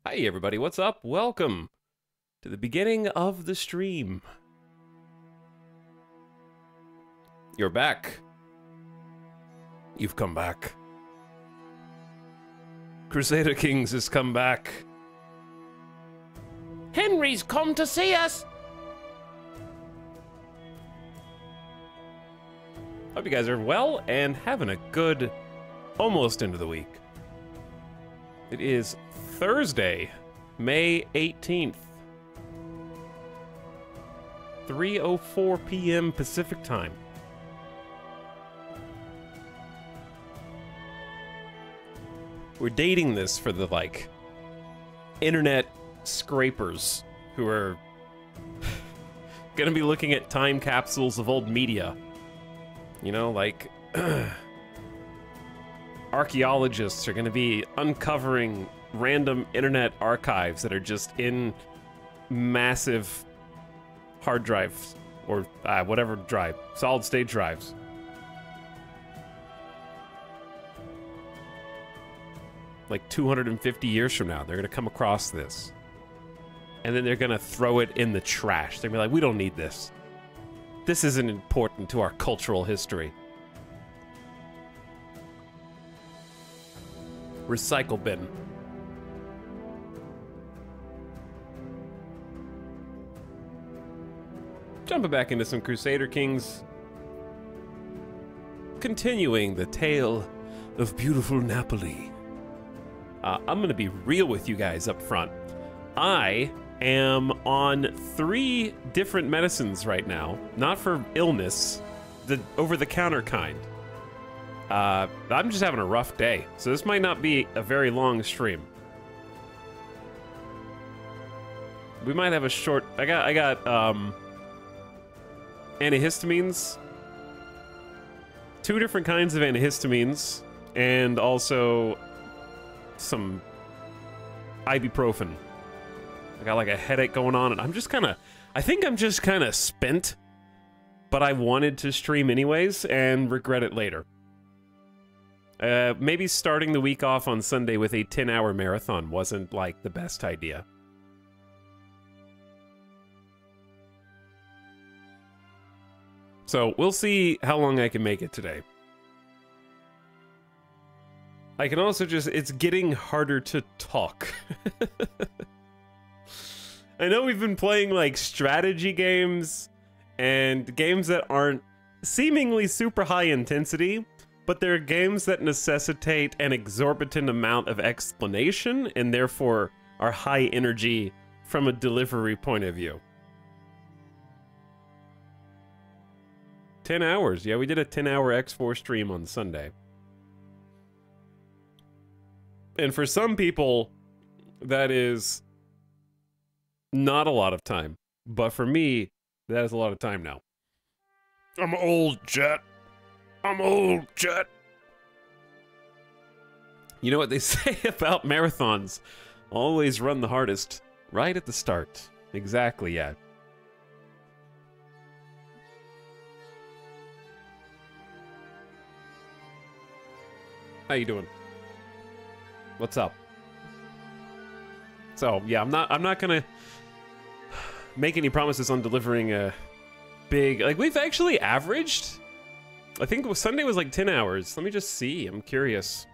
Hey everybody, what's up? Welcome to the beginning of the stream. You're back. You've come back. Crusader Kings has come back. Henry's come to see us! Hope you guys are well and having a good almost end of the week. It is Thursday, May 18th, 3:04 p.m. Pacific time. We're dating this for the, internet scrapers who are gonna be looking at time capsules of old media. You know, archaeologists are gonna be uncovering random internet archives that are just in massive hard drives or whatever drive, solid state drives. Like 250 years from now, they're gonna come across this. And then they're gonna throw it in the trash. They're gonna be like, we don't need this. This isn't important to our cultural history. Recycle bin. Jumping back into some Crusader Kings. Continuing the tale of beautiful Napoli. I'm gonna be real with you guys up front. I am on 3 different medicines right now. Not for illness, the over-the-counter kind. I'm just having a rough day, so this might not be a very long stream. We might have a short... I got antihistamines. 2 different kinds of antihistamines, and also some ibuprofen. I got a headache going on, and I'm just I think I'm just kind of spent, but I wanted to stream anyways and regret it later. Maybe starting the week off on Sunday with a 10-hour marathon wasn't, the best idea. So, we'll see how long I can make it today. I can also it's getting harder to talk. I know we've been playing, strategy games, and games that aren't seemingly super high intensity, but they're games that necessitate an exorbitant amount of explanation, and therefore are high energy from a delivery point of view. 10 hours. Yeah, we did a 10-hour X4 stream on Sunday. And for some people, that is not a lot of time. But for me, that is a lot of time now. I'm old, Jet. I'm old, Jet. You know what they say about marathons? Always run the hardest right at the start. Exactly, yeah. How you doing? What's up? So, yeah, I'm not gonna make any promises on delivering a big... Like, we've actually averaged... I think Sunday was like 10 hours. Let me just see. I'm curious.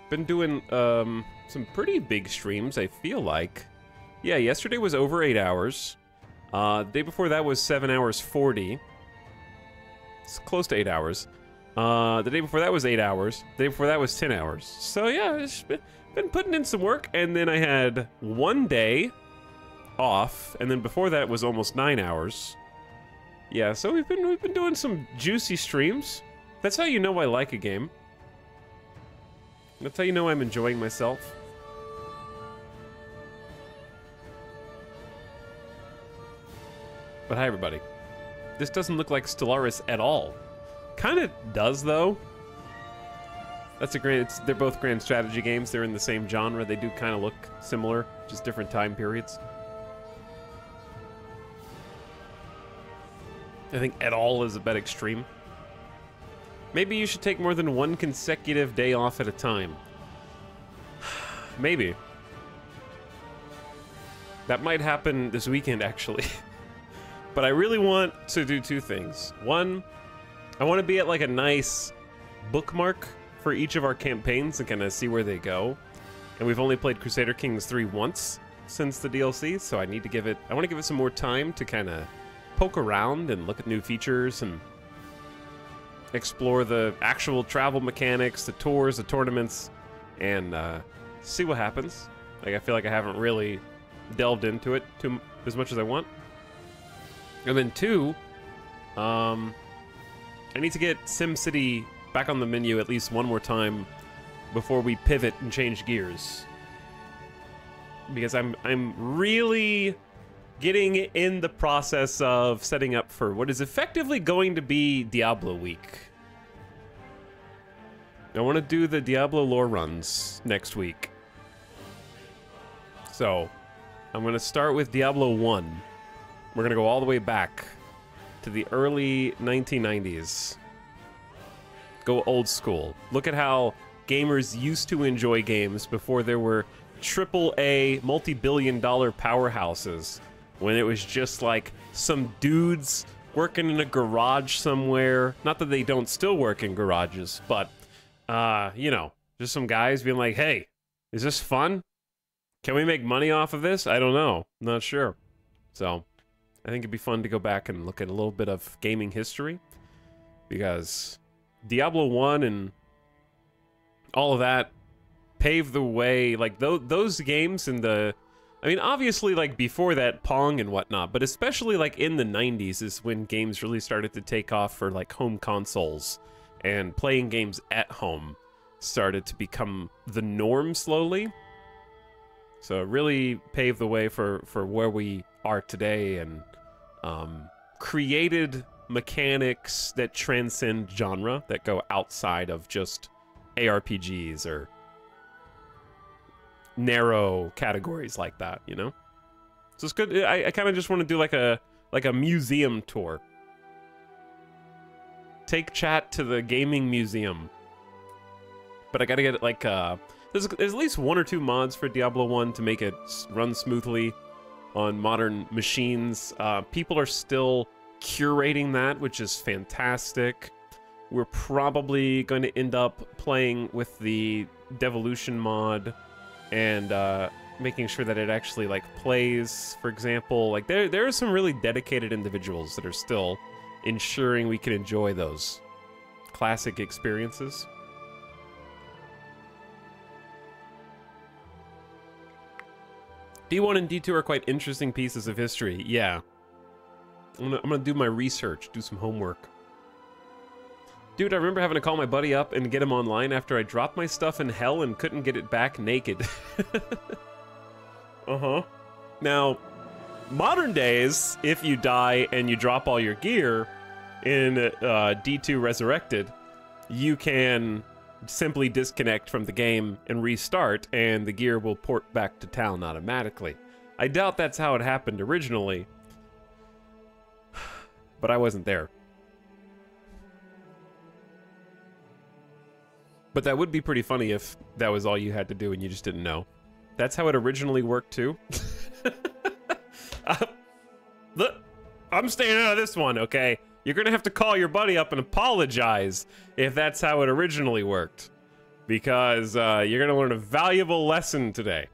Been doing some pretty big streams, I feel like. Yeah, yesterday was over 8 hours. The day before that was 7 hours 40. It's close to 8 hours. The day before that was 8 hours. The day before that was 10 hours. So yeah, it's been putting in some work. And then I had one day off, and then before that was almost 9 hours. Yeah, so we've been doing some juicy streams. That's how you know I like a game. That's how you know I'm enjoying myself. But hi everybody. This doesn't look like Stellaris at all. Kinda does though. That's a great, they're both grand strategy games. They're in the same genre. They do kind of look similar, just different time periods. I think at all is a bit extreme. Maybe you should take more than one consecutive day off at a time. Maybe. That might happen this weekend, actually. But I really want to do two things. One, I want to be at like a nice bookmark for each of our campaigns and kind of see where they go. And we've only played Crusader Kings 3 once since the DLC, so I need to give it... I want to give it some more time to kind of poke around and look at new features and explore the actual travel mechanics, the tours, the tournaments, and see what happens. Like, I feel like I haven't really delved into it as much as I want. And then two, I need to get SimCity back on the menu at least one more time before we pivot and change gears. Because I'm really getting in the process of setting up for what is effectively going to be Diablo week. I want to do the Diablo lore runs next week. So, I'm going to start with Diablo 1. We're going to go all the way back to the early 1990s. Go old school. Look at how gamers used to enjoy games before there were AAA multi-billion-dollar powerhouses. When it was just like some dudes working in a garage somewhere. Not that they don't still work in garages, but, you know, just some guys being like, hey, is this fun? Can we make money off of this? I don't know. I'm not sure. So, I think it'd be fun to go back and look at a little bit of gaming history. Because Diablo 1 and all of that paved the way. Like, those games in the... I mean, obviously, like, before that, Pong and whatnot, but especially, like, in the 90s is when games really started to take off for, like, home consoles, and playing games at home started to become the norm slowly. So it really paved the way for where we are today, and created mechanics that transcend genre, that go outside of just ARPGs or narrow categories like that, you know? So it's good. I kind of just want to do like a museum tour. Take chat to the gaming museum. But I gotta get it like there's at least 1 or 2 mods for Diablo 1 to make it run smoothly on modern machines. People are still curating that, which is fantastic. We're probably going to end up playing with the Devolution mod and making sure that it actually like plays, for example. Like there are some really dedicated individuals that are still ensuring we can enjoy those classic experiences. D1 and D2 are quite interesting pieces of history. Yeah. I'm gonna do my research, do some homework. Dude, I remember having to call my buddy up and get him online after I dropped my stuff in hell and couldn't get it back naked. Uh-huh. Now, modern days, if you die and you drop all your gear in D2 Resurrected, you can simply disconnect from the game and restart, and the gear will port back to town automatically. I doubt that's how it happened originally, but I wasn't there. But that would be pretty funny if that was all you had to do and you just didn't know. That's how it originally worked too. Look, I'm staying out of this one, okay? You're gonna have to call your buddy up and apologize if that's how it originally worked. Because you're gonna learn a valuable lesson today.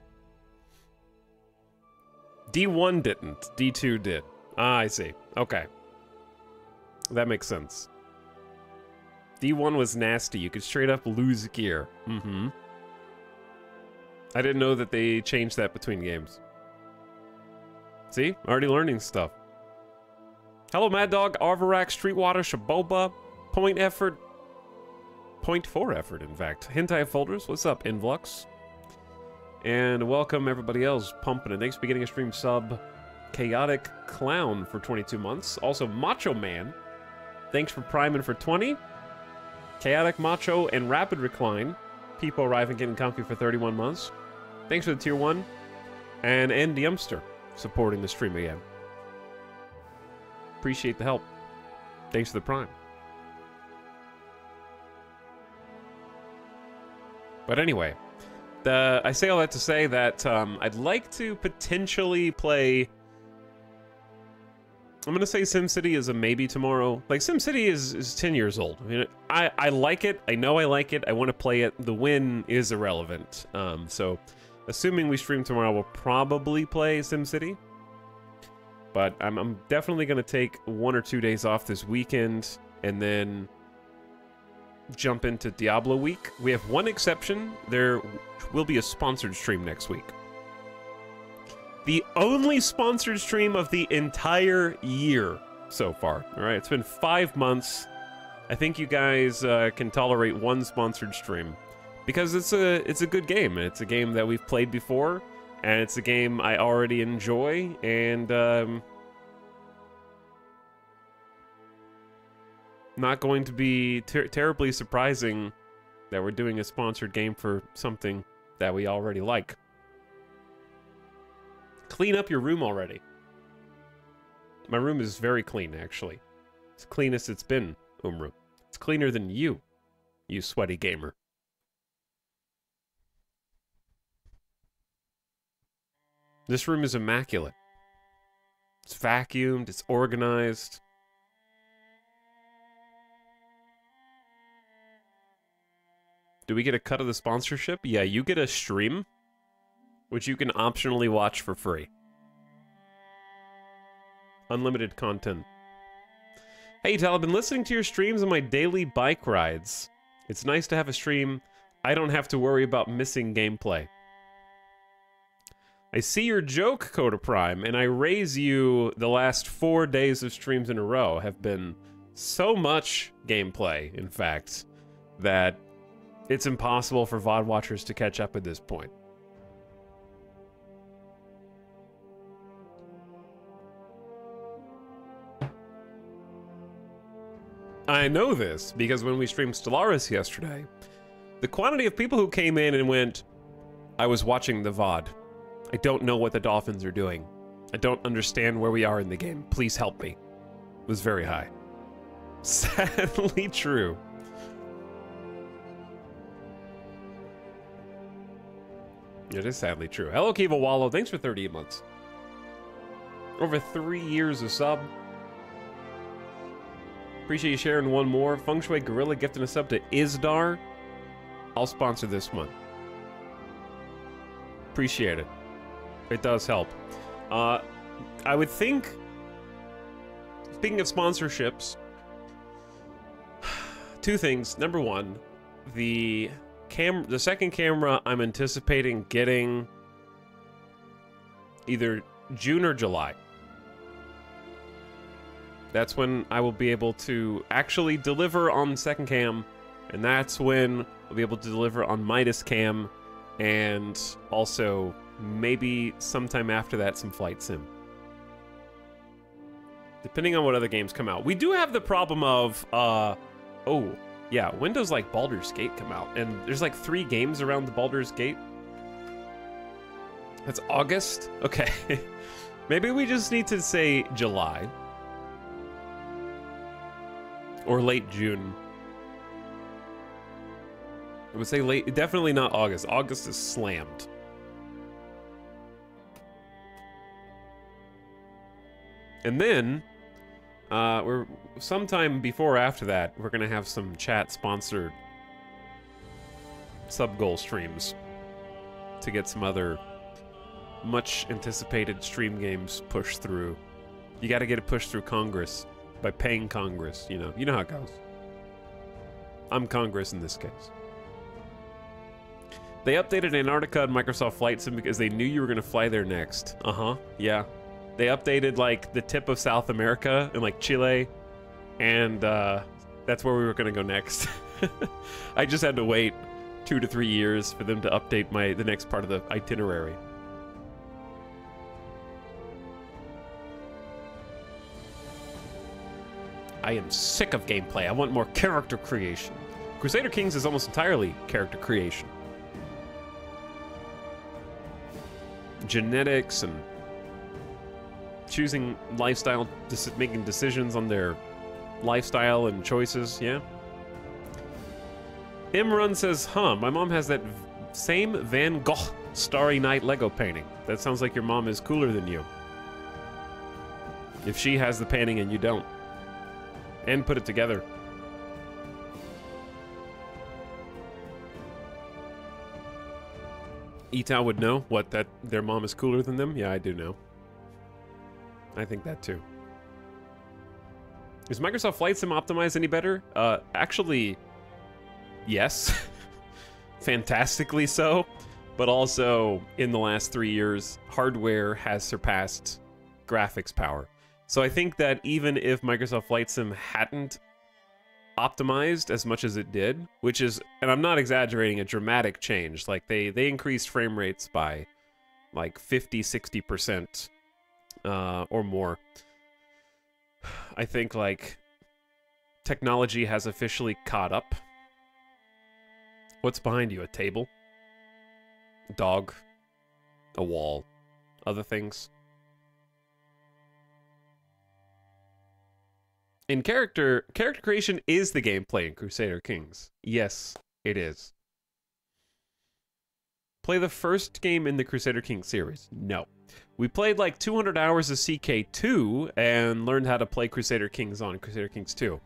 D1 didn't, D2 did. Ah, I see, okay. That makes sense. D1 was nasty. You could straight up lose gear. Mm-hmm. I didn't know that they changed that between games. See? Already learning stuff. Hello, Mad Dog, Arvarak, Streetwater, Shaboba, Point Effort. Point for effort, in fact. Hentai Folders, what's up, Influx? And welcome everybody else. Pumping and thanks for getting a stream sub. Chaotic Clown for 22 months. Also, Macho Man. Thanks for priming for 20. Chaotic, Macho, and Rapid Recline. People arriving getting comfy for 31 months. Thanks for the tier 1. And Andy Youngster supporting the stream again. Appreciate the help. Thanks for the prime. But anyway, I say all that to say that I'd like to potentially play... I'm gonna say SimCity is a maybe tomorrow. Like, SimCity is 10 years old. I mean, I like it. I know I like it. I want to play it. The win is irrelevant. So, assuming we stream tomorrow, we'll probably play SimCity. But I'm definitely gonna take 1 or 2 days off this weekend, and then jump into Diablo week. We have one exception. There will be a sponsored stream next week. The only sponsored stream of the entire year so far. All right, it's been 5 months. I think you guys can tolerate one sponsored stream because it's a good game. It's a game that we've played before, and it's a game I already enjoy. And not going to be terribly surprising that we're doing a sponsored game for something that we already like. Clean up your room already. My room is very clean, actually. It's the cleanest it's been, Umru. It's cleaner than you sweaty gamer. This room is immaculate. It's vacuumed, it's organized. Do we get a cut of the sponsorship? Yeah, you get a stream, which you can optionally watch for free. Unlimited content. Hey, Tal, I've been listening to your streams on my daily bike rides. It's nice to have a stream. I don't have to worry about missing gameplay. I see your joke, Coda Prime, and I raise you the last 4 days of streams in a row have been so much gameplay, in fact, that it's impossible for VOD watchers to catch up at this point. I know this because when we streamed Stellaris yesterday, the quantity of people who came in and went, I was watching the VOD. I don't know what the Dolphins are doing. I don't understand where we are in the game. Please help me. It was very high. Sadly true. It is sadly true. Hello, Kiva Wallow. Thanks for 38 months. Over 3 years of sub. Appreciate you sharing one more. Feng Shui Gorilla gifting a sub to Isdar. I'll sponsor this one. Appreciate it. It does help. I would think, speaking of sponsorships, 2 things. Number 1, the second camera I'm anticipating getting either June or July. That's when I will be able to actually deliver on second cam, and that's when I'll be able to deliver on Midas cam, and also maybe sometime after that some flight sim. Depending on what other games come out. We do have the problem of, oh, yeah, when does, like, Baldur's Gate come out? And there's, like, 3 games around the Baldur's Gate. That's August? Okay. Maybe we just need to say July. Or late June. I would say late, definitely not August. August is slammed. And then, we're sometime before or after that, we're gonna have some chat-sponsored sub-goal streams to get some other much-anticipated stream games pushed through. You gotta get it pushed through Congress by paying Congress, you know how it goes. I'm Congress in this case. They updated Antarctica and Microsoft Flight Sim because they knew you were gonna fly there next. Yeah. They updated, like, the tip of South America and, like, Chile, and that's where we were gonna go next. I just had to wait 2 to 3 years for them to update the next part of the itinerary. I am sick of gameplay. I want more character creation. Crusader Kings is almost entirely character creation. Genetics and choosing lifestyle, making decisions on their lifestyle and choices, yeah. Imran says, huh, my mom has that same Van Gogh Starry Night Lego painting. That sounds like your mom is cooler than you. If she has the painting and you don't. And put it together. Etao would know what, that their mom is cooler than them? Yeah, I do know. I think that too. Is Microsoft Flight Sim optimized any better? Actually, yes. Fantastically so. But also, in the last 3 years, hardware has surpassed graphics power. So I think that even if Microsoft Flight Sim hadn't optimized as much as it did, which is, and I'm not exaggerating, a dramatic change. Like, they increased frame rates by like 50, 60%. Or more. I think, like, technology has officially caught up. What's behind you? A table? A dog? A wall? Other things? In character creation is the gameplay in Crusader Kings. Yes, it is. Play the first game in the Crusader Kings series? No. We played like 200 hours of CK2 and learned how to play Crusader Kings on Crusader Kings 2.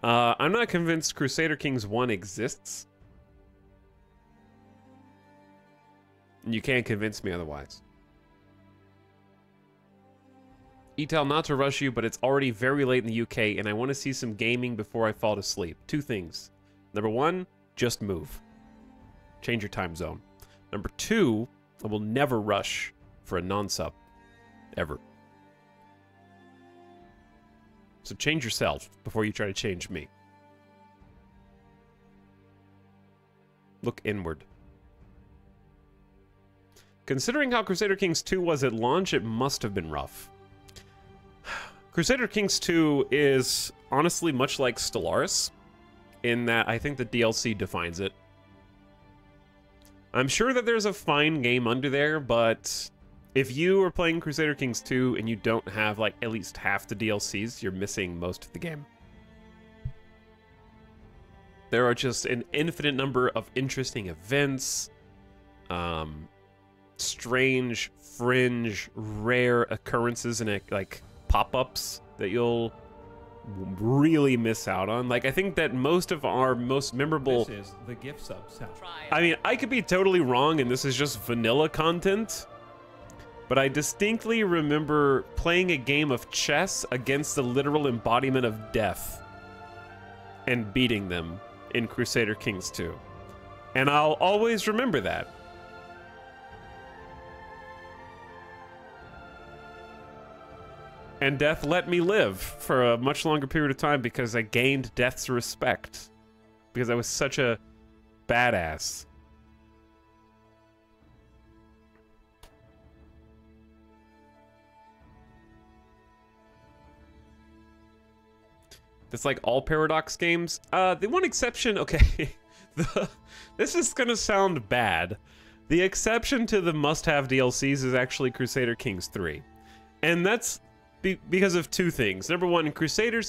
I'm not convinced Crusader Kings 1 exists. And you can't convince me otherwise. Etal, not to rush you, but it's already very late in the UK and I want to see some gaming before I fall asleep. 2 things. Number 1, just move. Change your time zone. Number 2, I will never rush for a non-sub. Ever. So change yourself before you try to change me. Look inward. Considering how Crusader Kings 2 was at launch, it must have been rough. Crusader Kings 2 is honestly much like Stellaris, in that I think the DLC defines it. I'm sure that there's a fine game under there, but if you are playing Crusader Kings 2 and you don't have, like, at least half the DLCs, you're missing most of the game. There are just an infinite number of interesting events, strange, fringe, rare occurrences and, like, pop-ups that you'll really miss out on. Like, I think that most of our most memorable... This is the gift sub sound. I mean, I could be totally wrong and this is just vanilla content, but I distinctly remember playing a game of chess against the literal embodiment of death and beating them in Crusader Kings 2. And I'll always remember that. And death let me live for a much longer period of time because I gained death's respect. Because I was such a badass. That's like all Paradox games. The one exception, okay. This is gonna sound bad. The exception to the must-have DLCs is actually Crusader Kings 3. And that's because of two things. Number one, Crusader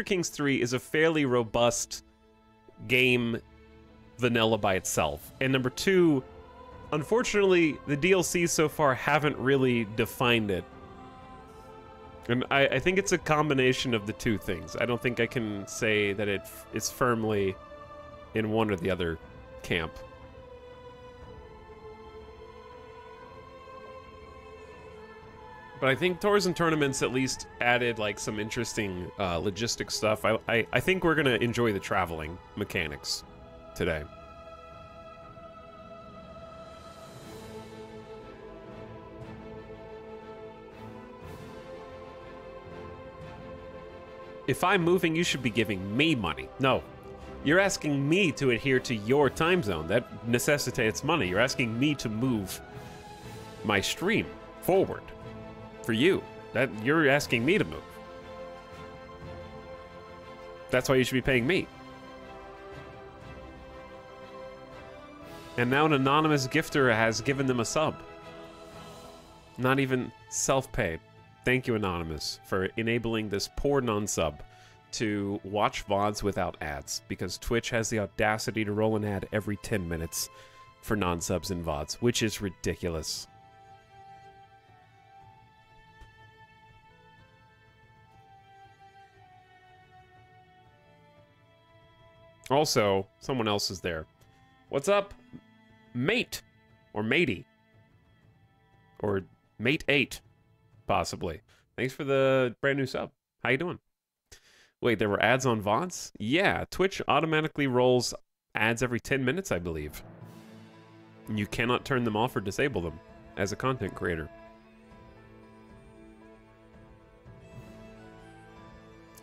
Kings 3 is a fairly robust game vanilla by itself. And number two, unfortunately, the DLCs so far haven't really defined it. And I think it's a combination of the two things. I don't think I can say that it's firmly in one or the other camp. But I think Tours and Tournaments at least added like some interesting logistic stuff. I think we're gonna enjoy the traveling mechanics today. If I'm moving, you should be giving me money. No, you're asking me to adhere to your time zone. That necessitates money. You're asking me to move my stream forward for you. That you're asking me to move. That's why you should be paying me. And now an anonymous gifter has given them a sub. Not even self-paid. Thank you, Anonymous, for enabling this poor non-sub to watch VODs without ads, because Twitch has the audacity to roll an ad every 10 minutes for non-subs and VODs, which is ridiculous. Also, someone else is there. What's up, mate? Or matey? Or mate 8? Possibly. Thanks for the brand new sub. How you doing? Wait, there were ads on VODs? Yeah, Twitch automatically rolls ads every 10 minutes, I believe. You cannot turn them off or disable them as a content creator.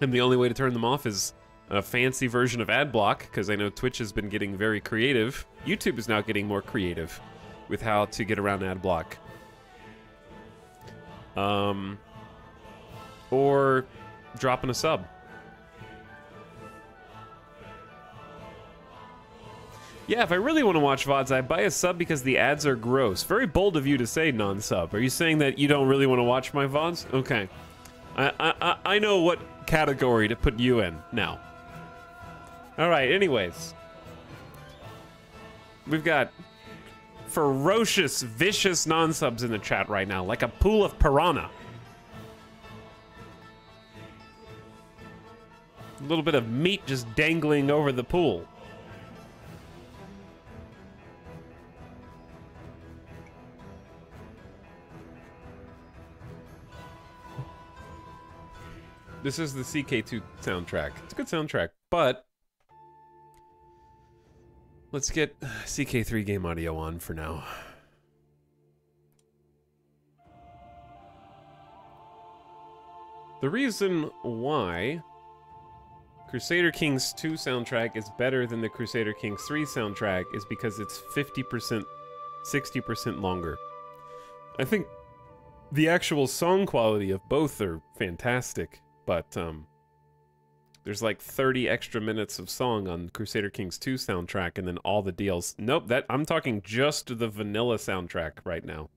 And the only way to turn them off is a fancy version of ad block, because I know Twitch has been getting very creative. YouTube is now getting more creative with how to get around ad block. Or dropping a sub. Yeah, if I really want to watch VODs, I buy a sub because the ads are gross. Very bold of you to say non-sub. Are you saying that you don't really want to watch my VODs? Okay. I know what category to put you in now. Alright, anyways. We've got ferocious, vicious non-subs in the chat right now, like a pool of piranha. A little bit of meat just dangling over the pool. This is the CK2 soundtrack. It's a good soundtrack, but let's get CK3 game audio on for now. The reason why Crusader Kings 2 soundtrack is better than the Crusader Kings 3 soundtrack is because it's 50%, 60% longer. I think the actual song quality of both are fantastic, but there's like 30 extra minutes of song on Crusader Kings 2 soundtrack, and then all the deals. Nope, I'm talking just the vanilla soundtrack right now.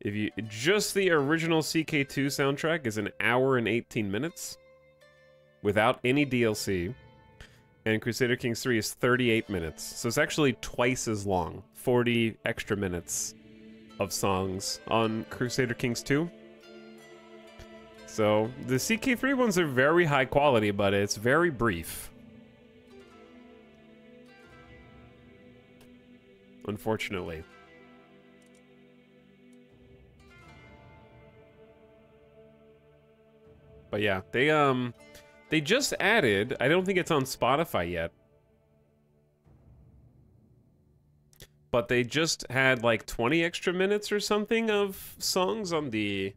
If you just the original CK2 soundtrack is an hour and 18 minutes without any DLC, and Crusader Kings 3 is 38 minutes. So it's actually twice as long, 40 extra minutes of songs on Crusader Kings 2. So the CK3 ones are very high quality, but it's very brief. Unfortunately. But yeah, they just added, I don't think it's on Spotify yet, but they just had like 20 extra minutes or something of songs on the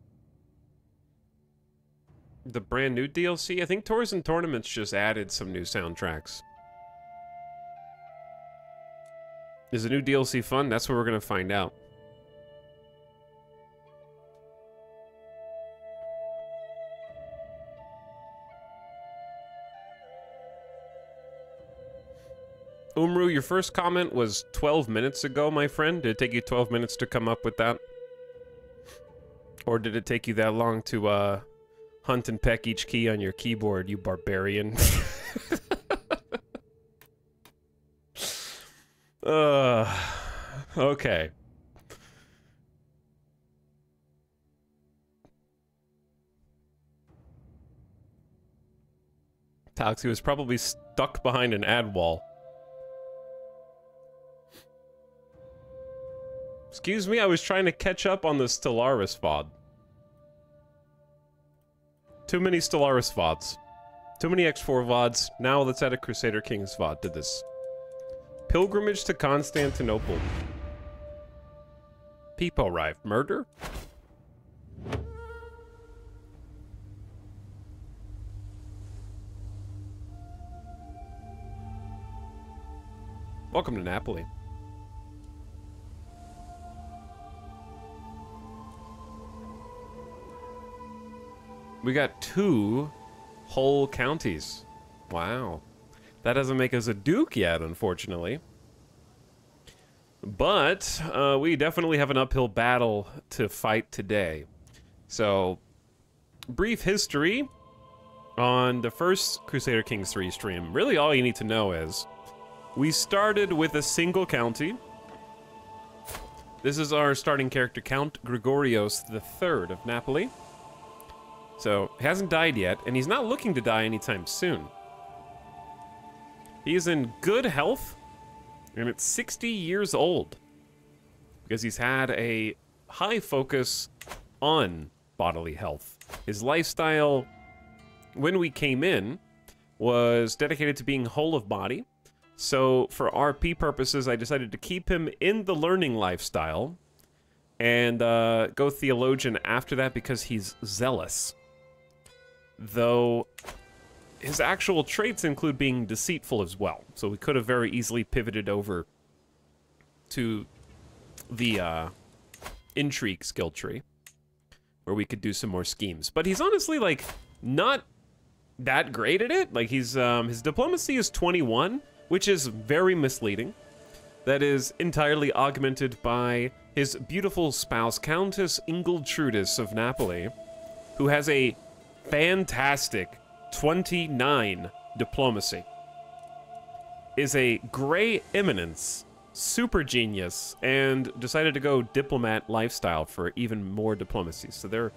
The brand new DLC? I think Tours and Tournaments just added some new soundtracks. Is the new DLC fun? That's what we're going to find out. Umru, your first comment was 12 minutes ago, my friend. Did it take you 12 minutes to come up with that? Or did it take you that long to hunt and peck each key on your keyboard, you barbarian? Okay. Toxie was probably stuck behind an ad wall. Excuse me, I was trying to catch up on the Stellaris VOD. Too many Stellaris VODs. Too many X4 VODs. Now let's add a Crusader Kings VOD to this. Pilgrimage to Constantinople. People arrived. Murder? Welcome to Napoli. We got 2 whole counties. Wow. That doesn't make us a duke yet, unfortunately. But we definitely have an uphill battle to fight today. So, brief history on the first Crusader Kings 3 stream. Really all you need to know is we started with a single county. This is our starting character, Count Gregorios III of Napoli. So, he hasn't died yet, and he's not looking to die anytime soon. He is in good health, and at 60 years old, because he's had a high focus on bodily health. His lifestyle, when we came in, was dedicated to being whole of body. So, for RP purposes, I decided to keep him in the learning lifestyle, and go theologian after that because he's zealous. Though his actual traits include being deceitful as well. So we could have very easily pivoted over to the intrigue skill tree, where we could do some more schemes. But he's honestly, like, not that great at it. Like, he's his diplomacy is 21, which is very misleading. That is entirely augmented by his beautiful spouse, Countess Ingiltrudis of Napoli, who has a fantastic 29 diplomacy. Is a gray eminence, super genius, and decided to go diplomat lifestyle for even more diplomacy. So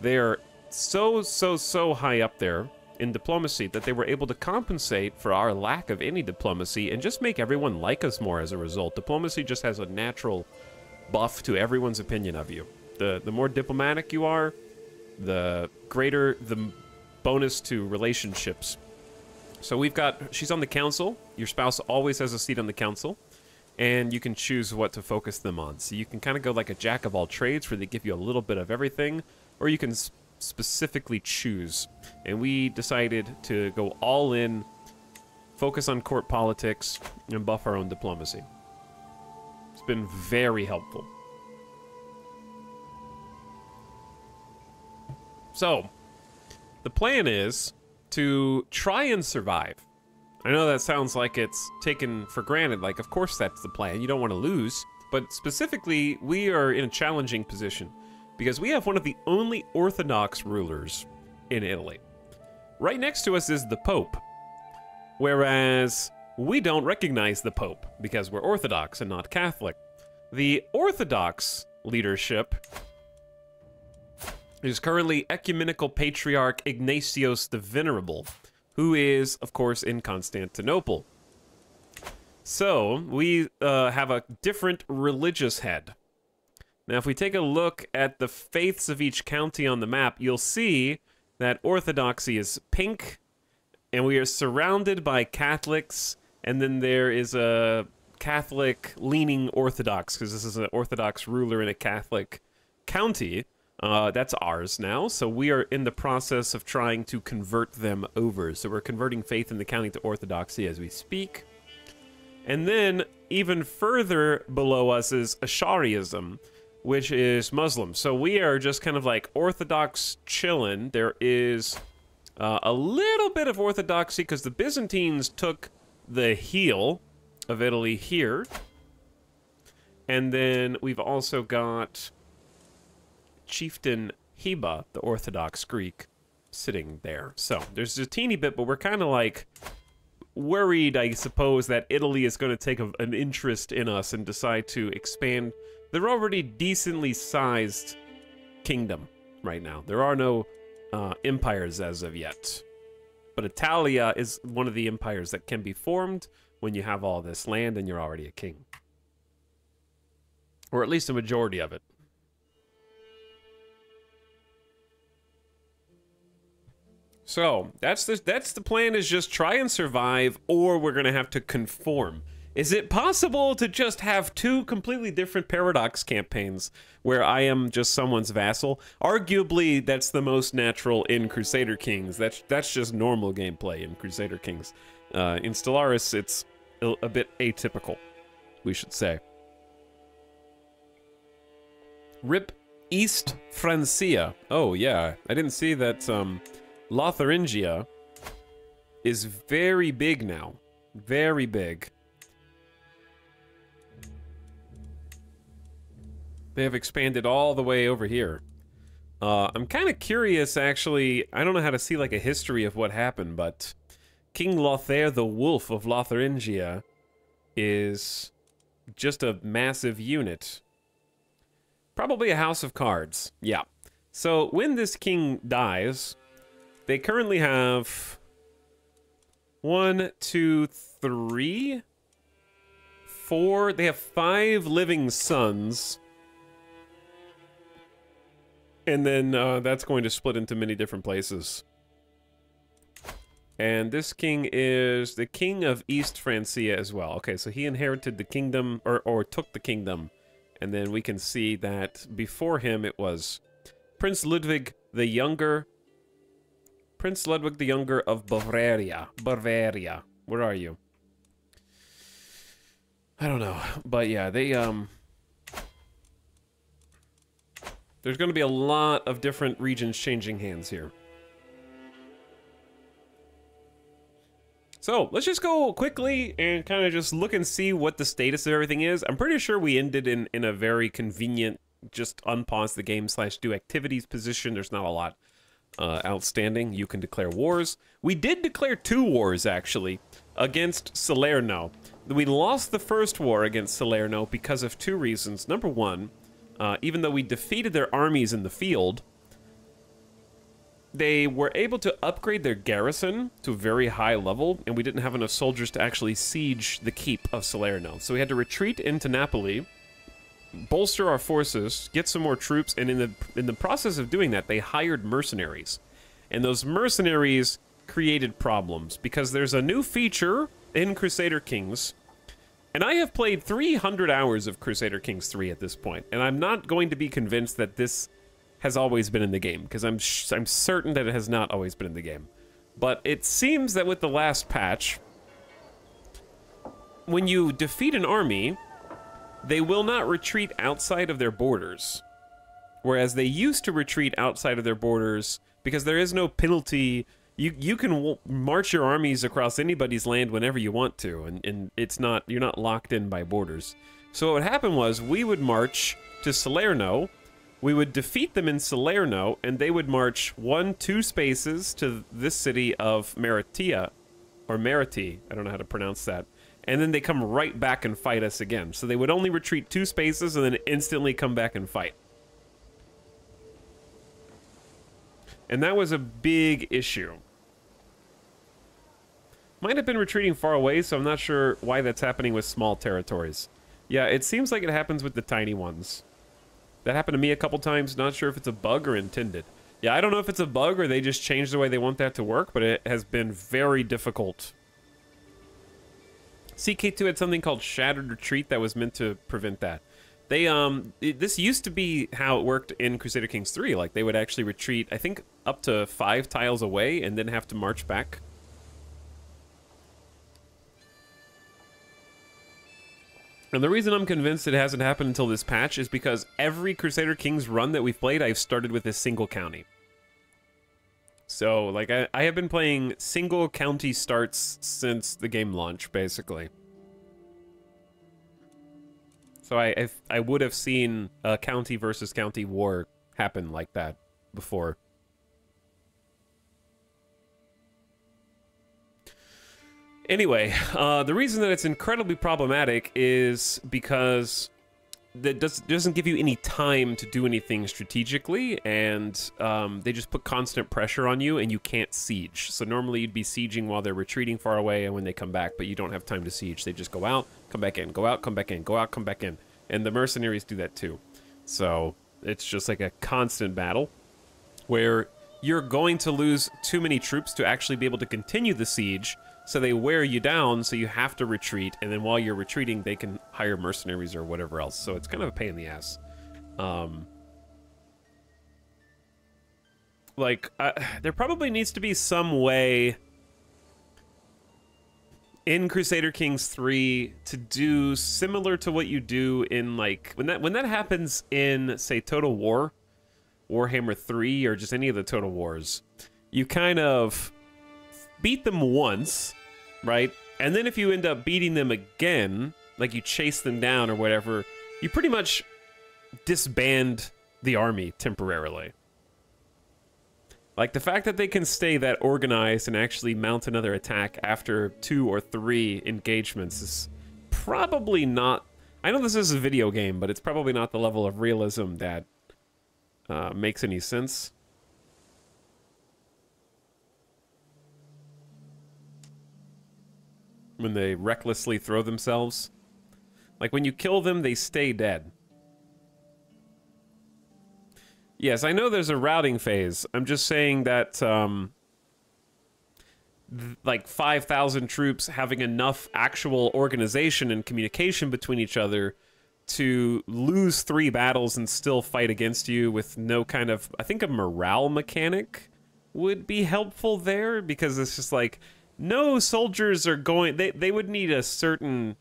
they're so high up there in diplomacy that they were able to compensate for our lack of any diplomacy and just make everyone like us more as a result. Diplomacy just has a natural buff to everyone's opinion of you. The more diplomatic you are, the greater the bonus to relationships. So we've got, she's on the council. Your spouse always has a seat on the council, and you can choose what to focus them on. So you can kind of go like a jack of all trades, where they give you a little bit of everything, or you can specifically choose. And we decided to go all in, focus on court politics, and buff our own diplomacy. It's been very helpful. So, the plan is to try and survive. I know that sounds like it's taken for granted, like, of course that's the plan, you don't want to lose. But specifically, we are in a challenging position, because we have one of the only Orthodox rulers in Italy. Right next to us is the Pope, whereas we don't recognize the Pope, because we're Orthodox and not Catholic. The Orthodox leadership is currently Ecumenical Patriarch Ignatios the Venerable, who is, of course, in Constantinople. So, we have a different religious head. Now, if we take a look at the faiths of each county on the map, you'll see that Orthodoxy is pink, and we are surrounded by Catholics, and then there is a Catholic-leaning Orthodox, because this is an Orthodox ruler in a Catholic county, That's ours now, so we are in the process of trying to convert them over. So we're converting faith in the county to Orthodoxy as we speak. And then, even further below us is Ash'ariism, which is Muslim. So we are just kind of like Orthodox chillin'. There is a little bit of Orthodoxy because the Byzantines took the heel of Italy here. And then we've also got Chieftain Heba, the Orthodox Greek, sitting there. So there's a teeny bit, but we're kind of like worried, I suppose, that Italy is going to take an interest in us and decide to expand their already decently sized kingdom right now. There are no empires as of yet. But Italia is one of the empires that can be formed when you have all this land and you're already a king. Or at least a majority of it. So, that's the plan, is just try and survive, or we're going to have to conform. Is it possible to just have two completely different Paradox campaigns where I am just someone's vassal? Arguably, that's the most natural in Crusader Kings. That's just normal gameplay in Crusader Kings. In Stellaris, it's a bit atypical, we should say. Rip East Francia. Oh, yeah. I didn't see that Lotharingia is very big now. Very big. They have expanded all the way over here. I'm kind of curious, actually. I don't know how to see like a history of what happened, but King Lothair the Wolf of Lotharingia is just a massive unit. Probably a house of cards. Yeah. So when this king dies, they currently have 1, 2, 3, 4. They have 5 living sons. And then that's going to split into many different places. And this king is the king of East Francia as well. Okay, so he inherited the kingdom, or took the kingdom. And then we can see that before him it was Prince Ludwig the Younger. Prince Ludwig the Younger of Bavaria. Bavaria. Where are you? I don't know. But yeah, they, there's going to be a lot of different regions changing hands here. So, let's just go quickly and kind of just look and see what the status of everything is. I'm pretty sure we ended in a very convenient, just unpause the game / do activities position. There's not a lot outstanding. You can declare wars. We did declare 2 wars, actually, against Salerno. We lost the first war against Salerno because of 2 reasons. Number 1, even though we defeated their armies in the field, they were able to upgrade their garrison to a very high level, and we didn't have enough soldiers to actually siege the keep of Salerno. So we had to retreat into Napoli, bolster our forces, get some more troops, and in the process of doing that, they hired mercenaries. And those mercenaries created problems, because there's a new feature in Crusader Kings, and I have played 300 hours of Crusader Kings 3 at this point, and I'm not going to be convinced that this has always been in the game, because I'm certain that it has not always been in the game. But it seems that with the last patch, when you defeat an army, they will not retreat outside of their borders. Whereas they used to retreat outside of their borders, because there is no penalty. You can march your armies across anybody's land whenever you want to, and you're not locked in by borders. So what happened was, we would march to Salerno, we would defeat them in Salerno, and they would march 1, 2 spaces to this city of Meritia, or Meriti, I don't know how to pronounce that, and then they come right back and fight us again. So they would only retreat 2 spaces and then instantly come back and fight. And that was a big issue. Might have been retreating far away, so I'm not sure why that's happening with small territories. Yeah, it seems like it happens with the tiny ones. That happened to me a couple times, not sure if it's a bug or intended. Yeah, I don't know if it's a bug or they just changed the way they want that to work, but it has been very difficult. CK2 had something called Shattered Retreat that was meant to prevent that. This used to be how it worked in Crusader Kings 3. Like, they would actually retreat, I think, up to 5 tiles away and then have to march back. And the reason I'm convinced it hasn't happened until this patch is because every Crusader Kings run that we've played, I've started with a single county. So, like, I have been playing single county starts since the game launch, basically. So I would have seen a county versus county war happen like that before. Anyway, the reason that it's incredibly problematic is because that doesn't give you any time to do anything strategically, and they just put constant pressure on you, and you can't siege. So normally you'd be sieging while they're retreating far away, and when they come back, but you don't have time to siege. They just go out, come back in, go out, come back in, go out, come back in. And the mercenaries do that too. So it's just like a constant battle where you're going to lose too many troops to actually be able to continue the siege, so they wear you down, so you have to retreat, and then while you're retreating, they can hire mercenaries or whatever else. So it's kind of a pain in the ass. There probably needs to be some way in Crusader Kings 3 to do similar to what you do in, like, when that happens in, say, Total War, Warhammer 3, or just any of the Total Wars. You kind of beat them once, right? And then if you end up beating them again, like you chase them down or whatever, you pretty much disband the army temporarily. Like, the fact that they can stay that organized and actually mount another attack after 2 or 3 engagements is probably not... I know this is a video game, but it's probably not the level of realism that makes any sense. When they recklessly throw themselves. Like, when you kill them, they stay dead. Yes, I know there's a routing phase. I'm just saying that, like, 5,000 troops having enough actual organization and communication between each other to lose 3 battles and still fight against you with no kind of... I think a morale mechanic would be helpful there, because it's just like, no soldiers are going... They would need a certain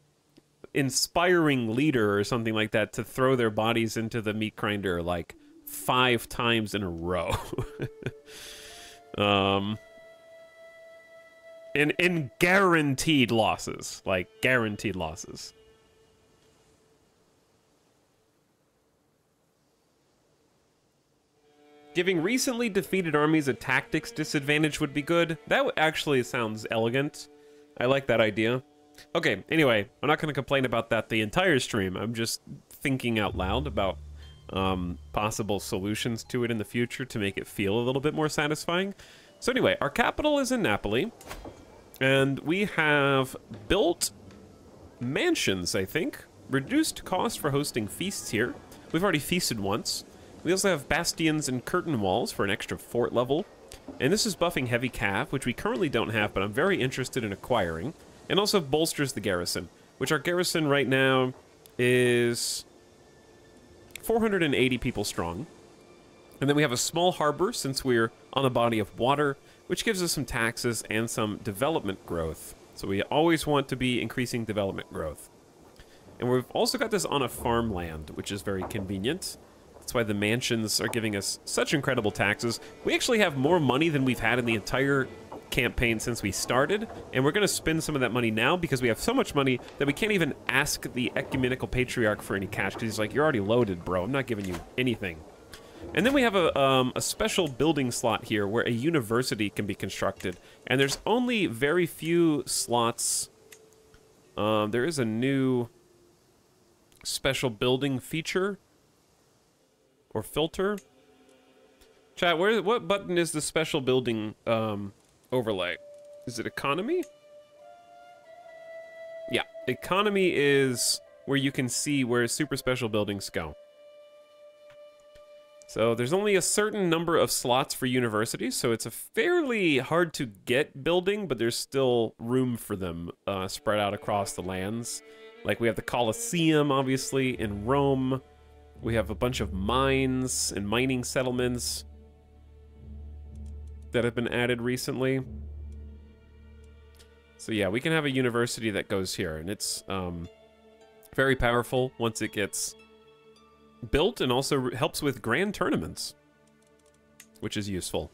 inspiring leader or something like that to throw their bodies into the meat grinder, like, 5 times in a row. And guaranteed losses. Like, guaranteed losses. Giving recently defeated armies a tactics disadvantage would be good. That actually sounds elegant. I like that idea. Okay, anyway, I'm not going to complain about that the entire stream. I'm just thinking out loud about possible solutions to it in the future to make it feel a little bit more satisfying. So anyway, our capital is in Napoli, and we have built mansions, I think. Reduced cost for hosting feasts here. We've already feasted once. We also have bastions and curtain walls for an extra fort level. And this is buffing heavy cav, which we currently don't have, but I'm very interested in acquiring. And also bolsters the garrison, which our garrison right now is 480 people strong. And then we have a small harbor, since we're on a body of water, which gives us some taxes and some development growth. So we always want to be increasing development growth. And we've also got this on a farmland, which is very convenient. That's why the mansions are giving us such incredible taxes. We actually have more money than we've had in the entire campaign since we started, and we're going to spend some of that money now because we have so much money that we can't even ask the ecumenical patriarch for any cash, because he's like, you're already loaded, bro. I'm not giving you anything. And then we have a special building slot here where a university can be constructed, and there's only very few slots. There is a new special building feature or filter. Chat, what button is the special building overlay? Is it economy? Yeah, economy is where you can see where super special buildings go. So there's only a certain number of slots for universities, so it's a fairly hard to get building, but there's still room for them spread out across the lands. Like, we have the Colosseum, obviously, in Rome. We have a bunch of mines and mining settlements that have been added recently. So yeah, we can have a university that goes here, and it's very powerful once it gets built, and also helps with grand tournaments, which is useful.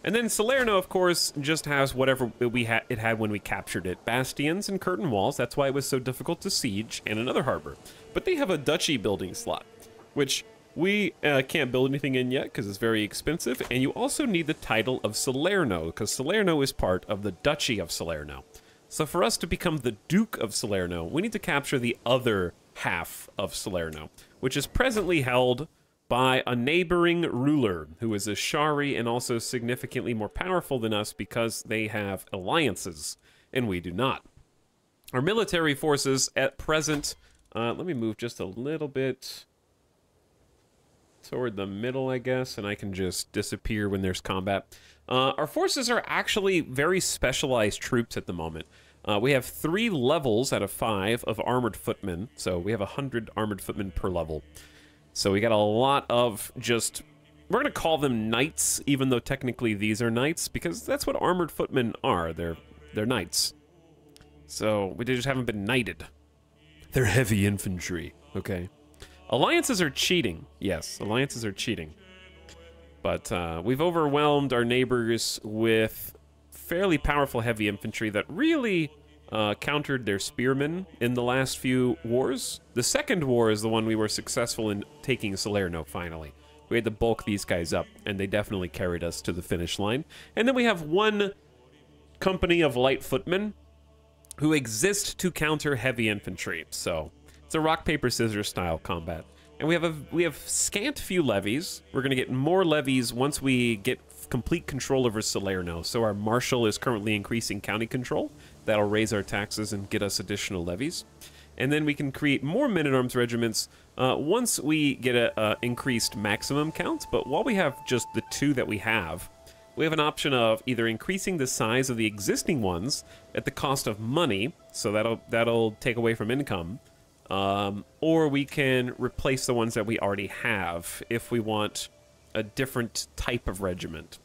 And then Salerno, of course, just has whatever it had when we captured it. Bastions and curtain walls, that's why it was so difficult to siege, and another harbor. But they have a duchy building slot, which we can't build anything in yet because it's very expensive, and you also need the title of Salerno, because Salerno is part of the Duchy of Salerno. So for us to become the Duke of Salerno, we need to capture the other half of Salerno, which is presently held by a neighboring ruler who is a Shari and also significantly more powerful than us because they have alliances and we do not. Our military forces at present, let me move just a little bit toward the middle, I guess, and I can just disappear when there's combat. Our forces are actually very specialized troops at the moment. We have 3 levels out of 5 of armored footmen, so we have 100 armored footmen per level. So we got a lot of just, we're going to call them knights, even though technically these are knights, because that's what armored footmen are. They're knights. So we just haven't been knighted. They're heavy infantry, okay? Alliances are cheating. Yes, alliances are cheating. But we've overwhelmed our neighbors with fairly powerful heavy infantry that really countered their spearmen in the last few wars. The second war is the one we were successful in taking Salerno, finally. We had to bulk these guys up, and they definitely carried us to the finish line. And then we have one company of light footmen who exist to counter heavy infantry. So it's a rock, paper, scissors style combat. And we have scant few levies. We're going to get more levies once we get complete control over Salerno. So our marshal is currently increasing county control. That'll raise our taxes and get us additional levies. And then we can create more men-at-arms regiments once we get a increased maximum count. But while we have just the 2 that we have an option of either increasing the size of the existing ones at the cost of money, so that'll take away from income, or we can replace the ones that we already have if we want a different type of regiment.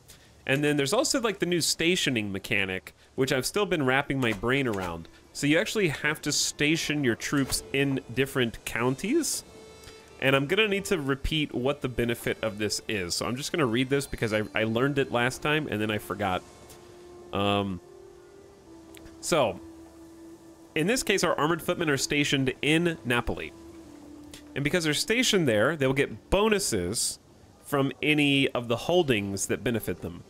And then there's also like the new stationing mechanic, which I've still been wrapping my brain around. So you actually have to station your troops in different counties. And I'm gonna need to repeat what the benefit of this is. So I'm just gonna read this because I learned it last time and then I forgot. So, in this case, our armored footmen are stationed in Napoli. And because they're stationed there, they'll get bonuses from any of the holdings that benefit them.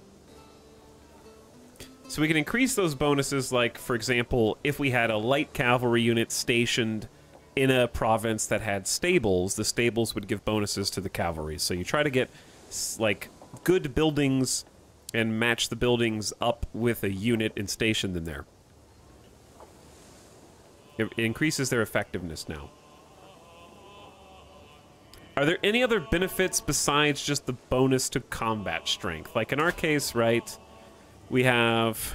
So we can increase those bonuses, like, for example, if we had a light cavalry unit stationed in a province that had stables, the stables would give bonuses to the cavalry. So you try to get, like, good buildings and match the buildings up with a unit and station them there. It increases their effectiveness now. Are there any other benefits besides just the bonus to combat strength? Like in our case, right, we have...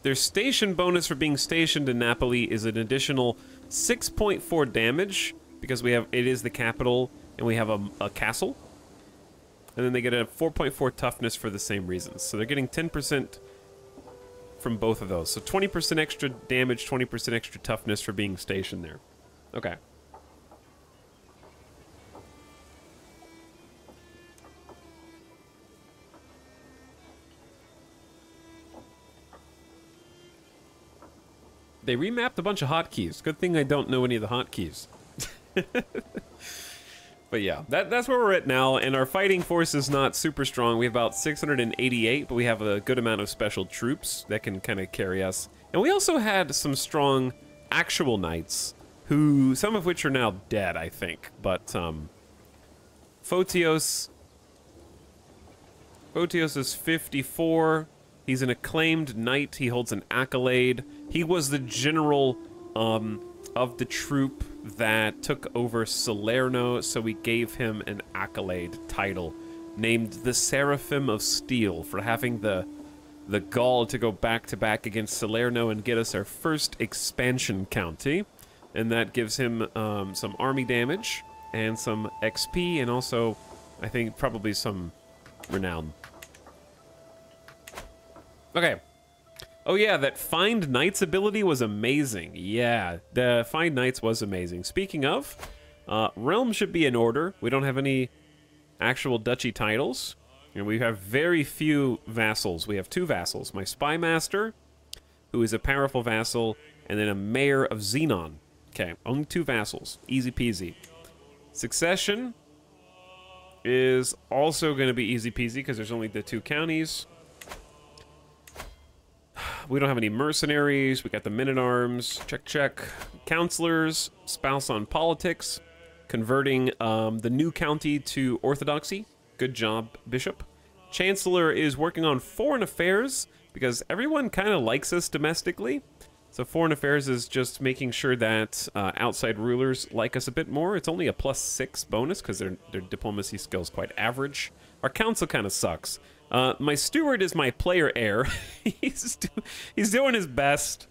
Their station bonus for being stationed in Napoli is an additional 6.4 damage, because it is the capital, and we have a castle. And then they get a 4.4 toughness for the same reasons. So they're getting 10% from both of those. So 20% extra damage, 20% extra toughness for being stationed there. Okay. They remapped a bunch of hotkeys. Good thing I don't know any of the hotkeys. But yeah, that's where we're at now, and our fighting force is not super strong. We have about 688, but we have a good amount of special troops that can kind of carry us. And we also had some strong actual knights, who, some of which are now dead, I think. But, Photios is 54. He's an acclaimed knight. He holds an accolade. He was the general, of the troop that took over Salerno, so we gave him an accolade title named the Seraphim of Steel for having the the gall to go back-to-back against Salerno and get us our first expansion county. And that gives him some army damage and some XP, and also, I think, probably some renown. Okay. Oh yeah, that Find Knights ability was amazing. Yeah, the Find Knights was amazing. Speaking of, realm should be in order. We don't have any actual duchy titles. And we have very few vassals. We have 2 vassals. My Spy Master, who is a powerful vassal, and then a Mayor of Xenon. Okay, only 2 vassals. Easy peasy. Succession is also going to be easy peasy because there's only the 2 counties. We don't have any mercenaries. We got the men-at-arms. Check, check. Counselors. Spouse on politics. Converting the new county to orthodoxy. Good job, Bishop. Chancellor is working on foreign affairs because everyone kind of likes us domestically. So foreign affairs is just making sure that outside rulers like us a bit more. It's only a +6 bonus because their diplomacy skills quite average. Our council kind of sucks. My steward is my player heir. he's doing his best.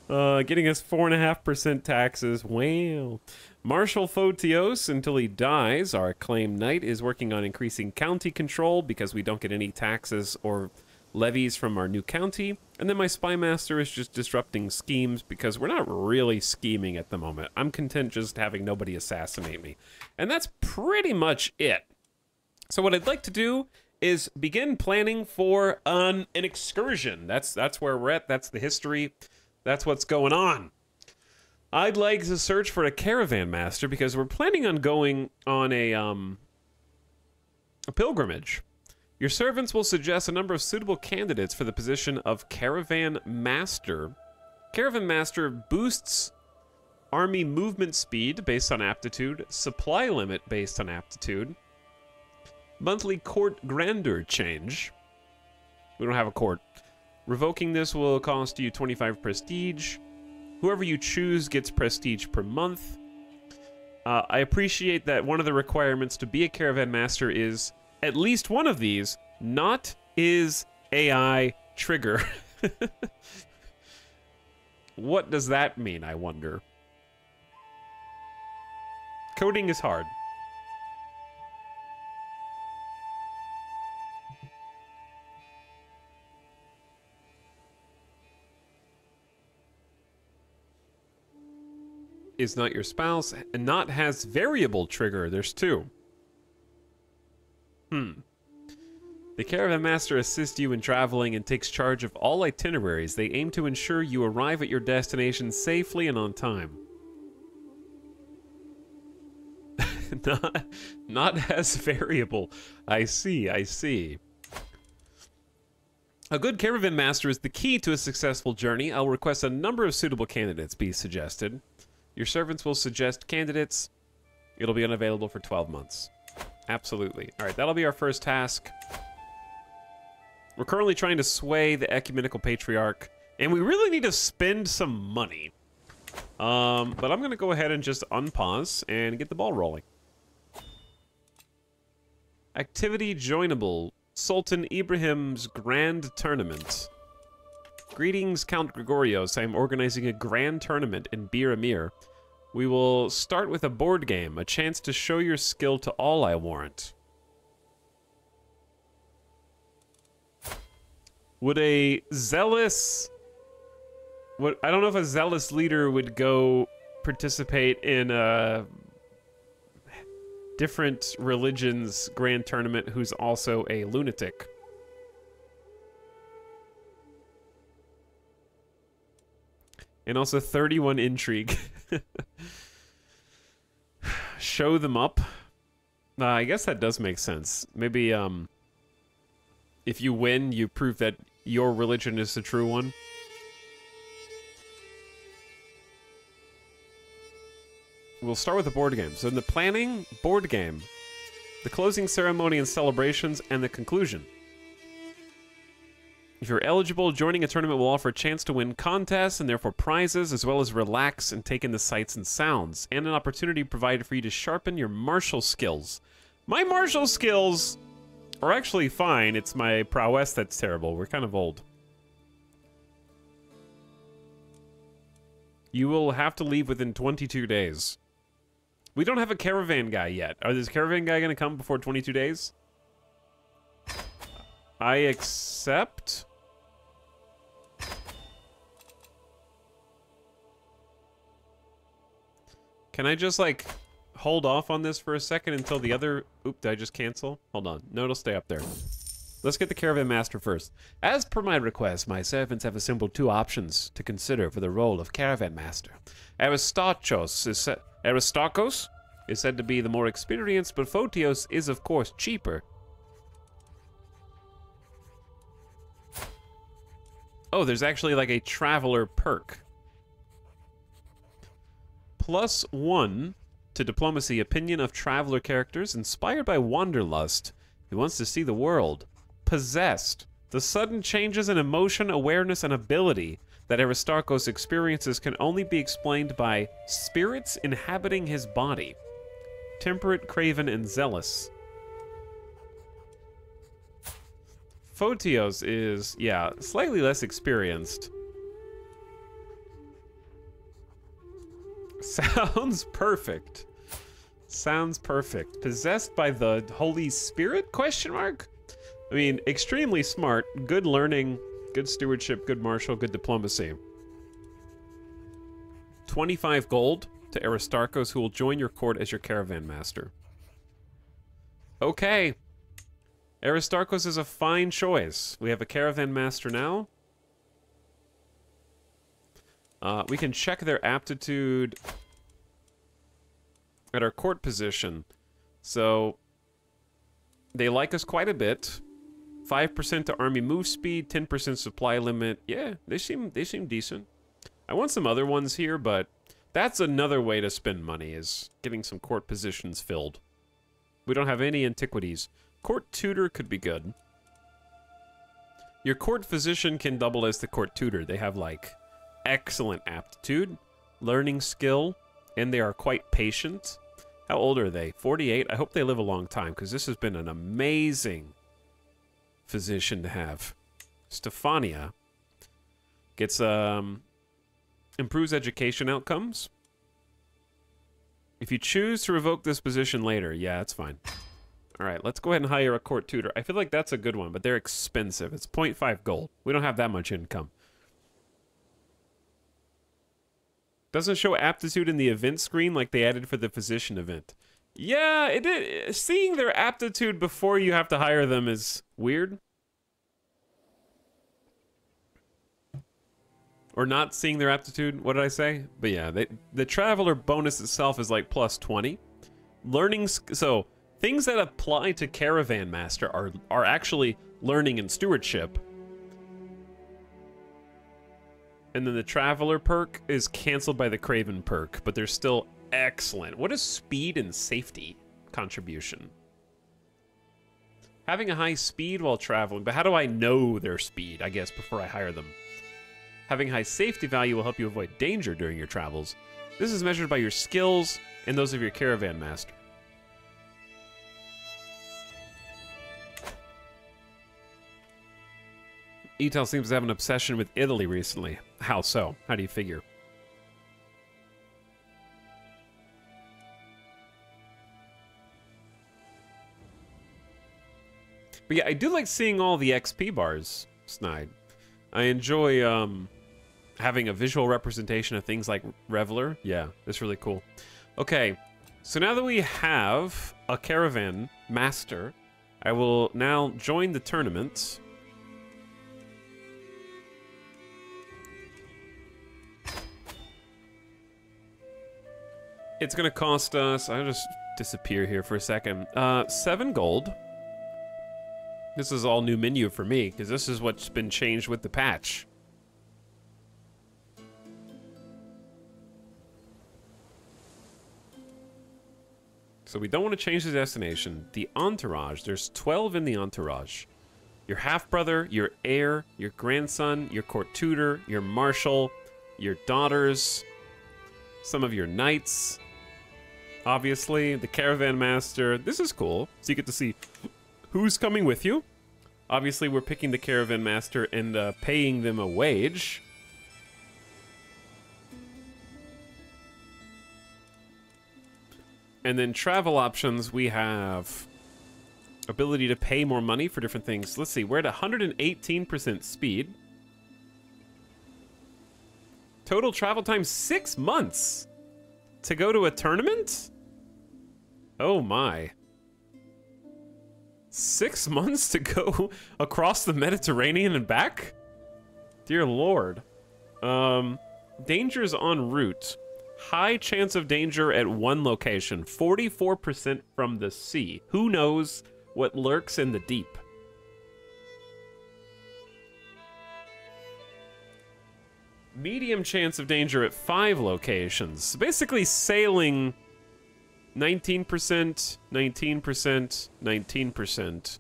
Getting us 4.5% taxes. Wow. Marshal Photios, until he dies, our acclaimed knight, is working on increasing county control because we don't get any taxes or levies from our new county. And then my Spy Master is just disrupting schemes because we're not really scheming at the moment. I'm content just having nobody assassinate me. And that's pretty much it. So what I'd like to do is begin planning for an excursion. That's where we're at. That's the history. That's what's going on. I'd like to search for a caravan master because we're planning on going on a pilgrimage. Your servants will suggest a number of suitable candidates for the position of caravan master. Caravan master boosts army movement speed based on aptitude, supply limit based on aptitude, monthly court grandeur change. We don't have a court. Revoking this will cost you 25 prestige. Whoever you choose gets prestige per month. I appreciate that one of the requirements to be a caravan master is at least one of these, not is AI trigger. What does that mean, I wonder? Coding is hard. Is not your spouse, and not has variable trigger. There's 2. The caravan master assists you in traveling and takes charge of all itineraries. They aim to ensure you arrive at your destination safely and on time. not as variable. I see, I see. A good caravan master is the key to a successful journey. I'll request a number of suitable candidates be suggested. Your servants will suggest candidates. It'll be unavailable for 12 months. Absolutely. All right, that'll be our first task. We're currently trying to sway the ecumenical patriarch, and we really need to spend some money. But I'm going to go ahead and just unpause and get the ball rolling. Activity joinable. Sultan Ibrahim's Grand Tournament. Greetings, Count Gregorios. I am organizing a grand tournament in Bir Amir. We will start with a board game, a chance to show your skill to all, I warrant. Would a zealous... I don't know if a zealous leader would go participate in a different religion's grand tournament who's also a lunatic. And also 31 intrigue. Show them up. I guess that does make sense. Maybe if you win, you prove that your religion is the true one. We'll start with a board game. So in the planning, board game. The closing ceremony and celebrations, and the conclusion. If you're eligible, joining a tournament will offer a chance to win contests and therefore prizes, as well as relax and take in the sights and sounds, and an opportunity provided for you to sharpen your martial skills. My martial skills Or actually, fine. It's my prowess that's terrible. We're kind of old. You will have to leave within 22 days. We don't have a caravan guy yet. Is this caravan guy going to come before 22 days? I accept. Can I just, like, hold off on this for a second until the other... Oop, did I just cancel? Hold on. No, it'll stay up there. Let's get the caravan master first. As per my request, my servants have assembled 2 options to consider for the role of caravan master. Aristarchos is said to be the more experienced, but Photios is, of course, cheaper. Oh, there's actually like a traveler perk. +1 to diplomacy, opinion of traveler characters, inspired by wanderlust. He wants to see the world. Possessed. The sudden changes in emotion, awareness, and ability that Aristarchos experiences can only be explained by spirits inhabiting his body. Temperate, craven, and zealous. Photios is, yeah, slightly less experienced. Sounds perfect. Sounds perfect. Possessed by the Holy Spirit? Question mark? I mean, extremely smart, good learning, good stewardship, good martial, good diplomacy. 25 gold to Aristarchos, who will join your court as your caravan master. Okay. Aristarchos is a fine choice. We have a caravan master now. We can check their aptitude at our court position. So they like us quite a bit. 5% to army move speed, 10% supply limit. Yeah, they seem decent. I want some other ones here, but that's another way to spend money, is getting some court positions filled. We don't have any antiquities. Court tutor could be good. Your court physician can double as the court tutor. They have, like, excellent aptitude, learning skill, and they are quite patient. How old are they? 48? I hope they live a long time, because this has been an amazing physician to have. Stefania gets, improves education outcomes. If you choose to revoke this position later, yeah, that's fine. All right, let's go ahead and hire a court tutor. I feel like that's a good one, but they're expensive. It's 0.5 gold. We don't have that much income. Doesn't show aptitude in the event screen like they added for the physician event. Yeah, it did. Seeing their aptitude before you have to hire them is weird. Or not seeing their aptitude, what did I say? But yeah, the traveler bonus itself is like +20. Learning, so things that apply to caravan master are actually learning and stewardship. And then the traveler perk is canceled by the craven perk, but they're still excellent. What is speed and safety contribution? Having a high speed while traveling, but how do I know their speed, I guess, before I hire them? Having high safety value will help you avoid danger during your travels. This is measured by your skills and those of your caravan master. Etel seems to have an obsession with Italy recently. How so? How do you figure? But yeah, I do like seeing all the XP bars, Snide. I enjoy having a visual representation of things like Reveler. Yeah, that's really cool. Okay, so now that we have a caravan master, I will now join the tournament. It's gonna cost us, I'll just disappear here for a second, 7 gold. This is all new menu for me, because this is what's been changed with the patch. So we don't want to change the destination. The entourage, there's 12 in the entourage. Your half-brother, your heir, your grandson, your court tutor, your marshal, your daughters, some of your knights, obviously, the caravan master. This is cool. So you get to see who's coming with you? Obviously, we're picking the caravan master and paying them a wage. And then travel options, we have ability to pay more money for different things. Let's see, we're at 118% speed. Total travel time, 6 months to go to a tournament? Oh my. 6 months to go across the Mediterranean and back? Dear Lord. Dangers en route. High chance of danger at one location. 44% from the sea. Who knows what lurks in the deep? Medium chance of danger at 5 locations. Basically sailing 19%, 19%, 19%.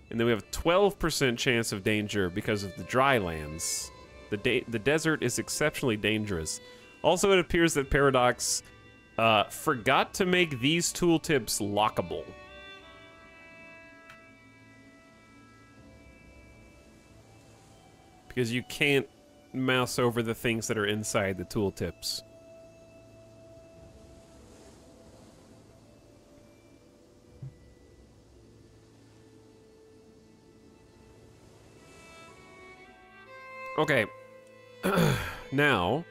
And then we have a 12% chance of danger because of the dry lands. The desert is exceptionally dangerous. Also, it appears that Paradox forgot to make these tooltips lockable. Because you can't mouse over the things that are inside the tooltips. Okay. Now,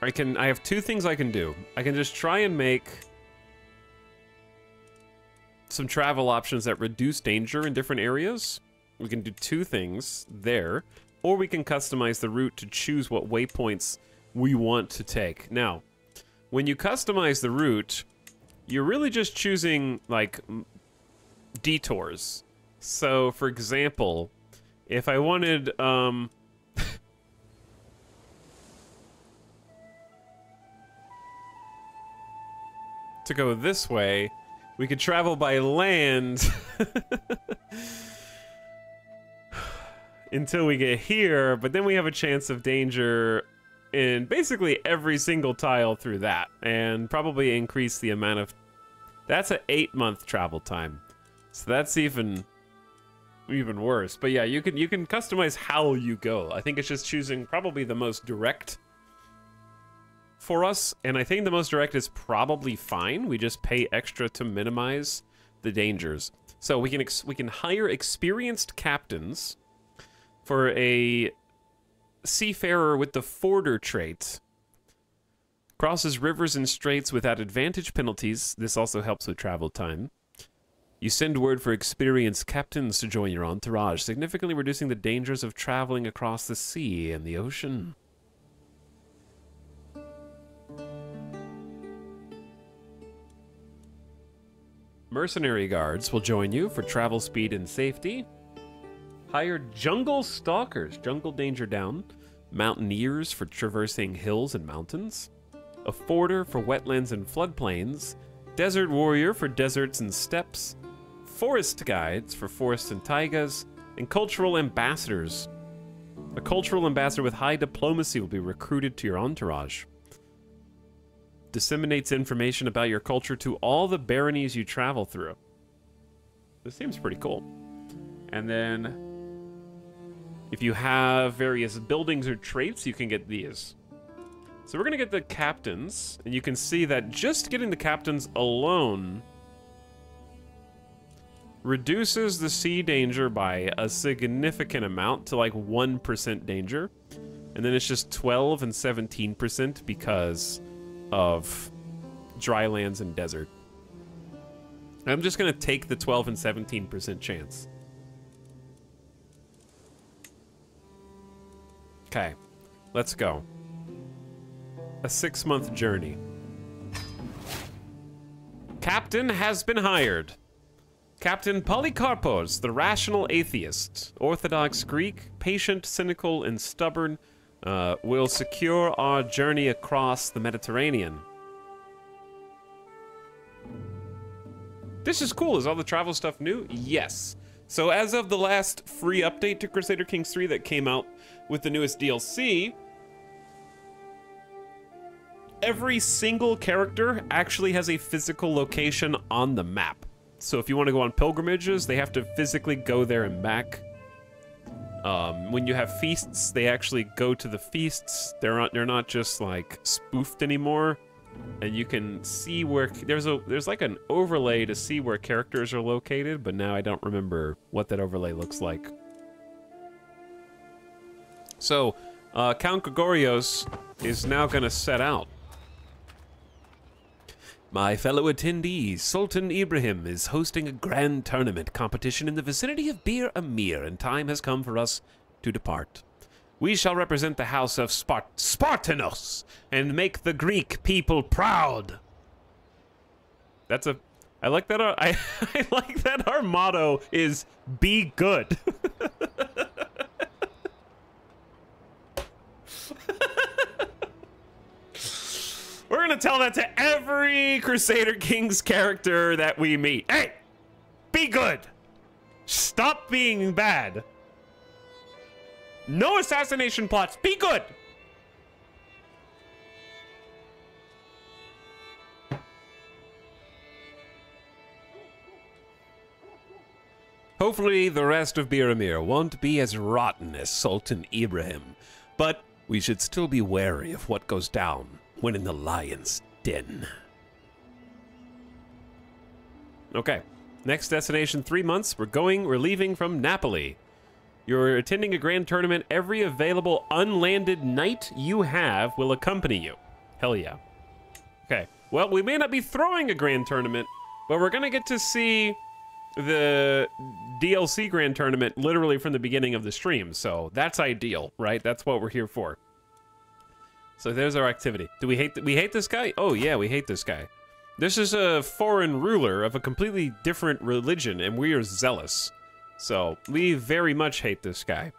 I have 2 things I can do. I can just try and make some travel options that reduce danger in different areas. We can do 2 things there. Or we can customize the route to choose what waypoints we want to take. Now, when you customize the route, you're really just choosing, like, detours. So, for example, if I wanted, to go this way, we could travel by land until we get here, but then we have a chance of danger in basically every single tile through that, and probably increase the amount of... That's an 8-month travel time, so that's even worse. But yeah, you can customize how you go. I think it's just choosing probably the most direct for us, and I think the most direct is probably fine. We just pay extra to minimize the dangers. So we can hire experienced captains for a seafarer with the forder trait. Crosses rivers and straits without advantage penalties. This also helps with travel time. You send word for experienced captains to join your entourage, significantly reducing the dangers of traveling across the sea and the ocean. Mercenary guards will join you for travel speed and safety. Hire jungle stalkers, jungle danger down. Mountaineers for traversing hills and mountains. A forder for wetlands and floodplains. Desert warrior for deserts and steppes. Forest guides for forests and taigas. And cultural ambassadors. A cultural ambassador with high diplomacy will be recruited to your entourage. Disseminates information about your culture to all the baronies you travel through. This seems pretty cool. And then, if you have various buildings or traits, you can get these. So we're going to get the captains, and you can see that just getting the captains alone reduces the sea danger by a significant amount to like 1% danger. And then it's just 12 and 17% because of dry lands and desert. I'm just going to take the 12 and 17% chance. Okay, let's go. A 6-month journey. Captain has been hired. Captain Polycarpos, the rational atheist, Orthodox Greek, patient, cynical, and stubborn, will secure our journey across the Mediterranean. This is cool. Is all the travel stuff new? Yes. So as of the last free update to Crusader Kings 3 that came out with the newest DLC, every single character actually has a physical location on the map. So if you want to go on pilgrimages, they have to physically go there and back. When you have feasts, they actually go to the feasts. They're not just like spoofed anymore. And you can see where there's like an overlay to see where characters are located, but now I don't remember what that overlay looks like. So, Count Gregorios is now gonna set out. My fellow attendees, Sultan Ibrahim is hosting a grand tournament competition in the vicinity of Bir Amir, and time has come for us to depart. We shall represent the house of Spartanos and make the Greek people proud. I like that. I like that our motto is "Be good." We're gonna tell that to every Crusader Kings character that we meet. Hey, be good. Stop being bad. No assassination plots. Be good. Hopefully the rest of Bir Amir won't be as rotten as Sultan Ibrahim, but we should still be wary of what goes down when in the lion's den. Okay, next destination, 3 months. We're leaving from Napoli. You're attending a grand tournament. Every available unlanded knight you have will accompany you. Hell yeah. Okay, well, we may not be throwing a grand tournament, but we're gonna get to see the DLC grand tournament literally from the beginning of the stream, so that's ideal, right? That's what we're here for. So there's our activity. Do we hate this guy? Oh yeah, we hate this guy. This is a foreign ruler of a completely different religion, and we are zealous. So we very much hate this guy.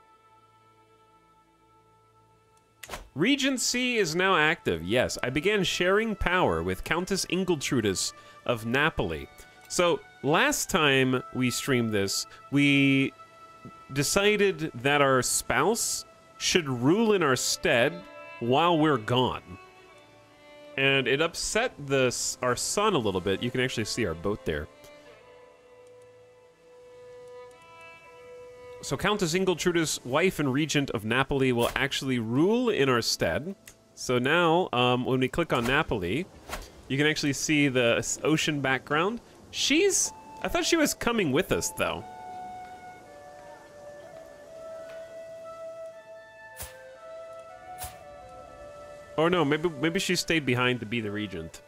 Regency is now active. Yes, I began sharing power with Countess Ingiltrudis of Napoli. So last time we streamed this, we decided that our spouse should rule in our stead while we're gone. And it upset our son a little bit. You can actually see our boat there. So Countess Ingiltrudis, wife and regent of Napoli, will actually rule in our stead. So now, when we click on Napoli, you can actually see the ocean background. I thought she was coming with us, though. Or no, maybe she stayed behind to be the regent.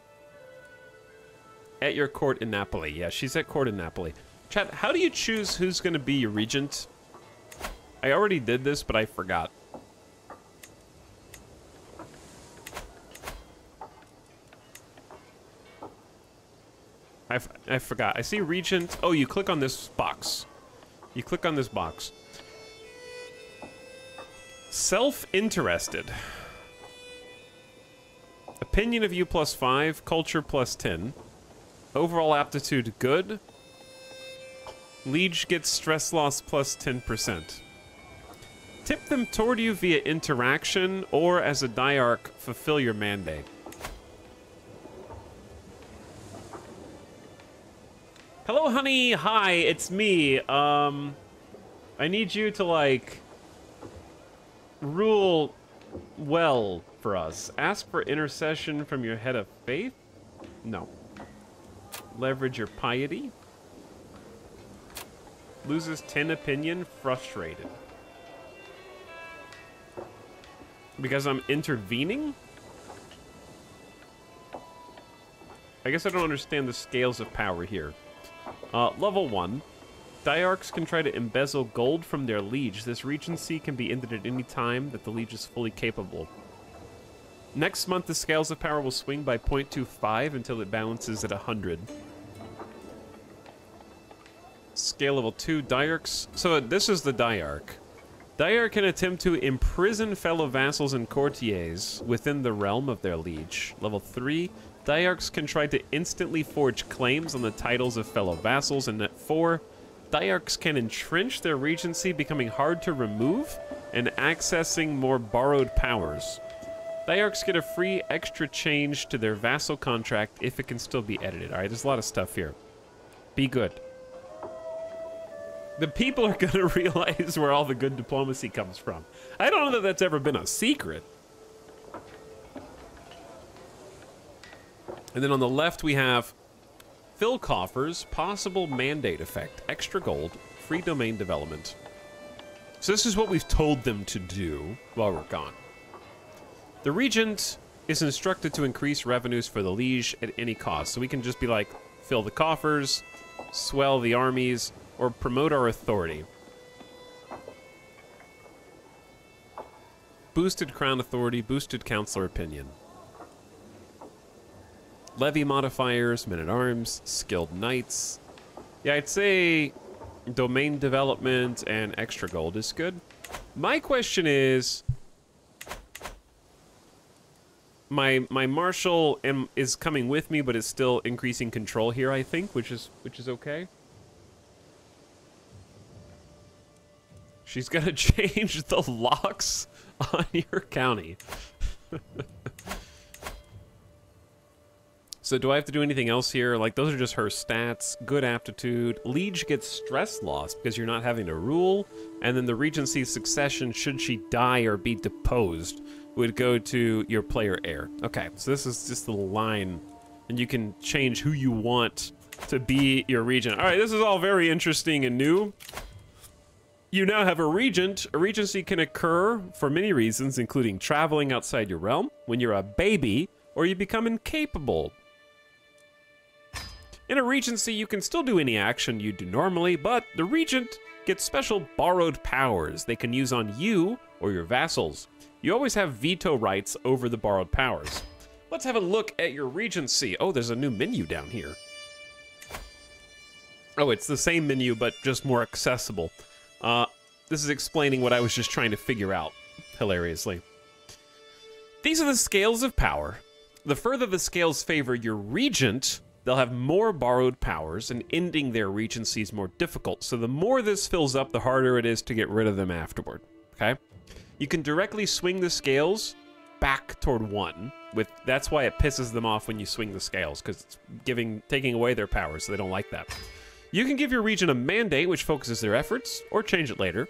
At your court in Napoli. Yeah, she's at court in Napoli. Chat, how do you choose who's going to be your regent? I already did this, but I forgot. I forgot. I see regent. Oh, you click on this box. You click on this box. Self-interested. Opinion of you +5. Culture +10. Overall aptitude good. Liege gets stress loss +10%. Tip them toward you via interaction or as a diarch, fulfill your mandate. Hello, honey. Hi, it's me. I need you to, like, rule well for us. Ask for intercession from your head of faith? No. Leverage your piety? Loses 10 opinion, frustrated. Because I'm intervening? I guess I don't understand the scales of power here. Level 1. Diarchs can try to embezzle gold from their liege. This regency can be ended at any time that the liege is fully capable. Next month, the scales of power will swing by 0.25 until it balances at 100. Scale level 2, Diarchs. So this is the Diarch. Diarch can attempt to imprison fellow vassals and courtiers within the realm of their liege. Level 3, Diarchs can try to instantly forge claims on the titles of fellow vassals. And at 4, Diarchs can entrench their regency, becoming hard to remove and accessing more borrowed powers. Diarchs get a free extra change to their vassal contract if it can still be edited. Alright, there's a lot of stuff here. Be good. The people are going to realize where all the good diplomacy comes from. I don't know that that's ever been a secret. And then on the left, we have fill coffers, possible mandate effect, extra gold, free domain development. So this is what we've told them to do while we're gone. The regent is instructed to increase revenues for the liege at any cost. So we can just be like, fill the coffers, swell the armies, or promote our authority. Boosted crown authority, boosted counselor opinion. Levy modifiers, men-at-arms, skilled knights. Yeah, I'd say domain development and extra gold is good. My question is, my marshal is coming with me, but is still increasing control here, I think, which is okay. She's gonna change the locks on your county. So do I have to do anything else here? Like, those are just her stats. Good aptitude. Liege gets stress loss because you're not having to rule. And then the regency's succession, should she die or be deposed, would go to your player heir. Okay, so this is just the line. And you can change who you want to be your regent. All right, this is all very interesting and new. You now have a regent. A regency can occur for many reasons, including traveling outside your realm, when you're a baby, or you become incapable. In a regency, you can still do any action you do normally, but the regent gets special borrowed powers they can use on you or your vassals. You always have veto rights over the borrowed powers. Let's have a look at your regency. Oh, there's a new menu down here. Oh, it's the same menu, but just more accessible. This is explaining what I was just trying to figure out, hilariously. These are the scales of power. The further the scales favor your regent, they'll have more borrowed powers, and ending their regency is more difficult. So the more this fills up, the harder it is to get rid of them afterward, okay? You can directly swing the scales back toward 1. That's why it pisses them off when you swing the scales, because it's taking away their powers, so they don't like that. You can give your regent a mandate which focuses their efforts, or change it later.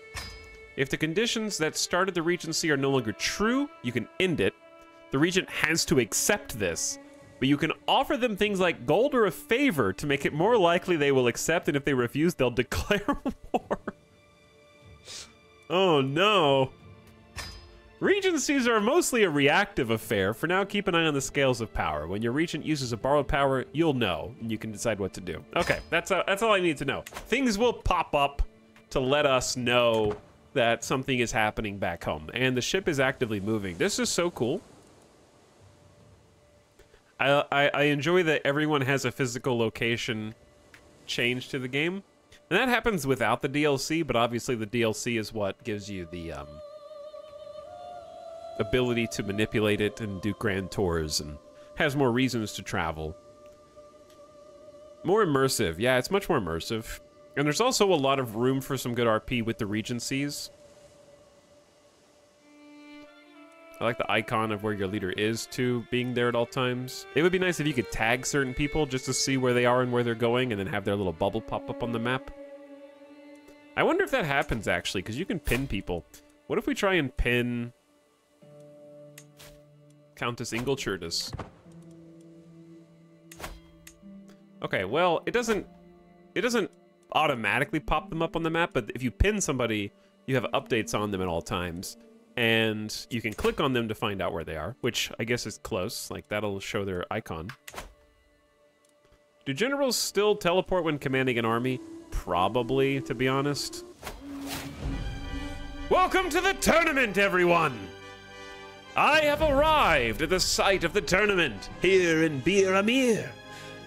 If the conditions that started the regency are no longer true, you can end it. The regent has to accept this, but you can offer them things like gold or a favor to make it more likely they will accept, and if they refuse, they'll declare war. Oh no. Regencies are mostly a reactive affair. For now, keep an eye on the scales of power. When your regent uses a borrowed power, you'll know, and you can decide what to do. Okay, that's all I need to know. Things will pop up to let us know that something is happening back home, and the ship is actively moving. This is so cool. I enjoy that everyone has a physical location change to the game, and that happens without the DLC, but obviously the DLC is what gives you the ability to manipulate it and do grand tours and has more reasons to travel. More immersive. Yeah, it's much more immersive. And there's also a lot of room for some good RP with the regencies. I like the icon of where your leader is, too, being there at all times. It would be nice if you could tag certain people just to see where they are and where they're going, and then have their little bubble pop up on the map. I wonder if that happens, actually, because you can pin people. What if we try and pin Countess Ingolchurtis? Okay, well, it doesn't automatically pop them up on the map, but if you pin somebody, you have updates on them at all times. And you can click on them to find out where they are, which I guess is close. Like, that'll show their icon. Do generals still teleport when commanding an army? Probably, to be honest. Welcome to the tournament, everyone! I have arrived at the site of the tournament, here in Bir Amir.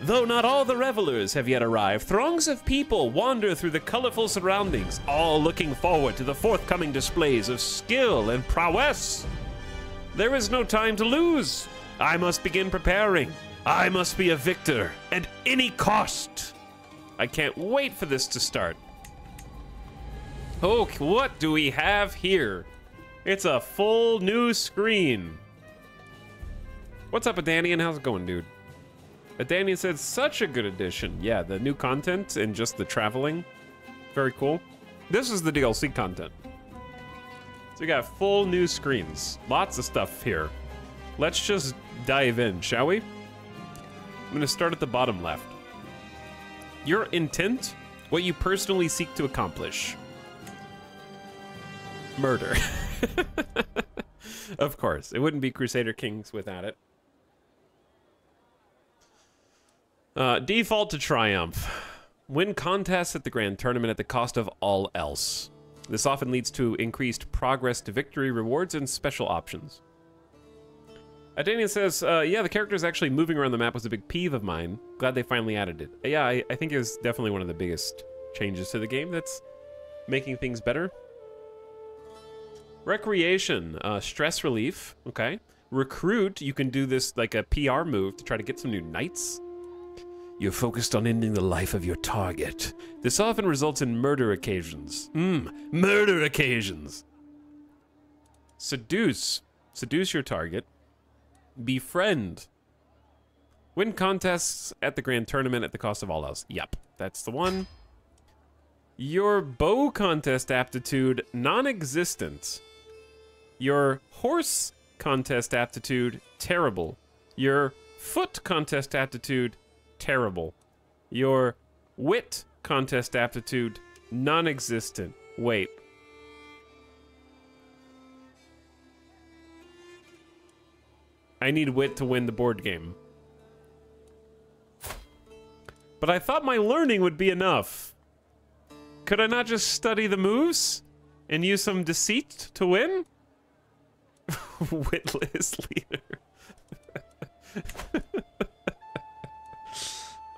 Though not all the revelers have yet arrived, throngs of people wander through the colorful surroundings, all looking forward to the forthcoming displays of skill and prowess. There is no time to lose. I must begin preparing. I must be a victor at any cost. I can't wait for this to start. Oh, what do we have here? It's a full new screen. What's up, Adanian? How's it going, dude? Daniel said, such a good addition. Yeah, the new content and just the traveling. Very cool. This is the DLC content. So we got full new screens. Lots of stuff here. Let's just dive in, shall we? I'm gonna start at the bottom left. Your intent, what you personally seek to accomplish. Murder. Of course, it wouldn't be Crusader Kings without it. Default to triumph. Win contests at the grand tournament at the cost of all else. This often leads to increased progress to victory rewards and special options. Daniel says, yeah, the characters actually moving around the map was a big peeve of mine. Glad they finally added it. Yeah, I think it was definitely one of the biggest changes to the game that's making things better. Recreation, stress relief, okay. Recruit, you can do this like a PR move to try to get some new knights. You're focused on ending the life of your target. This often results in murder occasions. Murder occasions. Seduce. Seduce your target. Befriend. Win contests at the grand tournament at the cost of all else. Yep, that's the one. Your bow contest aptitude, non-existent. Your horse contest aptitude, terrible. Your foot contest aptitude, terrible. Your wit contest aptitude, non-existent. Wait. I need wit to win the board game. But I thought my learning would be enough. Could I not just study the moves and use some deceit to win? Witless leader.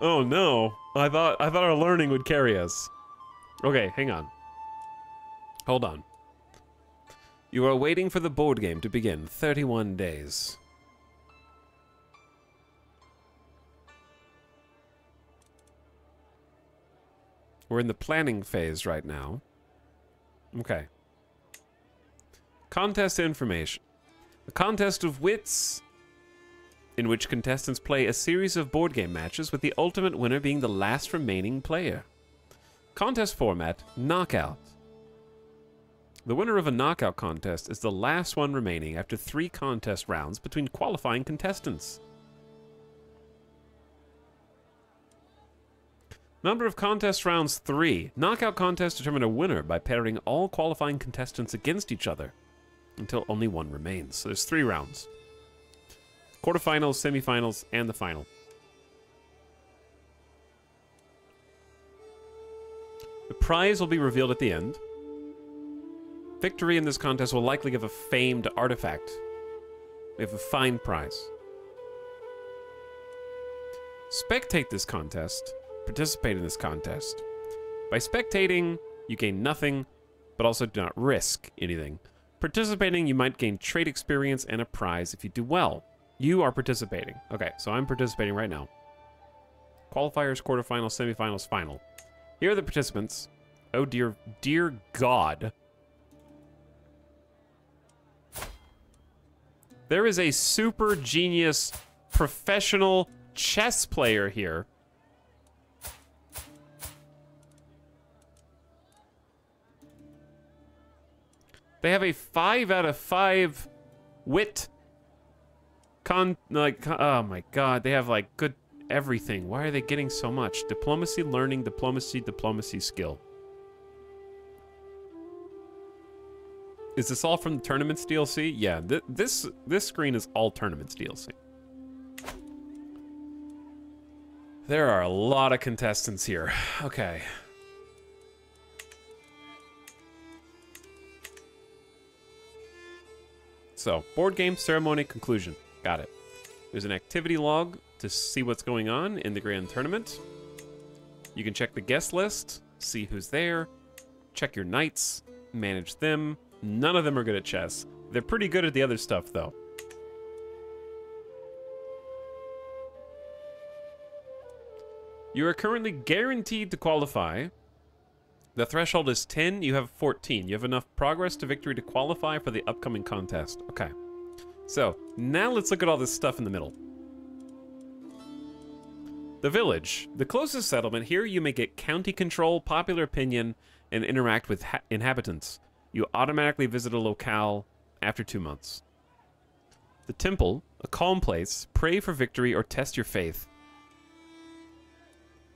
Oh no. I thought our learning would carry us. Okay, hang on. Hold on. You are waiting for the board game to begin. 31 days. We're in the planning phase right now. Okay. Contest information. A contest of wits in which contestants play a series of board game matches with the ultimate winner being the last remaining player. Contest format, knockout. The winner of a knockout contest is the last one remaining after 3 contest rounds between qualifying contestants. Number of contest rounds, 3. Knockout contests determine a winner by pairing all qualifying contestants against each other until only one remains. So there's 3 rounds. Quarterfinals, semifinals, and the final. The prize will be revealed at the end. Victory in this contest will likely give a famed artifact. We have a fine prize. Spectate this contest. Participate in this contest. By spectating, you gain nothing, but also do not risk anything. Participating, you might gain trade experience and a prize if you do well. You are participating. Okay, so I'm participating right now. Qualifiers, quarterfinals, semifinals, final. Here are the participants. Oh dear, dear God. There is a super genius professional chess player here. They have a 5 out of 5 wit. Oh my God, they have like good everything. Why are they getting so much? Diplomacy, learning, diplomacy, diplomacy, skill. Is this all from the Tournaments DLC? Yeah, this screen is all Tournaments DLC. There are a lot of contestants here. Okay. So, board game, ceremony, conclusion. Got it. There's an activity log to see what's going on in the grand tournament. You can check the guest list, see who's there, check your knights, manage them. None of them are good at chess. They're pretty good at the other stuff, though. You are currently guaranteed to qualify. The threshold is 10, you have 14. You have enough progress to victory to qualify for the upcoming contest. Okay. So, now let's look at all this stuff in the middle. The village. The closest settlement. Here you may get county control, popular opinion, and interact with inhabitants. You automatically visit a locale after 2 months. The temple. A calm place. Pray for victory or test your faith.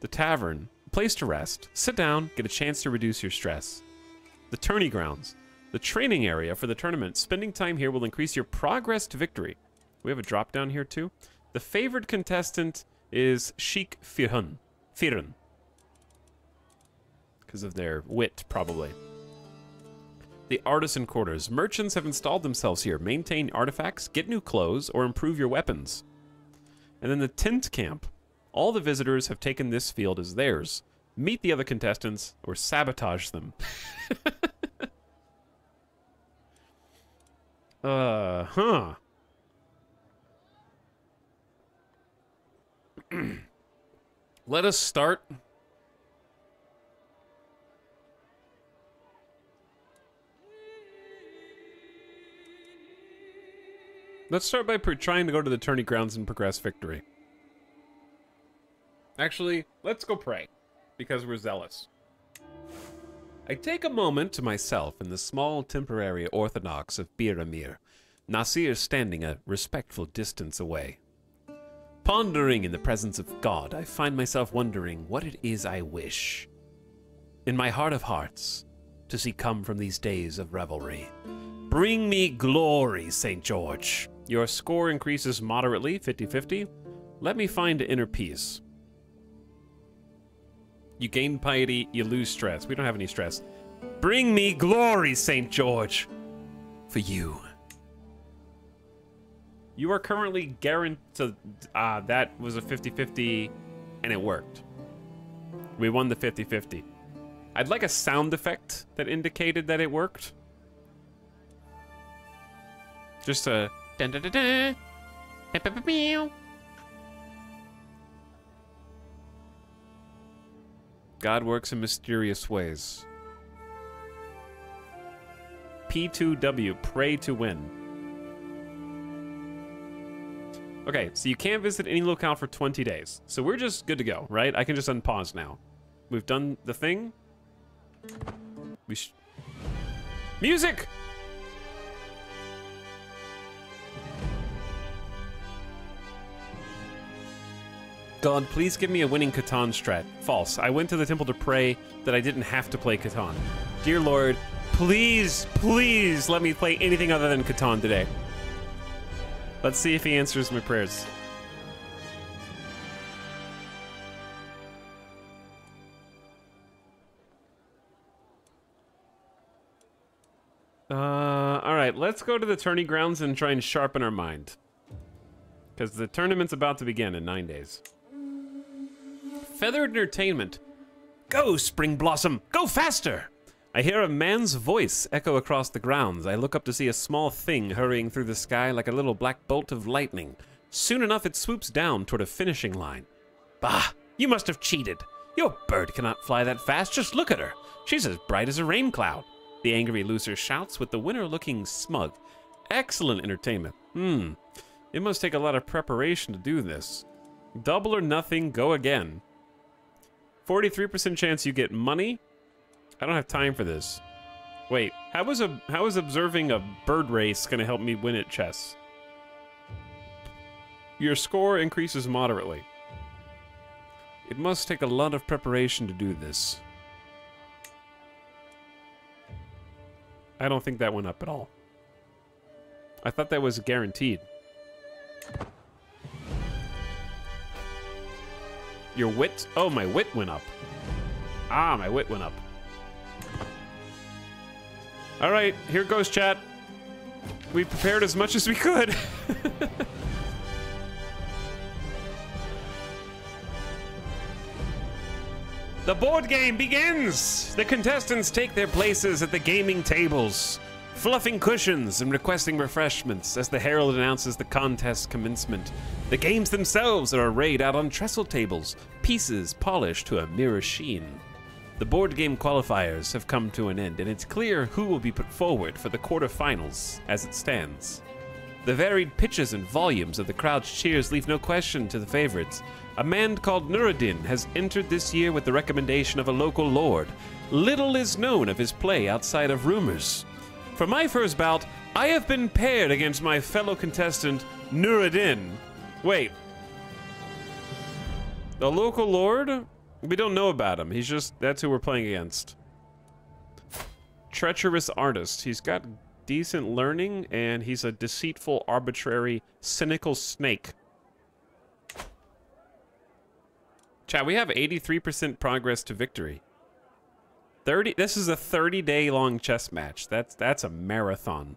The tavern. A place to rest. Sit down. Get a chance to reduce your stress. The tourney grounds. The training area for the tournament. Spending time here will increase your progress to victory. We have a drop down here too. The favored contestant is Sheik Firun. Because of their wit, probably. The artisan quarters. Merchants have installed themselves here. Maintain artifacts, get new clothes, or improve your weapons. And then the tent camp. All the visitors have taken this field as theirs. Meet the other contestants or sabotage them. Let us start. Let's start by trying to go to the tourney grounds and progress victory. Actually, let's go pray, because we're zealous. I take a moment to myself in the small temporary orthodox of Bir Amir, Nasir standing a respectful distance away. Pondering in the presence of God, I find myself wondering what it is I wish. In my heart of hearts, to see come from these days of revelry. Bring me glory, St. George. Your score increases moderately, 50-50. Let me find inner peace. You gain piety, you lose stress. We don't have any stress. Bring me glory, St. George. For you. You are currently guaranteed. That was a 50-50, and it worked. We won the 50-50. I'd like a sound effect that indicated that it worked. Just a dun dun dun dun. God works in mysterious ways. P2W, pray to win. Okay, so you can't visit any locale for 20 days. So we're just good to go, right? I can just unpause now. We've done the thing. Music! God, please give me a winning Catan strat. False. I went to the temple to pray that I didn't have to play Catan. Dear Lord, please, please let me play anything other than Catan today. Let's see if he answers my prayers. Alright, let's go to the tourney grounds and try and sharpen our mind. Because the tournament's about to begin in 9 days. Feathered entertainment. Go, Spring Blossom! Go faster! I hear a man's voice echo across the grounds. I look up to see a small thing hurrying through the sky like a little black bolt of lightning. Soon enough, it swoops down toward a finishing line. Bah! You must have cheated. Your bird cannot fly that fast. Just look at her. She's as bright as a rain cloud. The angry loser shouts with the winner looking smug. Excellent entertainment. It must take a lot of preparation to do this. Double or nothing, go again. 43% chance you get money. I don't have time for this. Wait, how is observing a bird race gonna help me win at chess? Your score increases moderately. It must take a lot of preparation to do this. I don't think that went up at all. I thought that was guaranteed. Your wit? Oh, my wit went up. Ah, my wit went up. All right, here goes, chat. We prepared as much as we could. The board game begins! The contestants take their places at the gaming tables, fluffing cushions and requesting refreshments as the herald announces the contest's commencement. The games themselves are arrayed out on trestle tables, pieces polished to a mirror sheen. The board game qualifiers have come to an end, and it's clear who will be put forward for the quarterfinals as it stands. The varied pitches and volumes of the crowd's cheers leave no question to the favorites. A man called Nuruddin has entered this year with the recommendation of a local lord. Little is known of his play outside of rumors. For my first bout, I have been paired against my fellow contestant, Nuruddin. Wait. The local lord? We don't know about him. He's just, that's who we're playing against. Treacherous artist. He's got decent learning, and he's a deceitful, arbitrary, cynical snake. Chat, we have 83% progress to victory. 30. This is a 30-day long chess match. That's a marathon.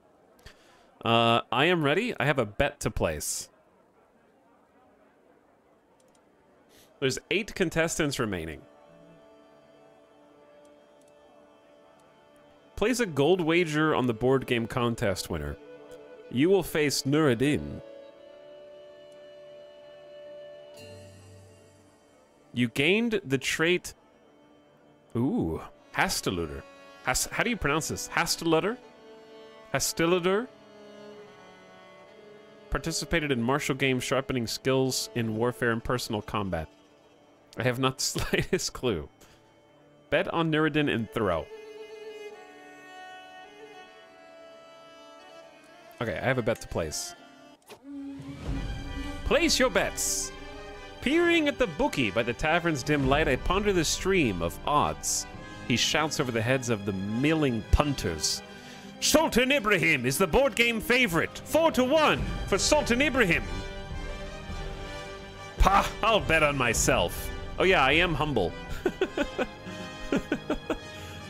I am ready. I have a bet to place. There's 8 contestants remaining. Place a gold wager on the board game contest winner. You will face Nuruddin. You gained the trait... Ooh, Hastiluder. How do you pronounce this? Hastiluder? Hastiluder? Participated in martial games, sharpening skills in warfare and personal combat. I have not the slightest clue. Bet on Nuruddin and throw. Okay, I have a bet to place. Place your bets! Peering at the bookie by the tavern's dim light, I ponder the stream of odds. He shouts over the heads of the milling punters. Sultan Ibrahim is the board game favorite. 4-1 for Sultan Ibrahim. Pah, I'll bet on myself. Oh yeah, I am humble.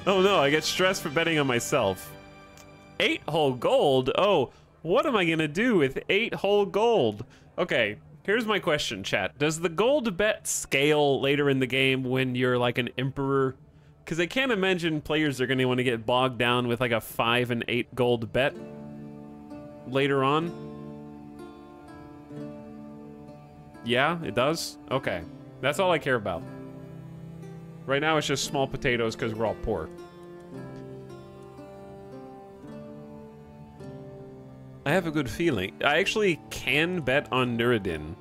Oh no, I get stressed for betting on myself. 8 whole gold? Oh, what am I gonna do with 8 whole gold? Okay, here's my question, chat. Does the gold bet scale later in the game when you're like an emperor? Because I can't imagine players are gonna want to get bogged down with like a 5 and 8 gold bet later on. Yeah, it does? Okay. That's all I care about. Right now it's just small potatoes because we're all poor. I have a good feeling. I actually can bet on Nuruddin.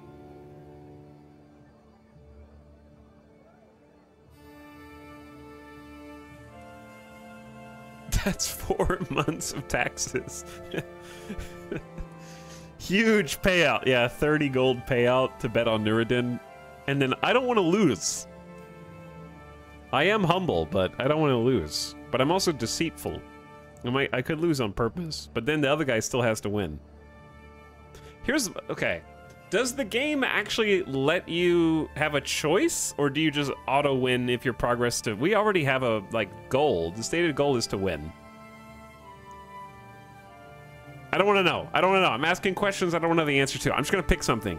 That's 4 months of taxes. Huge payout. Yeah, 30 gold payout to bet on Nuruddin. And then I don't want to lose. I am humble, but I don't want to lose. But I'm also deceitful. I could lose on purpose, but then the other guy still has to win. Okay. Does the game actually let you have a choice, or do you just auto-win if your progress to... We already have a, goal. The stated goal is to win. I don't want to know. I don't want to know. I'm asking questions I don't know the answer to. I'm just going to pick something.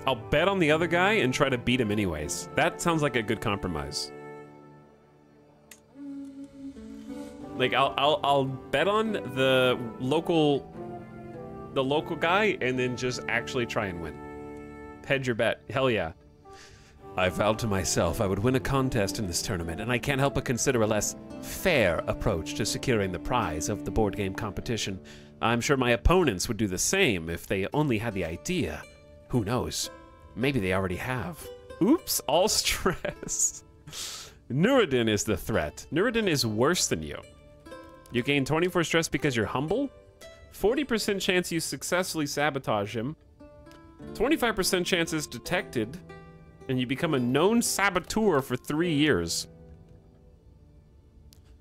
I'll bet on the other guy and try to beat him anyways. That sounds like a good compromise. Like I'll bet on the local guy and then just actually try and win. Hedge your bet. Hell yeah. I vowed to myself I would win a contest in this tournament, and I can't help but consider a less fair approach to securing the prize of the board game competition. I'm sure my opponents would do the same if they only had the idea. Who knows? Maybe they already have. Oops, all stress. Nuruddin is the threat. Nuruddin is worse than you. You gain 24 stress because you're humble. 40% chance you successfully sabotage him. 25% chance is detected. And you become a known saboteur for 3 years.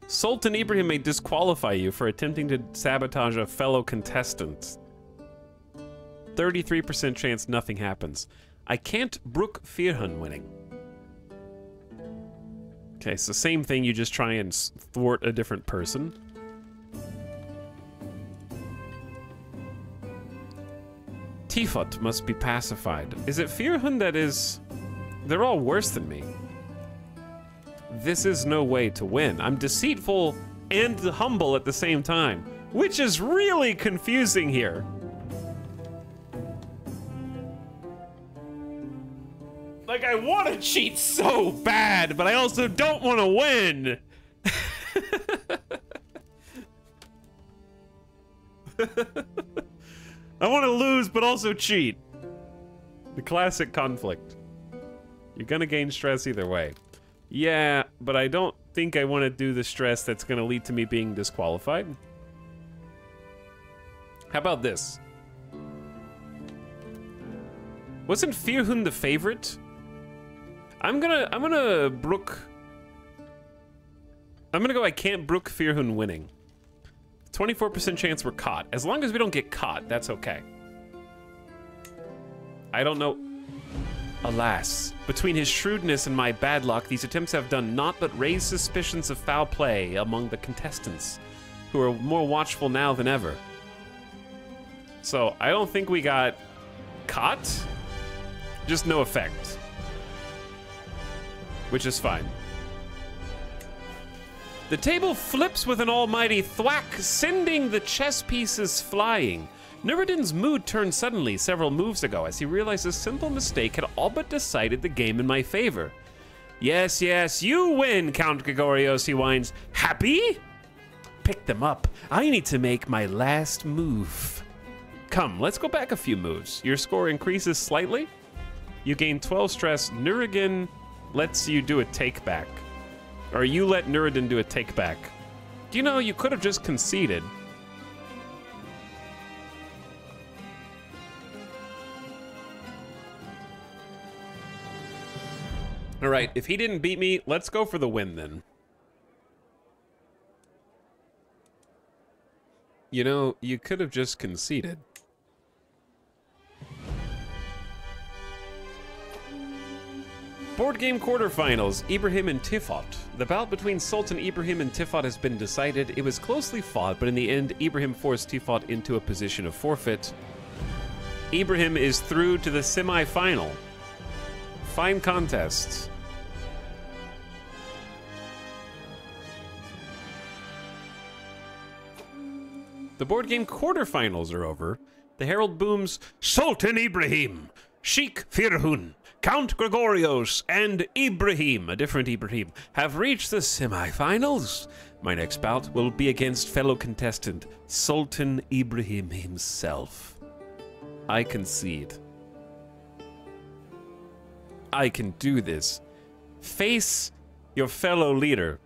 Sultan Ibrahim may disqualify you for attempting to sabotage a fellow contestant. 33% chance nothing happens. I can't brook Firhan winning. Okay, so same thing, you just try and thwart a different person. Tifot must be pacified. Is it Firhan that is... They're all worse than me. This is no way to win. I'm deceitful and humble at the same time, which is really confusing here. Like, I want to cheat so bad, but I also don't want to win. I want to lose, but also cheat. The classic conflict. You're gonna gain stress either way. Yeah, but I don't think I want to do the stress that's gonna lead to me being disqualified. How about this? Wasn't Firhun the favorite? I'm gonna brook. I'm gonna go. I can't brook Firhun winning. 24% chance we're caught. As long as we don't get caught, that's okay. I don't know. Alas, between his shrewdness and my bad luck, these attempts have done naught but raise suspicions of foul play among the contestants, who are more watchful now than ever. So, I don't think we got caught. Just no effect. Which is fine. The table flips with an almighty thwack, sending the chess pieces flying. Nuruddin's mood turned suddenly several moves ago as he realized a simple mistake had all but decided the game in my favor. Yes, yes, you win, Count Gregorios, he whines. Happy? Pick them up. I need to make my last move. Come, let's go back a few moves. Your score increases slightly. You gain 12 stress. Nuruddin lets you do a take back. Or you let Nuruddin do a take back. Do you know, you could have just conceded. All right, if he didn't beat me, let's go for the win then. You know, you could have just conceded. Board game quarterfinals, Ibrahim and Tifot. The bout between Sultan Ibrahim and Tifot has been decided. It was closely fought, but in the end, Ibrahim forced Tifot into a position of forfeit. Ibrahim is through to the semi-final. Fine contest. The board game quarterfinals are over. The herald booms, Sultan Ibrahim, Sheikh Firhun, Count Gregorios, and Ibrahim, a different Ibrahim, have reached the semifinals. My next bout will be against fellow contestant, Sultan Ibrahim himself. I concede. I can do this. Face your fellow leader.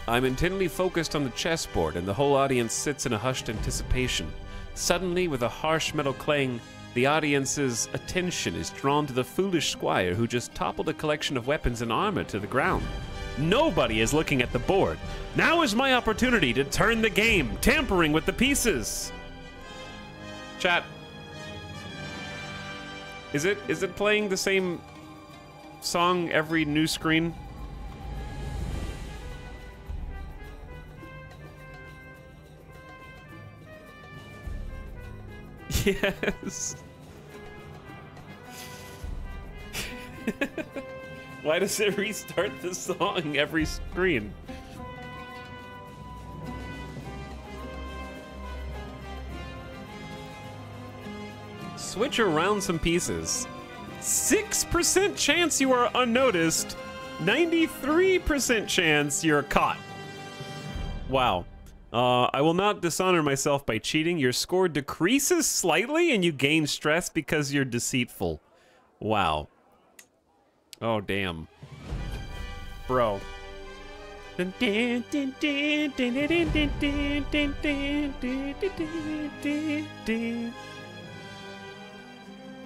I'm intently focused on the chessboard, and the whole audience sits in a hushed anticipation. Suddenly, with a harsh metal clang, the audience's attention is drawn to the foolish squire who just toppled a collection of weapons and armor to the ground. Nobody is looking at the board. Now is my opportunity to turn the game, tampering with the pieces. Chat. Is it playing the same song every new screen? Yes. Why does it restart the song every screen? Switch around some pieces. 6% chance you are unnoticed. 93% chance you're caught. Wow. I will not dishonor myself by cheating. Your score decreases slightly and you gain stress because you're deceitful. Wow. Oh, damn. Bro. The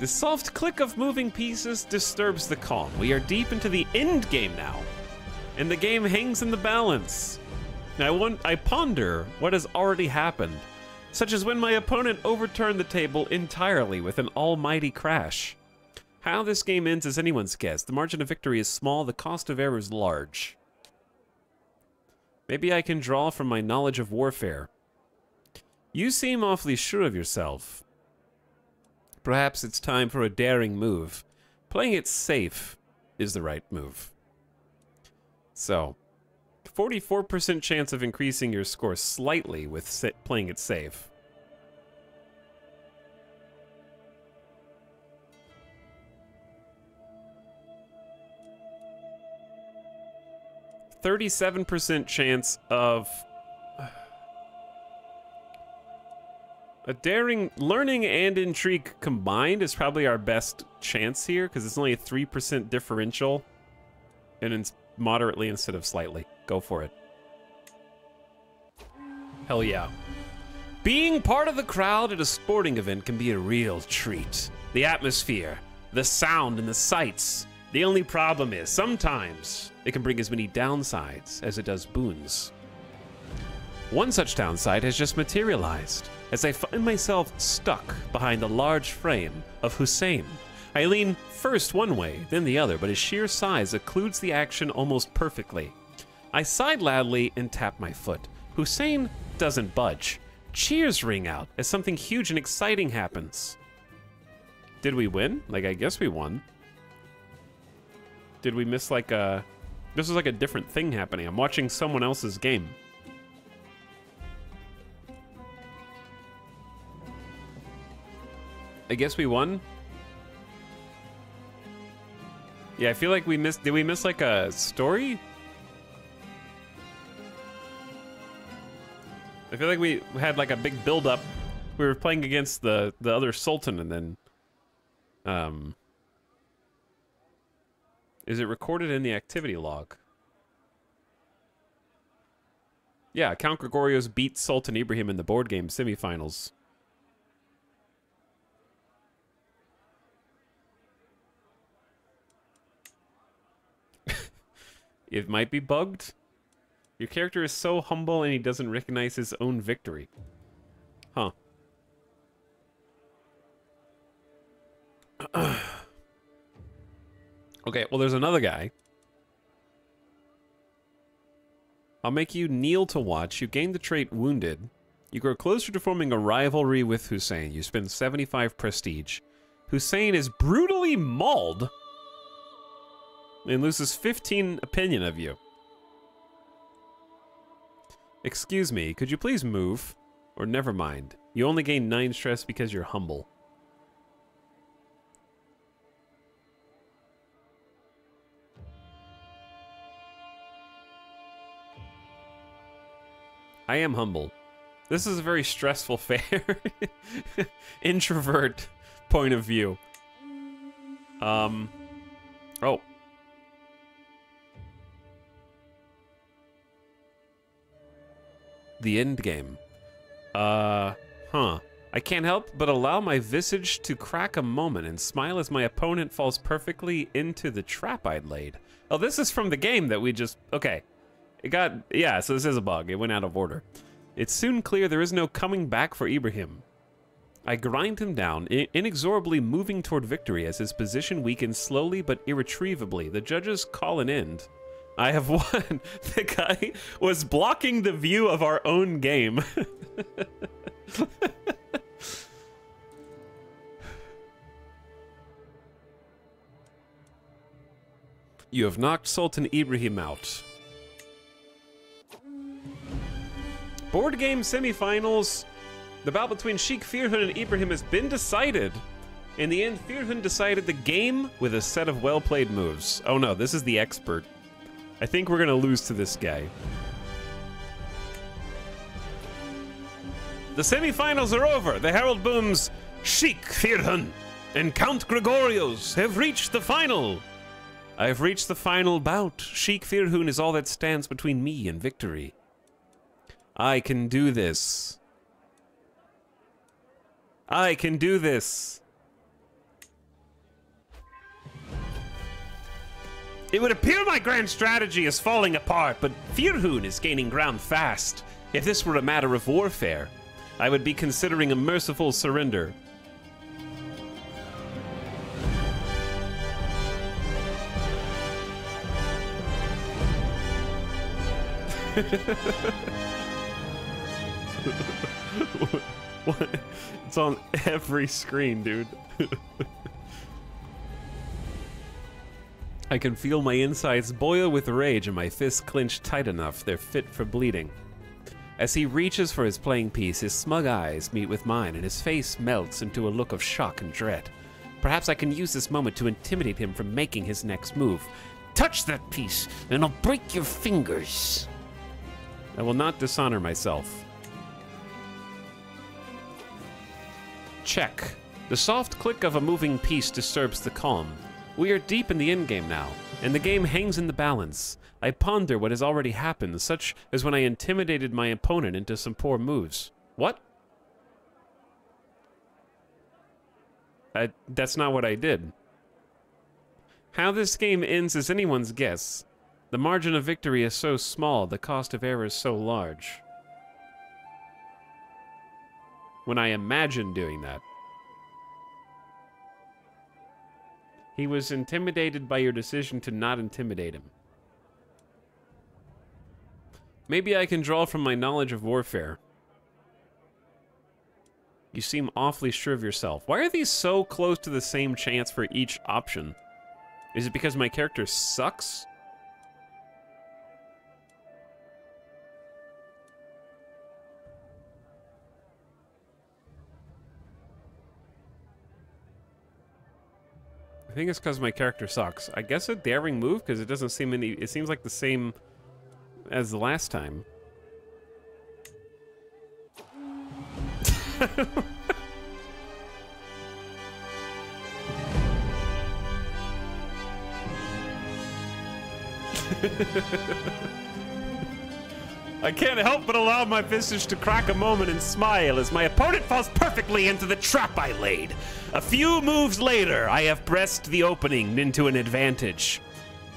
soft click of moving pieces disturbs the calm. We are deep into the end game now, and the game hangs in the balance. I ponder what has already happened, such as when my opponent overturned the table entirely with an almighty crash. How this game ends is anyone's guess. The margin of victory is small, the cost of error is large. Maybe I can draw from my knowledge of warfare. You seem awfully sure of yourself. Perhaps it's time for a daring move. Playing it safe is the right move. So, 44% chance of increasing your score slightly with playing it safe. 37% chance of a daring, learning and intrigue combined is probably our best chance here because it's only a 3% differential, and it's moderately instead of slightly. Go for it. Hell yeah. Being part of the crowd at a sporting event can be a real treat. The atmosphere, the sound, and the sights. The only problem is, sometimes, it can bring as many downsides as it does boons. One such downside has just materialized, as I find myself stuck behind the large frame of Hussein. I lean first one way, then the other, but his sheer size occludes the action almost perfectly. I sigh loudly and tap my foot. Hussein doesn't budge. Cheers ring out as something huge and exciting happens. Did we win? Like, I guess we won. Did we miss like a... This is like a different thing happening. I'm watching someone else's game. I guess we won. Yeah, I feel like we missed... Did we miss like a story? I feel like we had like a big build-up. We were playing against the other Sultan, and then... Is it recorded in the activity log? Yeah, Count Gregorios beat Sultan Ibrahim in the board game semifinals. It might be bugged. Your character is so humble and he doesn't recognize his own victory. Huh. Okay, well, there's another guy. I'll make you kneel to watch. You gain the trait Wounded. You grow closer to forming a rivalry with Hussein. You spend 75 prestige. Hussein is brutally mauled and loses 15 opinion of you. Excuse me, could you please move? Or never mind. You only gain 9 stress because you're humble. I am humble. This is a very stressful fair. Introvert point of view. Oh. The end game. Huh. I can't help but allow my visage to crack a moment and smile as my opponent falls perfectly into the trap I'd laid. Oh, this is from the game that we just... Okay. It got... Yeah, so this is a bug. It went out of order. It's soon clear there is no coming back for Ibrahim. I grind him down, inexorably moving toward victory as his position weakens slowly but irretrievably. The judges call an end. I have won. The guy was blocking the view of our own game. You have knocked Sultan Ibrahim out. Board game semifinals. The bout between Sheikh Firhun and Ibrahim has been decided. In the end, Firhun decided the game with a set of well-played moves. Oh no, this is the expert. I think we're gonna lose to this guy. The semifinals are over. The herald booms, Sheikh Firhun and Count Gregorios have reached the final. I have reached the final bout. Sheikh Firhun is all that stands between me and victory. I can do this. I can do this. It would appear my grand strategy is falling apart, but Firhun is gaining ground fast. If this were a matter of warfare, I would be considering a merciful surrender. What? It's on every screen, dude. I can feel my insides boil with rage and my fists clench tight enough they're fit for bleeding. As he reaches for his playing piece, his smug eyes meet with mine and his face melts into a look of shock and dread. Perhaps I can use this moment to intimidate him from making his next move. touch that piece, and I'll break your fingers. I will not dishonor myself. Check. The soft click of a moving piece disturbs the calm. We are deep in the endgame now, and the game hangs in the balance. I ponder what has already happened, such as when I intimidated my opponent into some poor moves. What? That's not what I did. How this game ends is anyone's guess. The margin of victory is so small, the cost of error is so large. When I imagine doing that. He was intimidated by your decision to not intimidate him. Maybe I can draw from my knowledge of warfare. You seem awfully sure of yourself. Why are these so close to the same chance for each option? Is it because my character sucks? I think it's because my character sucks. I guess a daring move, because it doesn't seem any... It seems like the same as the last time. I can't help but allow my visage to crack a moment and smile as my opponent falls perfectly into the trap I laid. A few moves later, I have pressed the opening into an advantage.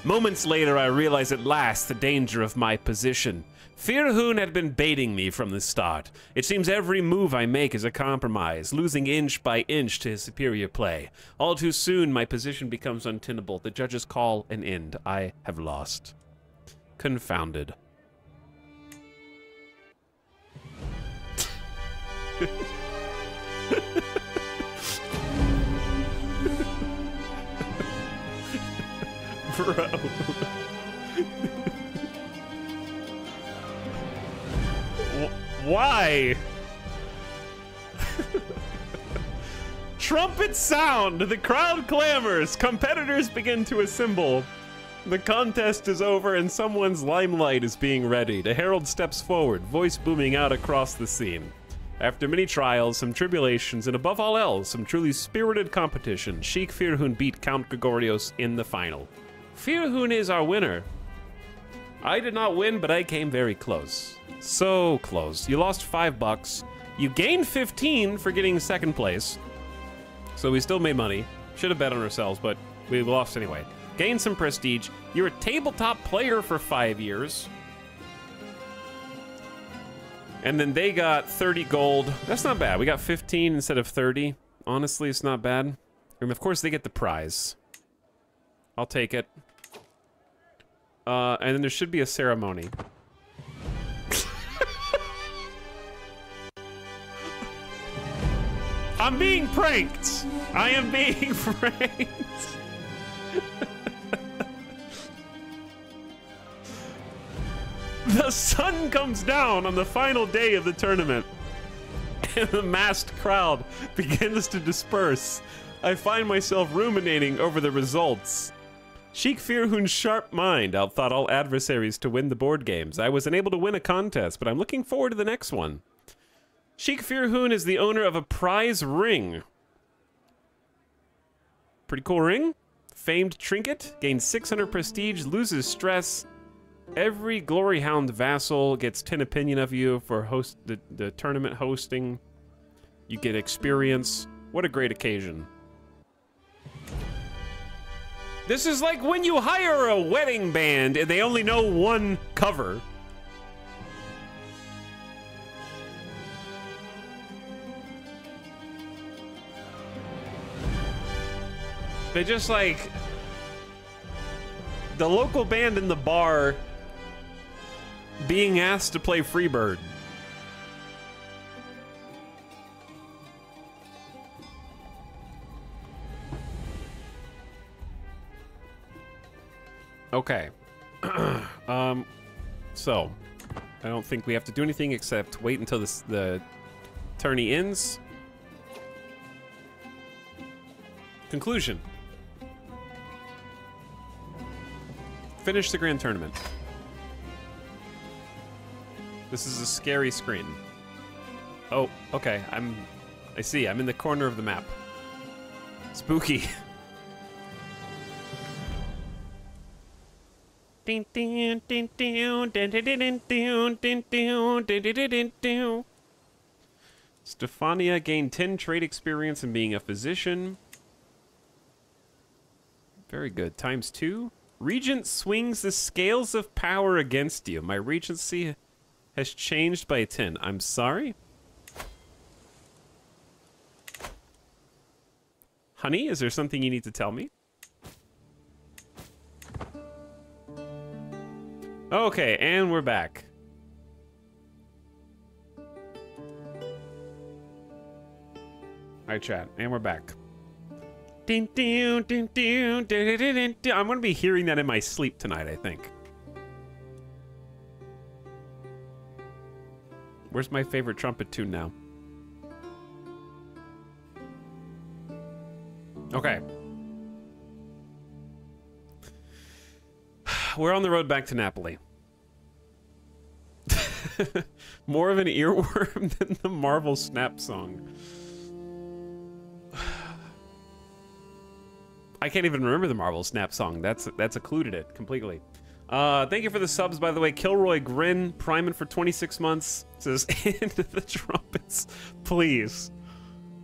Moments later, I realize at last the danger of my position. Firhoon had been baiting me from the start. It seems every move I make is a compromise, losing inch by inch to his superior play. All too soon, my position becomes untenable. The judges call an end. I have lost. Confounded. Bro. Why? Trumpets sound, the crowd clamors, competitors begin to assemble. The contest is over and someone's limelight is being readied. A herald steps forward, voice booming out across the scene. After many trials, some tribulations, and above all else, some truly spirited competition, Sheik Firhoon beat Count Gregorios in the final. Firhoon is our winner. I did not win, but I came very close. So close. You lost $5. You gained 15 for getting second place. So we still made money. Should have bet on ourselves, but we lost anyway. Gained some prestige. You're a tabletop player for 5 years. And then they got 30 gold. That's not bad. We got 15 instead of 30. Honestly, it's not bad. And of course, they get the prize. I'll take it. And then there should be a ceremony. I'm being pranked! I am being pranked! The sun comes down on the final day of the tournament, and the massed crowd begins to disperse. I find myself ruminating over the results. Sheik Firhoon's sharp mind outthought all adversaries to win the board games. I was unable to win a contest, but I'm looking forward to the next one. Sheik Firhoon is the owner of a prize ring. Pretty cool ring. Famed trinket. Gains 600 prestige. Loses stress. Every Glory Hound vassal gets 10 opinion of you for the tournament hosting. You get experience. What a great occasion. This is like when you hire a wedding band and they only know one cover. They just like the local band in the bar being asked to play Freebird. Okay. So I don't think we have to do anything except wait until the tourney ends. Conclusion. finish the grand tournament. This is a scary screen. Oh, okay. I see. I'm in the corner of the map. Spooky. Stefania gained 10 trade experience in being a physician. Very good. ×2. Regent swings the scales of power against you. My regency has changed by 10. I'm sorry? Honey, is there something you need to tell me? Okay, and we're back. Alright, chat, and we're back. I'm gonna be hearing that in my sleep tonight, I think. Where's my favorite trumpet tune now? Okay. We're on the road back to Napoli. More of an earworm than the Marvel Snap song. I can't even remember the Marvel Snap song. That's occluded it completely. Thank you for the subs, by the way. Kilroy Grin, priming for 26 months. Says, into the trumpets, please.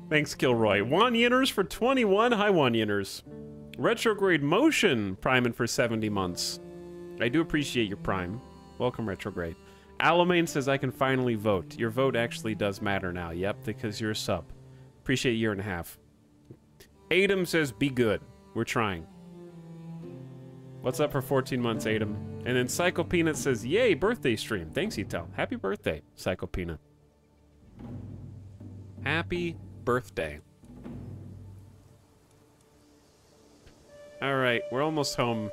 Thanks, Kilroy. Juan Yinners for 21. Hi, Juan Yinners. Retrograde Motion, priming for 70 months. I do appreciate your prime. Welcome, Retrograde. Alamane says, I can finally vote. Your vote actually does matter now. Yep, because you're a sub. Appreciate a year and a half. Adam says, be good. We're trying. What's up for 14 months, Adam? And then Psycho Peanut says, yay, birthday stream. Thanks, Etel. Happy birthday, Psycho Peanut. Happy birthday. All right, we're almost home.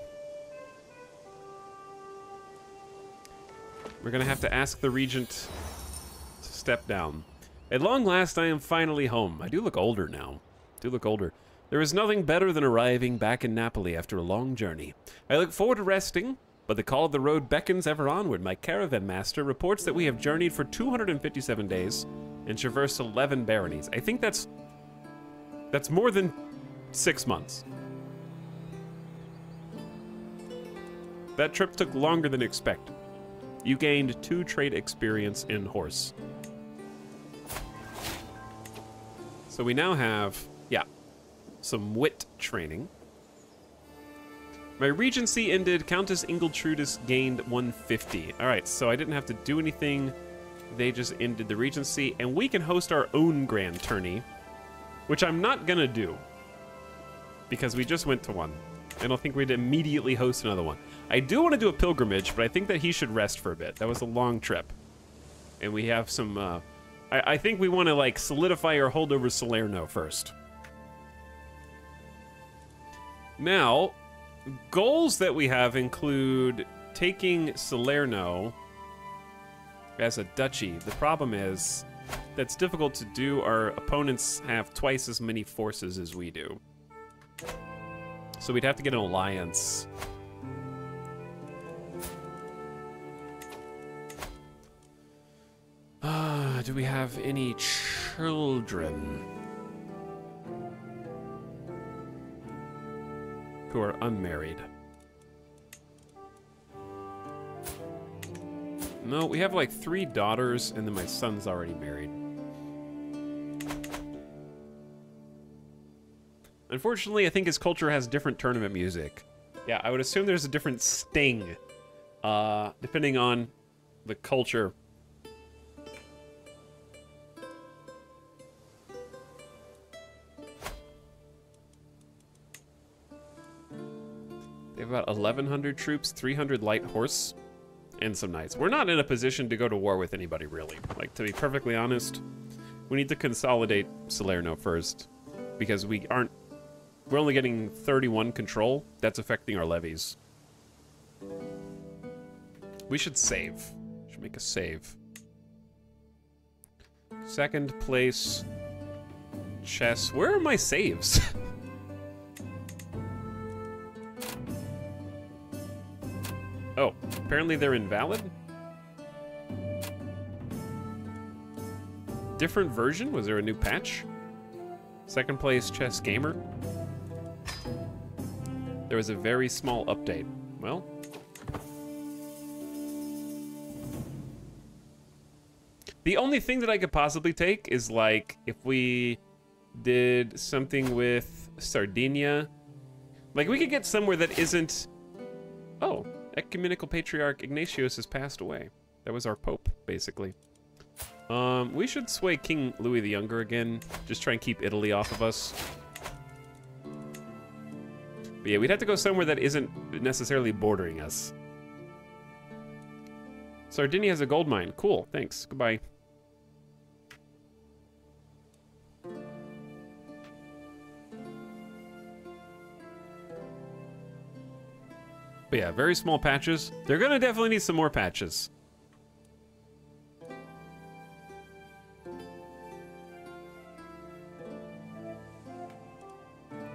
We're gonna have to ask the Regent to step down. At long last, I am finally home. I do look older now. There is nothing better than arriving back in Napoli after a long journey. I look forward to resting, but the call of the road beckons ever onward. My caravan master reports that we have journeyed for 257 days and traversed 11 baronies. I think that's more than 6 months. That trip took longer than expected. You gained 2 trade experience in horse. So we now have, yeah, some wit training. My regency ended. Countess Ingiltrudis gained 150. All right, so I didn't have to do anything. They just ended the regency, and we can host our own grand tourney, which I'm not gonna do because we just went to one. I don't think we'd immediately host another one. I do want to do a pilgrimage, but I think that he should rest for a bit. That was a long trip, and we have some. I think we want to like solidify our hold over Salerno first. Now, goals that we have include taking Salerno as a duchy. The problem is that's difficult to do. Our opponents have twice as many forces as we do. So we'd have to get an alliance. Do we have any children who are unmarried? No, we have like 3 daughters, and then my son's already married. Unfortunately, I think his culture has different tournament music. Yeah, I would assume there's a different sting, depending on the culture. They have about 1,100 troops, 300 light horse, and some knights. We're not in a position to go to war with anybody, really. Like, to be perfectly honest, we need to consolidate Salerno first, because we're only getting 31 control. That's affecting our levies. We should save. Should make a save. Second place. Chess. Where are my saves? Oh, apparently they're invalid? Different version? Was there a new patch? Second place chess gamer. There was a very small update. Well. The only thing that I could possibly take is like if we did something with Sardinia. Like we could get somewhere that isn't... Oh, Ecumenical Patriarch Ignatius has passed away. That was our Pope, basically. We should sway King Louis the Younger again. Just try and keep Italy off of us. But yeah, we'd have to go somewhere that isn't necessarily bordering us. Sardinia has a gold mine. Cool, thanks. Goodbye. But yeah, very small patches. They're gonna definitely need some more patches.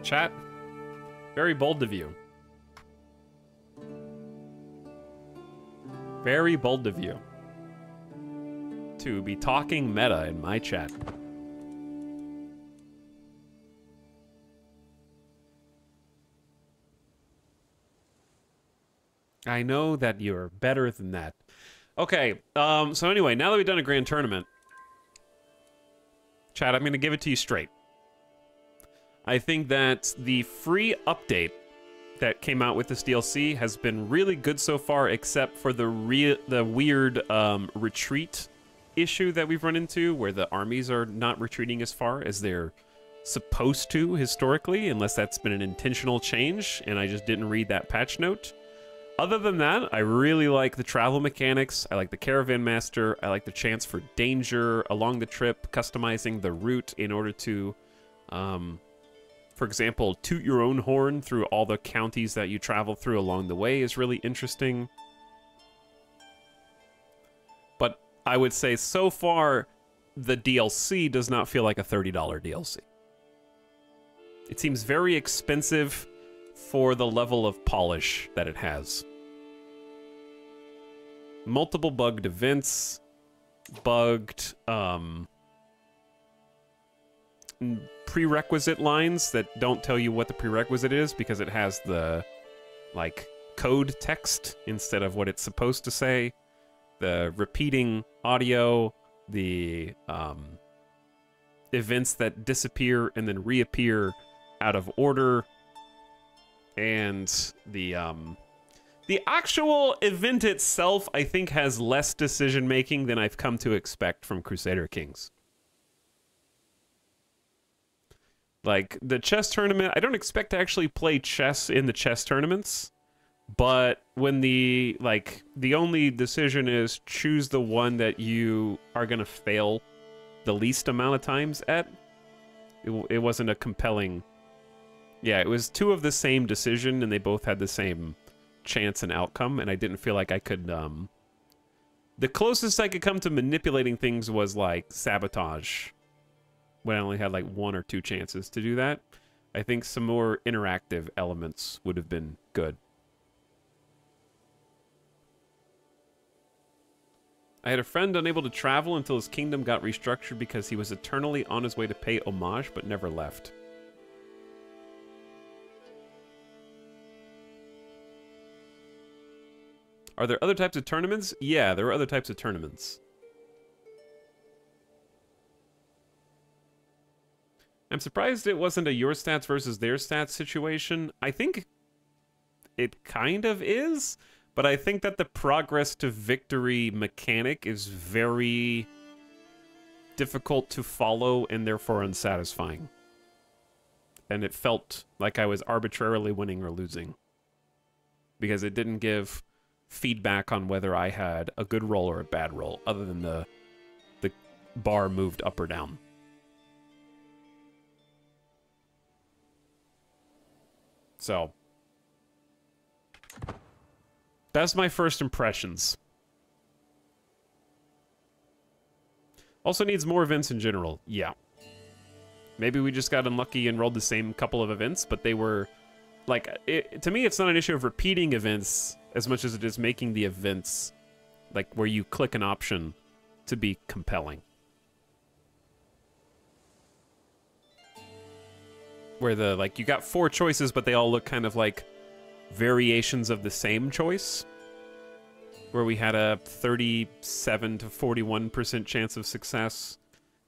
Chat, very bold of you. Very bold of you. To be talking meta in my chat. I know that you're better than that. Okay, so anyway, now that we've done a grand tournament, chat, I'm going to give it to you straight. I think that the free update that came out with this DLC has been really good so far, except for the weird retreat issue that we've run into, where the armies are not retreating as far as they're supposed to historically, unless that's been an intentional change, and I just didn't read that patch note. Other than that, I really like the travel mechanics. I like the Caravan Master. I like the chance for danger along the trip, customizing the route in order to, for example, toot your own horn through all the counties that you travel through along the way is really interesting. But I would say so far, the DLC does not feel like a $30 DLC. It seems very expensive for the level of polish that it has. Multiple bugged events, bugged prerequisite lines that don't tell you what the prerequisite is because it has the like code text instead of what it's supposed to say, the repeating audio, the events that disappear and then reappear out of order, and the actual event itself, I think, has less decision-making than I've come to expect from Crusader Kings. Like, the chess tournament, I don't expect to actually play chess in the chess tournaments, but when the only decision is choose the one that you are going to fail the least amount of times at, it wasn't a compelling... Yeah, it was two of the same decision, and they both had the same chance and outcome, and I didn't feel like I could, The closest I could come to manipulating things was, like, sabotage, when I only had, like, 1 or 2 chances to do that. I think some more interactive elements would have been good. I had a friend unable to travel until his kingdom got restructured because he was eternally on his way to pay homage, but never left. Are there other types of tournaments? Yeah, there are other types of tournaments. I'm surprised it wasn't a your stats versus their stats situation. I think it kind of is, but I think that the progress to victory mechanic is very difficult to follow and therefore unsatisfying. And it felt like I was arbitrarily winning or losing, because it didn't give feedback on whether I had a good roll or a bad roll, other than the bar moved up or down. So, that's my first impressions. Also needs more events in general. Yeah. Maybe we just got unlucky and rolled the same couple of events, but they were... Like, to me, it's not an issue of repeating events as much as it is making the events, like where you click an option, to be compelling. Where the, like, you got 4 choices, but they all look kind of like variations of the same choice. Where we had a 37 to 41% chance of success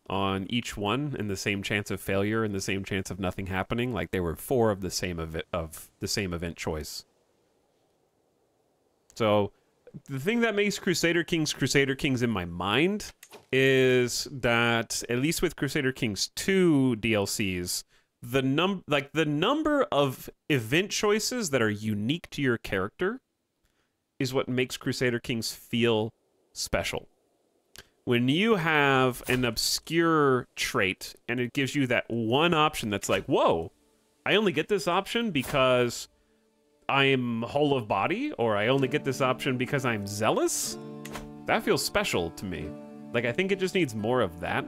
on each one, and the same chance of failure, and the same chance of nothing happening. Like, there were 4 of the same event choice. So, the thing that makes Crusader Kings in my mind is that, at least with Crusader Kings 2 DLCs, the number of event choices that are unique to your character is what makes Crusader Kings feel special. When you have an obscure trait and it gives you that one option that's like, whoa, I only get this option because I'm whole of body, or I only get this option because I'm zealous, that feels special to me. Like, I think it just needs more of that,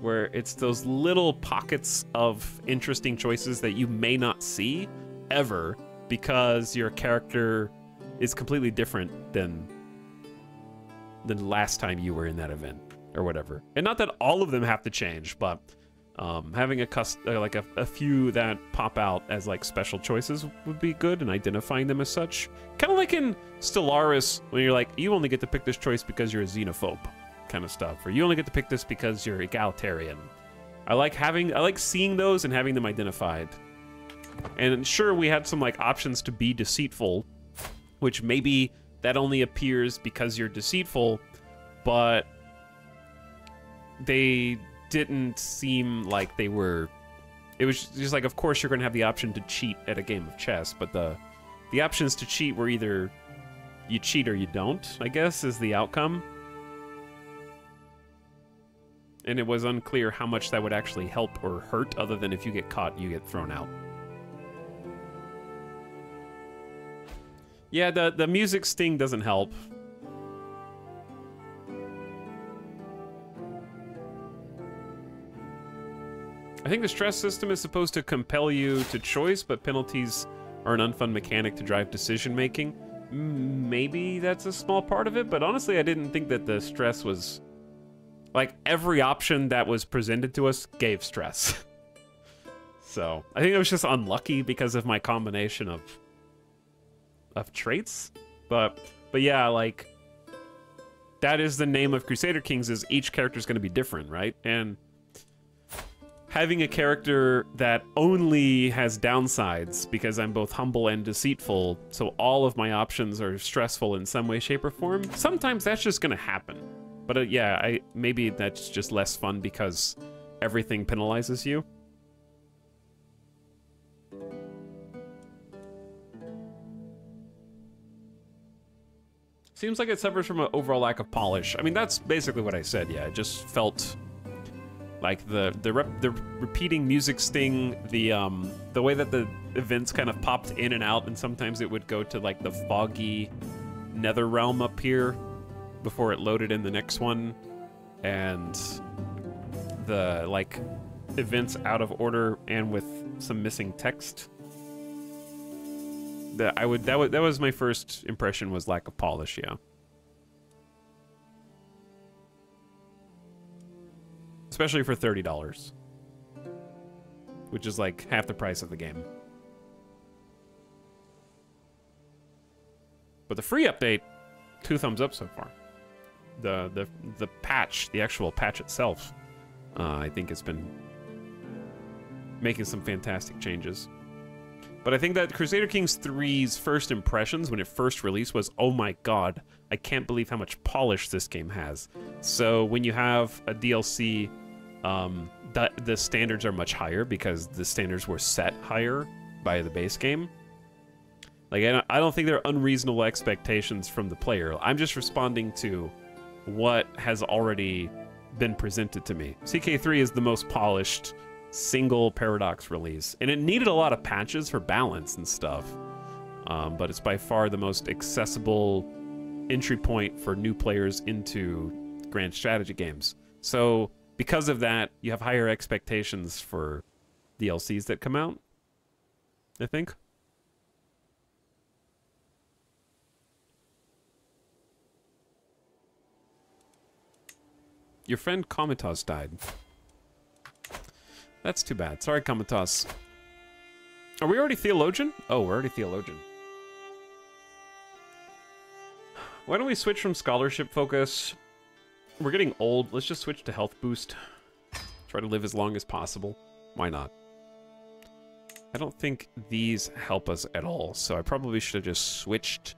where it's those little pockets of interesting choices that you may not see ever because your character is completely different than the last time you were in that event or whatever. And not that all of them have to change, but having a few that pop out as like special choices would be good, and identifying them as such. Kind of like in Stellaris, when you're like, you only get to pick this choice because you're a xenophobe kind of stuff, or you only get to pick this because you're egalitarian. I like seeing those and having them identified. And sure, we had some like options to be deceitful, which maybe that only appears because you're deceitful, but they didn't seem like they were. It was just like, of course you're going to have the option to cheat at a game of chess, but the options to cheat were either you cheat or you don't, I guess, is the outcome. And it was unclear how much that would actually help or hurt, other than if you get caught, you get thrown out. Yeah, the music sting doesn't help. I think the stress system is supposed to compel you to choice, but penalties are an unfun mechanic to drive decision-making. Maybe that's a small part of it, but honestly, I didn't think that the stress was... Like, every option that was presented to us gave stress. So, I think it was just unlucky because of my combination of traits, but yeah, like, that is the name of Crusader Kings, is each character is going to be different, right? And having a character that only has downsides because I'm both humble and deceitful, so all of my options are stressful in some way, shape, or form, sometimes that's just going to happen. But yeah, maybe that's just less fun because everything penalizes you. Seems like it suffers from an overall lack of polish. I mean, that's basically what I said, yeah. It just felt like the repeating music sting, the way that the events kind of popped in and out, and sometimes it would go to like the foggy nether realm up here before it loaded in the next one, and the like events out of order and with some missing text. That was my first impression, was lack of polish, yeah. Especially for $30, which is like half the price of the game. But the free update, 2 thumbs up so far. The patch, the actual patch itself, I think has been making some fantastic changes. But I think that Crusader Kings 3's first impressions when it first released was, oh my god, I can't believe how much polish this game has. So when you have a DLC, the standards are much higher because the standards were set higher by the base game. Like, I don't think they're unreasonable expectations from the player. I'm just responding to what has already been presented to me. CK3 is the most polished single Paradox release, and it needed a lot of patches for balance and stuff, but it's by far the most accessible entry point for new players into grand strategy games. So because of that, you have higher expectations for DLCs that come out, I think. Your friend Comitas died. That's too bad. Sorry, Comitas. Are we already Theologian? Oh, we're already Theologian. Why don't we switch from Scholarship focus? We're getting old. Let's just switch to Health Boost. Try to live as long as possible. Why not? I don't think these help us at all, so I probably should have just switched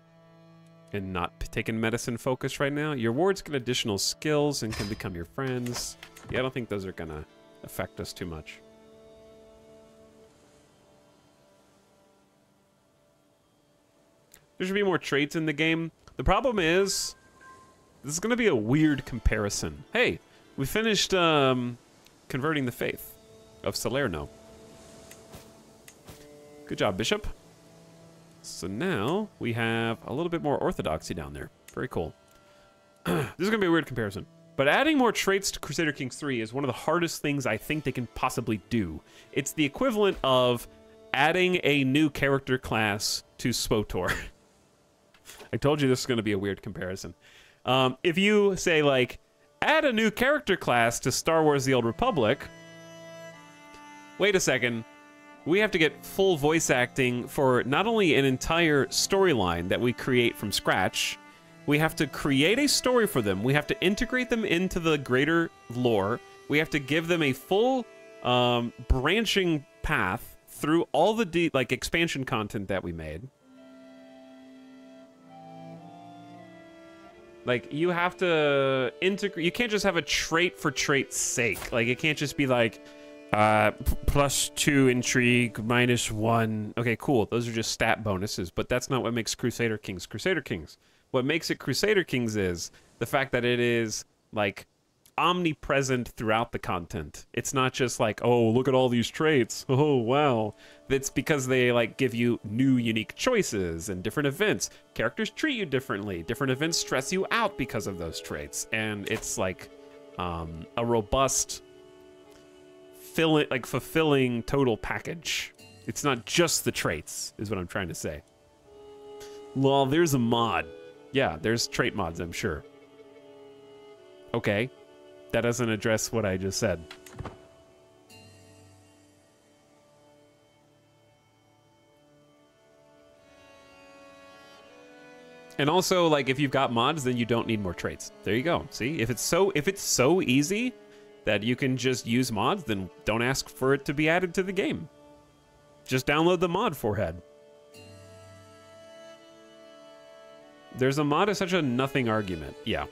and not taken Medicine focus right now. Your wards get additional skills and can become your friends. Yeah, I don't think those are gonna affect us too much. There should be more traits in the game. The problem is, this is going to be a weird comparison. Hey, we finished converting the faith of Salerno. Good job, Bishop. So now we have a little bit more orthodoxy down there. Very cool. This is going to be a weird comparison. But adding more traits to Crusader Kings 3 is one of the hardest things I think they can possibly do. It's the equivalent of adding a new character class to SWTOR. I told you this is going to be a weird comparison. If you say, like, add a new character class to Star Wars The Old Republic, wait a second, we have to get full voice acting for not only an entire storyline that we create from scratch, we have to create a story for them, we have to integrate them into the greater lore, we have to give them a full branching path through all the expansion content that we made. Like, you have to integrate. You can't just have a trait for trait's sake. Like, it can't just be like, +2 intrigue, -1. Okay, cool. Those are just stat bonuses, but that's not what makes Crusader Kings Crusader Kings. What makes it Crusader Kings is the fact that it is, like, omnipresent throughout the content. It's not just like, oh, look at all these traits. Oh, wow. It's because they, like, give you new unique choices and different events. Characters treat you differently. Different events stress you out because of those traits. And it's like a robust, fulfilling total package. It's not just the traits, is what I'm trying to say. Well, there's a mod. Yeah, there's trait mods, I'm sure. Okay. That doesn't address what I just said. And also, like, if you've got mods, then you don't need more traits. There you go. See, if it's so easy that you can just use mods, then don't ask for it to be added to the game. Just download the mod, forehead. There's a mod is such a nothing argument. Yeah,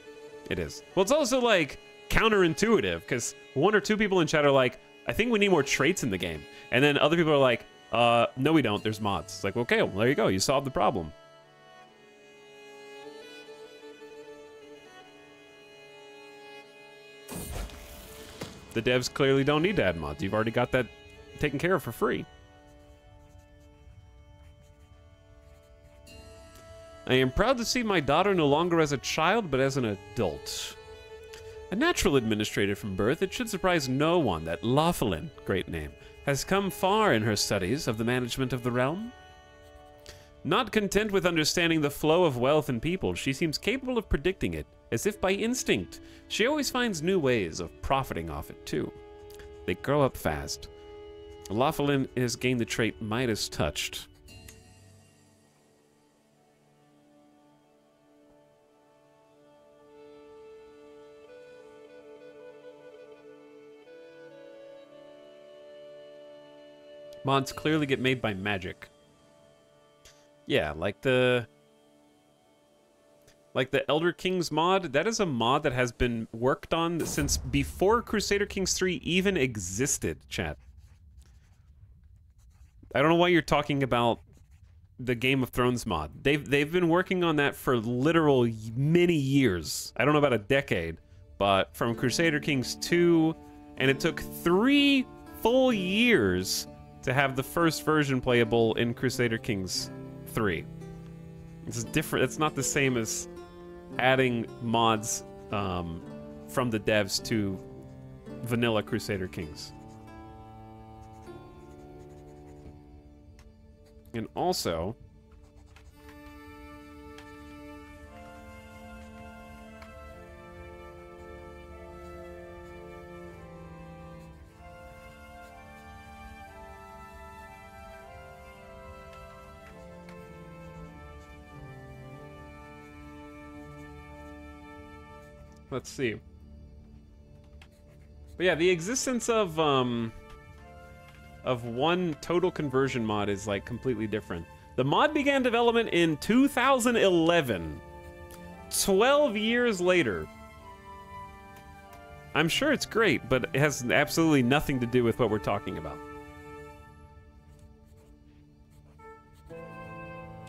it is. Well, it's also like counterintuitive, because one or two people in chat are like, I think we need more traits in the game. And then other people are like, no we don't, there's mods. It's like, okay, well, there you go, you solved the problem. The devs clearly don't need to add mods. You've already got that taken care of for free. I am proud to see my daughter no longer as a child, but as an adult. A natural administrator from birth, it should surprise no one that Laughlin, great name, has come far in her studies of the management of the realm. Not content with understanding the flow of wealth and people, she seems capable of predicting it, as if by instinct. She always finds new ways of profiting off it, too. They grow up fast. Laughlin has gained the trait Midas touched. Mods clearly get made by magic. Yeah, like the Elder Kings mod, that is a mod that has been worked on since before Crusader Kings 3 even existed, chat. I don't know why you're talking about the Game of Thrones mod. They've been working on that for literal many years. I don't know about a decade, but from Crusader Kings 2, and it took 3 full years to have the first version playable in Crusader Kings 3. It's different. It's not the same as adding mods from the devs to vanilla Crusader Kings. And also, Let's see. But yeah, the existence of one total conversion mod is like completely different. The mod began development in 2011. 12 years later. I'm sure it's great, but it has absolutely nothing to do with what we're talking about.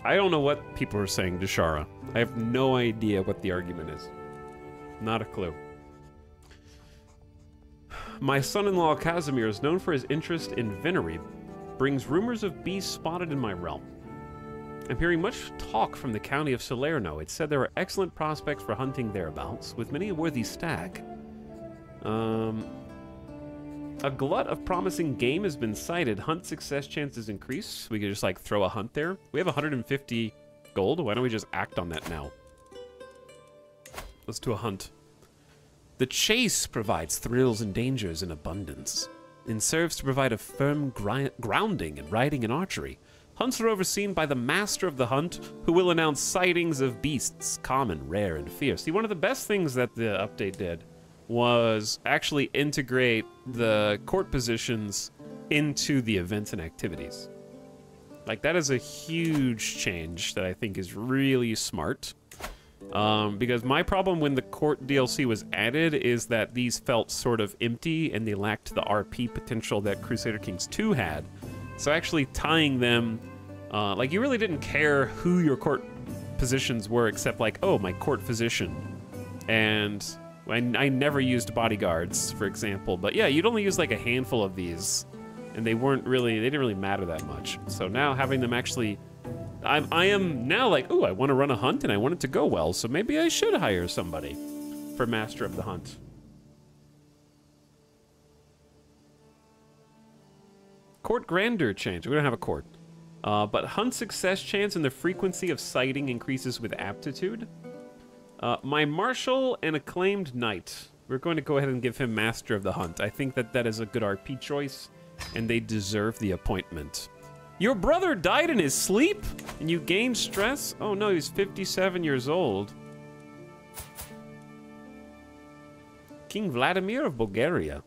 I don't know what people are saying to Shara. I have no idea what the argument is. Not a clue. My son-in-law Casimir is known for his interest in venery. Brings rumors of beasts spotted in my realm. I'm hearing much talk from the county of Salerno. It's said there are excellent prospects for hunting thereabouts, with many a worthy stag. A glut of promising game has been sighted. Hunt success chances increase. We could just like throw a hunt there. We have 150 gold. Why don't we just act on that now? Let's do a hunt. The chase provides thrills and dangers in abundance, and serves to provide a firm grounding in riding and archery. Hunts are overseen by the master of the hunt, who will announce sightings of beasts, common, rare, and fierce. See, one of the best things that the update did was actually integrate the court positions into the events and activities. Like, that is a huge change that I think is really smart. Because my problem when the court DLC was added is that these felt sort of empty and they lacked the RP potential that Crusader Kings 2 had. So actually tying them, like, you really didn't care who your court positions were except like, oh, my court physician. And I never used bodyguards, for example, but yeah, you'd only use like a handful of these, and they didn't really matter that much. So now having them actually, I am now like, oh, I want to run a hunt and I want it to go well, so maybe I should hire somebody for Master of the Hunt. Court grandeur change. We don't have a court. But hunt success chance and the frequency of sighting increases with aptitude. My marshal and acclaimed knight. We're going to go ahead and give him Master of the Hunt. I think that that is a good RP choice, and they deserve the appointment. Your brother died in his sleep, and you gained stress? Oh no, he's 57 years old. King Vladimir of Bulgaria.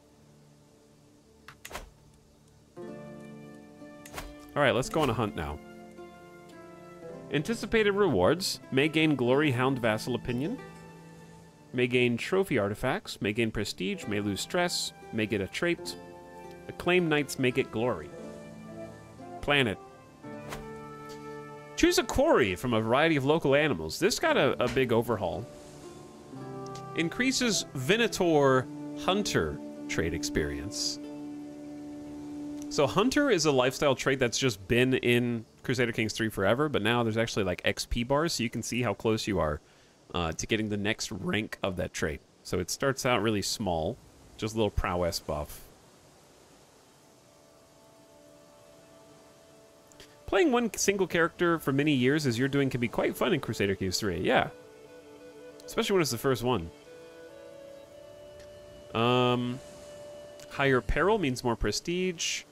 All right, let's go on a hunt now. Anticipated rewards. May gain glory, hound, vassal opinion. May gain trophy artifacts. May gain prestige. May lose stress. May get a trait. Acclaimed knights may get glory. Planet. Choose a quarry from a variety of local animals. This got a big overhaul. Increases Venator Hunter trait experience. So Hunter is a lifestyle trait that's just been in Crusader Kings 3 forever, but now there's actually like XP bars, so you can see how close you are to getting the next rank of that trait. So it starts out really small, just a little prowess buff. Playing one single character for many years as you're doing can be quite fun in Crusader Kings 3, yeah. Especially when it's the first one. Higher peril means more prestige.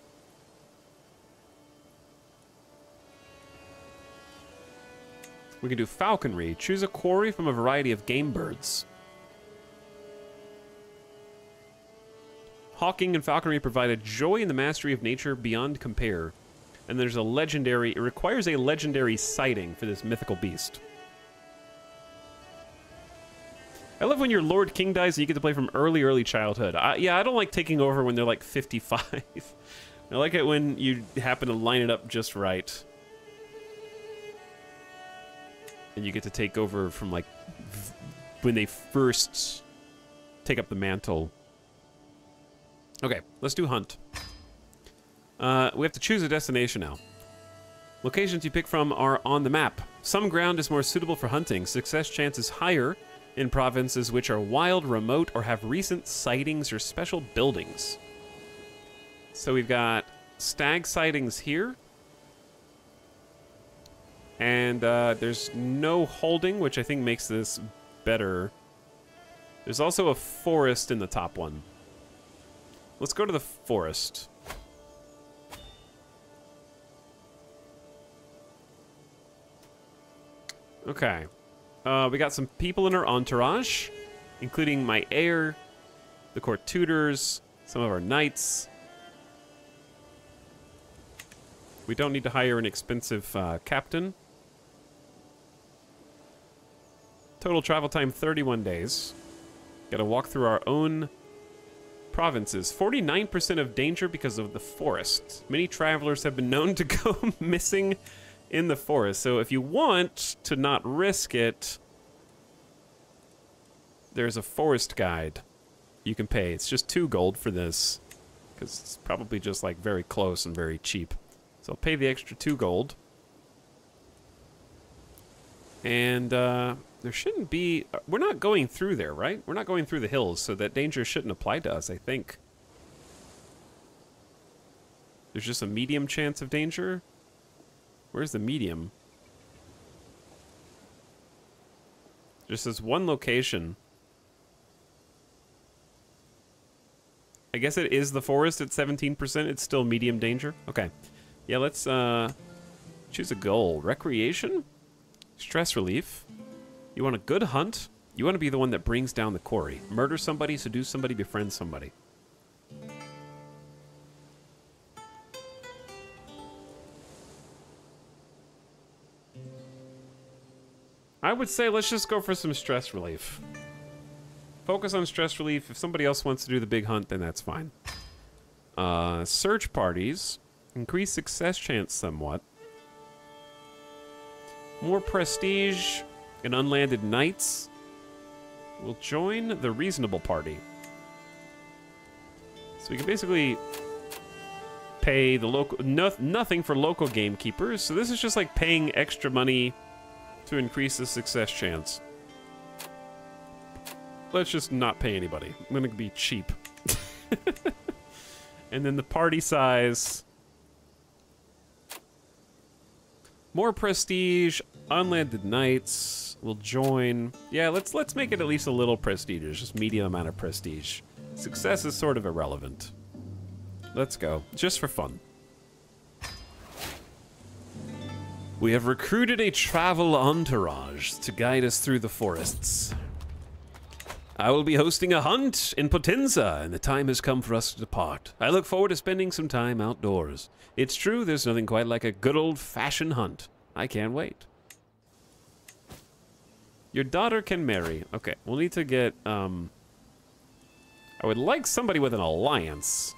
We can do falconry. Choose a quarry from a variety of game birds. Hawking and falconry provide a joy in the mastery of nature beyond compare. And there's a legendary, it requires a legendary sighting for this mythical beast. I love when your Lord King dies and you get to play from early childhood. Yeah, I don't like taking over when they're like 55. I like it when you happen to line it up just right. And you get to take over from like when they first take up the mantle. Okay, let's do hunt. We have to choose a destination now. Locations you pick from are on the map. Some ground is more suitable for hunting. Success chance is higher in provinces which are wild, remote, or have recent sightings or special buildings. So we've got stag sightings here. And there's no holding, which I think makes this better. There's also a forest in the top one. Let's go to the forest. Okay. We got some people in our entourage. including my heir, the court tutors, some of our knights. We don't need to hire an expensive captain. Total travel time 31 days. Gotta walk through our own provinces. 49% of danger because of the forest. Many travelers have been known to go missing in the forest. So if you want to not risk it, there's a forest guide you can pay. It's just 2 gold for this, because it's probably just like very close and very cheap. So I'll pay the extra 2 gold. And there shouldn't be... We're not going through there, right? We're not going through the hills, so that danger shouldn't apply to us, I think. There's just a medium chance of danger. Where's the medium? Just says 1 location. I guess it is the forest at 17%. It's still medium danger. Okay. Yeah, let's choose a goal. Recreation? Stress relief. You want a good hunt? You want to be the one that brings down the quarry. Murder somebody, seduce somebody, befriend somebody. I would say let's just go for some stress relief. Focus on stress relief. If somebody else wants to do the big hunt, then that's fine. Search parties. Increase success chance somewhat. More prestige and unlanded knights. We'll join the reasonable party. So we can basically pay the local... nothing for local gamekeepers. So this is just like paying extra money to increase the success chance. Let's just not pay anybody. I'm gonna be cheap. And then the party size. More prestige, unlanded knights. We'll join. Yeah, let's make it at least a little prestigious, just medium amount of prestige. Success is sort of irrelevant. Let's go, just for fun. We have recruited a travel entourage to guide us through the forests. I will be hosting a hunt in Potenza, and the time has come for us to depart. I look forward to spending some time outdoors. It's true, there's nothing quite like a good old-fashioned hunt. I can't wait. Your daughter can marry. Okay, we'll need to get, I would like somebody with an alliance.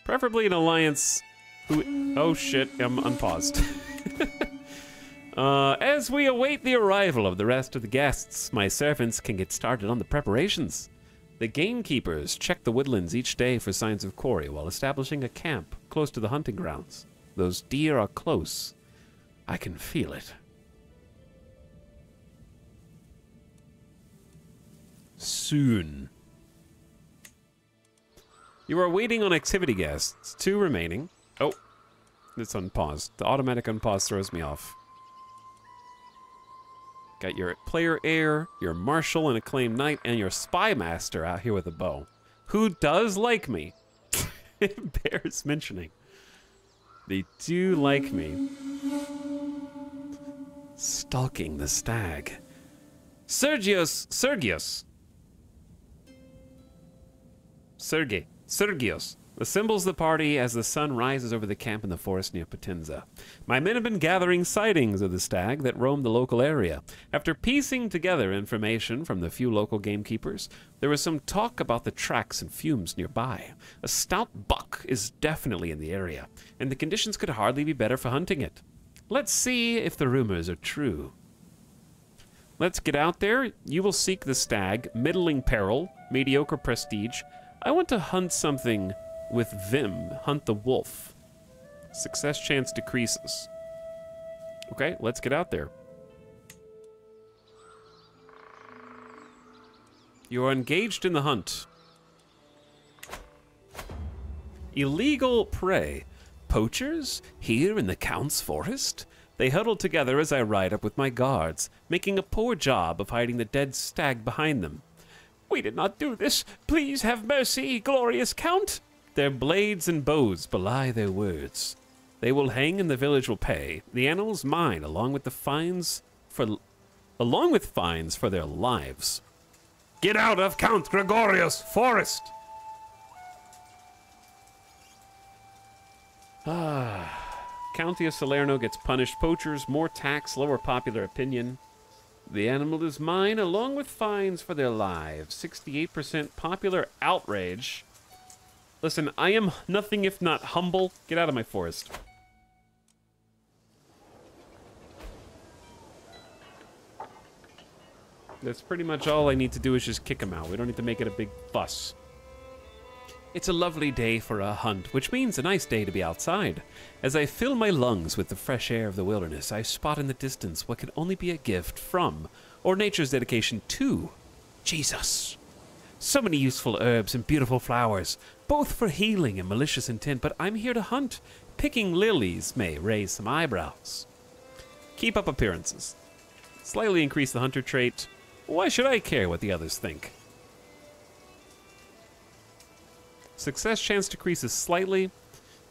Preferably an alliance who... Oh shit, I'm unpaused. As we await the arrival of the rest of the guests, my servants can get started on the preparations. The gamekeepers check the woodlands each day for signs of quarry while establishing a camp close to the hunting grounds. Those deer are close. I can feel it. Soon. You are waiting on activity guests. 2 remaining. Oh, it's unpaused. The automatic unpause throws me off. Got your player heir, your marshal and acclaimed knight, and your spy master out here with a bow. Who does like me? It bears mentioning. They do like me. Stalking the stag. Sergius. Sergius assembles the party as the sun rises over the camp in the forest near Potenza. My men have been gathering sightings of the stag that roam the local area. After piecing together information from the few local gamekeepers, there was some talk about the tracks and fumes nearby. A stout buck is definitely in the area, and the conditions could hardly be better for hunting it. Let's see if the rumors are true. Let's get out there. You will seek the stag, middling peril, mediocre prestige. I want to hunt something with vim. Hunt the wolf. Success chance decreases. Okay, let's get out there. You are engaged in the hunt. Illegal prey. Poachers? Here in the Count's forest? They huddle together as I ride up with my guards, making a poor job of hiding the dead stag behind them. We did not do this. Please have mercy, glorious Count. Their blades and bows belie their words. They will hang and the village will pay. The animal's mine, along with fines for their lives. Get out of Count Gregorius' forest! County of Salerno gets punished. Poachers, more tax, lower popular opinion. The animal is mine, along with fines for their lives. 68% popular outrage. Listen, I am nothing if not humble. Get out of my forest. That's pretty much all I need to do is just kick him out. We don't need to make it a big fuss. It's a lovely day for a hunt, which means a nice day to be outside. As I fill my lungs with the fresh air of the wilderness, I spot in the distance what can only be a gift from, or nature's dedication to, Jesus. So many useful herbs and beautiful flowers, both for healing and malicious intent, but I'm here to hunt. Picking lilies may raise some eyebrows. Keep up appearances. Slightly increase the hunter trait. Why should I care what the others think? Success chance decreases slightly.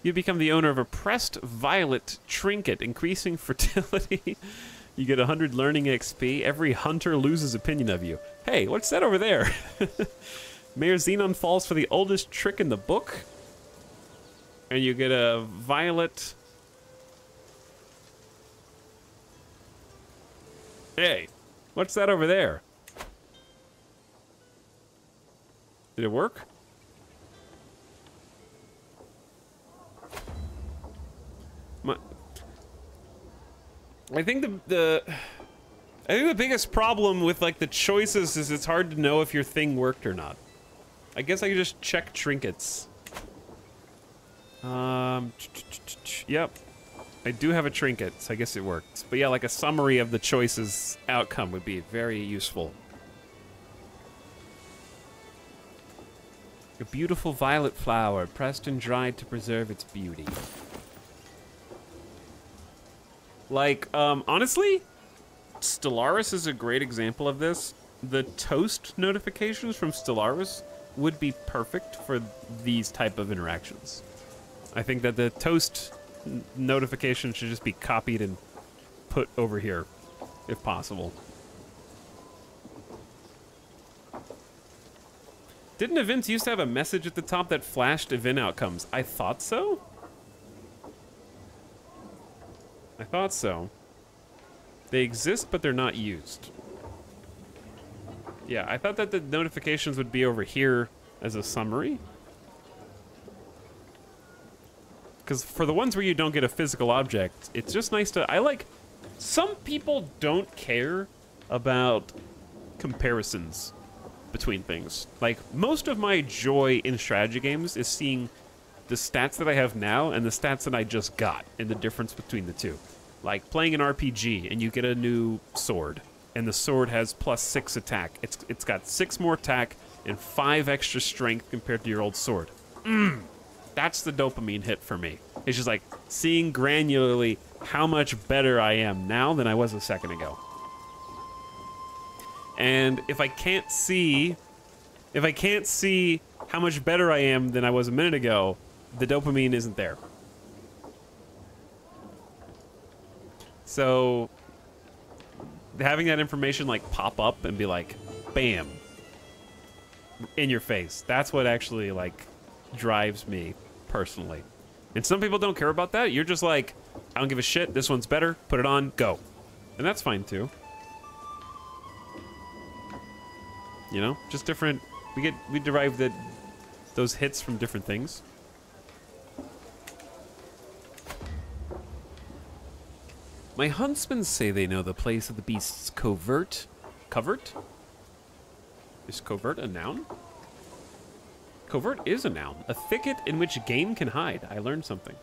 You become the owner of a pressed violet trinket, increasing fertility. You get 100 learning XP. Every hunter loses opinion of you. Hey, what's that over there? Mayor Xenon falls for the oldest trick in the book. And you get a violet... Hey, what's that over there? Did it work? I think the biggest problem with like the choices is it's hard to know if your thing worked or not. I guess I could just check trinkets. Yep. I do have a trinket, so I guess it worked. But yeah, like a summary of the choices outcome would be very useful. A beautiful violet flower, pressed and dried to preserve its beauty. Like, honestly, Stellaris is a great example of this. The toast notifications from Stellaris would be perfect for these type of interactions. I think that the toast notification should just be copied and put over here, if possible. Didn't events used to have a message at the top that flashed event outcomes? I thought so. I thought so. They exist, but they're not used. Yeah, I thought that the notifications would be over here as a summary. Because for the ones where you don't get a physical object, it's just nice to... Some people don't care about comparisons between things. Like, most of my joy in strategy games is seeing the stats that I have now and the stats that I just got and the difference between the two. Like playing an RPG and you get a new sword and the sword has +6 attack. It's got 6 more attack and 5 extra strength compared to your old sword. That's the dopamine hit for me. It's just like seeing granularly how much better I am now than I was a second ago. And if I can't see how much better I am than I was a minute ago, the dopamine isn't there. So having that information like pop up and be like, bam, in your face, that's what actually like drives me personally. And some people don't care about that. You're just like, I don't give a shit, this one's better, put it on, go. And that's fine too. You know, just different, we derive those hits from different things. My huntsmen say they know the place of the beast's covert. Covert? Is covert a noun? Covert is a noun. A thicket in which game can hide. I learned something.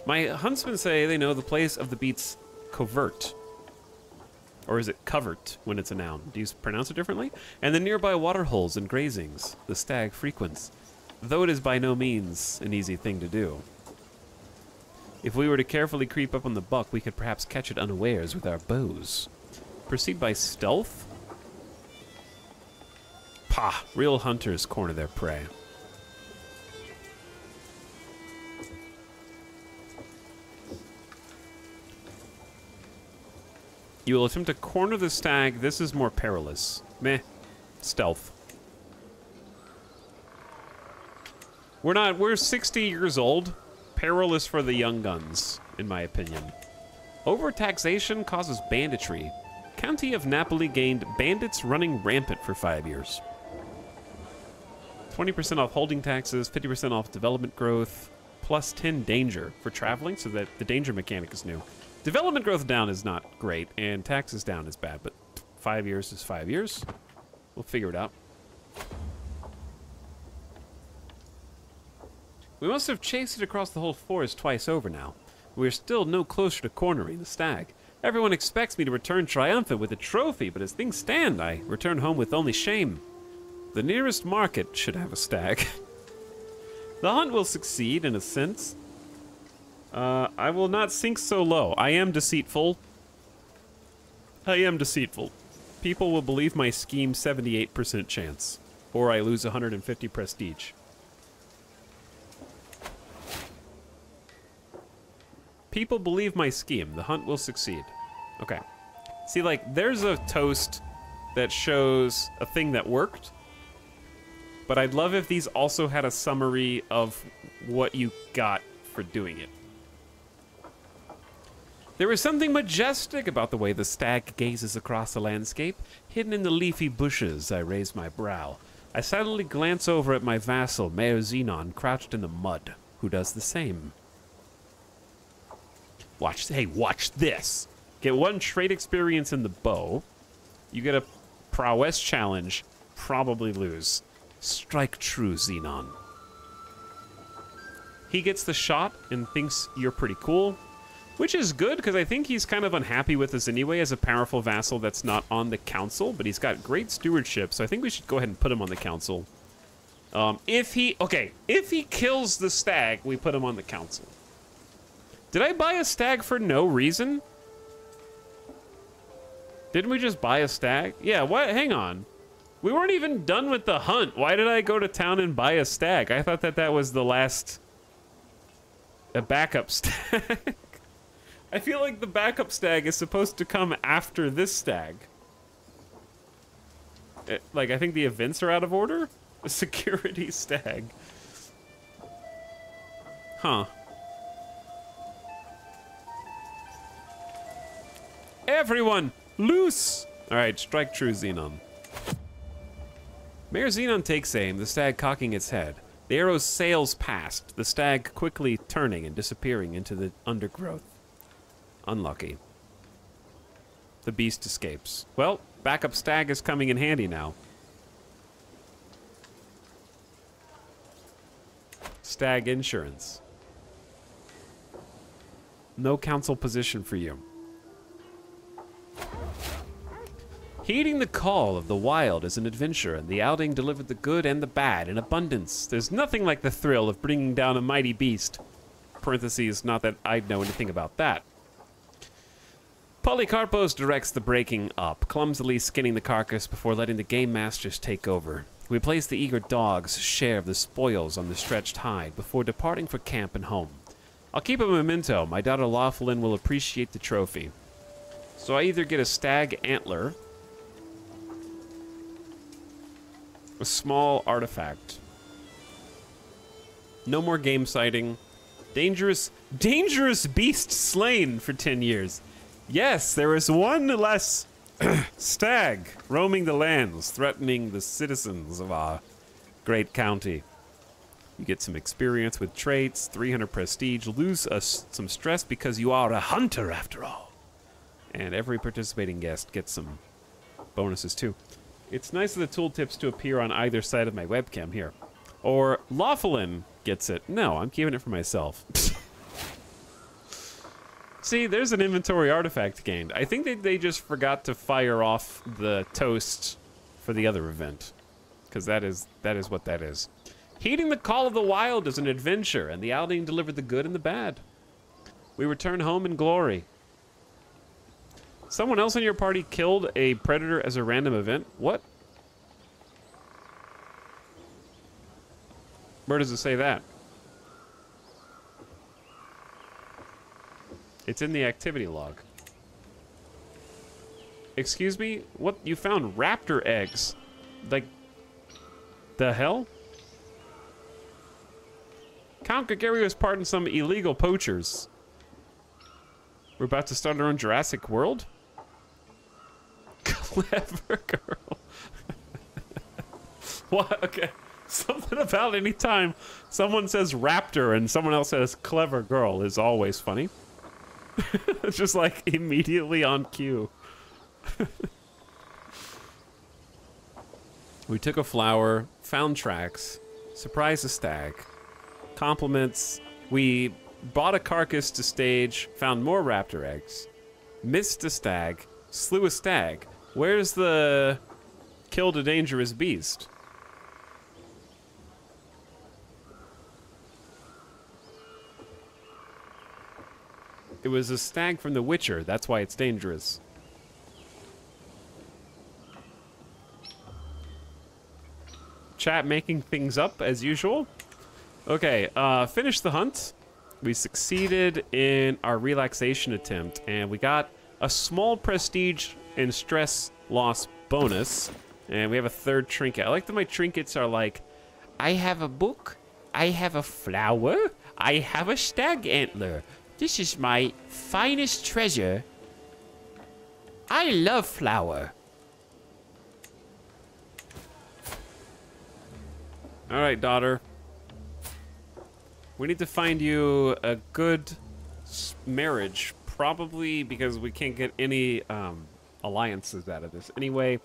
My huntsmen say they know the place of the beast's covert. Or is it covert when it's a noun? Do you pronounce it differently? And the nearby water holes and grazings the stag frequents, though it is by no means an easy thing to do. If we were to carefully creep up on the buck, we could perhaps catch it unawares with our bows. Proceed by stealth? Pah! Real hunters corner their prey. You will attempt to corner the stag. This is more perilous. Meh. Stealth. We're 60 years old. Perilous for the young guns, in my opinion. Overtaxation causes banditry. County of Napoli gained bandits running rampant for 5 years. 20% off holding taxes, 50% off development growth, plus 10 danger for traveling, so that the danger mechanic is new. Development growth down is not great, and taxes down is bad, but 5 years is 5 years. We'll figure it out. We must have chased it across the whole forest twice over now. We are still no closer to cornering the stag. Everyone expects me to return triumphant with a trophy, but as things stand, I return home with only shame. The nearest market should have a stag. The hunt will succeed, in a sense. I will not sink so low. I am deceitful. I am deceitful. People will believe my scheme 78% chance. Or I lose 150 prestige. People believe my scheme. The hunt will succeed. Okay. See, like, there's a toast that shows a thing that worked. But I'd love if these also had a summary of what you got for doing it. There is something majestic about the way the stag gazes across the landscape. Hidden in the leafy bushes, I raise my brow. I silently glance over at my vassal, Mayor Xenon, crouched in the mud, who does the same. Watch this. Get 1 trait experience in the bow. You get a prowess challenge, probably lose. Strike true, Xenon. He gets the shot and thinks you're pretty cool, which is good because I think he's kind of unhappy with us anyway as a powerful vassal that's not on the council, but he's got great stewardship, so I think we should go ahead and put him on the council. If he kills the stag, we put him on the council. Did I buy a stag for no reason? Didn't we just buy a stag? Yeah, what? Hang on. We weren't even done with the hunt. Why did I go to town and buy a stag? I thought that was the last... a backup stag. I feel like the backup stag is supposed to come after this stag. Like, I think the events are out of order? A security stag. Huh. Everyone, loose! Alright, strike true, Xenon. Mayor Xenon takes aim, the stag cocking its head. The arrow sails past, the stag quickly turning and disappearing into the undergrowth. Unlucky. The beast escapes. Well, backup stag is coming in handy now. Stag insurance. No council position for you. Heeding the call of the wild is an adventure, and the outing delivered the good and the bad in abundance. There's nothing like the thrill of bringing down a mighty beast. Parentheses, not that I'd know anything about that. Polycarpos directs the breaking up, clumsily skinning the carcass before letting the game masters take over. We place the eager dog's share of the spoils on the stretched hide before departing for camp and home. I'll keep a memento. My daughter Laughlin will appreciate the trophy. So I either get a stag antler, a small artifact. No more game sighting. Dangerous beast slain for 10 years. Yes, there is one less stag roaming the lands, threatening the citizens of our great county. You get some experience with traits, 300 prestige, lose some stress because you are a hunter after all. And every participating guest gets some bonuses too. It's nice of the tooltips to appear on either side of my webcam here. Or Laughlin gets it. No, I'm keeping it for myself. See, there's an inventory artifact gained. I think they just forgot to fire off the toast for the other event. Because that is what that is. Heeding the call of the wild is an adventure, and the outing delivered the good and the bad. We return home in glory. Someone else in your party killed a predator as a random event? What? Where does it say that? It's in the activity log. Excuse me? What? You found raptor eggs? Like, the hell? Count Gagario has pardoned some illegal poachers. We're about to start our own Jurassic World? Clever girl. What? Okay. Something about any time someone says raptor and someone else says clever girl is always funny. It's just like immediately on cue. We took a flower, found tracks, surprised a stag, compliments. We bought a carcass to stage, found more raptor eggs, missed a stag, slew a stag. Where's the killed a dangerous beast? It was a stag from The Witcher. That's why it's dangerous. Chat making things up as usual. Okay, finish the hunt. We succeeded in our relaxation attempt, and we got a small prestige and stress loss bonus, and we have a third trinket. I like that my trinkets are like, I have a book. I have a flower. I have a stag antler. This is my finest treasure. I love flower. all right, daughter. We need to find you a good marriage, probably because we can't get any alliances out of this. Anyway,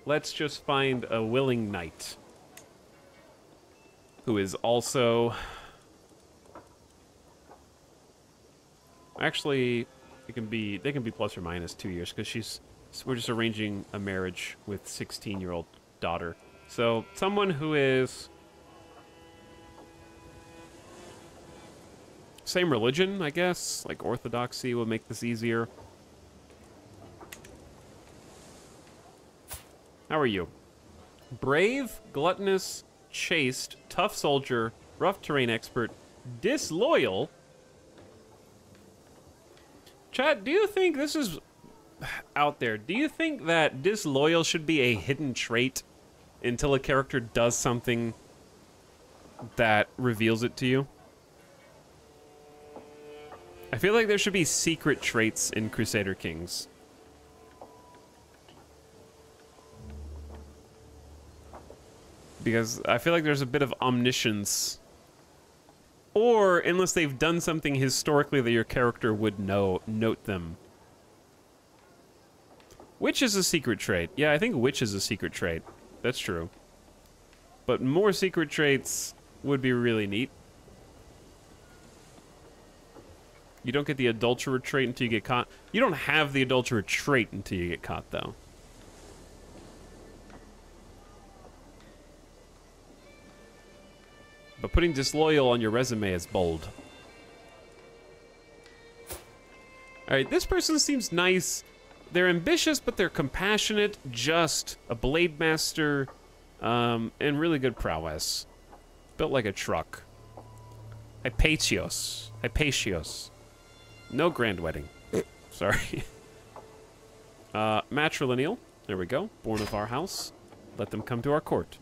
let's just find a willing knight who is also... Actually, they can be plus or minus 2 years because we're just arranging a marriage with 16-year-old daughter. So someone who is same religion, I guess, like Orthodoxy will make this easier. How are you? Brave, gluttonous, chaste, tough soldier, rough terrain expert, disloyal. Chat, do you think this is out there? Do you think that disloyal should be a hidden trait until a character does something that reveals it to you? I feel like there should be secret traits in Crusader Kings. Because I feel like there's a bit of omniscience. Or, unless they've done something historically that your character would note them. Witch is a secret trait. Yeah, I think witch is a secret trait. That's true. But more secret traits would be really neat. You don't get the adulterer trait until you get caught. You don't have the adulterer trait until you get caught, though. But putting disloyal on your resume is bold. Alright, this person seems nice. They're ambitious, but they're compassionate, just, a blade master, and really good prowess. Built like a truck. Hypatios. Hypatios. No grand wedding. Sorry. Matrilineal. There we go. Born of our house. Let them come to our court.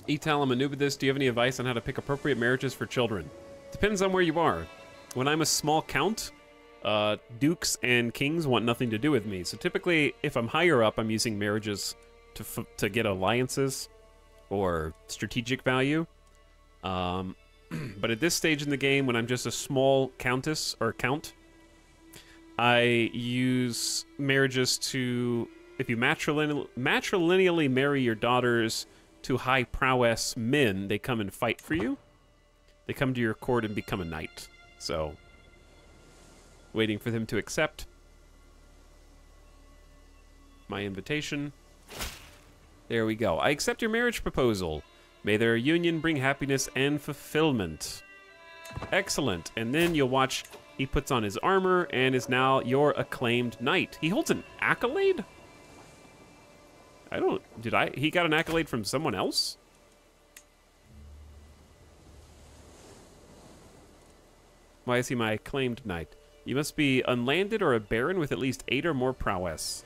Etal, I'm a noob at this. Do you have any advice on how to pick appropriate marriages for children? Depends on where you are. When I'm a small count, dukes and kings want nothing to do with me. So typically, if I'm higher up, I'm using marriages to get alliances or strategic value. But at this stage in the game, when I'm just a small countess or count, I use marriages to, if you matrilineally marry your daughters to high prowess men, they come and fight for you. They come to your court and become a knight. So, waiting for them to accept my invitation. There we go. I accept your marriage proposal. May their union bring happiness and fulfillment. Excellent. And then you'll watch, he puts on his armor and is now your acclaimed knight. He holds an accolade? He got an accolade from someone else? Why is he my acclaimed knight? You must be unlanded or a baron with at least 8 or more prowess.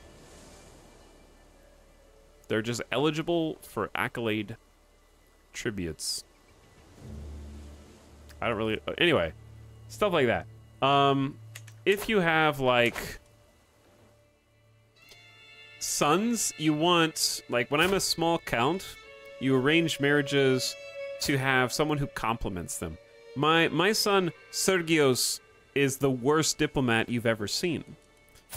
They're just eligible for accolade tributes. I don't really... Anyway, stuff like that. If you have, like... sons, you want... Like, when I'm a small count, you arrange marriages to have someone who complements them. My son, Sergios, is the worst diplomat you've ever seen.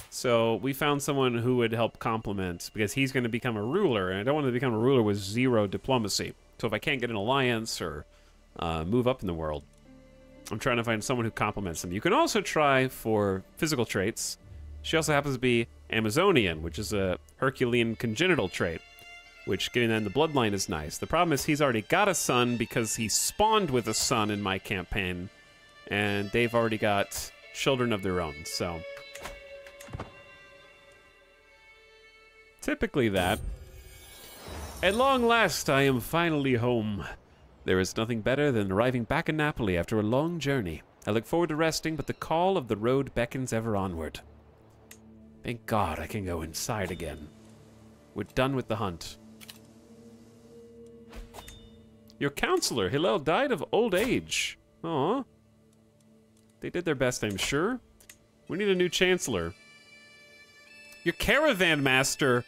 So we found someone who would help complement, because he's going to become a ruler, and I don't want to become a ruler with 0 diplomacy. So if I can't get an alliance or move up in the world, I'm trying to find someone who complements them. You can also try for physical traits. She also happens to be Amazonian, which is a Herculean congenital trait, which getting that in the bloodline is nice. The problem is he's already got a son because he spawned with a son in my campaign, and they've already got children of their own, so... Typically that. At long last, I am finally home. There is nothing better than arriving back in Napoli after a long journey. I look forward to resting, but the call of the road beckons ever onward. Thank God I can go inside again. We're done with the hunt. Your counselor, Hillel, died of old age. Aw. They did their best, I'm sure. We need a new chancellor. Your caravan master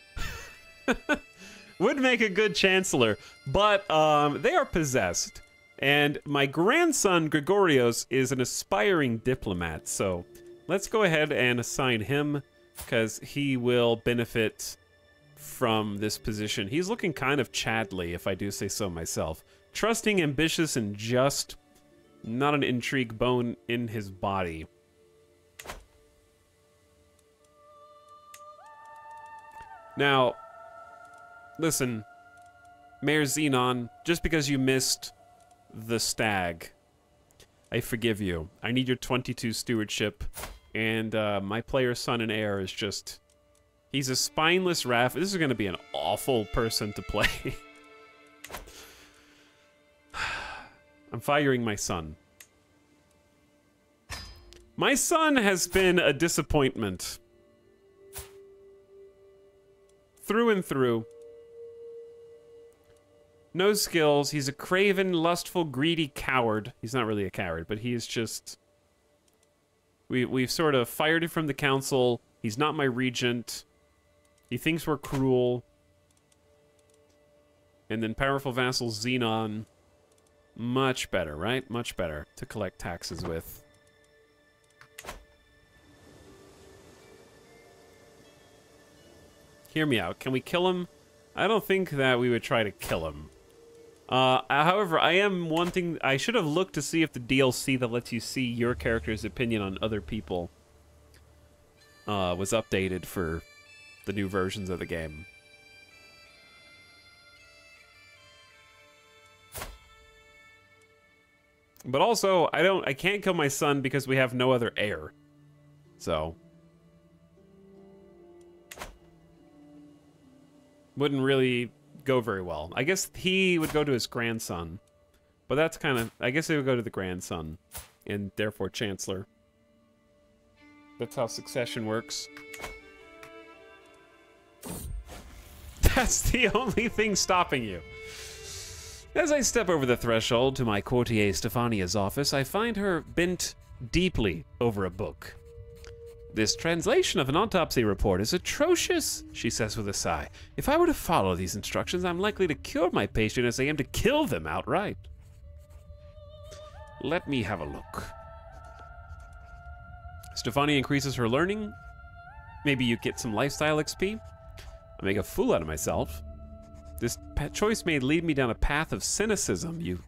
would make a good chancellor, but they are possessed. And my grandson, Gregorios, is an aspiring diplomat, so let's go ahead and assign him, because he will benefit from this position. He's looking kind of Chadley, if I do say so myself. Trusting, ambitious, and just. Not an intrigue bone in his body. Now, listen, Mayor Xenon, just because you missed the stag, I forgive you. I need your 22 stewardship, and my player's son and heir is just... He's a spineless raff. This is going to be an awful person to play. I'm firing my son. My son has been a disappointment. Through and through. No skills. He's a craven, lustful, greedy coward. He's not really a coward, but he is just... We've sort of fired him from the council. He's not my regent. He thinks we're cruel. And then powerful vassal Xenon. Much better, right? Much better to collect taxes with. Hear me out. Can we kill him? I don't think that we would try to kill him. However, I am wanting... I should have looked to see if the DLC that lets you see your character's opinion on other people was updated for the new versions of the game. But also, I can't kill my son because we have no other heir. So. Wouldn't really go very well. I guess he would go to his grandson. But that's kind of... I guess he would go to the grandson. And therefore chancellor. That's how succession works. That's the only thing stopping you. As I step over the threshold to my courtier Stefania's office, I find her bent deeply over a book. This translation of an autopsy report is atrocious, she says with a sigh. If I were to follow these instructions, I'm likely to cure my patient as I am to kill them outright. Let me have a look. Stefania increases her learning. Maybe you get some lifestyle XP. I make a fool out of myself. This choice may lead me down a path of cynicism. You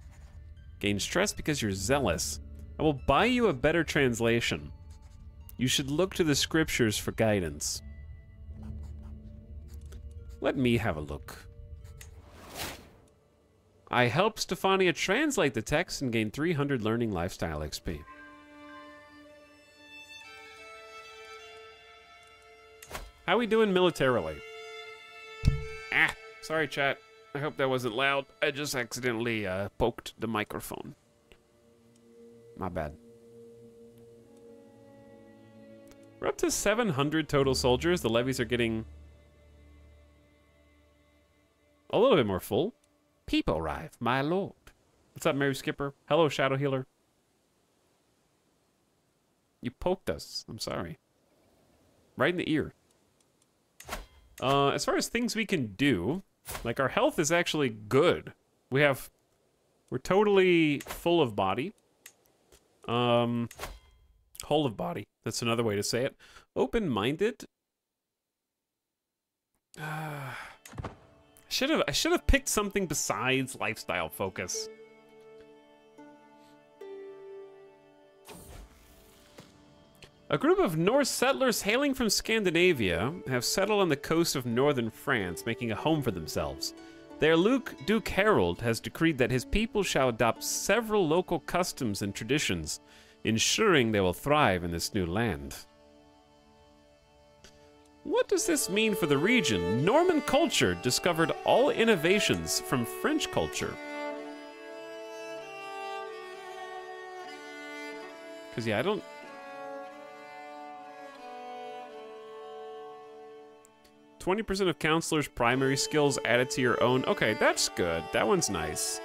gain stress because you're zealous. I will buy you a better translation. You should look to the scriptures for guidance. Let me have a look. I help Stefania translate the text and gain 300 learning lifestyle XP. How we doing militarily? Ah, sorry chat. I hope that wasn't loud. I just accidentally poked the microphone. My bad. We're up to 700 total soldiers. The levies are getting a little bit more full. People arrive, my lord. What's up, Mary Skipper? Hello, Shadow Healer. You poked us. I'm sorry. Right in the ear. As far as things we can do, like our health is actually good. We're totally full of body. Whole of body. That's another way to say it. Open-minded. I should have picked something besides lifestyle focus. A group of Norse settlers hailing from Scandinavia have settled on the coast of northern France, making a home for themselves. Their Duke Harold has decreed that his people shall adopt several local customs and traditions, ensuring they will thrive in this new land. What does this mean for the region? Norman culture discovered all innovations from French culture. Because, yeah, I don't... 20% of counselors' primary skills added to your own. Okay, that's good. That one's nice.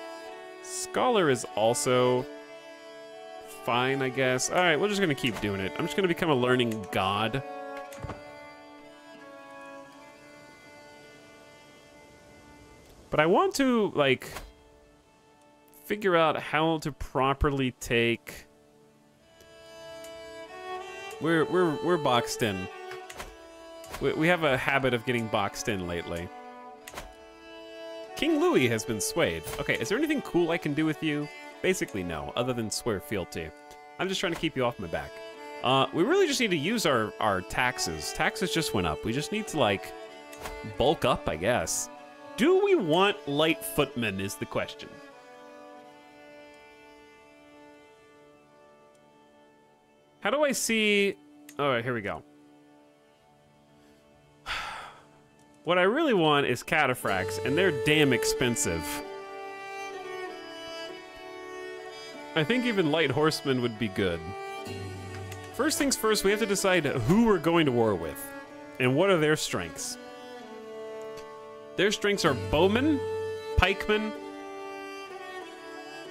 Scholar is also fine, I guess. All right, we're just gonna keep doing it. I'm just gonna become a learning god. But I want to, like, figure out how to properly take... We're boxed in. We have a habit of getting boxed in lately. King Louis has been swayed. Okay, is there anything cool I can do with you? Basically, no, other than swear fealty. I'm just trying to keep you off my back. We really just need to use our taxes. Taxes just went up. We just need to, like, bulk up, I guess. Do we want light footmen is the question. How do I see... All right, here we go. What I really want is cataphracts, and they're damn expensive. I think even light horsemen would be good. First things first, we have to decide who we're going to war with, and what are their strengths. Their strengths are bowmen, pikemen,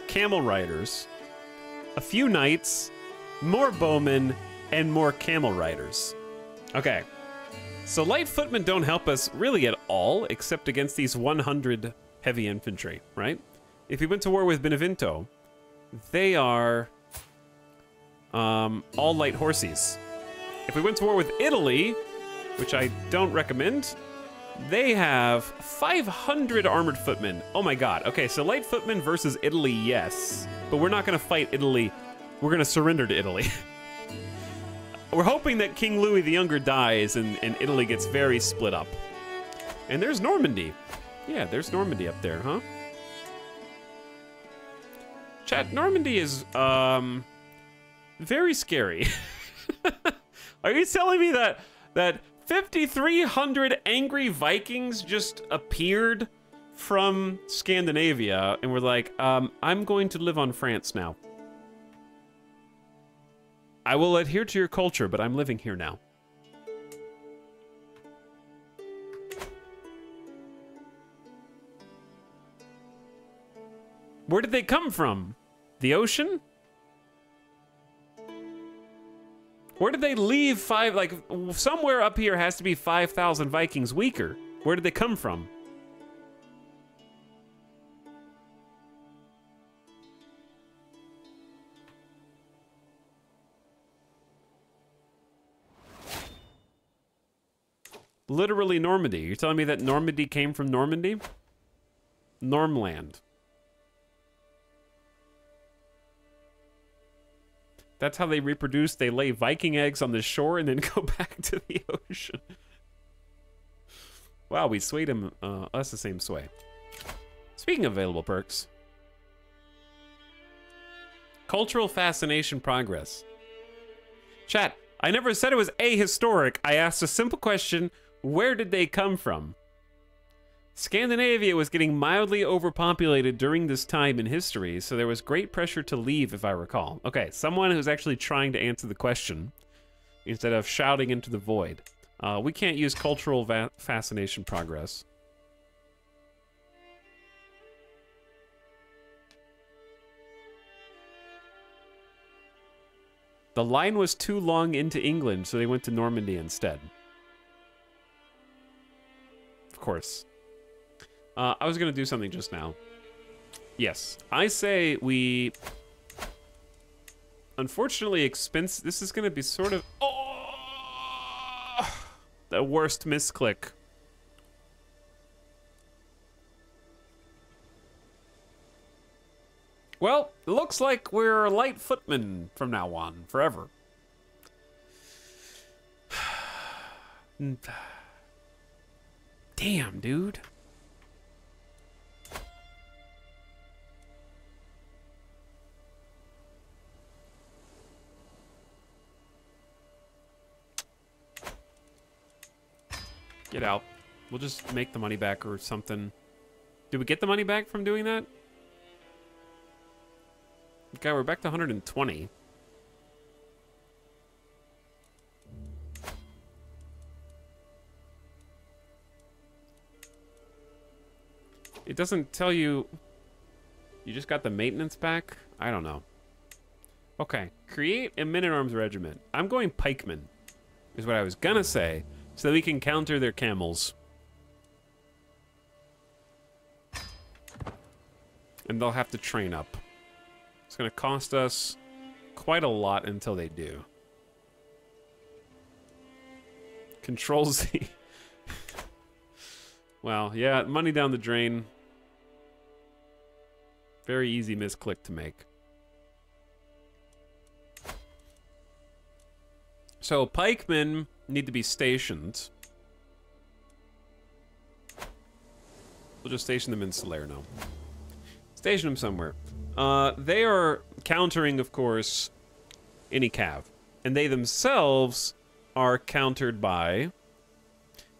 camel riders, a few knights, more bowmen, and more camel riders. Okay. So light footmen don't help us really at all, except against these 100 heavy infantry, right? If we went to war with Benevento, they are all light horses. If we went to war with Italy, which I don't recommend, they have 500 armored footmen. Oh my god. Okay, so light footmen versus Italy, yes. But we're not going to fight Italy. We're going to surrender to Italy. We're hoping that King Louis the Younger dies and Italy gets very split up. And there's Normandy. Yeah, there's Normandy up there, huh? Chat, Normandy is, very scary. Are you telling me that 5,300 angry Vikings just appeared from Scandinavia and were like, I'm going to live on France now. I will adhere to your culture, but I'm living here now. Where did they come from? The ocean? Where did they leave like, somewhere up here has to be 5,000 Vikings weaker. Where did they come from? Literally Normandy. You're telling me that Normandy came from Normandy? Normland. That's how they reproduce. They lay Viking eggs on the shore and then go back to the ocean. Wow, we swayed him, us the same sway. Speaking of available perks. Cultural fascination progress. Chat, I never said it was ahistoric. I asked a simple question. Where did they come from? Scandinavia was getting mildly overpopulated during this time in history, so there was great pressure to leave, if I recall. Okay, someone who's actually trying to answer the question. instead of shouting into the void. We can't use cultural fascination progress. The line was too long into England, so they went to Normandy instead. Of course. I was going to do something just now. Yes. I say we... Unfortunately, this is going to be sort of... Oh! The worst misclick. Well, it looks like we're light footmen from now on, forever. Damn, dude. Get out. We'll just make the money back or something. Did we get the money back from doing that? Okay, we're back to 120. It doesn't tell you... You just got the maintenance back? I don't know. Okay, create a men-at-arms regiment. I'm going pikemen, is what I was gonna say, so that we can counter their camels. And they'll have to train up. It's gonna cost us quite a lot until they do. Control Z. Well, yeah, money down the drain. Very easy misclick to make. So, pikemen need to be stationed. We'll just station them in Salerno. Station them somewhere. They are countering, of course, any cav. And they themselves are countered by...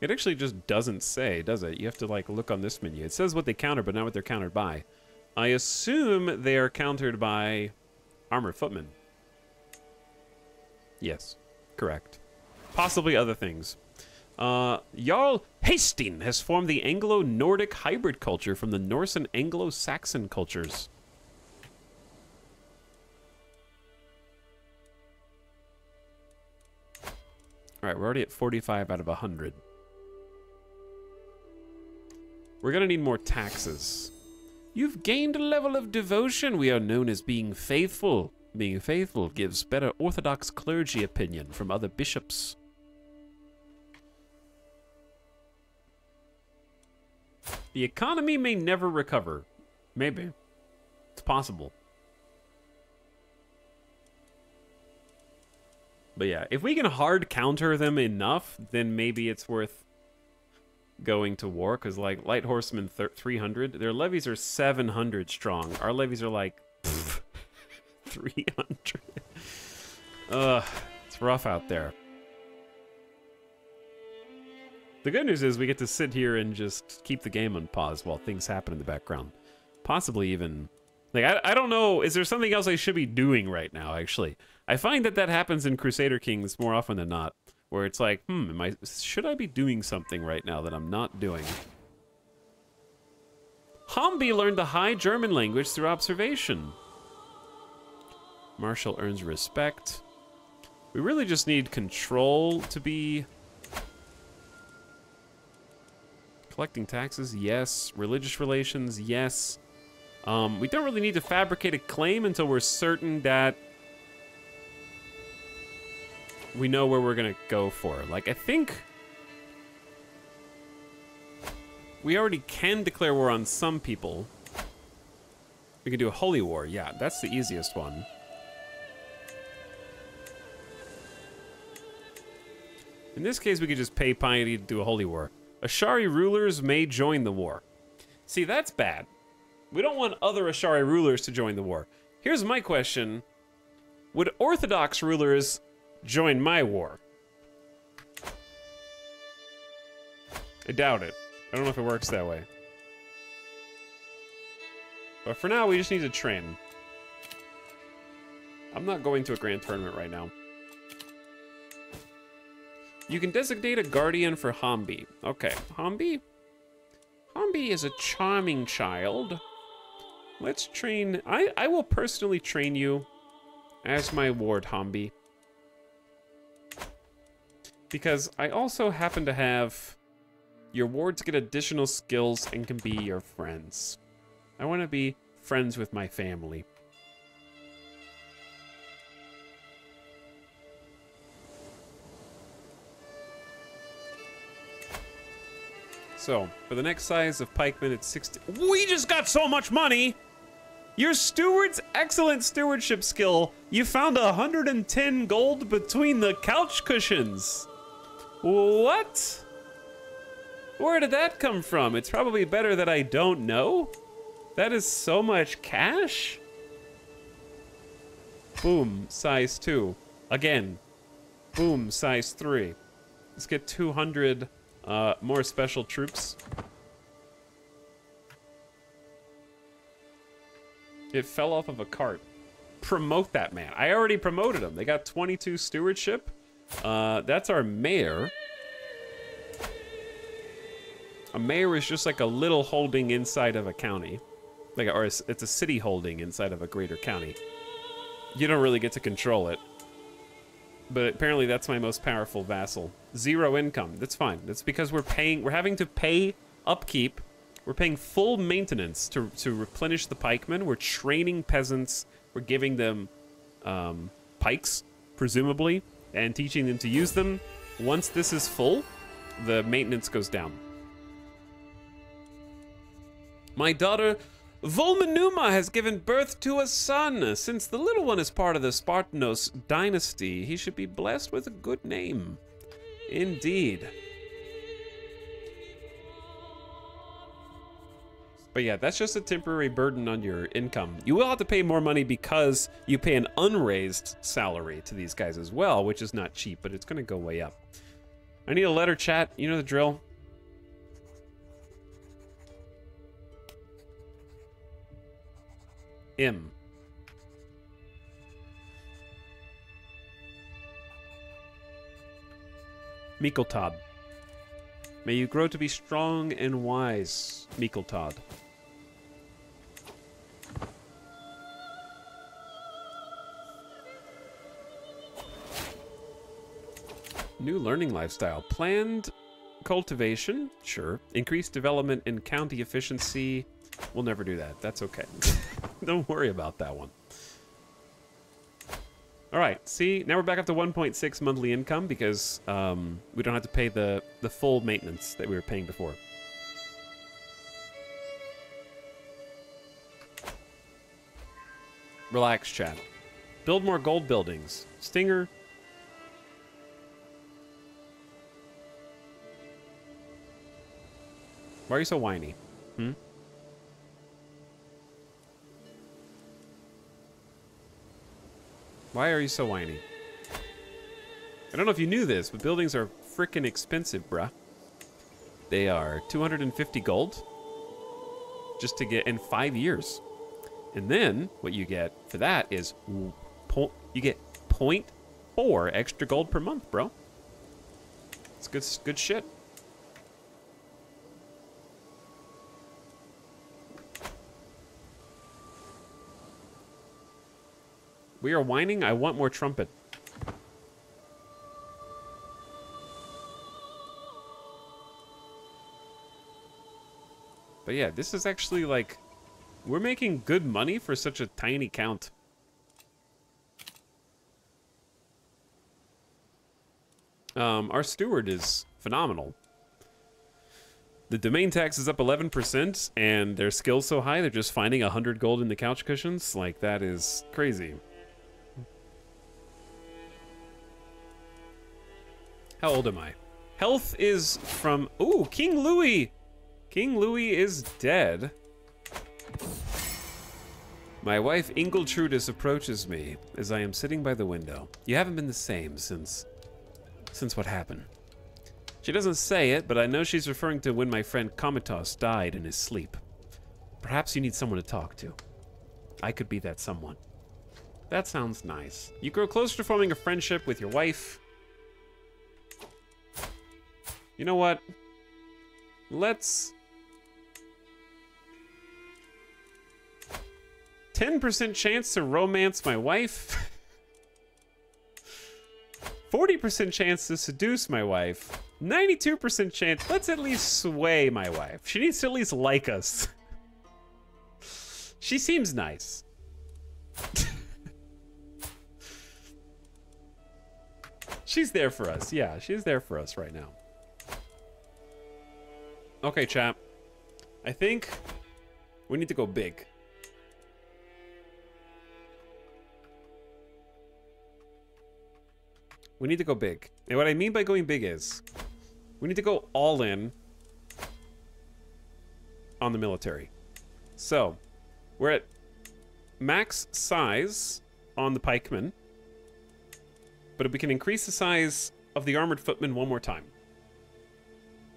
It actually just doesn't say, does it? You have to, like, look on this menu. It says what they counter, but not what they're countered by. I assume they are countered by armored footmen. Yes, correct. Possibly other things. Jarl Hasting has formed the Anglo-Nordic hybrid culture from the Norse and Anglo-Saxon cultures. Alright, we're already at 45 out of 100. We're gonna need more taxes. You've gained a level of devotion. We are known as being faithful. Being faithful gives better Orthodox clergy opinion from other bishops. The economy may never recover. Maybe. It's possible. But yeah, if we can hard counter them enough, then maybe it's worth going to war. Because, like, Light Horsemen 300, their levies are 700 strong. Our levies are like 300. It's rough out there. The good news is we get to sit here and just keep the game on pause while things happen in the background. Possibly even... Like, I don't know, is there something else I should be doing right now, actually? I find that happens in Crusader Kings more often than not, where it's like, should I be doing something right now that I'm not doing? Hambi learned the High German language through observation. Marshal earns respect. We really just need control to be... Collecting taxes, yes. Religious relations, yes. We don't really need to fabricate a claim until we're certain that we know where we're gonna go for. Like, I think we already can declare war on some people. We can do a holy war. Yeah, that's the easiest one. In this case, we could just pay piety to do a holy war. Ashari rulers may join the war. See, that's bad. We don't want other Ashari rulers to join the war. Here's my question. Would Orthodox rulers join my war? I doubt it. I don't know if it works that way. But for now, we just need to train. I'm not going to a grand tournament right now. You can designate a guardian for Hambi. Okay, Hambi? Hambi is a charming child. Let's train... I will personally train you as my ward, Hambi. Because I also happen to have... Your wards get additional skills and can be your friends. I want to be friends with my family. So, for the next size of pikeman, it's 60... We just got so much money! Your steward's excellent stewardship skill. You found 110 gold between the couch cushions. What? Where did that come from? It's probably better that I don't know. That is so much cash. Boom, size 2. Again. Boom, size 3. Let's get 200 more special troops. It fell off of a cart. Promote that man. I already promoted him. They got 22 stewardship. That's our mayor. A mayor is just like a little holding inside of a county. It's a city holding inside of a greater county. You don't really get to control it. But apparently that's my most powerful vassal. 0 income. That's fine. That's because we're having to pay upkeep. We're paying full maintenance to replenish the pikemen. We're training peasants. We're giving them pikes, presumably, and teaching them to use them. Once this is full, the maintenance goes down. My daughter Volmanuma has given birth to a son. Since the little one is part of the Spartanos dynasty, he should be blessed with a good name. Indeed. But yeah, that's just a temporary burden on your income. You will have to pay more money because you pay an unraised salary to these guys as well, which is not cheap, but it's going to go way up. I need a letter, chat. You know the drill. M. Mikeltod. May you grow to be strong and wise, Mikeltod. New learning lifestyle. Planned cultivation, sure. Increased development and county efficiency. We'll never do that. That's okay. Don't worry about that one. All right, see, now we're back up to 1.6 monthly income because we don't have to pay the full maintenance that we were paying before. Relax, chat. Build more gold buildings. Stinger. Why are you so whiny? Hmm? Why are you so whiny? I don't know if you knew this, but buildings are frickin' expensive, bruh. They are 250 gold just to get in 5 years. And then what you get for that is you get 0.4 extra gold per month, bro. It's good shit. We are whining. I want more trumpet. But yeah, this is actually like... We're making good money for such a tiny count. Our steward is phenomenal. The domain tax is up 11%, and their skill's so high, they're just finding 100 gold in the couch cushions. Like, that is crazy. How old am I? Health is from... Ooh, King Louis! King Louis is dead. My wife Ingiltrudis approaches me as I am sitting by the window. You haven't been the same since what happened. She doesn't say it, but I know she's referring to when my friend Komitos died in his sleep. Perhaps you need someone to talk to. I could be that someone. That sounds nice. You grow closer to forming a friendship with your wife. You know what? Let's... 10% chance to romance my wife. 40% chance to seduce my wife. 92% chance, let's at least sway my wife. She needs to at least like us. She seems nice. She's there for us. Yeah, she's there for us right now. Okay, chap. I think we need to go big. We need to go big. And what I mean by going big is we need to go all in on the military. So, we're at max size on the pikemen, but if we can increase the size of the armored footmen one more time.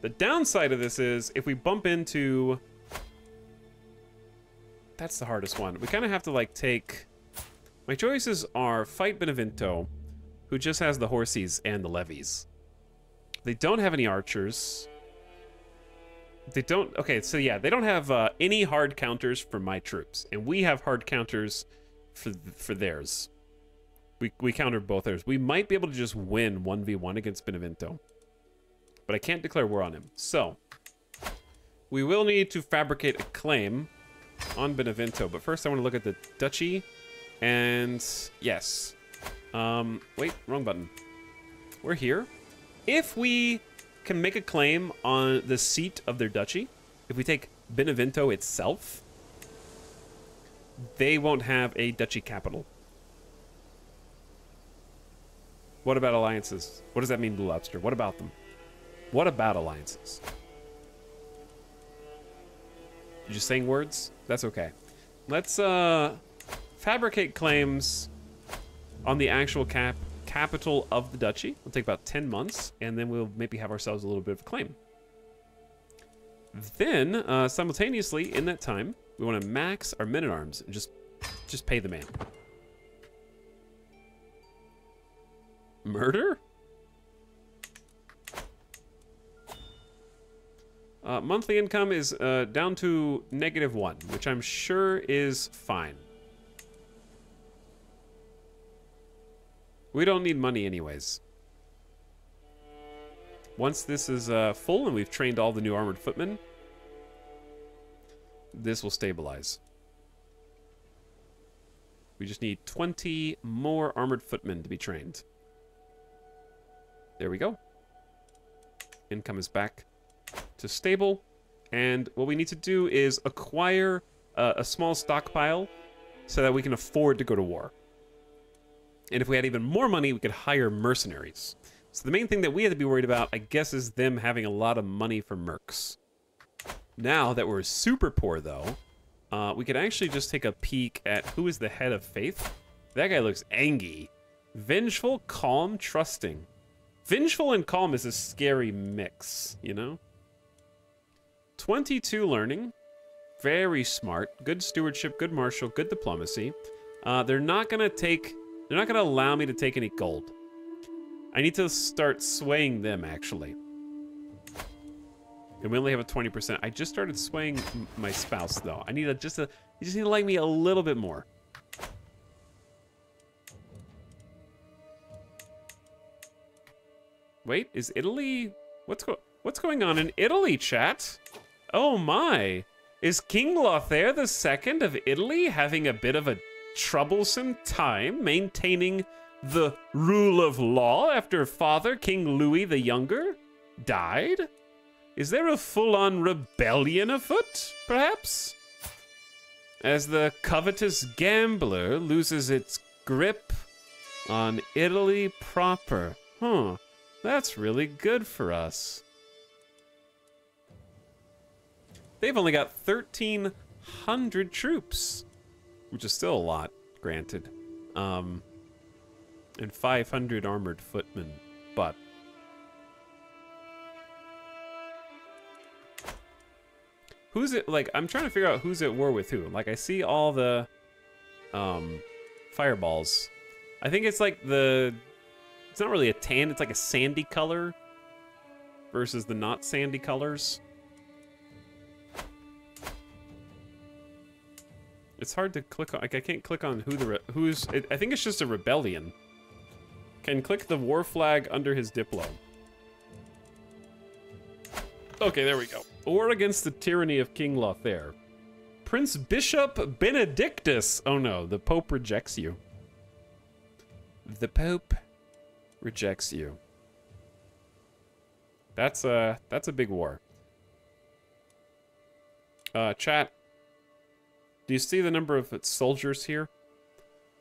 The downside of this is if we bump into... That's the hardest one. We kind of have to, like, take... My choices are fight Benevento, who just has the horsies and the levies. They don't have any archers. They don't... Okay, so yeah, they don't have any hard counters for my troops. And we have hard counters for theirs. We countered both theirs. We might be able to just win 1v1 against Benevento. But I can't declare war on him. So, we will need to fabricate a claim on Benevento. But first I want to look at the duchy. And yes. Wait, wrong button. We're here. If we can make a claim on the seat of their duchy, if we take Benevento itself, they won't have a duchy capital. What about alliances? What does that mean, Blue Lobster? What about them? What about alliances? You're just saying words? That's okay. Let's fabricate claims on the actual capital of the duchy. It'll take about 10 months, and then we'll maybe have ourselves a little bit of a claim. Then, simultaneously, in that time, we want to max our men-at-arms and just pay the man. Murder? Monthly income is down to -1, which I'm sure is fine. We don't need money anyways. Once this is full and we've trained all the new armored footmen, this will stabilize. We just need 20 more armored footmen to be trained. There we go. Income is back to stable. And what we need to do is acquire a small stockpile so that we can afford to go to war. And if we had even more money, we could hire mercenaries. So the main thing that we have to be worried about, I guess, is them having a lot of money for mercs. Now that we're super poor, though, we could actually just take a peek at who is the head of faith. That guy looks angry. Vengeful, calm, trusting. Vengeful and calm is a scary mix, you know? 22 learning. Very smart. Good stewardship, good martial, good diplomacy. They're not gonna allow me to take any gold. I need to start swaying them, actually. And we only have a 20%. I just started swaying my spouse, though. I need to you just need to like me a little bit more. Wait, is Italy... What's going on in Italy, chat? Oh my! Is King Lothair II of Italy having a bit of a troublesome time maintaining the rule of law after father, King Louis the Younger, died? Is there a full-on rebellion afoot, perhaps? As the covetous gambler loses its grip on Italy proper. Huh. That's really good for us. They've only got 1,300 troops, which is still a lot, granted. And 500 armored footmen, but... Who's it, like, I'm trying to figure out who's at war with who. Like, I see all the, fireballs. I think it's like the... It's not really a tan, it's like a sandy color. versus the not sandy colors. It's hard to click on. Like, I can't click on who's. I think it's just a rebellion. Can click the war flag under his diplo. Okay, there we go. War against the tyranny of King Lothair. Prince Bishop Benedictus. Oh no, the Pope rejects you. The Pope rejects you. That's a big war. Chat. Do you see the number of soldiers here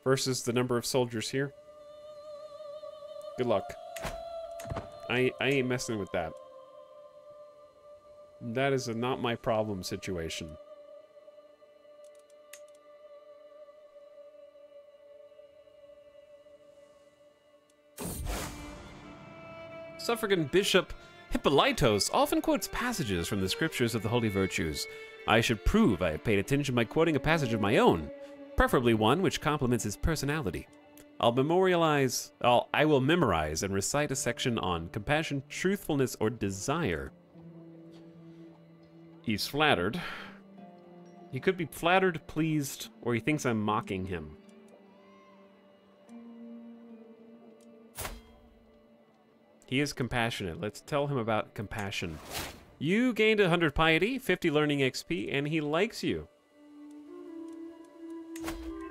versus the number of soldiers here? Good luck. I ain't messing with that. That is a not my problem situation. Suffragan Bishop Hippolytos often quotes passages from the scriptures of the holy virtues. I should prove I have paid attention by quoting a passage of my own, preferably one which complements his personality. I will memorize and recite a section on compassion, truthfulness, or desire. He's flattered. He could be flattered, pleased, or he thinks I'm mocking him. He is compassionate. Let's tell him about compassion. You gained 100 piety, 50 learning XP, and he likes you.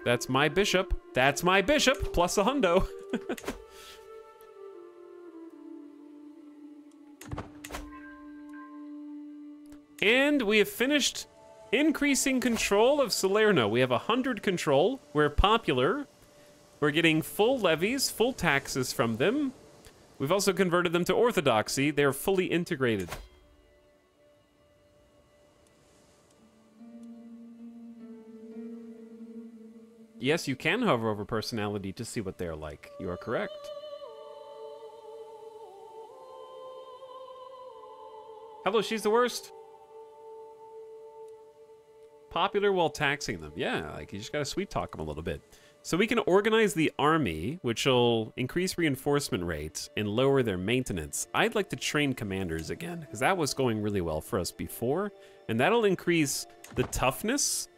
That's my bishop. That's my bishop, plus a hundo. And we have finished increasing control of Salerno. We have 100 control. We're popular. We're getting full levies, full taxes from them. We've also converted them to orthodoxy. They're fully integrated. Yes, you can hover over personality to see what they're like. You are correct. Hello, she's the worst. Popular while taxing them. Yeah, like you just gotta sweet talk them a little bit. So we can organize the army, which will increase reinforcement rates and lower their maintenance. I'd like to train commanders again, because that was going really well for us before. And that'll increase the toughness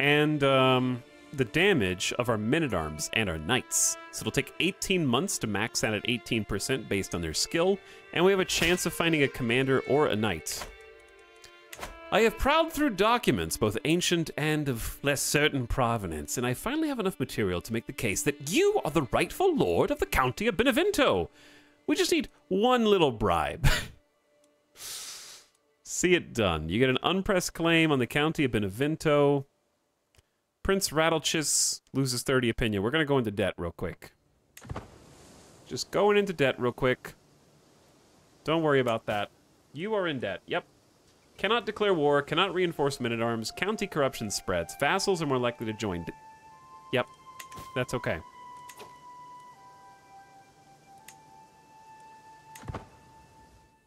and the damage of our men-at-arms and our knights. So it'll take 18 months to max out at 18% based on their skill, and we have a chance of finding a commander or a knight. I have prowled through documents, both ancient and of less certain provenance, and I finally have enough material to make the case that you are the rightful lord of the county of Benevento. We just need one little bribe. See it done. You get an unpressed claim on the county of Benevento. Prince Rattlechis loses 30 opinion. We're going to go into debt real quick. Just going into debt real quick. Don't worry about that. You are in debt. Yep. Cannot declare war, cannot reinforce men-at-arms, county corruption spreads, vassals are more likely to join. Yep, that's okay.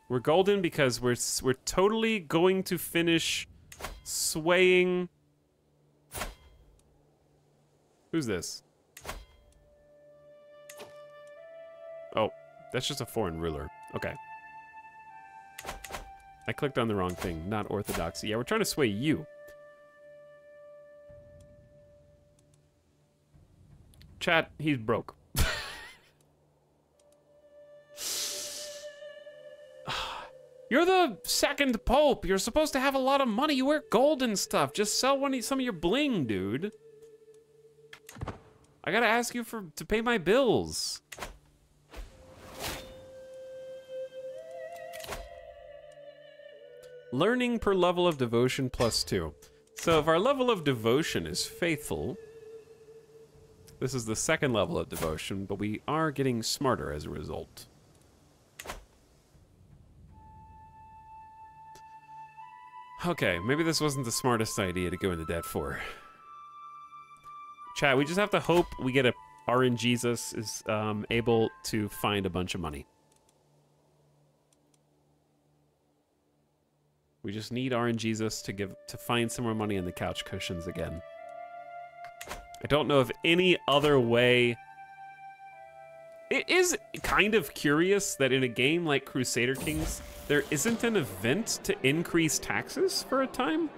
We're golden because we're totally going to finish swaying. Who's this? Oh, that's just a foreign ruler. Okay. I clicked on the wrong thing, not orthodoxy. Yeah, we're trying to sway you. Chat, he's broke. You're the second pope. You're supposed to have a lot of money. You wear gold and stuff. Just sell some of your bling, dude. I gotta ask you to pay my bills. Learning per level of devotion +2. So if our level of devotion is faithful, this is the second level of devotion, but we are getting smarter as a result. Okay, maybe this wasn't the smartest idea to go into debt for. Chat, we just have to hope we get a RNGesus is able to find a bunch of money. We just need RNGesus to find some more money in the couch cushions again. I don't know of any other way It is kind of curious that in a game like Crusader Kings, there isn't an event to increase taxes for a time.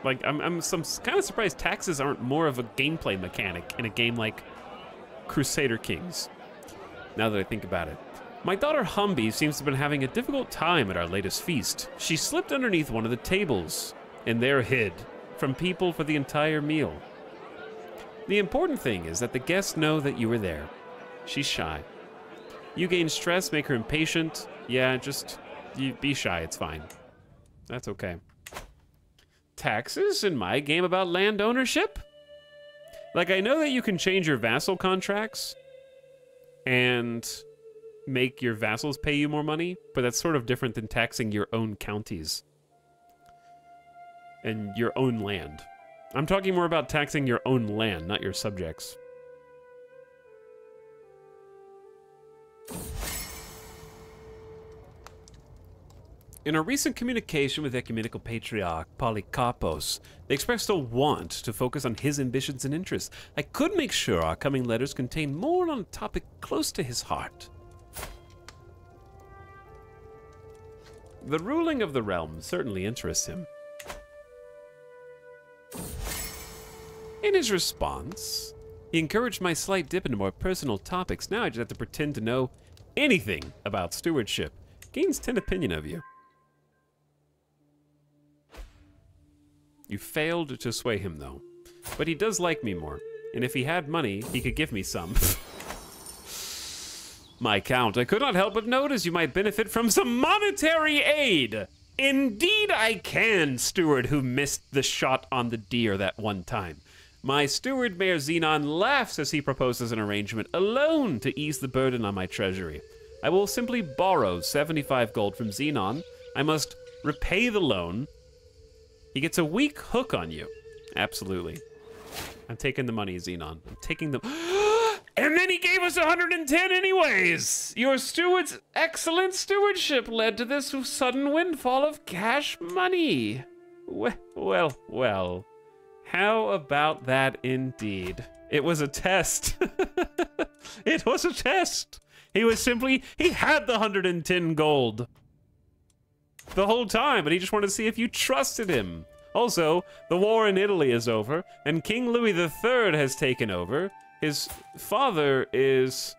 Like, I'm kind of surprised taxes aren't more of a gameplay mechanic in a game like Crusader Kings, now that I think about it. My daughter Humby seems to have been having a difficult time at our latest feast. She slipped underneath one of the tables, and there hid from people for the entire meal. The important thing is that the guests know that you were there. She's shy. You gain stress, make her impatient. Yeah, just you be shy, it's fine. That's okay. Taxes in my game about land ownership? Like, I know that you can change your vassal contracts and make your vassals pay you more money, but that's sort of different than taxing your own counties and your own land. I'm talking more about taxing your own land, not your subjects. In a recent communication with Ecumenical Patriarch Polycarpos, they expressed a want to focus on his ambitions and interests. I could make sure our coming letters contain more on a topic close to his heart. The ruling of the realm certainly interests him. In his response, he encouraged my slight dip into more personal topics. Now I just have to pretend to know anything about stewardship. Gains 10 opinion of you. You failed to sway him, though. But he does like me more, and if he had money, he could give me some. My count, I could not help but notice you might benefit from some monetary aid. Indeed I can, steward who missed the shot on the deer that one time. My steward, Mayor Xenon, laughs as he proposes an arrangement alone to ease the burden on my treasury. I will simply borrow 75 gold from Xenon. I must repay the loan. He gets a weak hook on you. Absolutely. I'm taking the money, Xenon. I'm taking the... And then he gave us 110 anyways! Your steward's excellent stewardship led to this sudden windfall of cash money. Well. How about that indeed? It was a test. It was a test. He had the 110 gold the whole time, but he just wanted to see if you trusted him. Also, the war in Italy is over, and King Louis III has taken over. His father is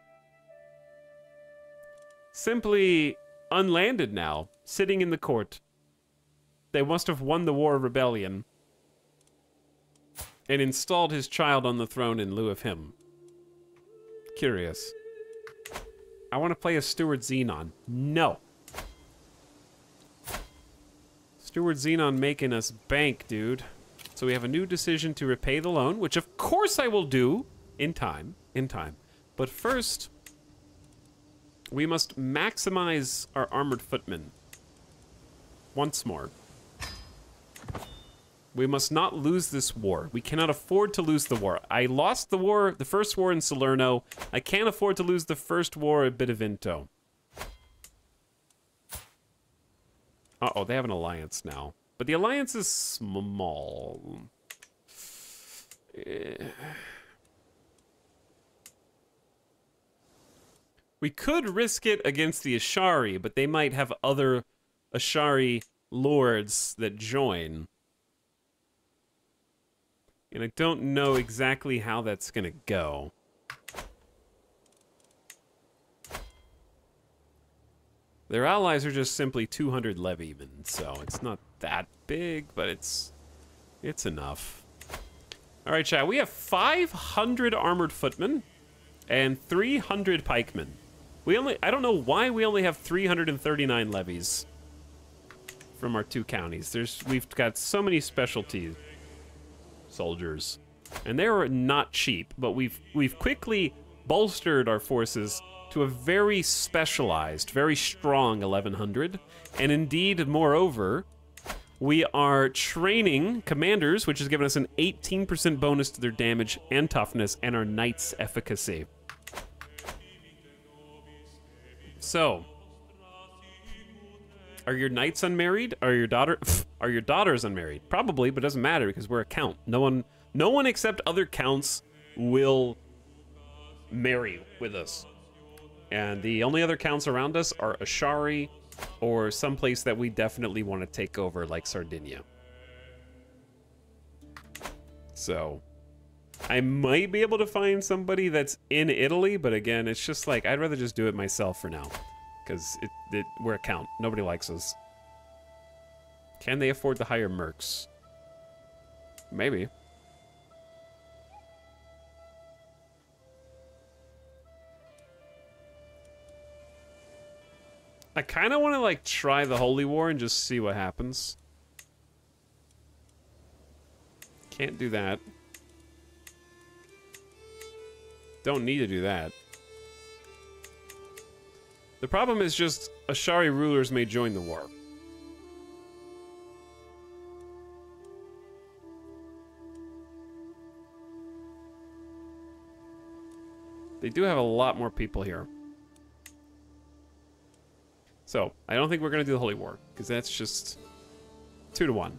simply unlanded now, sitting in the court. They must have won the War of Rebellion and installed his child on the throne in lieu of him. Curious. I want to play as Steward Xenon. No. Steward Xenon making us bank, dude. So we have a new decision to repay the loan, which of course I will do in time. But first, we must maximize our armored footmen. Once more. We must not lose this war. We cannot afford to lose the war. I lost the war, the first war in Salerno. I can't afford to lose the first war at Benevento. Uh-oh, they have an alliance now. But the alliance is small. We could risk it against the Ashari, but they might have other Ashari lords that join. And I don't know exactly how that's gonna go. Their allies are just simply 200 levymen, so it's not that big, but it's enough. All right, chat, we have 500 armored footmen and 300 pikemen. I don't know why we only have 339 levies from our two counties. We've got so many specialty soldiers, and they're not cheap, but we've quickly bolstered our forces to a very specialized, very strong 1100, and indeed, moreover, we are training commanders, which has given us an 18% bonus to their damage and toughness, and our knights' efficacy. So, are your knights unmarried? Are your daughters unmarried? Probably, but it doesn't matter because we're a count. No one except other counts will marry with us. And the only other counts around us are Ashari or someplace that we definitely want to take over, like Sardinia. So I might be able to find somebody that's in Italy, but again, it's just like, I'd rather just do it myself for now. Because we're a count. Nobody likes us. Can they afford to hire mercs? Maybe. I kind of want to, like, try the Holy War and just see what happens. Can't do that. Don't need to do that. The problem is just Ashari rulers may join the war. They do have a lot more people here. So, I don't think we're going to do the Holy War, because that's just 2-1.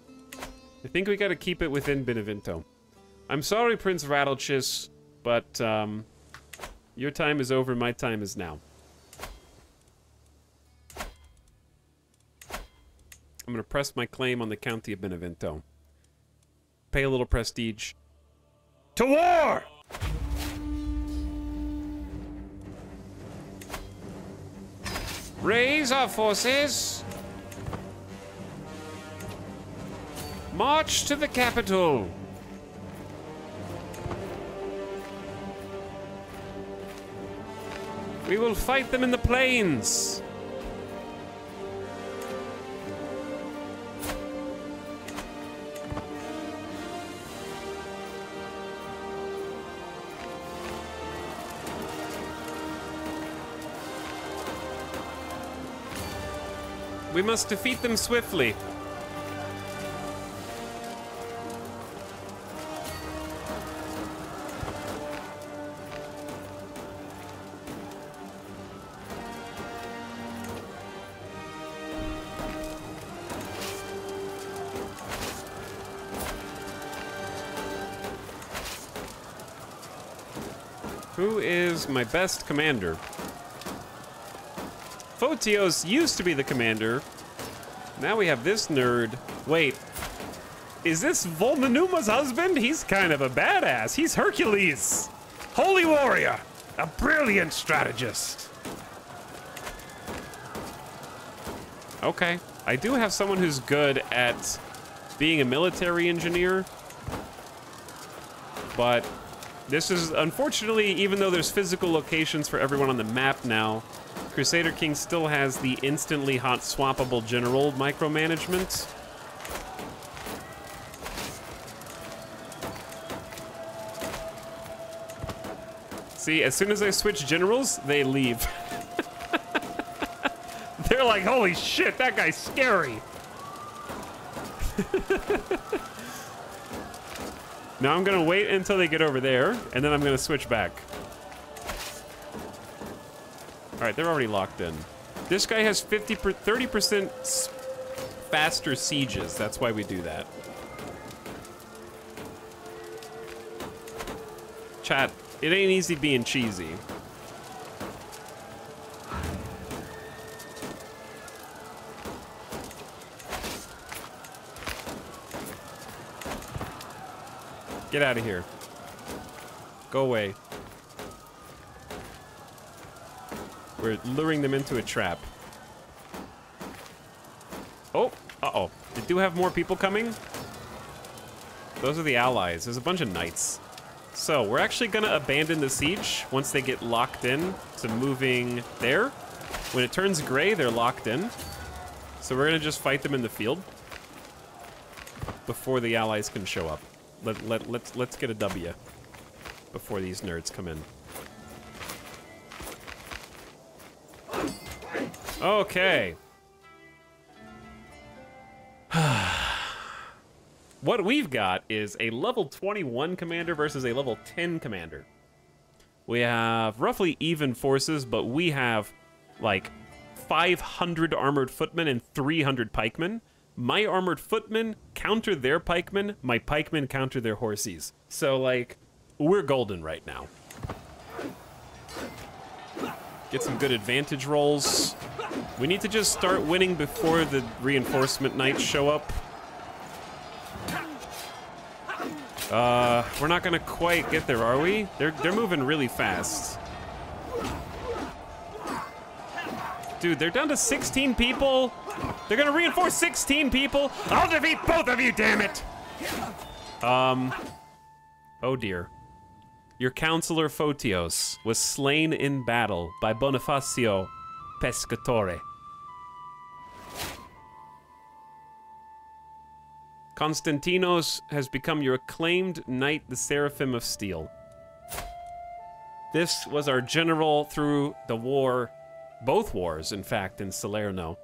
I think we got to keep it within Benevento. I'm sorry, Prince Rattlechis, but your time is over, my time is now. I'm going to press my claim on the County of Benevento. Pay a little prestige. To war! Raise our forces. March to the capital. We will fight them in the plains. We must defeat them swiftly. Who is my best commander? Photios used to be the commander. Now we have this nerd. Wait. Is this Volmanuma's husband? He's kind of a badass. He's Hercules. Holy warrior. A brilliant strategist. Okay. I do have someone who's good at being a military engineer. But this is, unfortunately, even though there's physical locations for everyone on the map now, Crusader King still has the instantly hot swappable general micromanagement. See, as soon as I switch generals, they leave. They're like, holy shit, that guy's scary. Now I'm gonna wait until they get over there, and then I'm gonna switch back. All right, they're already locked in. This guy has 30% faster sieges. That's why we do that. Chat, it ain't easy being cheesy. Get out of here. Go away. We're luring them into a trap. Oh, uh-oh. They do have more people coming. Those are the allies. There's a bunch of knights. So, we're actually gonna abandon the siege once they get locked in to moving there. When it turns gray, they're locked in. So we're gonna just fight them in the field before the allies can show up. Let's get a W before these nerds come in. Okay. What we've got is a level 21 commander versus a level 10 commander. We have roughly even forces, but we have like 500 armored footmen and 300 pikemen. My armored footmen counter their pikemen, my pikemen counter their horses. So, like, we're golden right now. Get some good advantage rolls. We need to just start winning before the reinforcement knights show up. We're not gonna quite get there, are we? They're moving really fast. Dude, they're down to 16 people. They're gonna reinforce 16 people. I'll defeat both of you, damn it! Oh dear. Your counselor Photios was slain in battle by Bonifacio Pescatore. Constantinos has become your acclaimed knight, the Seraphim of Steel. This was our general through the war, both wars, in fact, in Salerno.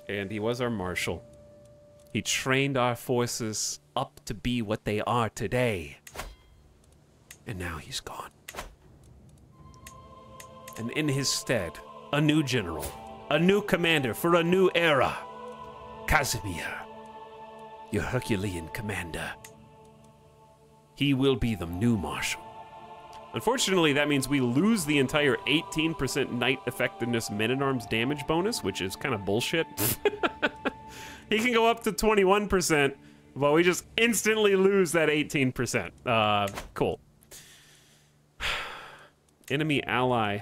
And he was our marshal. He trained our forces up to be what they are today. And now he's gone. And in his stead, a new general, a new commander for a new era. Casimir, your Herculean commander. He will be the new marshal. Unfortunately, that means we lose the entire 18% knight effectiveness men-at-arms damage bonus, which is kind of bullshit. He can go up to 21%, but we just instantly lose that 18%. Cool. Enemy ally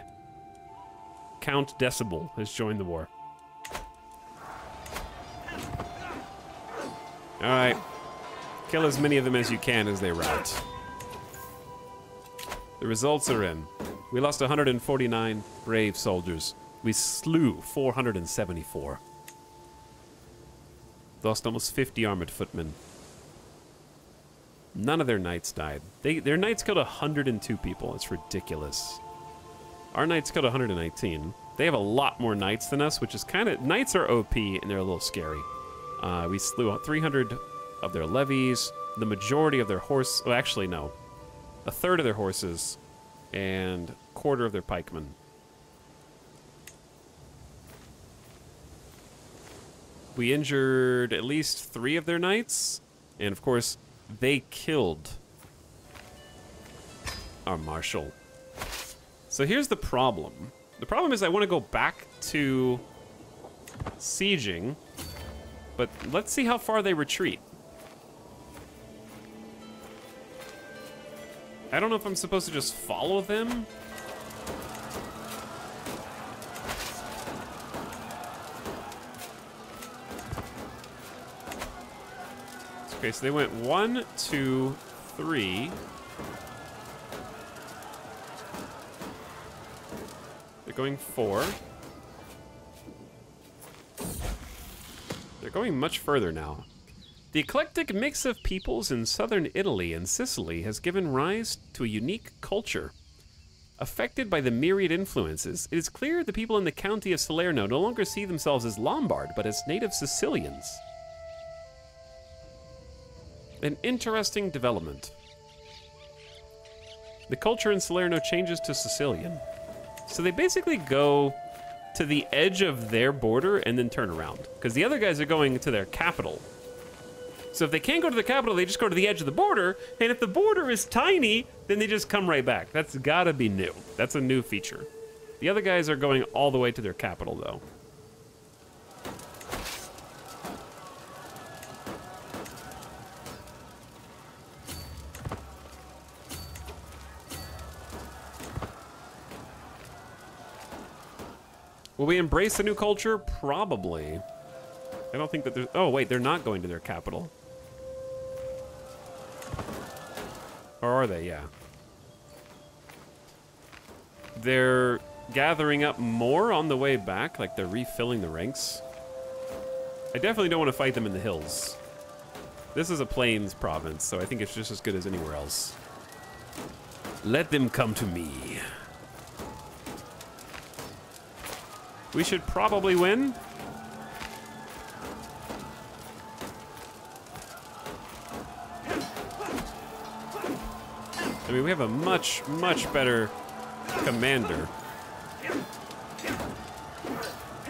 Count Decibel has joined the war. All right. Kill as many of them as you can as they rout. The results are in. We lost 149 brave soldiers. We slew 474. Lost almost 50 armored footmen. None of their knights died. Their knights killed 102 people. It's ridiculous. Our knights killed 119. They have a lot more knights than us, which is kind of... Knights are OP, and they're a little scary. We slew out 300 of their levies. The majority of their horse... Oh, actually, no. A third of their horses, and a quarter of their pikemen. We injured at least 3 of their knights, and of course, they killed our marshal. So here's the problem. The problem is I want to go back to sieging, but let's see how far they retreat. I don't know if I'm supposed to just follow them. Okay, so they went 1, 2, 3. They're going 4. They're going much further now. The eclectic mix of peoples in southern Italy and Sicily has given rise to a unique culture. Affected by the myriad influences, it is clear the people in the county of Salerno no longer see themselves as Lombard, but as native Sicilians. An interesting development. The culture in Salerno changes to Sicilian. So they basically go to the edge of their border and then turn around, because the other guys are going to their capital. So if they can't go to the capital, they just go to the edge of the border, and if the border is tiny, then they just come right back. That's gotta be new. That's a new feature. The other guys are going all the way to their capital, though. Will we embrace the new culture? Probably. I don't think that there's... Oh, wait, they're not going to their capital. Or are they? Yeah. They're gathering up more on the way back, like they're refilling the ranks. I definitely don't want to fight them in the hills. This is a plains province, so I think it's just as good as anywhere else. Let them come to me. We should probably win. I mean, we have a much, much better commander.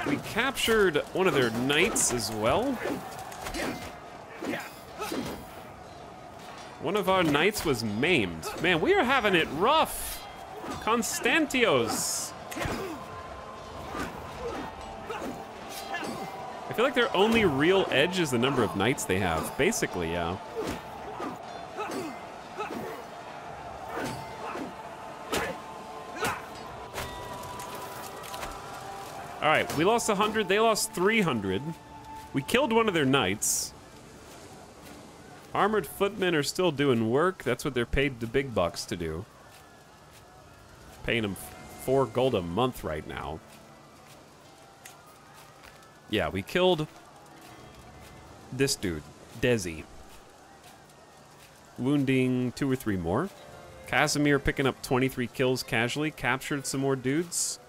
We captured one of their knights as well. One of our knights was maimed. Man, we are having it rough. Constantios. I feel like their only real edge is the number of knights they have. Basically, yeah. All right, we lost 100, they lost 300. We killed one of their knights. Armored footmen are still doing work. That's what they're paid the big bucks to do. Paying them 4 gold a month right now. Yeah, we killed this dude, Desi. Wounding 2 or 3 more. Casimir picking up 23 kills casually. Captured some more dudes.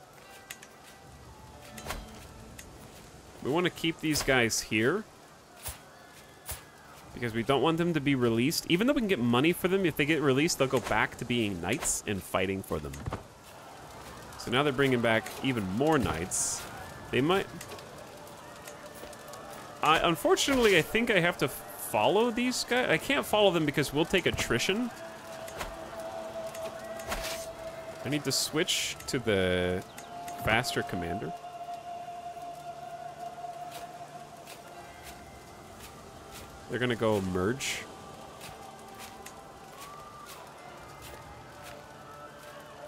We want to keep these guys here because we don't want them to be released. Even though we can get money for them, if they get released, they'll go back to being knights and fighting for them. So now they're bringing back even more knights. They might... unfortunately, I think I have to follow these guys. I can't follow them because we'll take attrition. I need to switch to the faster commander. They're gonna go merge.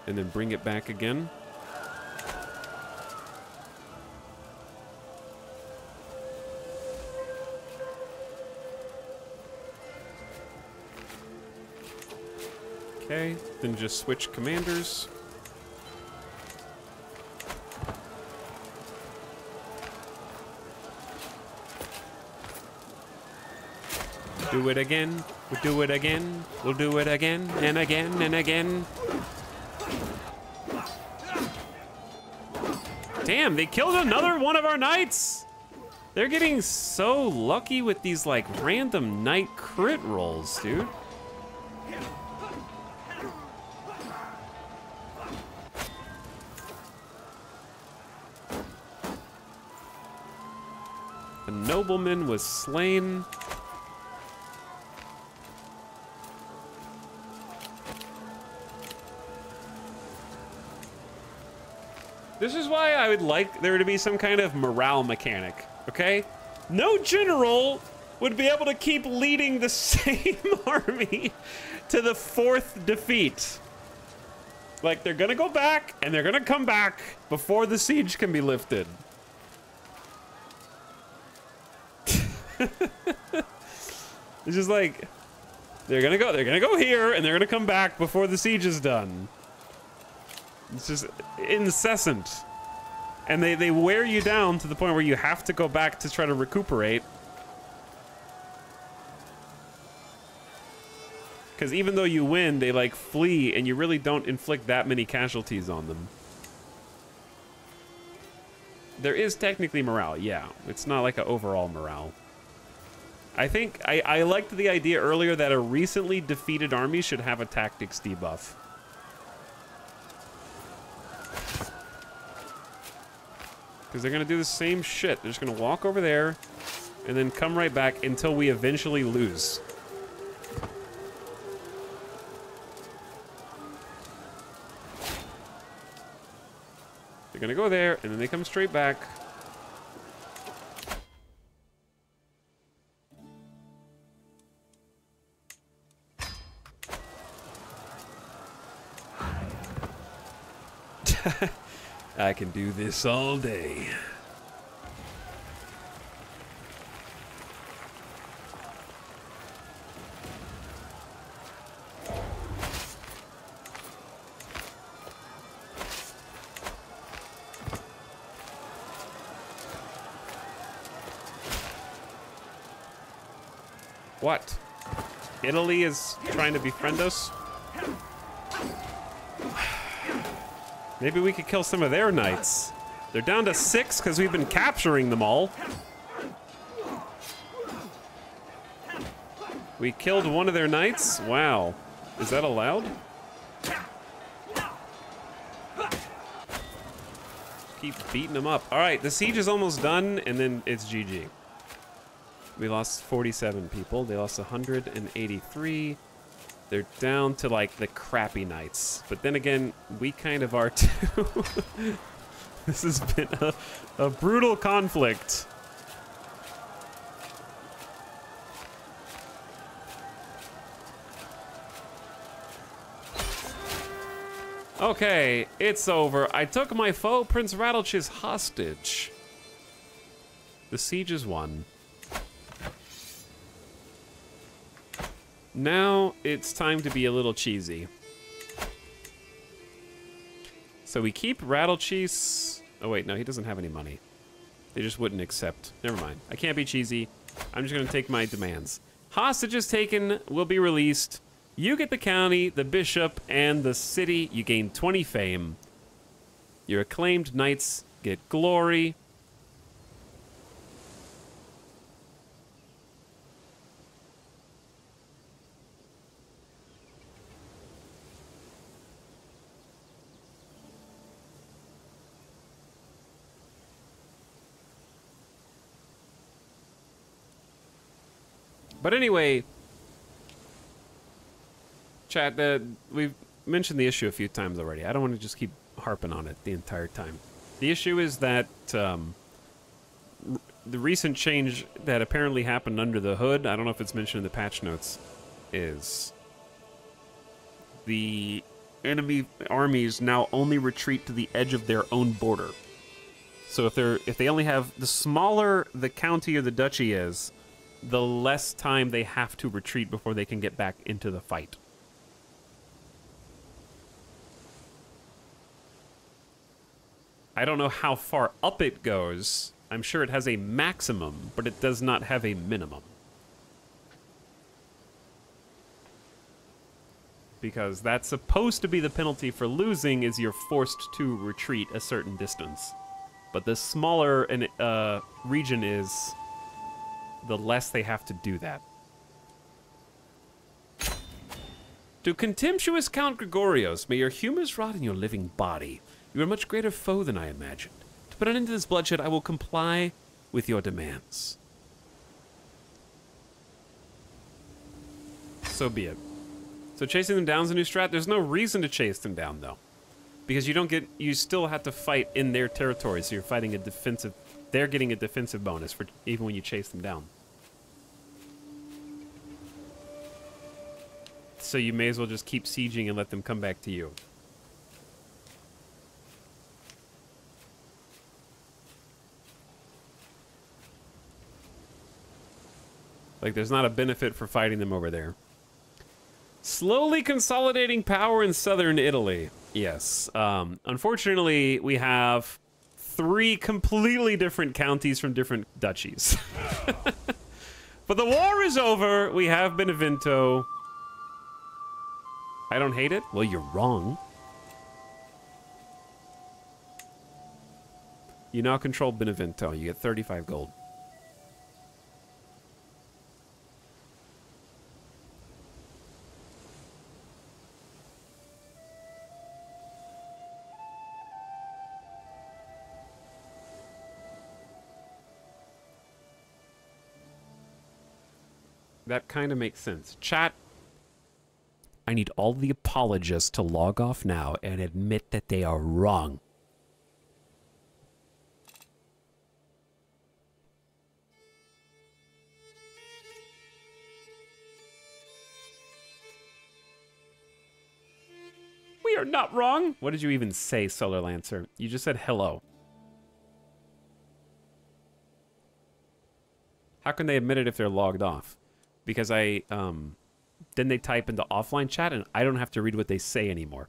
And then bring it back again. Okay, then just switch commanders. Do it again, we'll do it again, we'll do it again, and again, and again. Damn, they killed another one of our knights! They're getting so lucky with these, like, random knight crit rolls, dude. A nobleman was slain. This is why I would like there to be some kind of morale mechanic, okay? No general would be able to keep leading the same army to the 4th defeat. Like, they're gonna go back, and they're gonna come back before the siege can be lifted. It's just like, they're gonna go here, and they're gonna come back before the siege is done. It's just incessant. And they wear you down to the point where you have to go back to try to recuperate. Because even though you win, they like flee and you really don't inflict that many casualties on them. There is technically morale, yeah. It's not like an overall morale. I think I liked the idea earlier that a recently defeated army should have a tactics debuff. Because they're going to do the same shit. They're just going to walk over there and then come right back until we eventually lose. They're going to go there and then they come straight back. I can do this all day. What? Italy is trying to befriend us? Maybe we could kill some of their knights. They're down to 6 because we've been capturing them all. We killed one of their knights? Wow. Is that allowed? Keep beating them up. All right, the siege is almost done, and then it's GG. We lost 47 people. They lost 183. They're down to, like, the crappy knights. But then again, we kind of are, too. This has been a brutal conflict. Okay, it's over. I took my foe, Prince Rattlechis, hostage. The siege is won. Now it's time to be a little cheesy. So we keep Rattlechis. Oh wait, no, he doesn't have any money. They just wouldn't accept. Never mind. I can't be cheesy. I'm just gonna take my demands. Hostages taken will be released. You get the county, the bishop, and the city. You gain 20 fame. Your acclaimed knights get glory. But anyway, chat, we've mentioned the issue a few times already. I don't want to just keep harping on it the entire time. The issue is that the recent change that apparently happened under the hood, I don't know if it's mentioned in the patch notes, is the enemy armies now only retreat to the edge of their own border. So if they only have, the smaller the county or the duchy is, the less time they have to retreat before they can get back into the fight. I don't know how far up it goes. I'm sure it has a maximum, but it does not have a minimum. Because that's supposed to be the penalty for losing, is you're forced to retreat a certain distance. But the smaller an region is, the less they have to do that. To contemptuous Count Gregorios, may your humors rot in your living body. You are a much greater foe than I imagined. To put an end to this bloodshed, I will comply with your demands. So be it. So chasing them down is a new strat. There's no reason to chase them down, though. Because you still have to fight in their territory, so you're fighting a defensive, they're getting a defensive bonus for even when you chase them down. So you may as well just keep sieging and let them come back to you. Like, there's not a benefit for fighting them over there. Slowly consolidating power in southern Italy. Yes. Unfortunately, we have 3 completely different counties from different duchies. But the war is over. We have Benevento. I don't hate it? Well, you're wrong. You now control Benevento. You get 35 gold. That kind of makes sense. Chat, I need all the apologists to log off now and admit that they are wrong. We are not wrong. What did you even say, Solar Lancer? You just said hello. How can they admit it if they're logged off? Because then they type into offline chat and I don't have to read what they say anymore.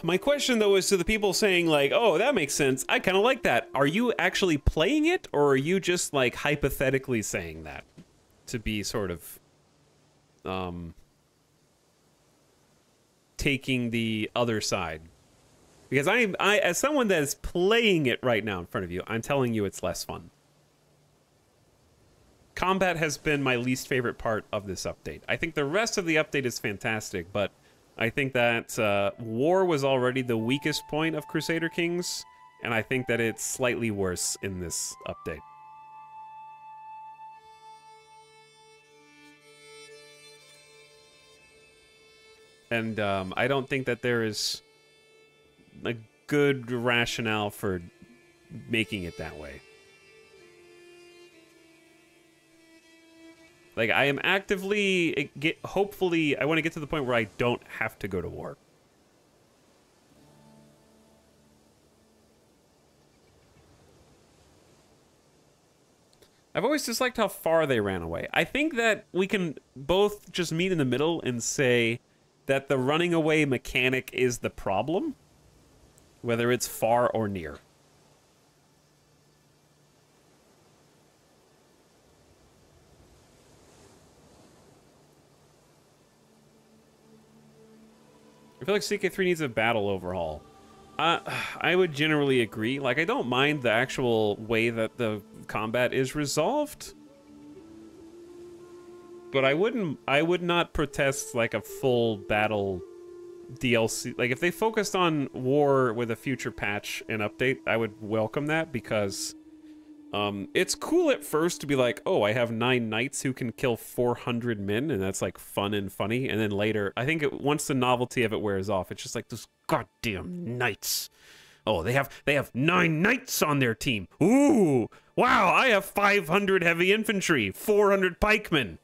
My question, though, is to the people saying, like, oh, that makes sense. I kind of like that. Are you actually playing it, or are you just, like, hypothetically saying that to be sort of taking the other side? Because I as someone that is playing it right now in front of you, I'm telling you it's less fun. Combat has been my least favorite part of this update. I think the rest of the update is fantastic, but I think that war was already the weakest point of Crusader Kings, and I think that it's slightly worse in this update. And I don't think that there is a good rationale for making it that way. Like, I am actively, hopefully, I want to get to the point where I don't have to go to war. I've always disliked how far they ran away. I think that we can both just meet in the middle and say that the running away mechanic is the problem, whether it's far or near. I feel like CK3 needs a battle overhaul. I would generally agree. Like, I don't mind the actual way that the combat is resolved, but I would not protest like a full battle DLC. Like, if they focused on war with a future patch and update, I would welcome that, because it's cool at first to be like, oh, I have 9 knights who can kill 400 men, and that's like fun and funny. And then later, I think once the novelty of it wears off, it's just like, those goddamn knights. Oh, they have 9 knights on their team. Ooh, wow, I have 500 heavy infantry, 400 pikemen.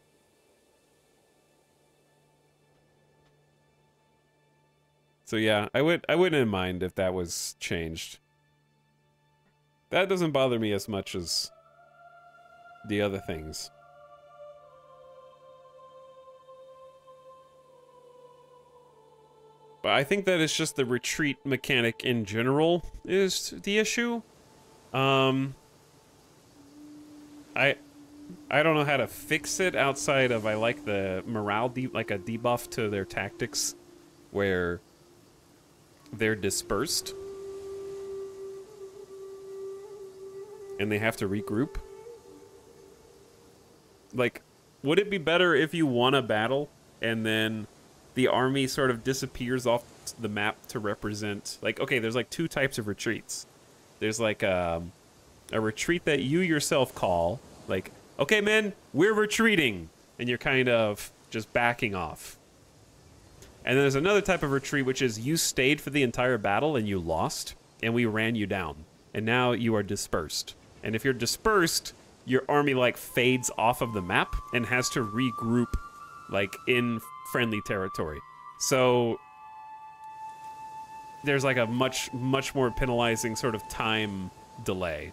So yeah, I wouldn't mind if that was changed. That doesn't bother me as much as the other things. But I think that it's just the retreat mechanic in general is the issue. I don't know how to fix it outside of I like the morale, like a debuff to their tactics where they're dispersed and they have to regroup. Like, would it be better if you won a battle and then the army sort of disappears off the map to represent, like, okay, there's like 2 types of retreats. There's like a retreat that you yourself call, like, okay, men, we're retreating, and you're kind of just backing off. And then there's another type of retreat, which is you stayed for the entire battle and you lost, and we ran you down, and now you are dispersed. And if you're dispersed, your army like fades off of the map and has to regroup like in friendly territory. So there's like a much more penalizing sort of time delay.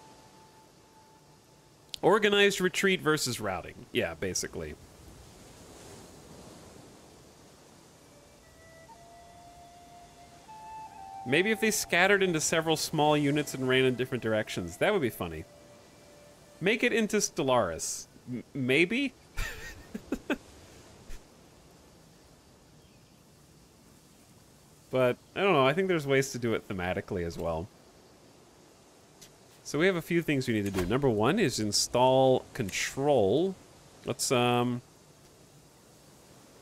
Organized retreat versus routing. Yeah, basically. Maybe if they scattered into several small units and ran in different directions. That would be funny. Make it into Stellaris. Maybe? But, I don't know, I think there's ways to do it thematically as well. So we have a few things we need to do. Number 1 is install control. Let's go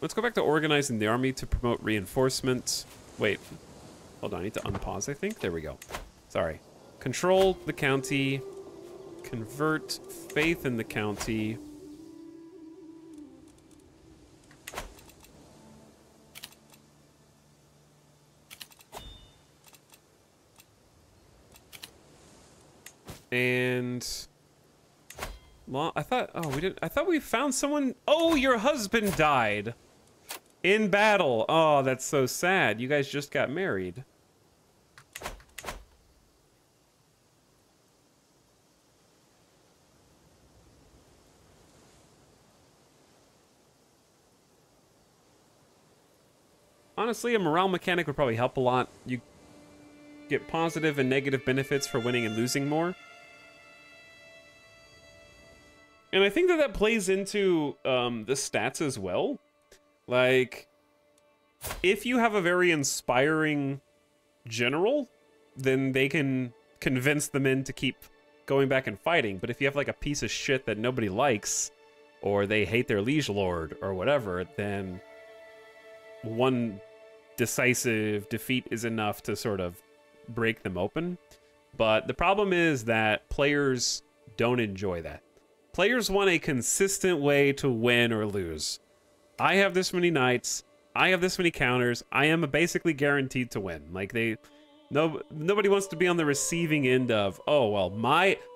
back to organizing the army to promote reinforcement. Wait. Hold on, I need to unpause, I think. There we go. Sorry. Control the county. Convert faith in the county. And I thought, oh, we didn't. I thought we found someone. Oh, your husband died in battle. Oh, that's so sad. You guys just got married. Honestly, a morale mechanic would probably help a lot. You get positive and negative benefits for winning and losing more. And I think that that plays into the stats as well. Like, if you have a very inspiring general, then they can convince the men to keep going back and fighting. But if you have like a piece of shit that nobody likes, or they hate their liege lord or whatever, then one decisive defeat is enough to sort of break them open. But the problem is that players don't enjoy that. Players want a consistent way to win or lose. I have this many knights, I have this many counters, I am basically guaranteed to win. Like, nobody wants to be on the receiving end of, oh, well,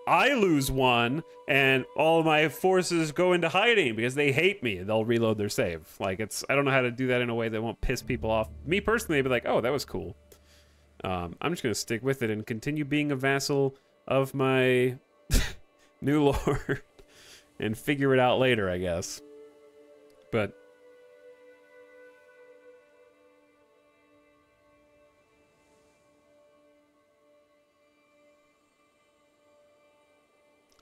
I lose one, and all my forces go into hiding because they hate me. They'll reload their save. Like, I don't know how to do that in a way that won't piss people off. Me personally, I'd be like, oh, that was cool. I'm just gonna stick with it and continue being a vassal of my new lord and figure it out later, I guess. But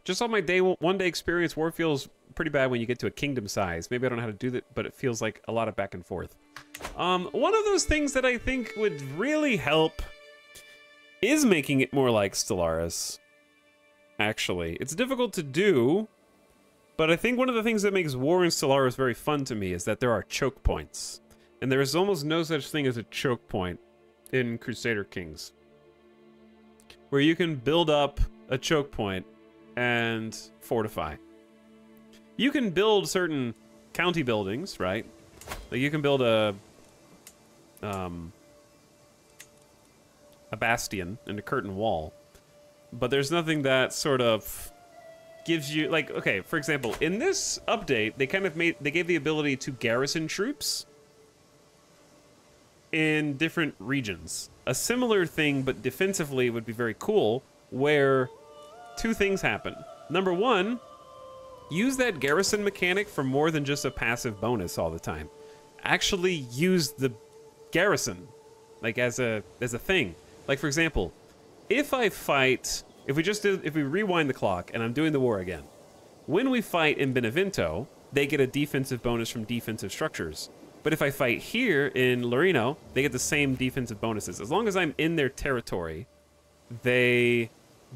just on my one day experience, war feels pretty bad when you get to a kingdom size. Maybe I don't know how to do that, but it feels like a lot of back and forth. One of those things that I think would really help is making it more like Stellaris. Actually, it's difficult to do, but I think one of the things that makes war in Stellaris very fun to me is that there are choke points. And there is almost no such thing as a choke point in Crusader Kings, where you can build up a choke point and fortify. You can build certain county buildings, right? Like you can build a bastion and a curtain wall, but there's nothing that sort of gives you, like, okay, for example, in this update, they gave the ability to garrison troops in different regions. A similar thing, but defensively, would be very cool, where two things happen. Number one, use that garrison mechanic for more than just a passive bonus all the time. Actually use the garrison, like, as a thing. Like, for example, if we rewind the clock and I'm doing the war again, when we fight in Benevento, they get a defensive bonus from defensive structures. But if I fight here in Lorino, they get the same defensive bonuses. As long as I'm in their territory, they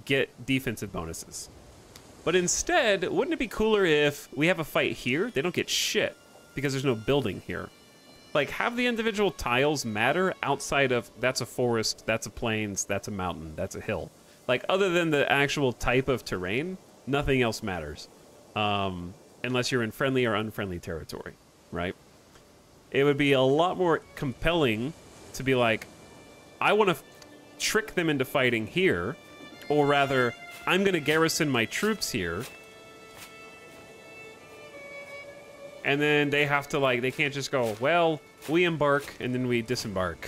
get defensive bonuses. But instead, wouldn't it be cooler if we have a fight here? They don't get shit because there's no building here. Like, have the individual tiles matter outside of that's a forest, that's a plains, that's a mountain, that's a hill. Like, other than the actual type of terrain, nothing else matters. Unless you're in friendly or unfriendly territory, right? It would be a lot more compelling to be like, I want to trick them into fighting here, or rather, I'm going to garrison my troops here, and then they have to, like, they can't just go, well, we embark, and then we disembark.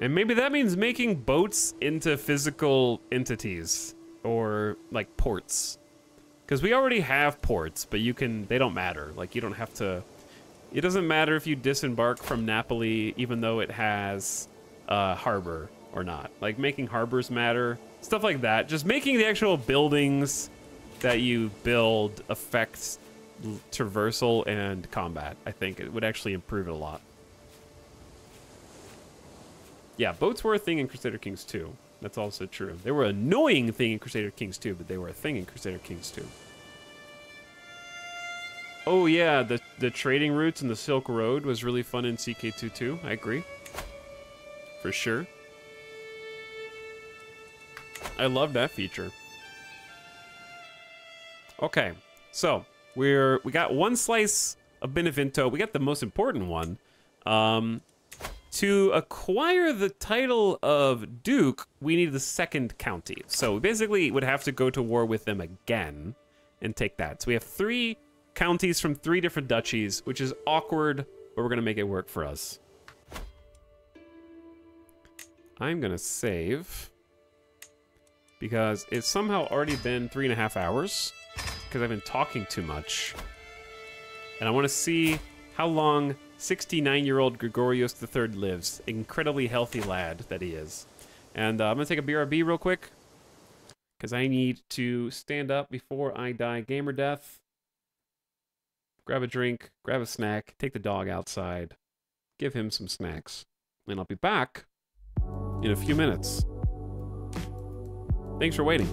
And maybe that means making boats into physical entities, or, like, ports. Because we already have ports, but they don't matter. Like, you don't have to... It doesn't matter if you disembark from Napoli, even though it has a harbor or not. Like, making harbors matter. Stuff like that. Just making the actual buildings that you build affect traversal and combat. I think it would actually improve it a lot. Yeah, boats were a thing in Crusader Kings 2. That's also true. They were an annoying thing in Crusader Kings 2, but they were a thing in Crusader Kings 2. Oh yeah, the trading routes in the Silk Road was really fun in CK2 too. I agree. For sure. I love that feature. Okay, so we got one slice of Benevento. We got the most important one. To acquire the title of Duke, we need the second county. So we basically would have to go to war with them again and take that. So we have 3 counties from 3 different duchies, which is awkward, but we're gonna make it work for us. I'm gonna save because it's somehow already been 3.5 hours because I've been talking too much. And I want to see how long 69-year-old Gregorios III lives. Incredibly healthy lad that he is. And I'm going to take a BRB real quick because I need to stand up before I die gamer death. Grab a drink, grab a snack, take the dog outside, give him some snacks. And I'll be back in a few minutes. Thanks for waiting.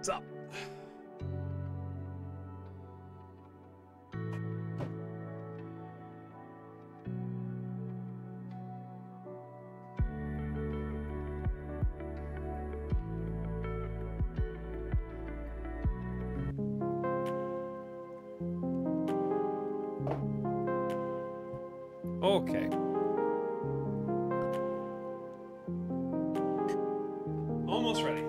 What's up? Okay. Almost ready.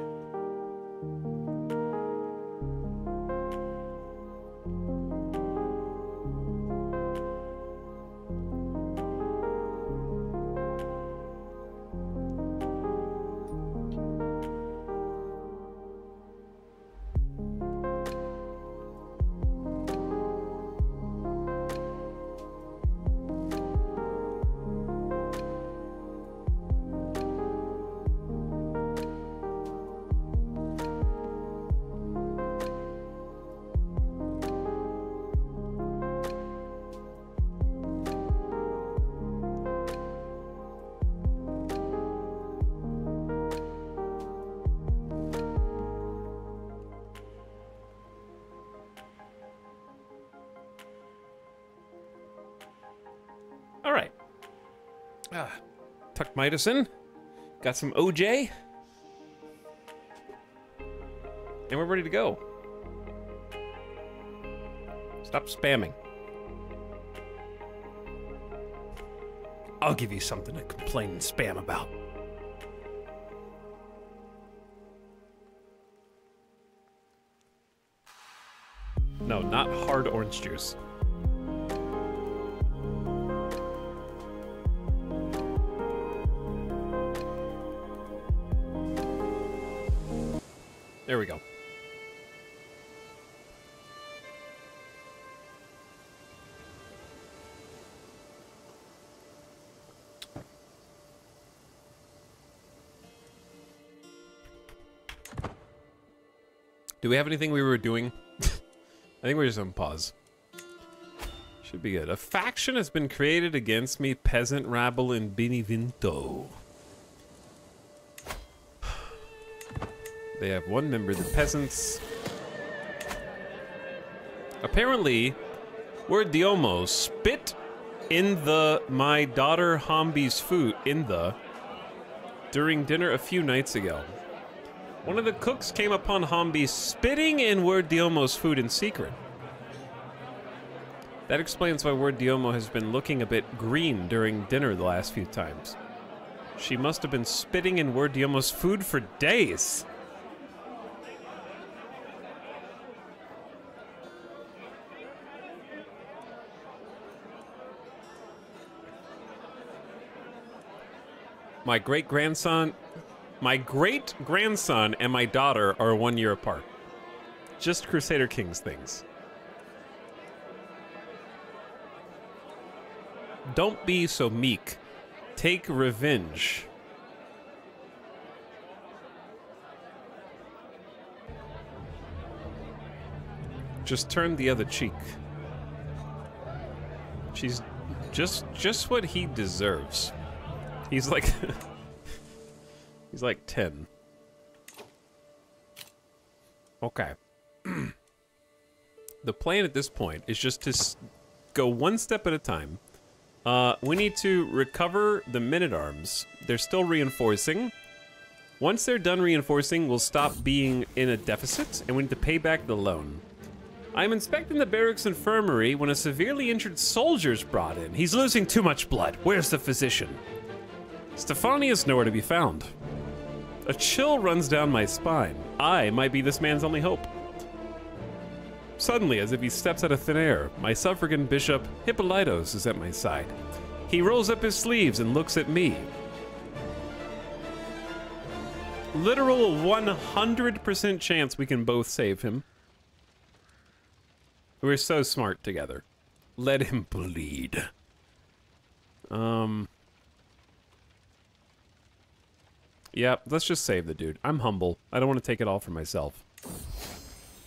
All right. Tuck Midas in. Got some OJ. And we're ready to go. Stop spamming. I'll give you something to complain and spam about. No, not hard orange juice. There we go. Do we have anything we were doing? I think we're just on pause. Should be good. A faction has been created against me, peasant rabble in Benevento. They have one member, the peasants. Apparently, Word Diomo spit in my daughter Hambi's food during dinner a few nights ago. One of the cooks came upon Hambi spitting in Word Diomo's food in secret. That explains why Word Diomo has been looking a bit green during dinner the last few times. She must have been spitting in Word Diomo's food for days. My great-grandson and my daughter are 1 year apart. Just Crusader Kings things. Don't be so meek. Take revenge. Just turn the other cheek. She's just what he deserves. He's like he's like 10. Okay. The plan at this point is just to go one step at a time. We need to recover the men-at-arms. They're still reinforcing. Once they're done reinforcing, we'll stop being in a deficit, and we need to pay back the loan. I'm inspecting the barracks infirmary when a severely injured soldier's brought in. He's losing too much blood. Where's the physician? Stefani is nowhere to be found. A chill runs down my spine. I might be this man's only hope. Suddenly, as if he steps out of thin air, my suffragan bishop, Hippolytos, is at my side. He rolls up his sleeves and looks at me. Literal 100% chance we can both save him. We're so smart together. Let him bleed. Yeah, let's just save the dude. I'm humble. I don't want to take it all for myself.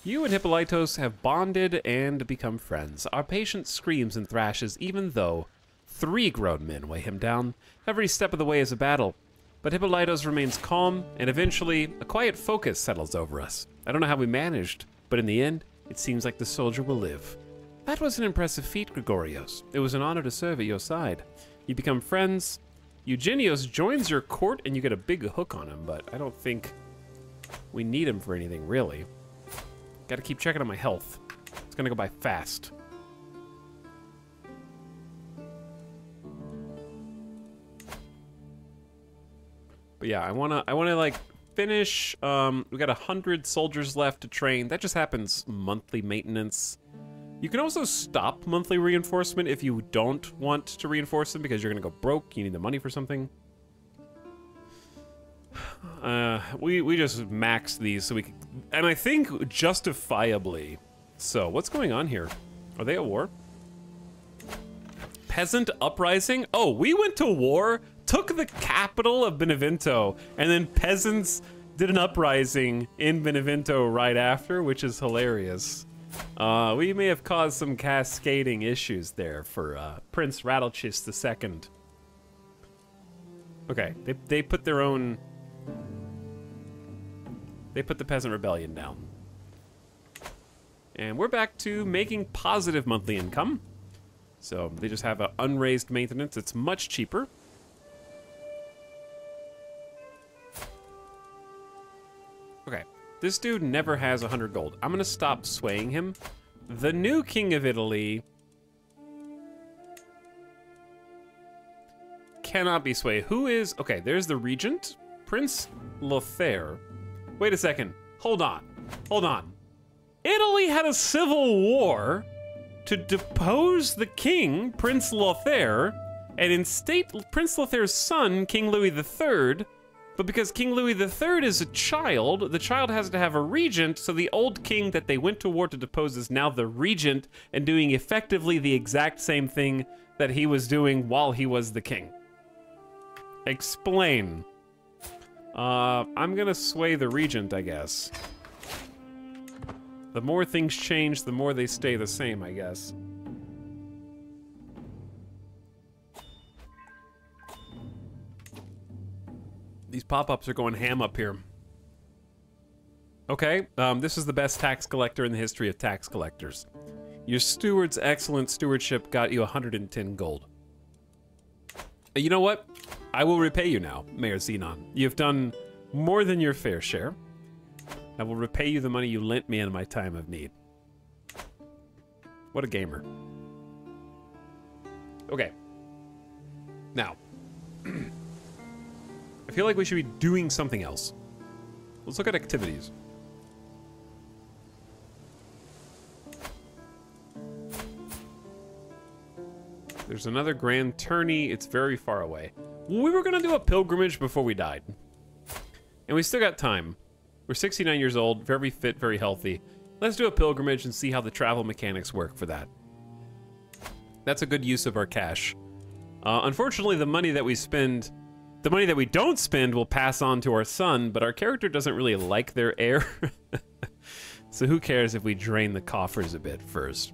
You and Hippolytos have bonded and become friends. Our patient screams and thrashes even though 3 grown men weigh him down. Every step of the way is a battle. But Hippolytos remains calm, and eventually, a quiet focus settles over us. I don't know how we managed, but in the end, it seems like the soldier will live. That was an impressive feat, Gregorios. It was an honor to serve at your side. You become friends. Eugenios joins your court, and you get a big hook on him, but I don't think we need him for anything, really. Gotta keep checking on my health. It's gonna go by fast. But yeah, I wanna like finish. We got 100 soldiers left to train. That just happens monthly maintenance. You can also stop monthly reinforcement if you don't want to reinforce them because you're gonna go broke. You need the money for something. We just max these so we can, and I think justifiably. So what's going on here? Are they at war? Peasant uprising? Oh, we went to war, took the capital of Benevento, and then peasants did an uprising in Benevento right after, which is hilarious. We may have caused some cascading issues there for Prince Rattlechist II. Okay, they put their own. They put the peasant rebellion down. And we're back to making positive monthly income. So they just have an unraised maintenance. It's much cheaper. Okay, this dude never has 100 gold. I'm gonna stop swaying him. The new king of Italy cannot be swayed. Who is, okay, there's the regent, Prince Lothair. Wait a second, hold on. Italy had a civil war to depose the king, Prince Lothair, and instate Prince Lothair's son, King Louis III. But because King Louis III is a child, the child has to have a regent, so the old king that they went to war to depose is now the regent and doing effectively the exact same thing that he was doing while he was the king. Explain. I'm gonna sway the regent, I guess. The more things change, the more they stay the same, I guess. These pop-ups are going ham up here. Okay, this is the best tax collector in the history of tax collectors. Your steward's excellent stewardship got you 110 gold. You know what? I will repay you now, Mayor Xenon. You've done more than your fair share. I will repay you the money you lent me in my time of need. What a gamer. Okay. Now. I feel like we should be doing something else. Let's look at activities. There's another grand tourney. It's very far away. We were gonna do a pilgrimage before we died. And we still got time. We're 69 years old, very fit, very healthy. Let's do a pilgrimage and see how the travel mechanics work for that. That's a good use of our cash. Unfortunately, the money that we spend, the money that we don't spend will pass on to our son, but our character doesn't really like their heir. So who cares if we drain the coffers a bit first?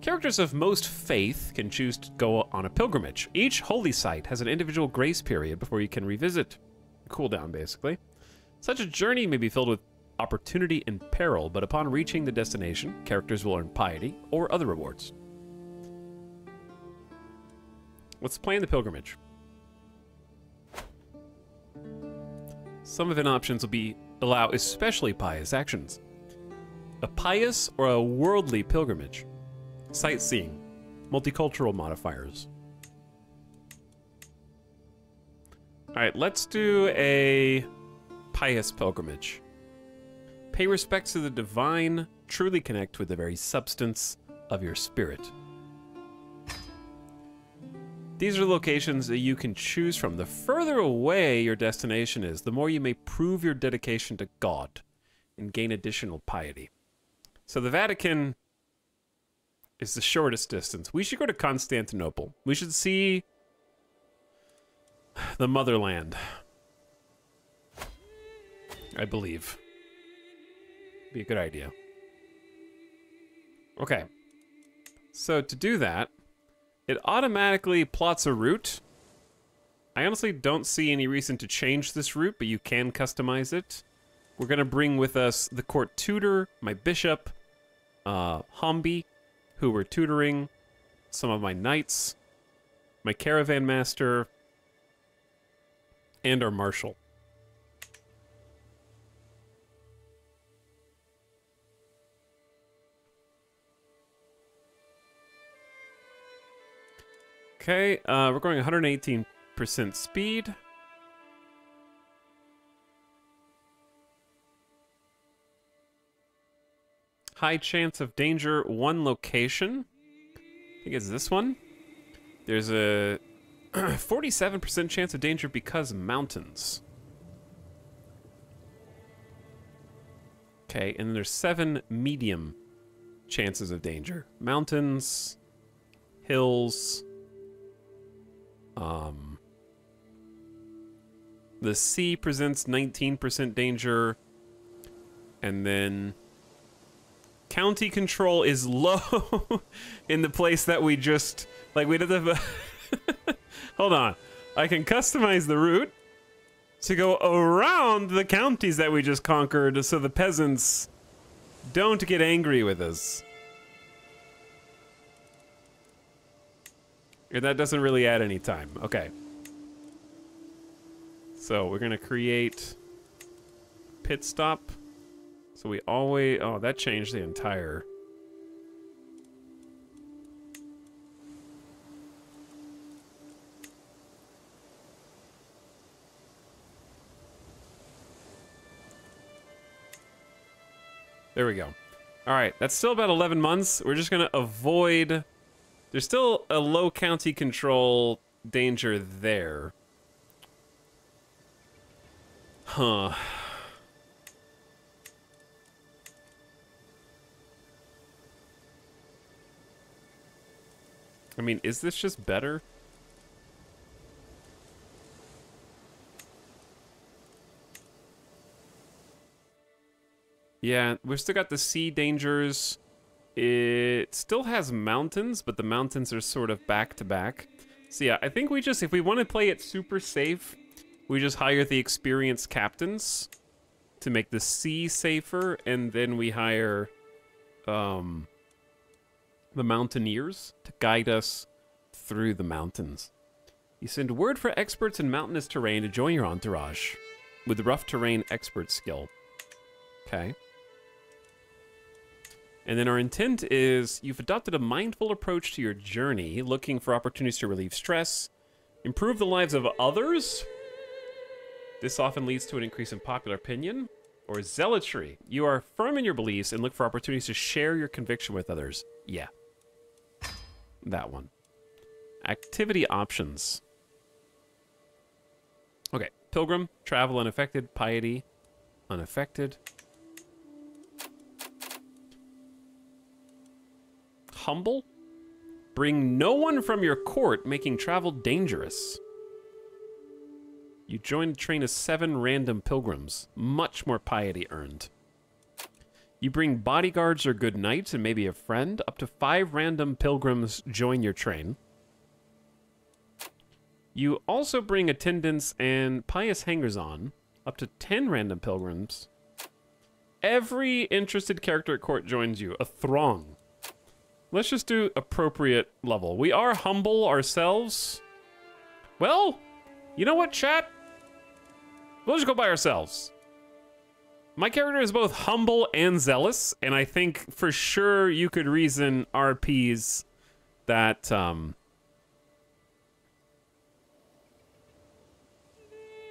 Characters of most faith can choose to go on a pilgrimage. Each holy site has an individual grace period before you can revisit. Cooldown, basically. Such a journey may be filled with opportunity and peril, but upon reaching the destination, characters will earn piety or other rewards. Let's plan the pilgrimage. Some event options will allow especially pious actions. A pious or a worldly pilgrimage. Sightseeing. Multicultural modifiers. Alright, let's do a pious pilgrimage. Pay respects to the divine, truly connect with the very substance of your spirit. These are locations that you can choose from. The further away your destination is, the more you may prove your dedication to God and gain additional piety. So the Vatican is the shortest distance. We should go to Constantinople. We should see the motherland, I believe. Be a good idea. Okay. So to do that, it automatically plots a route I honestly don't see any reason to change this route, but you can customize it. We're gonna bring with us the court tutor, my bishop, Hambi, who we're tutoring, some of my knights, my caravan master, and our marshal. Okay, we're going 118% speed. High chance of danger, one location. I think it's this one. There's a 47% chance of danger because mountains. Okay, and then there's 7 medium chances of danger. Mountains, hills, the sea presents 19% danger, and then county control is low in the place that we just, like, we did the, hold on, I can customize the route to go around the counties that we just conquered so the peasants don't get angry with us. And that doesn't really add any time. Okay. So we're gonna create pit stop. So we always, oh, that changed the entire. There we go. All right, that's still about 11 months. We're just gonna avoid, there's still a low county control danger there. Huh. I mean, is this just better? Yeah, we've still got the sea dangers. It still has mountains, but the mountains are sort of back to back. So yeah, I think we just, if we want to play it super safe, we just hire the experienced captains to make the sea safer, and then we hire the mountaineers to guide us through the mountains. You send word for experts in mountainous terrain to join your entourage with rough terrain expert skill. Okay. And then our intent is you've adopted a mindful approach to your journey, looking for opportunities to relieve stress, improve the lives of others. This often leads to an increase in popular opinion. Or zealotry. You are firm in your beliefs and look for opportunities to share your conviction with others. Yeah. That one. Activity options. Okay. Pilgrim, travel unaffected, piety, unaffected. Humble. Bring no one from your court, making travel dangerous. You join a train of 7 random pilgrims. Much more piety earned. You bring bodyguards or good knights and maybe a friend. Up to 5 random pilgrims join your train. You also bring attendants and pious hangers-on. Up to 10 random pilgrims. Every interested character at court joins you. A throng. Let's just do appropriate level. We are humble ourselves. Well, you know what, chat? We'll just go by ourselves. My character is both humble and zealous, and I think for sure you could reason RPs that,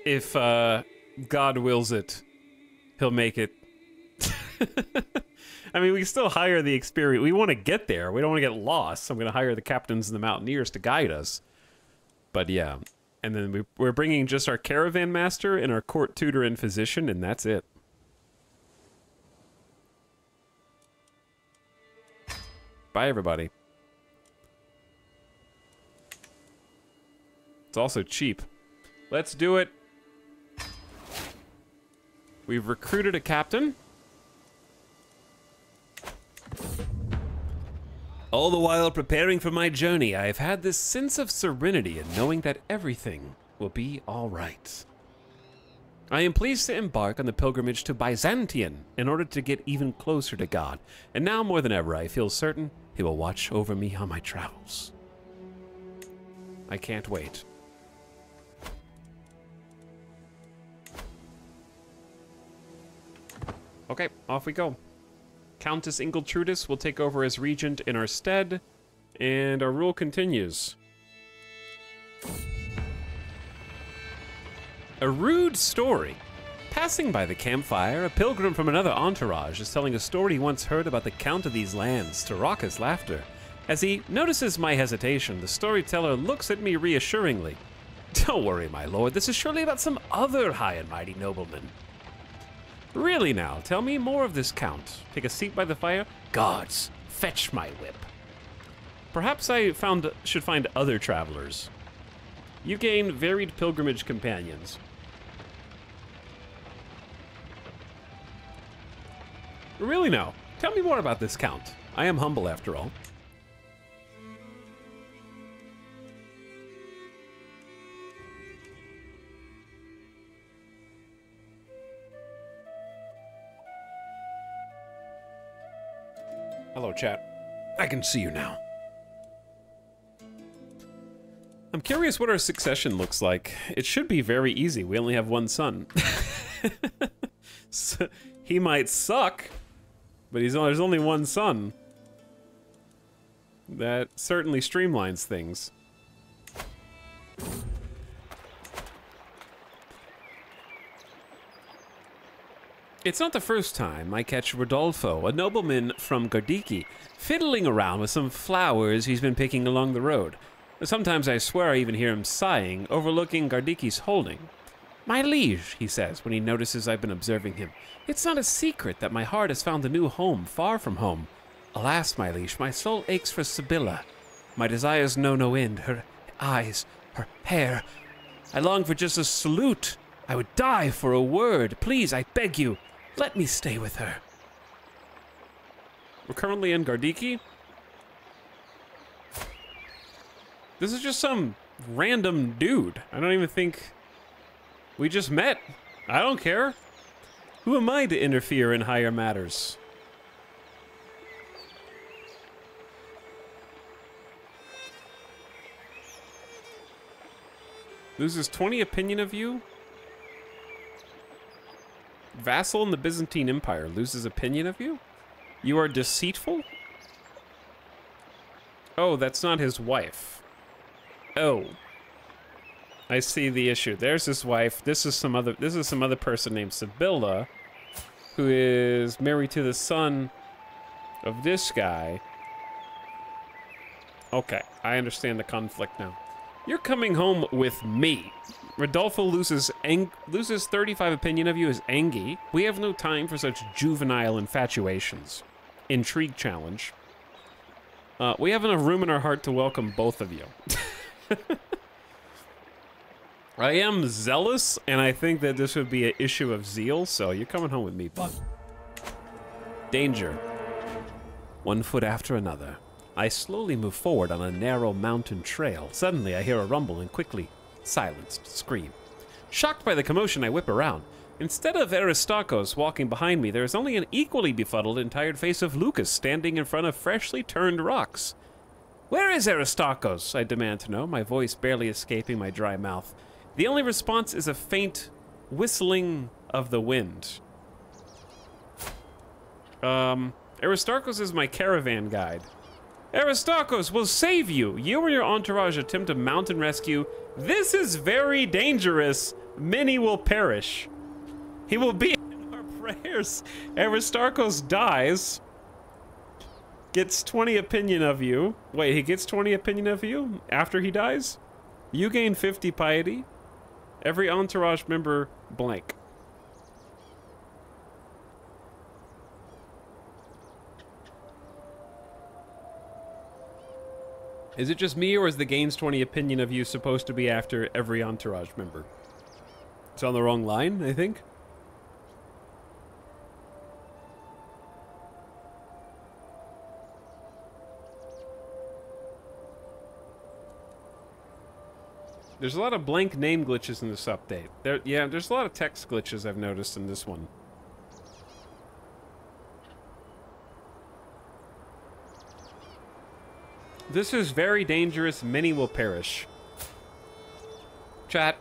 if, God wills it, he'll make it. I mean, we still hire the experience. We want to get there. We don't want to get lost, so I'm going to hire the captains and the mountaineers to guide us. But yeah. And then we're bringing just our caravan master and our court tutor and physician, and that's it. Bye, everybody. It's also cheap. Let's do it. We've recruited a captain. All the while preparing for my journey, I have had this sense of serenity in knowing that everything will be all right. I am pleased to embark on the pilgrimage to Byzantium in order to get even closer to God, and now more than ever I feel certain He will watch over me on my travels. I can't wait. Okay, off we go. Countess Ingiltrudis will take over as regent in our stead, and our rule continues. A rude story. Passing by the campfire, a pilgrim from another entourage is telling a story he once heard about the Count of these lands to raucous laughter. As he notices my hesitation, the storyteller looks at me reassuringly. Don't worry, my lord, this is surely about some other high and mighty nobleman. Really now, tell me more of this Count. Take a seat by the fire? Guards, fetch my whip. Perhaps I should find other travelers. You gain varied pilgrimage companions. Really now, tell me more about this Count. I am humble after all. Hello, chat. I can see you now. I'm curious what our succession looks like. It should be very easy. We only have one son. So, he might suck, but there's only one son. That certainly streamlines things. It's not the first time I catch Rodolfo, a nobleman from Gardiki, fiddling around with some flowers he's been picking along the road. Sometimes I swear I even hear him sighing, overlooking Gardiki's holding. My liege, he says when he notices I've been observing him, it's not a secret that my heart has found a new home far from home. Alas, my liege, my soul aches for Sibylla. My desires know no end, her eyes, her hair. I long for just a salute. I would die for a word. Please, I beg you, let me stay with her. We're currently in Gardiki. This is just some random dude. I don't even think we just met. I don't care. Who am I to interfere in higher matters? Loses 20 opinion of you? Vassal in the Byzantine Empire loses opinion of you? You are deceitful? Oh, that's not his wife. Oh. I see the issue. There's his wife. This is some other person named Sibylla, who is married to the son of this guy. Okay, I understand the conflict now. You're coming home with me. Rodolfo loses 35 opinion of you as Angie. We have no time for such juvenile infatuations. Intrigue challenge. We have enough room in our heart to welcome both of you. I am zealous, and I think that this would be an issue of zeal, so you're coming home with me, bud. Danger. One foot after another. I slowly move forward on a narrow mountain trail. Suddenly, I hear a rumble and quickly silenced scream. Shocked by the commotion, I whip around. Instead of Aristarchus walking behind me, there is only an equally befuddled and tired face of Lucas standing in front of freshly turned rocks. Where is Aristarchus? I demand to know, my voice barely escaping my dry mouth. The only response is a faint whistling of the wind. Aristarchus is my caravan guide. Aristarchus will save you! You and your entourage attempt a mountain rescue. This is very dangerous. Many will perish. He will be in our prayers. Aristarchus dies. Gets 20 opinion of you. Wait, he gets 20 opinion of you after he dies? You gain 50 piety. Every entourage member blank. Is it just me, or is the gains 20 opinion of you supposed to be after every entourage member? It's on the wrong line, I think. There's a lot of blank name glitches in this update. Yeah, there's a lot of text glitches I've noticed in this one. This is very dangerous. Many will perish. Chat.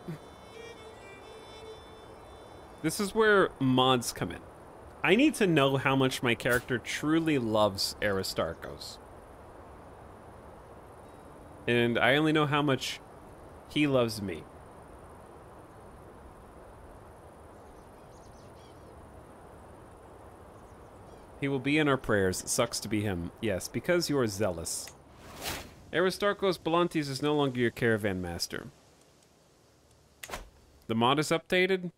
This is where mods come in. I need to know how much my character truly loves Aristarchus. And I only know how much he loves me. He will be in our prayers. It sucks to be him. Yes, because you are zealous. Aristarchus Belantes is no longer your caravan master. The mod is updated.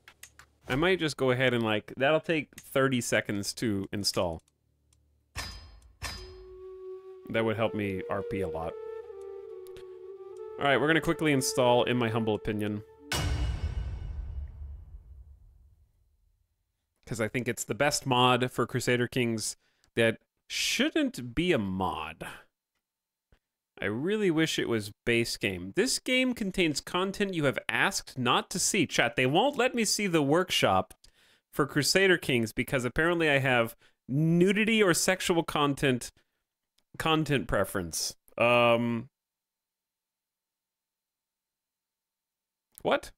I might just go ahead and like, that'll take 30 seconds to install. That would help me RP a lot. Alright, we're gonna quickly install, in my humble opinion. Because I think it's the best mod for Crusader Kings that shouldn't be a mod. I really wish it was base game. This game contains content you have asked not to see. Chat, they won't let me see the workshop for Crusader Kings because apparently I have nudity or sexual content preference. What?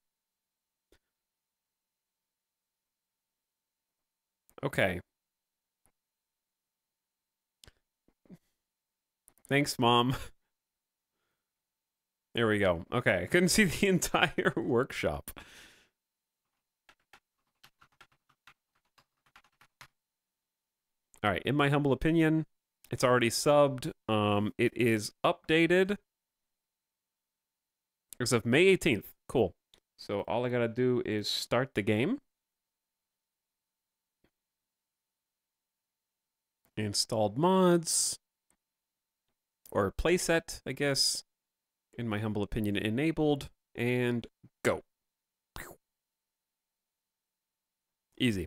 Okay. Thanks, Mom. There we go. Okay, I couldn't see the entire workshop. All right, in my humble opinion, it's already subbed. It is updated as of May 18th. Cool. So all I gotta do is start the game. Installed mods. Or playset, I guess. In my humble opinion, enabled. And go. Easy.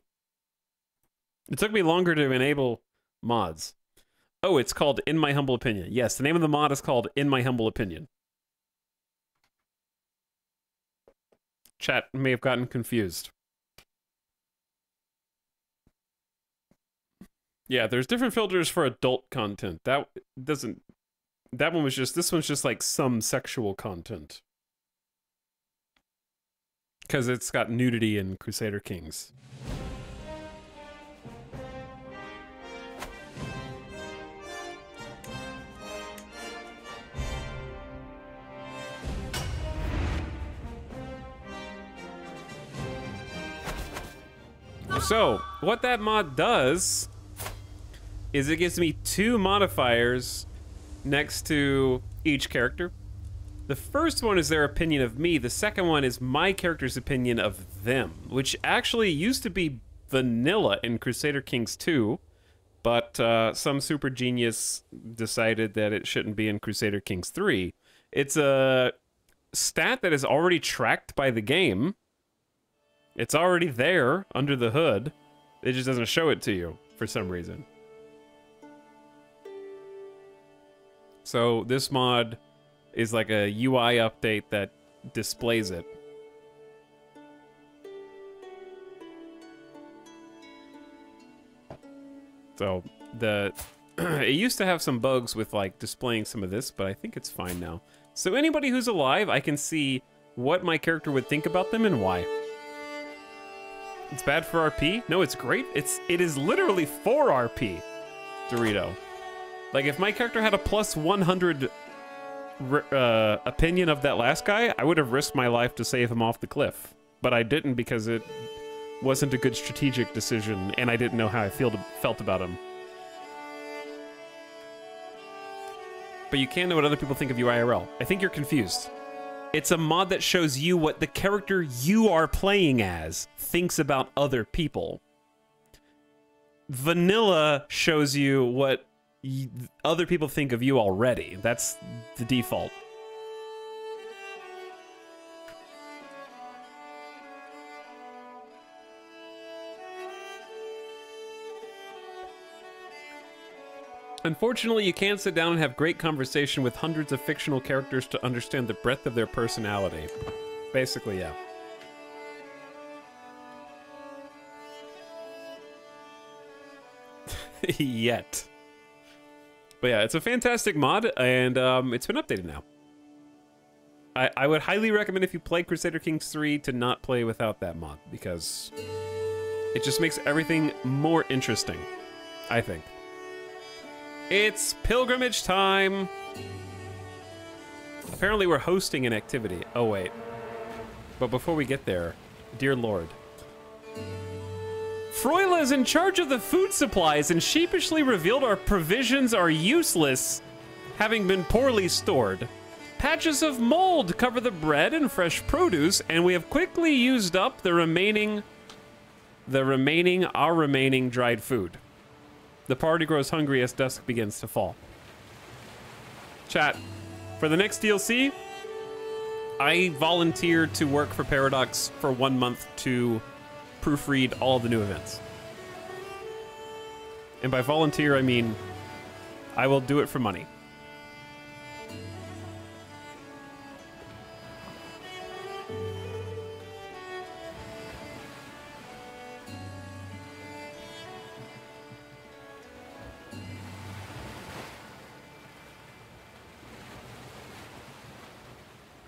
It took me longer to enable mods. Oh, it's called In My Humble Opinion. Yes, the name of the mod is called In My Humble Opinion. Chat may have gotten confused. Yeah, there's different filters for adult content. That one was just, this one's just like some sexual content. Because it's got nudity in Crusader Kings. So, what that mod does is it gives me 2 modifiers next to each character. The first one is their opinion of me. The second one is my character's opinion of them, which actually used to be vanilla in Crusader Kings 2, but some super genius decided that it shouldn't be in Crusader Kings 3. It's a stat that is already tracked by the game. It's already there under the hood. It just doesn't show it to you for some reason. So this mod is like a UI update that displays it. So it used to have some bugs with like displaying some of this, but I think it's fine now. So anybody who's alive, I can see what my character would think about them and why. It's bad for RP? No, it's great. It is literally for RP, Dorito. Like, if my character had a plus 100 opinion of that last guy, I would have risked my life to save him off the cliff. But I didn't because it wasn't a good strategic decision, and I didn't know how I felt about him. But you can know what other people think of you IRL. I think you're confused. It's a mod that shows you what the character you are playing as thinks about other people. Vanilla shows you what other people think of you already. That's the default. Unfortunately, you can't sit down and have great conversation with hundreds of fictional characters to understand the breadth of their personality. Basically, yeah. Yet. But yeah, it's a fantastic mod, and it's been updated now. I would highly recommend if you play Crusader Kings 3 to not play without that mod, because it just makes everything more interesting, I think. It's pilgrimage time! Apparently we're hosting an activity. Oh wait. But before we get there, dear Lord. Froila is in charge of the food supplies and sheepishly revealed our provisions are useless, having been poorly stored. Patches of mold cover the bread and fresh produce, and we have quickly used up our remaining dried food. The party grows hungry as dusk begins to fall. Chat, for the next DLC, I volunteered to work for Paradox for 1 month to proofread all the new events. And by volunteer, I mean I will do it for money.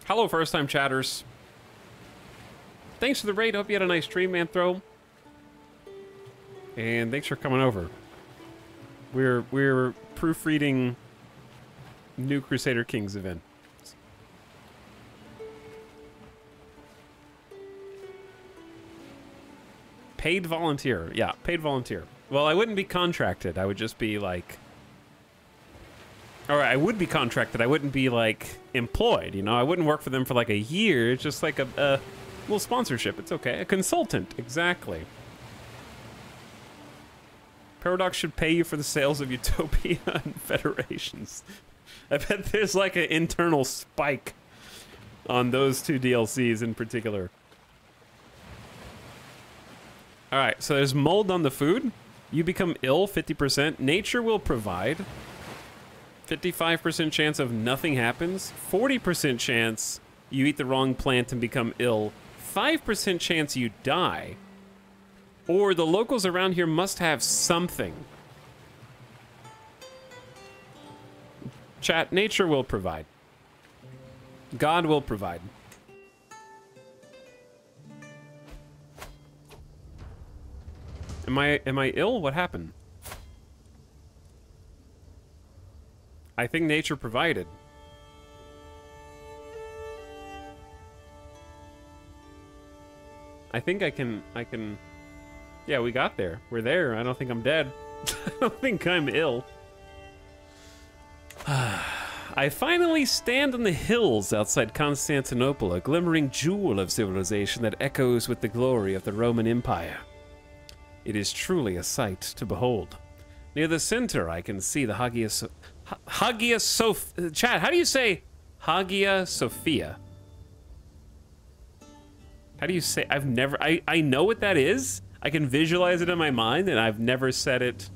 Hello, first-time chatters. Thanks for the raid. Hope you had a nice stream, Manthro. And thanks for coming over. We're proofreading new Crusader Kings event. Paid volunteer. Yeah, paid volunteer. Well, I wouldn't be contracted. I would just be like... Or I would be contracted. I wouldn't be, like, employed, you know? I wouldn't work for them for, like, a year. It's just like a little sponsorship. It's okay. A consultant. Exactly. Paradox should pay you for the sales of Utopia and Federations. I bet there's, like, an internal spike on those two DLCs in particular. Alright, so there's mold on the food. You become ill, 50%. Nature will provide. 55% chance of nothing happens. 40% chance you eat the wrong plant and become ill. 5% chance you die. Or the locals around here must have something. Chat, nature will provide. God will provide. Am I ill? What happened? I think nature provided. I think I can... Yeah, we got there. We're there. I don't think I'm dead. I don't think I'm ill. I finally stand on the hills outside Constantinople, a glimmering jewel of civilization that echoes with the glory of the Roman Empire. It is truly a sight to behold. Near the center, I can see the Hagia Sophia. Chad, how do you say Hagia Sophia? How do you say? I've never. I know what that is. I can visualize it in my mind, and I've never said it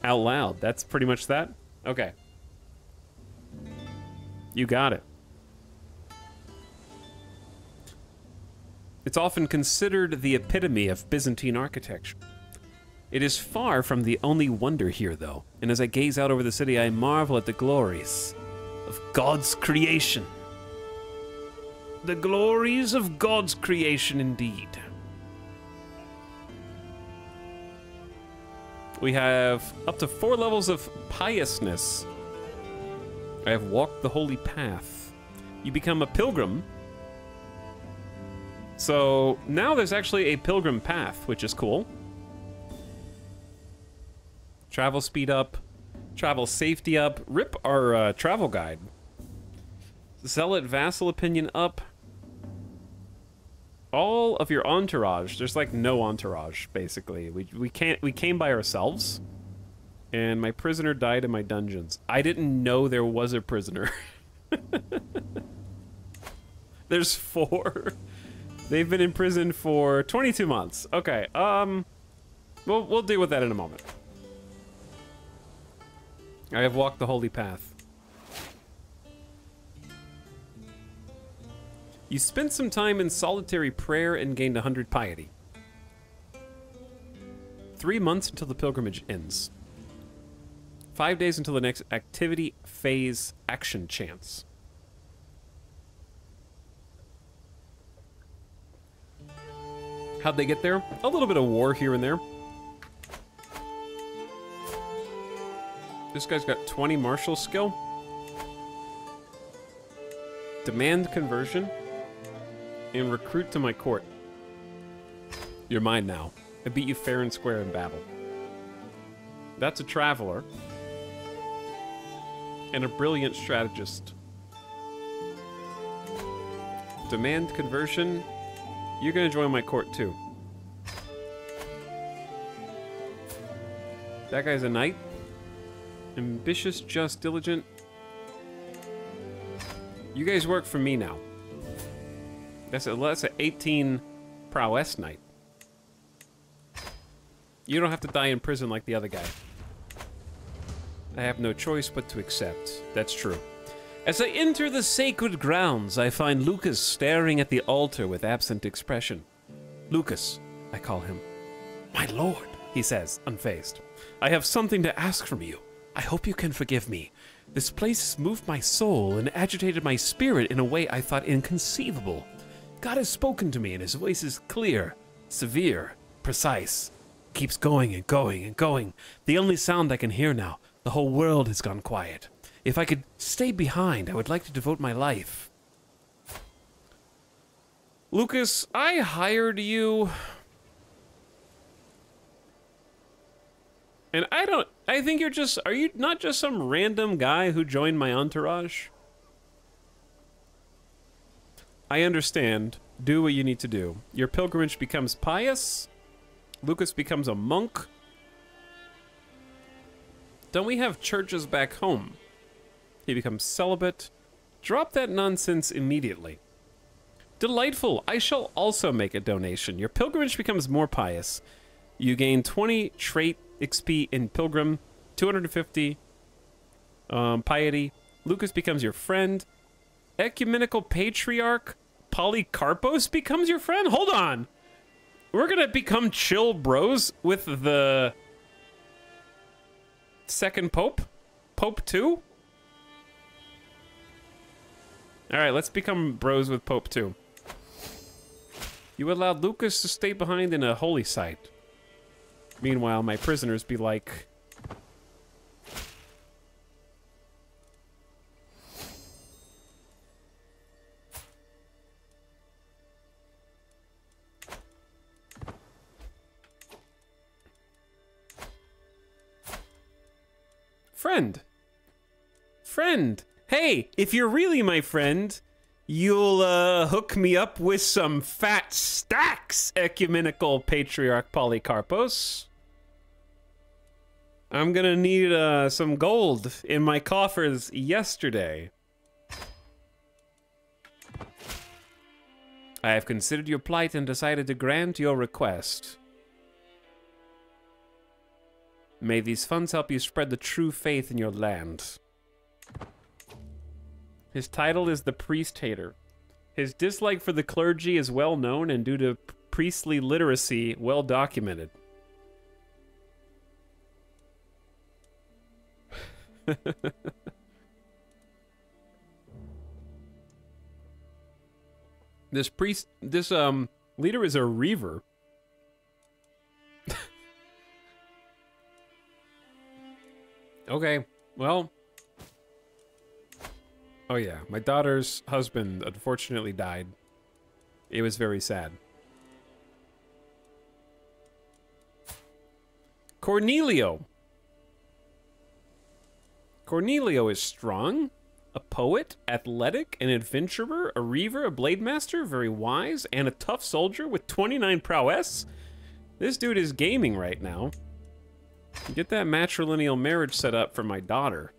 out loud. That's pretty much that. Okay. You got it. It's often considered the epitome of Byzantine architecture. It is far from the only wonder here, though, and as I gaze out over the city, I marvel at the glories of God's creation. The glories of God's creation, indeed. We have up to 4 levels of piousness. I have walked the holy path. You become a pilgrim. So now there's actually a pilgrim path, which is cool. Travel speed up, travel safety up, rip our travel guide. Zealot vassal opinion up. All of your entourage, there's like no entourage, basically. We came by ourselves. And my prisoner died in my dungeons. I didn't know there was a prisoner. There's 4. They've been in prison for 22 months. Okay, we'll deal with that in a moment. I have walked the holy path. You spent some time in solitary prayer and gained 100 piety. 3 months until the pilgrimage ends. 5 days until the next activity phase action chance. How'd they get there? A little bit of war here and there. This guy's got 20 martial skill. Demand conversion. And recruit to my court. You're mine now. I beat you fair and square in battle. That's a traveler. And a brilliant strategist. Demand conversion. You're gonna join my court too. That guy's a knight. Ambitious, just, diligent. You guys work for me now. That's an 18 prowess knight. You don't have to die in prison like the other guy. I have no choice but to accept. That's true. As I enter the sacred grounds, I find Lucas staring at the altar with absent expression. Lucas, I call him. My lord, he says, unfazed. I have something to ask from you. I hope you can forgive me. This place has moved my soul and agitated my spirit in a way I thought inconceivable. God has spoken to me, and his voice is clear, severe, precise. Keeps going and going and going. The only sound I can hear now. The whole world has gone quiet. If I could stay behind, I would like to devote my life. Lucas, I hired you. And I think are you not just some random guy who joined my entourage? I understand. Do what you need to do. Your pilgrimage becomes pious. Lucas becomes a monk. Don't we have churches back home? He becomes celibate. Drop that nonsense immediately. Delightful. I shall also make a donation. Your pilgrimage becomes more pious. You gain 20 trait XP in pilgrim, 250 piety. Lucas becomes your friend. Ecumenical patriarch Polycarpos becomes your friend? Hold on. We're gonna become chill bros with the second pope? Pope 2? Alright, let's become bros with Pope 2. You allowed Lucas to stay behind in a holy site. Meanwhile, my prisoners be like... Friend. Friend. Hey, if you're really my friend, you'll hook me up with some fat stacks, Ecumenical Patriarch Polycarpos. I'm gonna need some gold in my coffers yesterday. I have considered your plight and decided to grant your request. May these funds help you spread the true faith in your land. His title is the Priest Hater. His dislike for the clergy is well known and due to priestly literacy well documented. This leader is a reaver. Okay, well. Oh yeah, my daughter's husband unfortunately died. It was very sad. Cornelio. Cornelio is strong, a poet, athletic, an adventurer, a reaver, a blade master, very wise, and a tough soldier with 29 prowess. This dude is gaming right now. Get that matrilineal marriage set up for my daughter.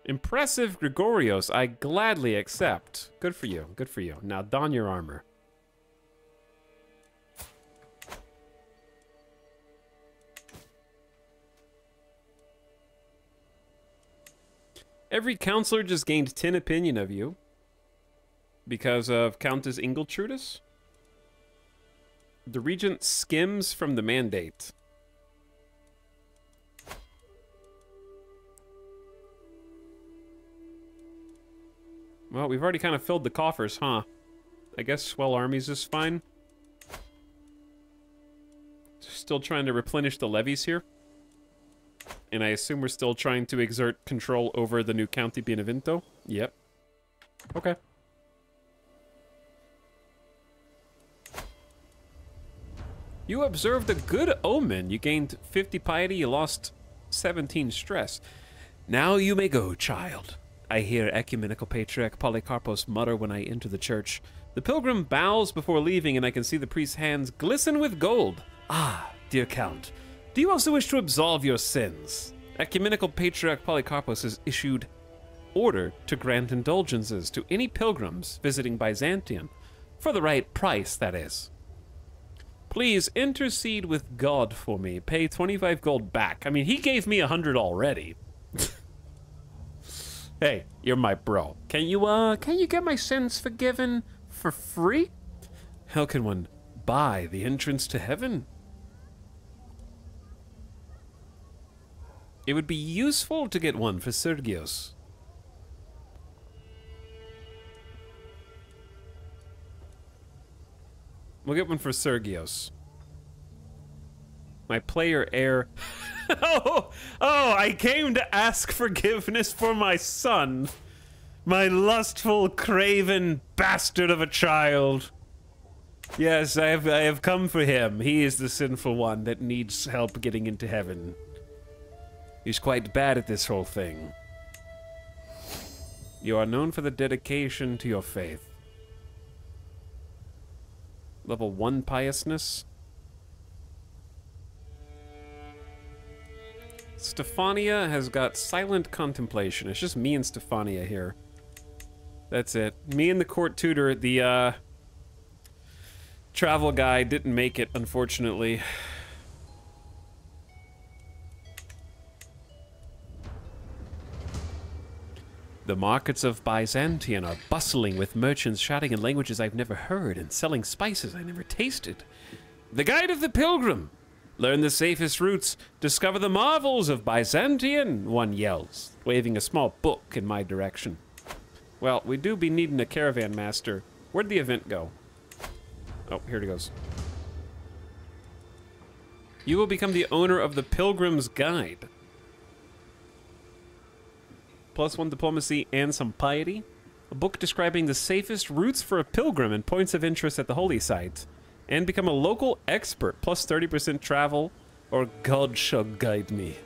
Impressive, Gregorios. I gladly accept. Good for you. Good for you. Now don your armor. Every counselor just gained 10 opinion of you. Because of Countess Ingiltrudis. The regent skims from the mandate. Well, we've already kind of filled the coffers, huh? I guess swell armies is fine. Still trying to replenish the levies here. And I assume we're still trying to exert control over the new County Benevento. Yep. Okay. You observed a good omen. You gained 50 piety, you lost 17 stress. Now you may go, child. I hear Ecumenical Patriarch Polycarpos mutter when I enter the church. The pilgrim bows before leaving, and I can see the priest's hands glisten with gold. Ah, dear Count, do you also wish to absolve your sins? Ecumenical Patriarch Polycarpos has issued order to grant indulgences to any pilgrims visiting Byzantium, for the right price, that is. Please intercede with God for me. Pay 25 gold back. I mean, he gave me 100 already. Hey, you're my bro. Can you get my sins forgiven for free? How can one buy the entrance to heaven? It would be useful to get one for Sergios. We'll get one for Sergios. My player heir. Oh, I came to ask forgiveness for my son. My lustful, craven bastard of a child. Yes, I have come for him. He is the sinful one that needs help getting into heaven. He's quite bad at this whole thing. You are known for the dedication to your faith. Level 1 piousness. Stefania has got silent contemplation. It's just me and Stefania here. That's it. Me and the court tutor, the travel guy, didn't make it, unfortunately. The markets of Byzantium are bustling with merchants shouting in languages I've never heard and selling spices I never tasted. The Guide of the Pilgrim! Learn the safest routes, discover the marvels of Byzantium, one yells, waving a small book in my direction. Well, we do be needing a caravan master. Where'd the event go? Oh, here it goes. You will become the owner of the Pilgrim's Guide. +1 diplomacy and some piety. A book describing the safest routes for a pilgrim and points of interest at the holy site. And become a local expert, +30% travel, or God shall guide me.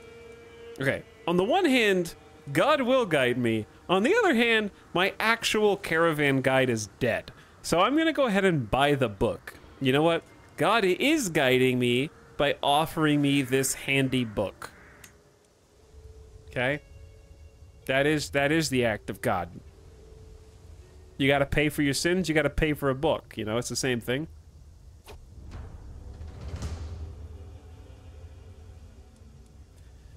Okay, on the one hand, God will guide me. On the other hand, my actual caravan guide is dead. So I'm gonna go ahead and buy the book. You know what? God is guiding me by offering me this handy book. Okay? That is the act of God. You gotta pay for your sins, you gotta pay for a book. You know, it's the same thing.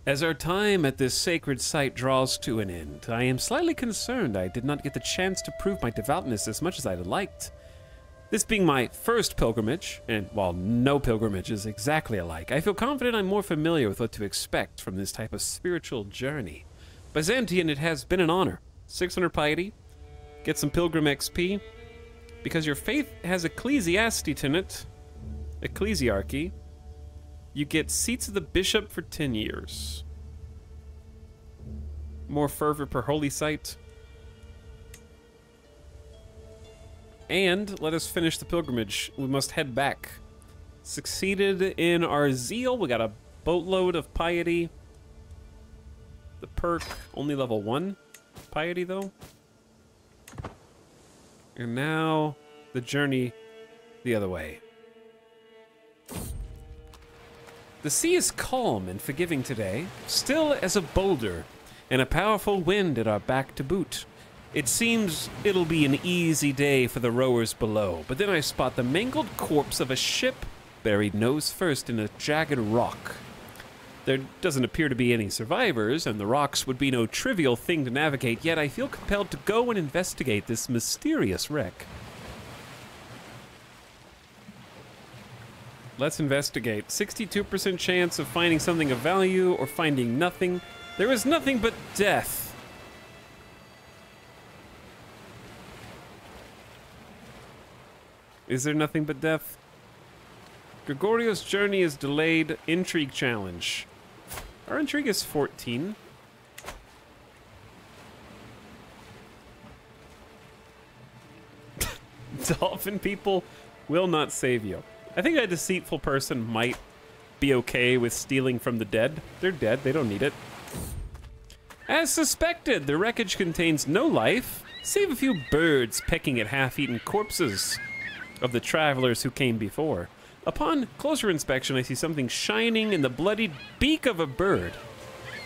As our time at this sacred site draws to an end, I am slightly concerned I did not get the chance to prove my devoutness as much as I'd liked. This being my first pilgrimage, and while no pilgrimage is exactly alike, I feel confident I'm more familiar with what to expect from this type of spiritual journey. Byzantium, it has been an honor. 600 piety, get some pilgrim XP, because your faith has ecclesiasty in it, ecclesiarchy. You get seats of the bishop for 10 years. More fervor per holy site. And let us finish the pilgrimage. We must head back. Succeeded in our zeal. We got a boatload of piety. The perk, only level 1 piety though. And now the journey the other way. The sea is calm and forgiving today, still as a boulder, and a powerful wind at our back to boot. It seems it'll be an easy day for the rowers below, but then I spot the mangled corpse of a ship buried nose first in a jagged rock. There doesn't appear to be any survivors, and the rocks would be no trivial thing to navigate, yet I feel compelled to go and investigate this mysterious wreck. Let's investigate. 62% chance of finding something of value or finding nothing. There is nothing but death. Is there nothing but death? Gregorio's journey is delayed. Intrigue challenge. Our intrigue is 14. Dolphin people will not save you. I think a deceitful person might be okay with stealing from the dead. They're dead, they don't need it. As suspected, the wreckage contains no life, save a few birds pecking at half-eaten corpses of the travelers who came before. Upon closer inspection, I see something shining in the bloodied beak of a bird.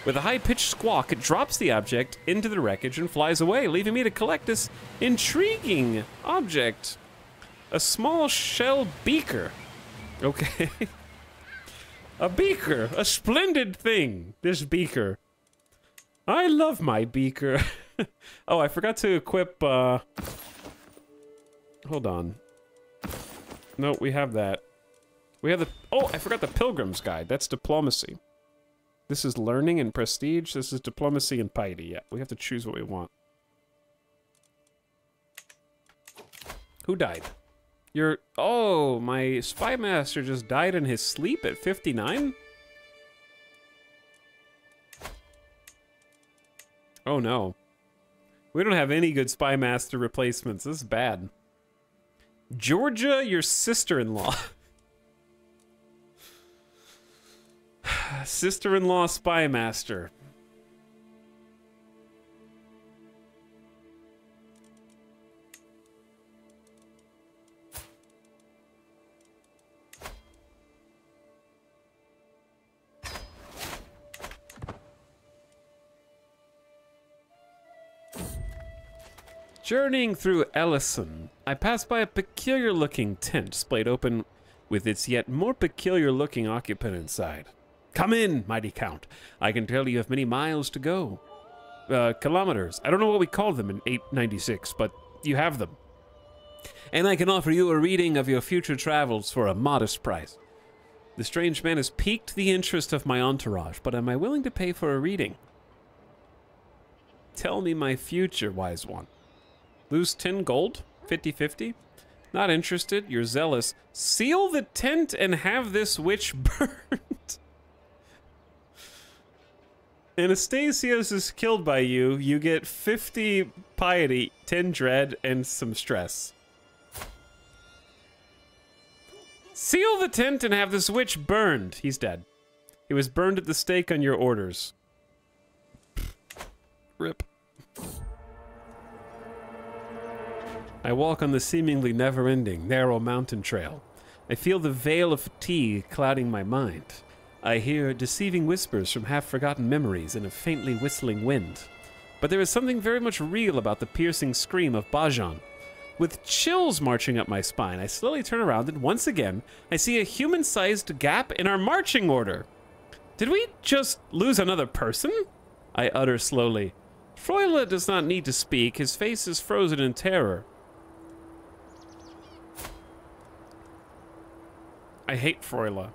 With a high-pitched squawk, it drops the object into the wreckage and flies away, leaving me to collect this intriguing object. A small shell beaker. Okay. A beaker. A splendid thing, this beaker. I love my beaker. Oh, I forgot to equip, hold on. No, we have that. We have the... Oh, I forgot the Pilgrim's Guide. That's diplomacy. This is learning and prestige. This is diplomacy and piety. Yeah, we have to choose what we want. Who died? Your... Oh, my spy master just died in his sleep at 59? Oh, no. We don't have any good spy master replacements. This is bad. Georgia, your sister-in-law. Sister-in-law spy master. Journeying through Ellison, I passed by a peculiar-looking tent splayed open with its yet more peculiar-looking occupant inside. Come in, mighty count. I can tell you have many miles to go. Kilometers. I don't know what we call them in 896, but you have them. And I can offer you a reading of your future travels for a modest price. The strange man has piqued the interest of my entourage, but am I willing to pay for a reading? Tell me my future, wise one. Lose 10 gold? 50-50? Not interested, you're zealous. Seal the tent and have this witch burned. Anastasios is killed by you, you get 50 piety, 10 dread, and some stress. Seal the tent and have this witch burned. He's dead. He was burned at the stake on your orders. Rip. I walk on the seemingly never-ending, narrow mountain trail. I feel the veil of fatigue clouding my mind. I hear deceiving whispers from half-forgotten memories and a faintly whistling wind. But there is something very much real about the piercing scream of Bajan. With chills marching up my spine, I slowly turn around and once again, I see a human-sized gap in our marching order. Did we just lose another person? I utter slowly. Froila does not need to speak. His face is frozen in terror. I hate Froila.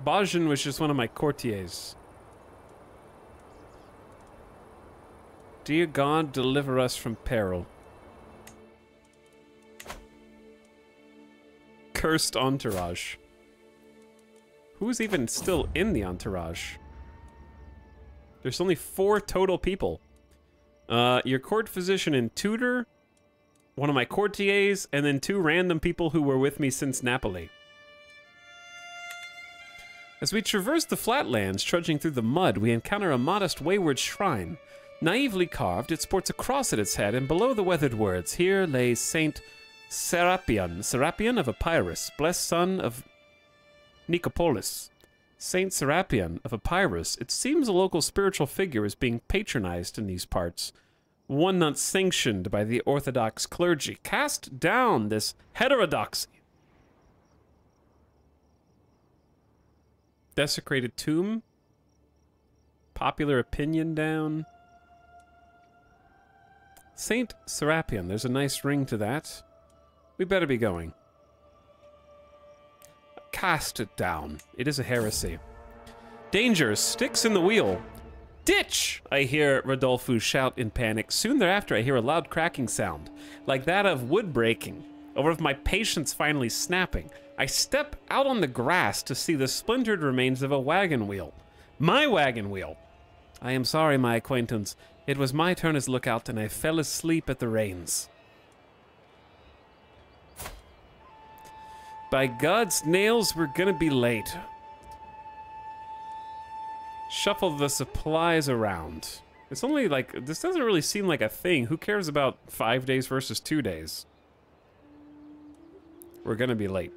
Bajan was just one of my courtiers. Dear God, deliver us from peril. Cursed entourage. Who's even still in the entourage? There's only 4 total people. Your court physician and tutor, one of my courtiers, and then 2 random people who were with me since Napoli. As we traverse the flatlands, trudging through the mud, we encounter a modest wayward shrine. Naively carved, it sports a cross at its head, and below the weathered words, here lays Saint Serapion of Epirus, blessed son of Nicopolis. Saint Serapion of Epirus, it seems a local spiritual figure is being patronized in these parts. One not sanctioned by the Orthodox clergy. Cast down this heterodoxy. Desecrated tomb. Popular opinion down. Saint Serapion. There's a nice ring to that. We better be going. Cast it down. It is a heresy. Danger. Sticks in the wheel. Ditch! I hear Rodolfo shout in panic. Soon thereafter, I hear a loud cracking sound, like that of wood breaking, or of my patience finally snapping. I step out on the grass to see the splintered remains of a wagon wheel. My wagon wheel! I am sorry, my acquaintance. It was my turn as lookout, and I fell asleep at the reins. By God's nails, we're gonna be late. Shuffle the supplies around. It's only like, this doesn't really seem like a thing. Who cares about 5 days versus 2 days? We're gonna be late.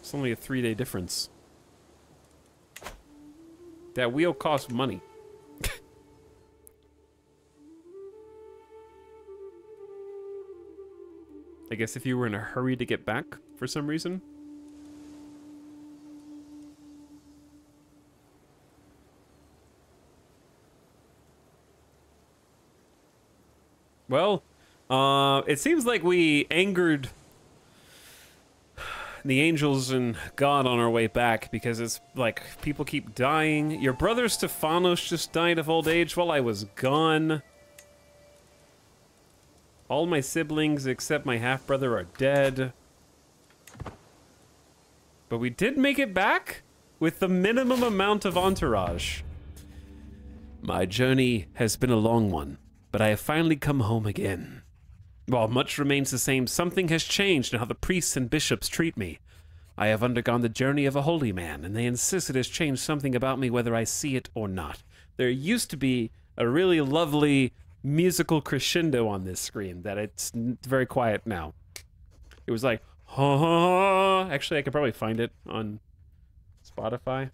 It's only a 3-day difference. That wheel costs money. I guess if you were in a hurry to get back for some reason. Well, it seems like we angered the angels and God on our way back, because it's like people keep dying. Your brother Stephanos just died of old age while I was gone. All my siblings except my half-brother are dead. But we did make it back with the minimum amount of entourage. My journey has been a long one, but I have finally come home again. While much remains the same, something has changed in how the priests and bishops treat me. I have undergone the journey of a holy man, and they insist it has changed something about me whether I see it or not. There used to be a really lovely musical crescendo on this screen that it's very quiet now. It was like, ha ha ha. Actually, I could probably find it on Spotify.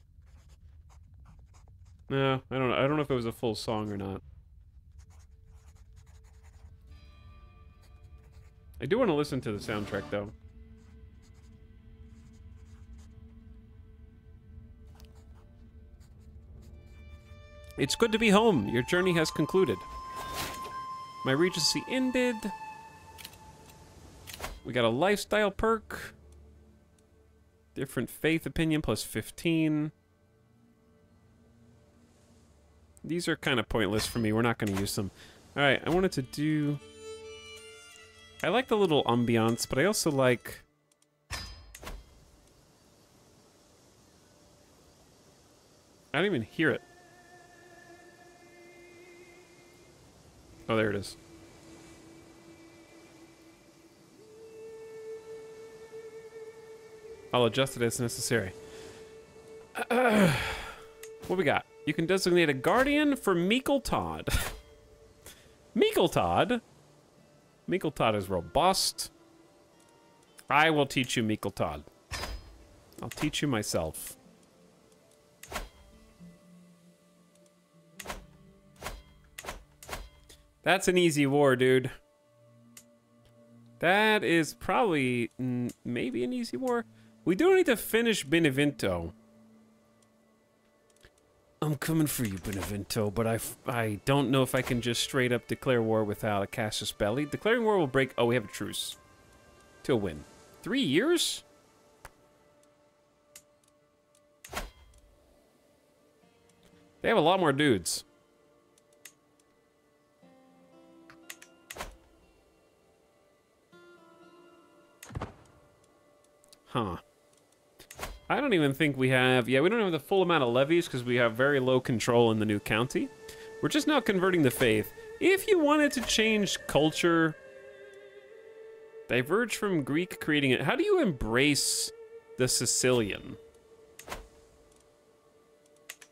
No, I don't know. I don't know if it was a full song or not. I do want to listen to the soundtrack, though. It's good to be home. Your journey has concluded. My regency ended. We got a lifestyle perk. Different faith opinion plus 15. These are kind of pointless for me. We're not going to use them. All right, I wanted to do... I like the little ambiance, but I also like... I don't even hear it. Oh, there it is. I'll adjust it as necessary. What we got? You can designate a guardian for Meekle Todd. Meekle Todd? Meekle Todd is robust. I will teach you, Meekle Todd. I'll teach you myself. That's an easy war, dude. That is probably maybe an easy war. We do need to finish Benevento. I'm coming for you, Benevento, but I don't know if I can just straight up declare war without a Casus Belli. Declaring war will break... Oh, we have a truce. To a win. 3 years? They have a lot more dudes. Huh. I don't even think we have... Yeah, we don't have the full amount of levies because we have very low control in the new county. We're just now converting the faith. If you wanted to change culture... Diverge from Greek, creating it... How do you embrace the Sicilian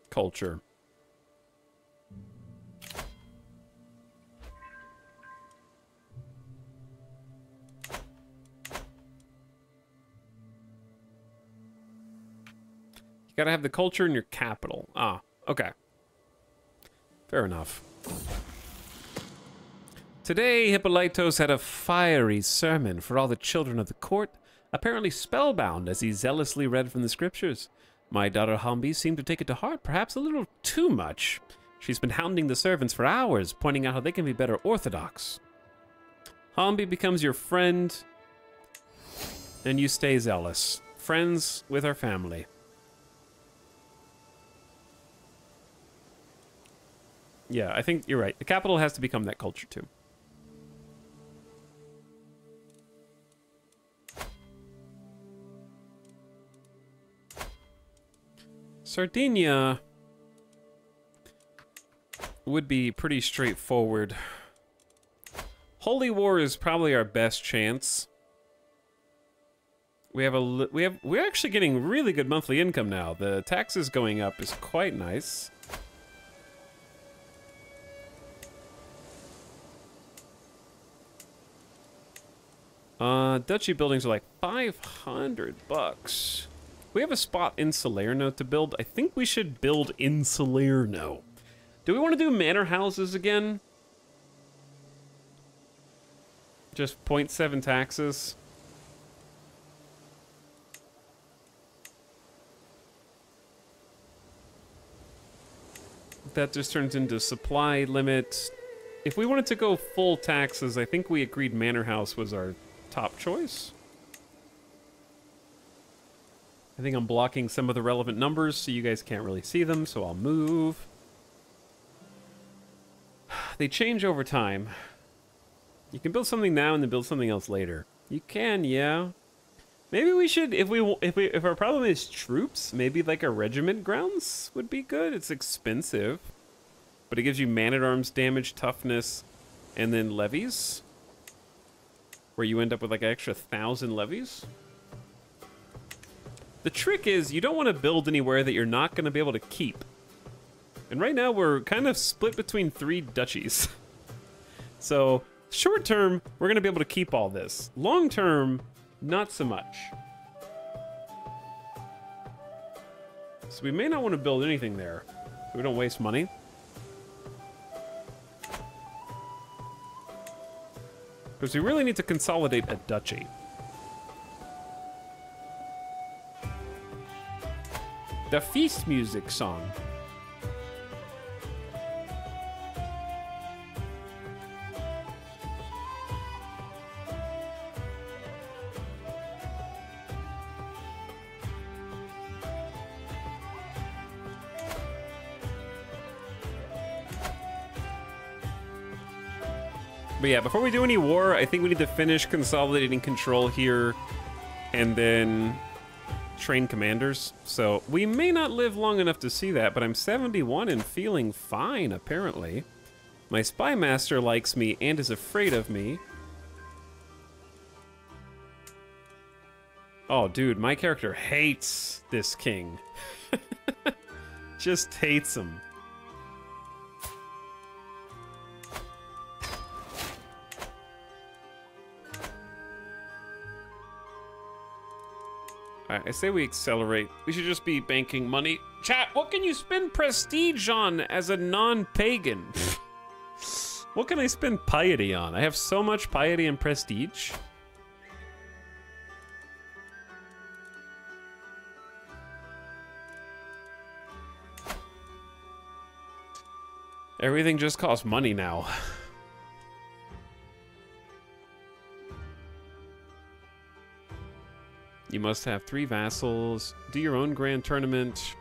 culture? You gotta have the culture in your capital. Ah, okay. Fair enough. Today, Hippolytos had a fiery sermon for all the children of the court. apparently spellbound as he zealously read from the scriptures. My daughter Hambi seemed to take it to heart, perhaps a little too much. She's been hounding the servants for hours, pointing out how they can be better orthodox. Hambi becomes your friend, and you stay zealous. Friends with our family. Yeah, I think you're right. The capital has to become that culture too. Sardinia would be pretty straightforward. Holy War is probably our best chance. We're actually getting really good monthly income now. The taxes going up is quite nice. Duchy buildings are like 500 bucks. We have a spot in Salerno to build. I think we should build in Salerno. Do we want to do manor houses again? Just 0.7 taxes. That just turns into supply limit. If we wanted to go full taxes, I think we agreed manor house was our top choice. I think I'm blocking some of the relevant numbers so you guys can't really see them, so I'll move. They change over time. You can build something now and then build something else later. You can, yeah. Maybe we should, if our problem is troops, maybe like a regiment grounds would be good. It's expensive, but it gives you man-at-arms damage, toughness, and then levies, where you end up with like an extra 1,000 levies. The trick is you don't want to build anywhere that you're not going to be able to keep. And right now we're kind of split between 3 duchies. So short term, we're going to be able to keep all this. Long term, not so much. So we may not want to build anything there, so we don't waste money. Because we really need to consolidate a duchy. The feast music song. But yeah, before we do any war, I think we need to finish consolidating control here and then train commanders. So we may not live long enough to see that, but I'm 71 and feeling fine, apparently. My spy master likes me and is afraid of me. Oh, dude, my character hates this king. Just hates him. I say we accelerate. We should just be banking money. Chat, what can you spend prestige on as a non-pagan? What can I spend piety on? I have so much piety and prestige. Everything just costs money now. You must have 3 vassals. Do your own grand tournament.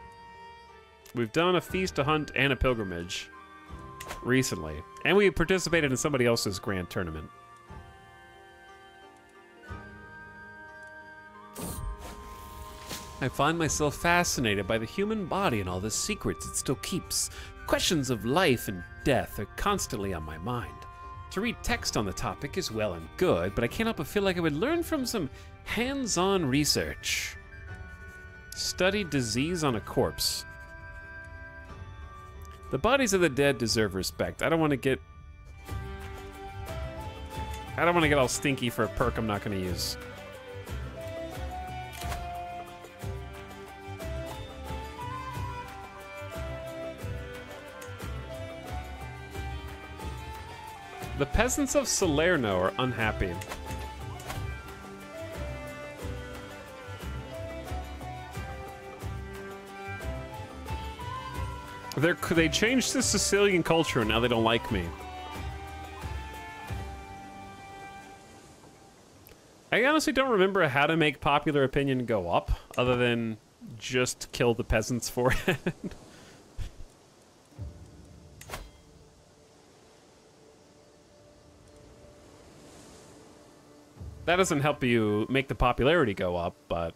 We've done a feast, a hunt, and a pilgrimage recently. And we participated in somebody else's grand tournament. I find myself fascinated by the human body and all the secrets it still keeps. Questions of life and death are constantly on my mind. To read text on the topic is well and good, but I can't help but feel like I would learn from some hands-on research. Study disease on a corpse. The bodies of the dead deserve respect. I don't want to get all stinky for a perk I'm not going to use. The peasants of Salerno are unhappy. They changed the Sicilian culture and now they don't like me. I honestly don't remember how to make popular opinion go up, other than just kill the peasants for it. That doesn't help you make the popularity go up, but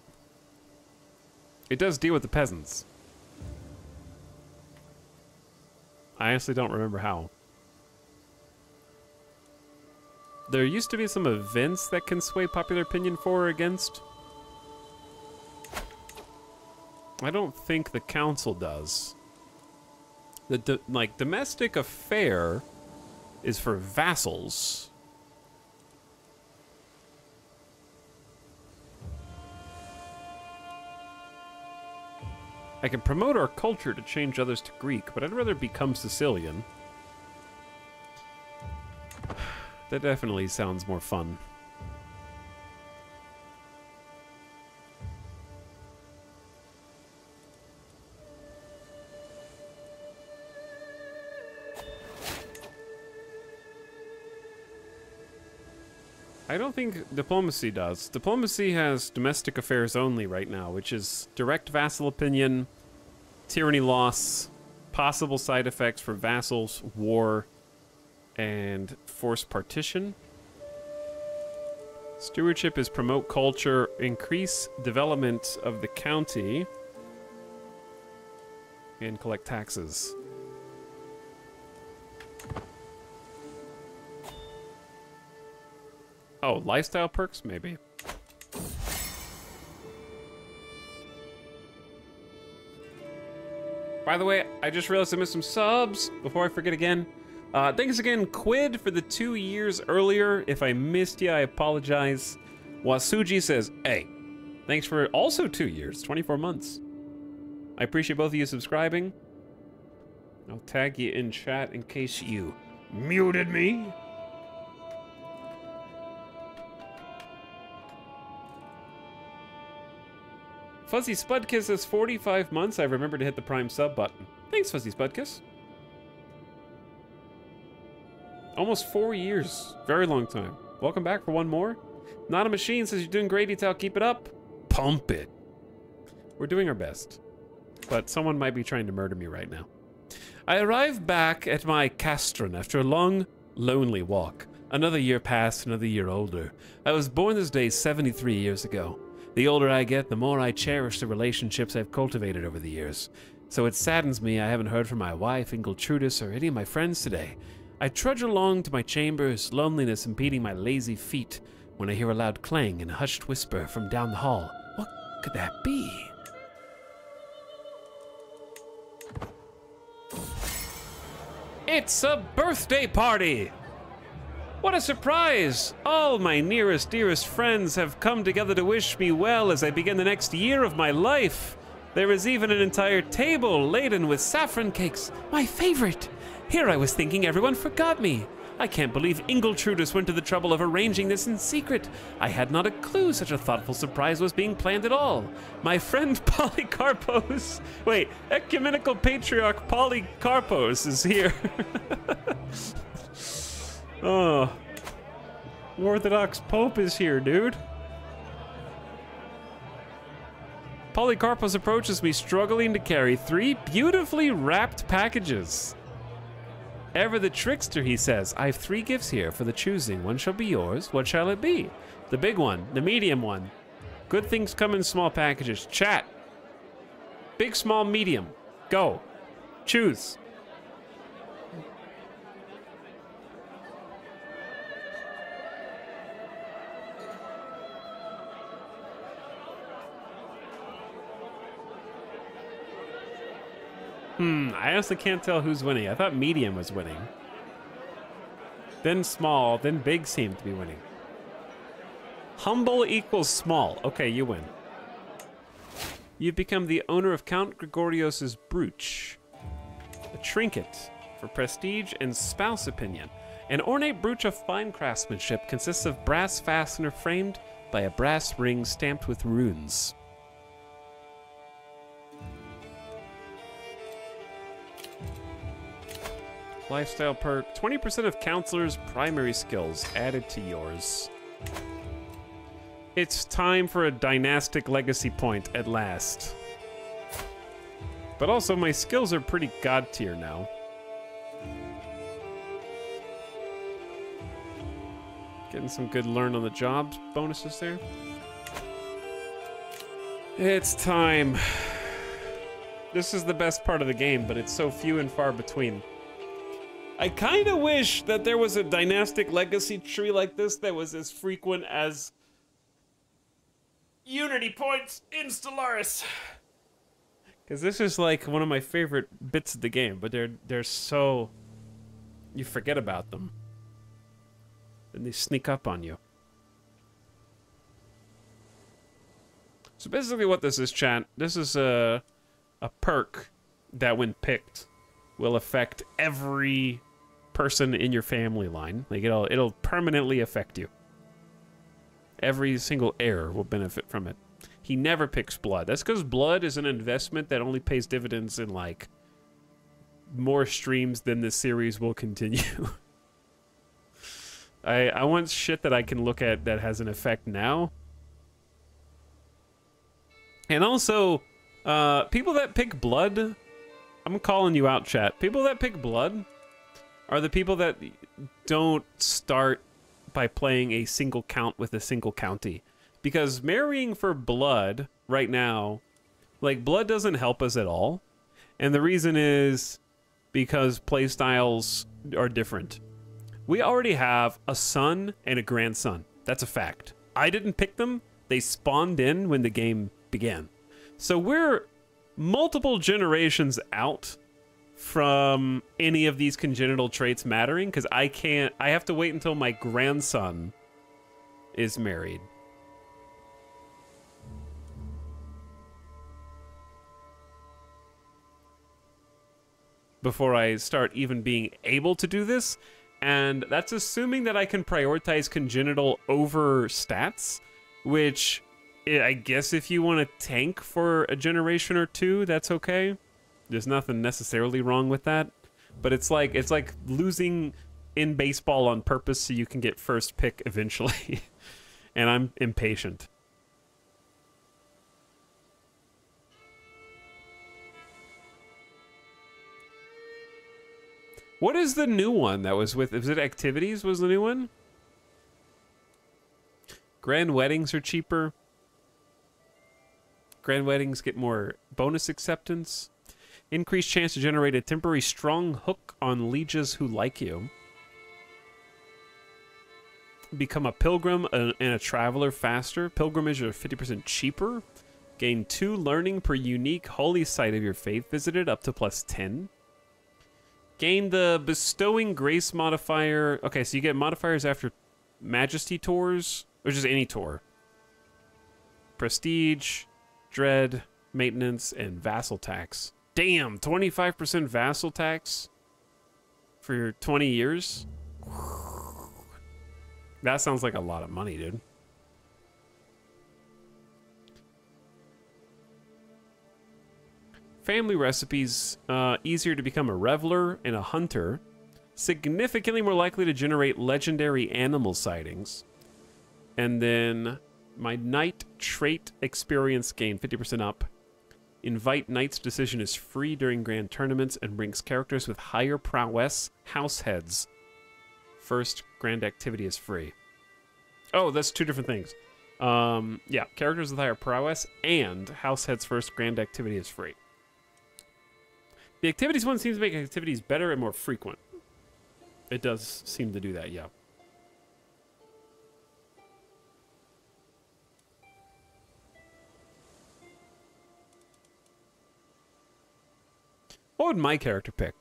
it does deal with the peasants. I honestly don't remember how. There used to be some events that can sway popular opinion for or against. I don't think the council does. Like, domestic affair is for vassals. I can promote our culture to change others to Greek, but I'd rather become Sicilian. That definitely sounds more fun. I don't think diplomacy does. Diplomacy has domestic affairs only right now, which is direct vassal opinion, tyranny loss, possible side effects for vassals, war, and forced partition. Stewardship is promote culture, increase development of the county, and collect taxes. Oh, lifestyle perks? Maybe. By the way, I just realized I missed some subs before I forget again. Thanks again, Quid, for the 2 years earlier. If I missed you, I apologize. Wasuji says, hey, thanks for also 2 years, 24 months. I appreciate both of you subscribing. I'll tag you in chat in case you muted me. Fuzzy Spudkiss says 45 months. I remember to hit the Prime sub button. Thanks, Fuzzy Spudkiss. Almost 4 years. Very long time. Welcome back for one more. Not a Machine says you're doing great, Etal. Keep it up. Pump it. We're doing our best. But someone might be trying to murder me right now. I arrived back at my castron after a long, lonely walk. Another year passed, another year older. I was born this day 73 years ago. The older I get, the more I cherish the relationships I've cultivated over the years. So it saddens me I haven't heard from my wife, Ingiltrudis, or any of my friends today. I trudge along to my chambers, loneliness impeding my lazy feet, when I hear a loud clang and a hushed whisper from down the hall. What could that be? It's a birthday party! What a surprise! All my nearest, dearest friends have come together to wish me well as I begin the next year of my life. There is even an entire table laden with saffron cakes, my favorite. Here I was thinking everyone forgot me. I can't believe Ingiltrudis went to the trouble of arranging this in secret. I had not a clue such a thoughtful surprise was being planned at all. My friend Polycarpos, wait, Ecumenical Patriarch Polycarpos is here. Oh, Orthodox Pope is here, dude. Polycarpos approaches me, struggling to carry 3 beautifully wrapped packages. Ever the trickster, he says. I have 3 gifts here for the choosing. One shall be yours. What shall it be? The big one, the medium one. Good things come in small packages. Chat. Big, small, medium. Go. Choose. I honestly can't tell who's winning. I thought medium was winning. Then small, then big seemed to be winning. Humble equals small. Okay, you win. You've become the owner of Count Gregorios's brooch. A trinket for prestige and spouse opinion. An ornate brooch of fine craftsmanship consists of brass fastener framed by a brass ring stamped with runes. Lifestyle perk. 20% of counselors' primary skills added to yours. It's time for a dynastic legacy point at last. But also, my skills are pretty god tier now. Getting some good learn on the job bonuses there. It's time. This is the best part of the game, but it's so few and far between. I kind of wish that there was a dynastic legacy tree like this that was as frequent as Unity points in Stellaris. Because this is like one of my favorite bits of the game, but they're so... you forget about them. And they sneak up on you. So basically what this is, chat, this is a perk that when picked will affect every person in your family line. Like it'll permanently affect you. Every single heir will benefit from it. He never picks blood. That's because blood is an investment that only pays dividends in like more streams than the series will continue. I want shit that I can look at that has an effect now. And also, people that pick blood, I'm calling you out, chat. People that pick blood are the people that don't start by playing a single count with a single county. Because marrying for blood right now, like, blood doesn't help us at all. And the reason is because playstyles are different. We already have a son and a grandson. That's a fact. I didn't pick them. They spawned in when the game began. So we're multiple generations out from any of these congenital traits mattering, because I have to wait until my grandson is married. Before I start even being able to do this. And that's assuming that I can prioritize congenital over stats, which I guess if you want to tank for a generation or two, that's okay. There's nothing necessarily wrong with that. But it's like losing in baseball on purpose so you can get first pick eventually. And I'm impatient. What is the new one that was with... is it Activities was the new one? Grand weddings are cheaper. Grand weddings get more bonus acceptance. Increased chance to generate a temporary strong hook on lieges who like you. Become a pilgrim and a traveler faster. Pilgrimage are 50% cheaper. Gain 2 learning per unique holy site of your faith visited, up to +10. Gain the bestowing grace modifier. Okay, so you get modifiers after majesty tours, or just any tour. Prestige, dread, maintenance, and vassal tax. Damn, 25% vassal tax for 20 years? That sounds like a lot of money, dude. Family recipes, easier to become a reveler and a hunter. Significantly more likely to generate legendary animal sightings. And then my knight trait experience gain 50% up. Invite knight's decision is free during grand tournaments and brings characters with higher prowess house heads. First grand activity is free. Oh, that's 2 different things. Yeah, characters with higher prowess and house heads first grand activity is free. The activities one seems to make activities better and more frequent. It does seem to do that, yeah. What would my character pick?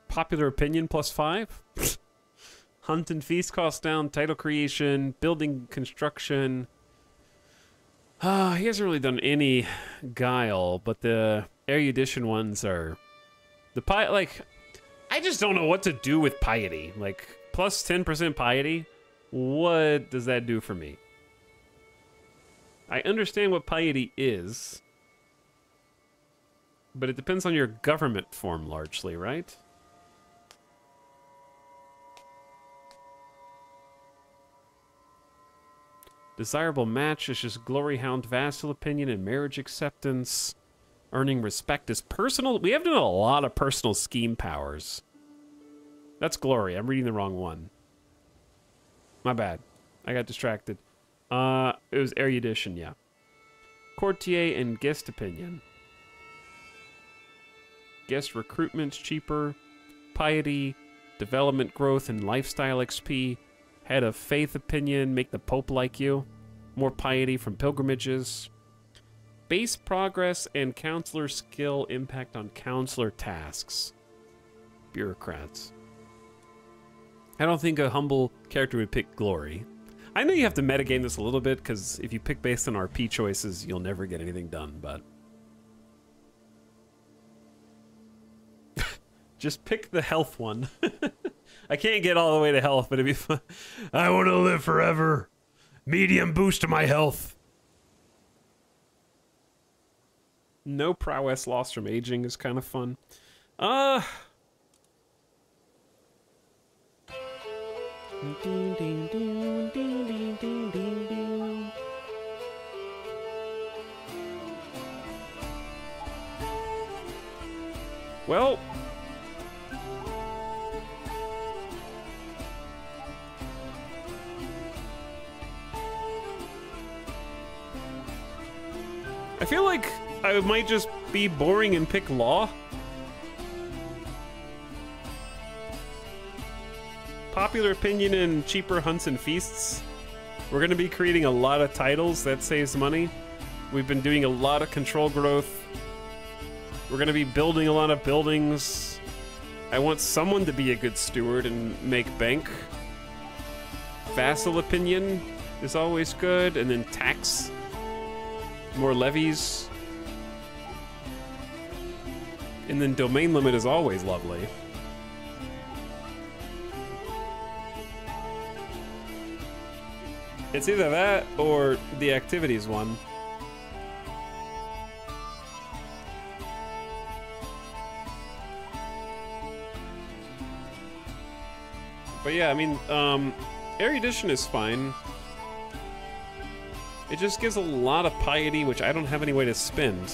Popular opinion +5? Hunt and feast cost down, title creation, building construction. He hasn't really done any guile, but the erudition ones are... like, I just don't know what to do with piety. Like, plus 10% piety, what does that do for me? I understand what piety is, But it depends on your government form largely, right? Desirable match is just glory, hound, vassal opinion, and marriage acceptance. Earning respect is personal. We have done a lot of personal scheme powers. That's glory. I'm reading the wrong one. My bad. I got distracted. It was erudition, yeah. Courtier and guest opinion. Guest recruitment's cheaper. Piety, development growth, and lifestyle XP. Head of faith opinion, make the Pope like you. More piety from pilgrimages. Base progress and counselor skill impact on counselor tasks. Bureaucrats. I don't think a humble character would pick glory. I know you have to metagame this a little bit, because if you pick based on RP choices, you'll never get anything done, but... Just pick the health one. I can't get all the way to health, but it'd be fun. I want to live forever. Medium boost to my health. No prowess lost from aging is kind of fun. Well... I feel like I might just be boring and pick law. Popular opinion and cheaper hunts and feasts. We're going to be creating a lot of titles. That saves money. We've been doing a lot of control growth. We're going to be building a lot of buildings. I want someone to be a good steward and make bank. Vassal opinion is always good. And then tax. More levies. And then domain limit is always lovely. It's either that or the activities one. But yeah, I mean, erudition is fine. It just gives a lot of piety, which I don't have any way to spend.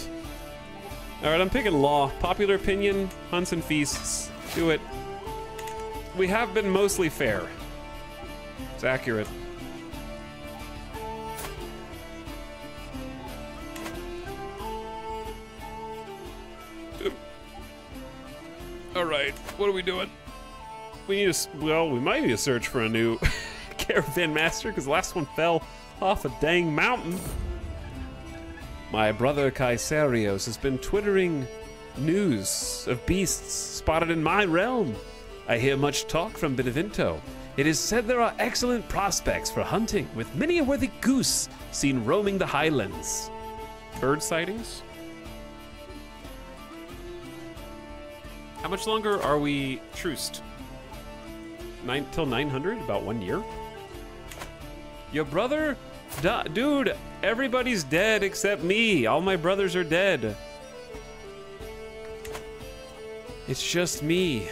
Alright, I'm picking law. Popular opinion, hunts and feasts. Do it. We have been mostly fair. It's accurate. Alright, what are we doing? We need to, well, we might need to search for a new caravan master, because the last one fell off a dang mountain. My brother Caesarios has been twittering news of beasts spotted in my realm. I hear much talk from Benevento. It is said there are excellent prospects for hunting, with many a worthy goose seen roaming the highlands. Bird sightings? How much longer are we truced? Till 900? About 1 year? Your brother? Dude, everybody's dead except me. All my brothers are dead. It's just me.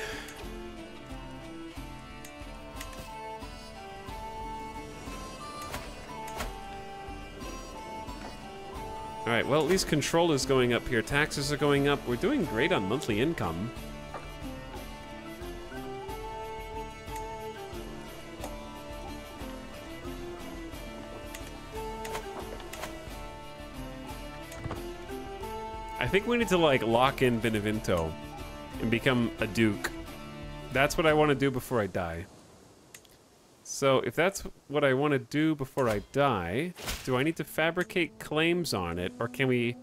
Alright, well, at least control is going up here. Taxes are going up. We're doing great on monthly income. I think we need to, like, lock in Benevento and become a duke. That's what I want to do before I die. So, if that's what I want to do before I die, do I need to fabricate claims on it, or can we...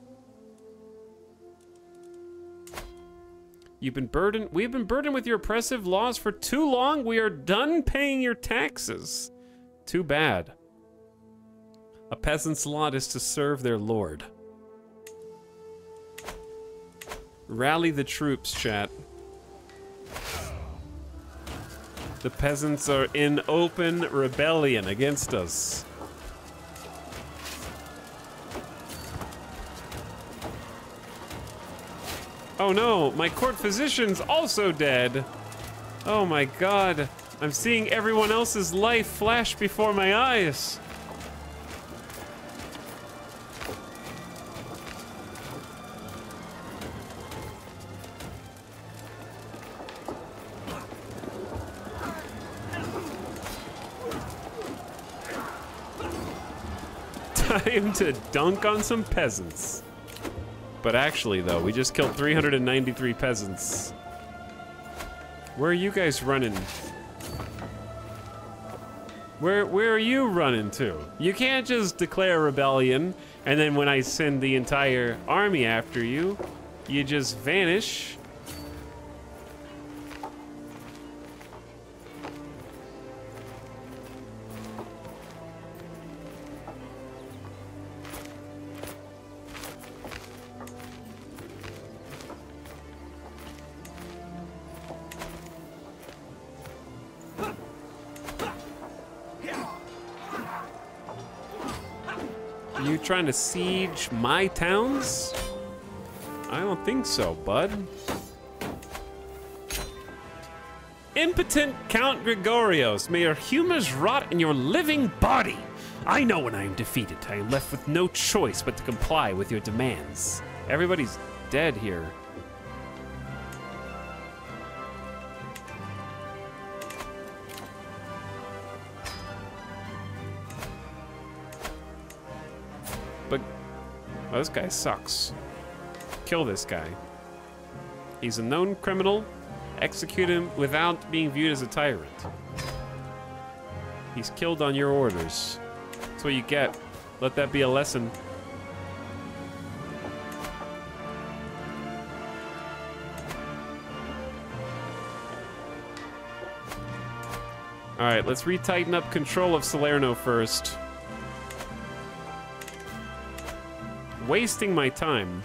We've been burdened with your oppressive laws for too long. We are done paying your taxes. Too bad. A peasant's lot is to serve their lord. Rally the troops, chat. The peasants are in open rebellion against us. Oh no, my court physician's also dead. Oh my god. I'm seeing everyone else's life flash before my eyes. Time to dunk on some peasants. But actually, though, we just killed 393 peasants. Where are you guys running? Where are you running to? You can't just declare rebellion, and then when I send the entire army after you, you just vanish. You trying to siege my towns? I don't think so, bud. Impotent Count Gregorios, may your humors rot in your living body. I know when I am defeated, I am left with no choice but to comply with your demands. Everybody's dead here. But, oh, this guy sucks. Kill this guy. He's a known criminal. Execute him without being viewed as a tyrant. He's killed on your orders. That's what you get. Let that be a lesson. Alright, let's retighten up control of Salerno first. Wasting my time.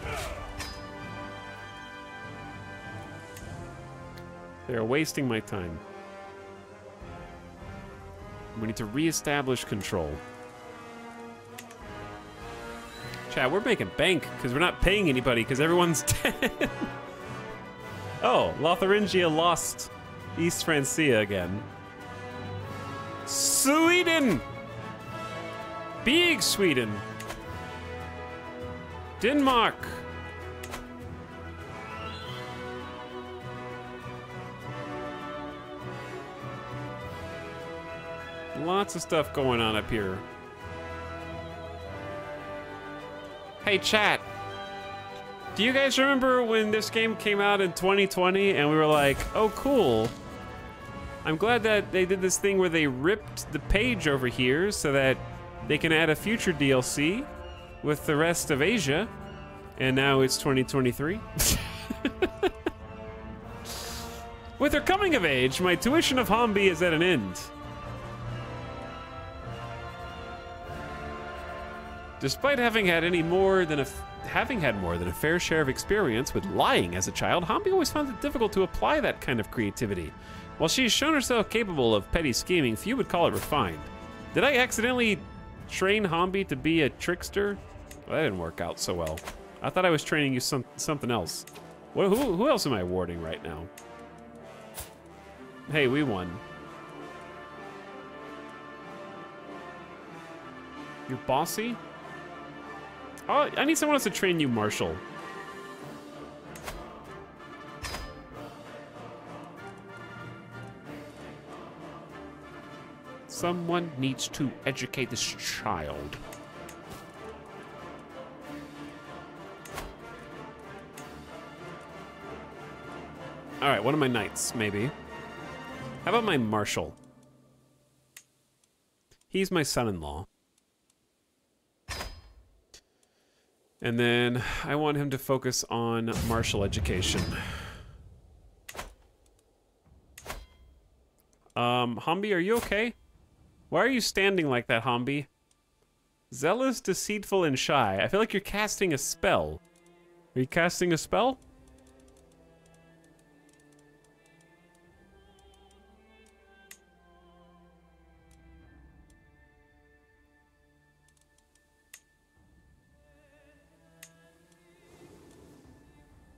They're wasting my time. We need to reestablish control. Chat, we're making bank because we're not paying anybody because everyone's dead. Oh, Lotharingia lost East Francia again. Sweden! Big Sweden! Denmark! Lots of stuff going on up here. Hey, chat. Do you guys remember when this game came out in 2020 and we were like, oh, cool. I'm glad that they did this thing where they ripped the page over here so that they can add a future DLC with the rest of Asia, and now it's 2023. With her coming of age, my tuition of Hambi is at an end. Despite having had more than a fair share of experience with lying as a child, Hambi always found it difficult to apply that kind of creativity. While she has shown herself capable of petty scheming, few would call it refined. Did I accidentally train Hambi to be a trickster? Well, that didn't work out so well. I thought I was training you something else. Who else am I warding right now? Hey, we won. You're bossy? Oh, I need someone else to train you, Marshall. Someone needs to educate this child. All right, one of my knights, maybe. How about my marshal? He's my son-in-law. And then I want him to focus on martial education. Hambi, are you okay? Why are you standing like that, Hambi? Zealous, deceitful, and shy. I feel like you're casting a spell. Are you casting a spell?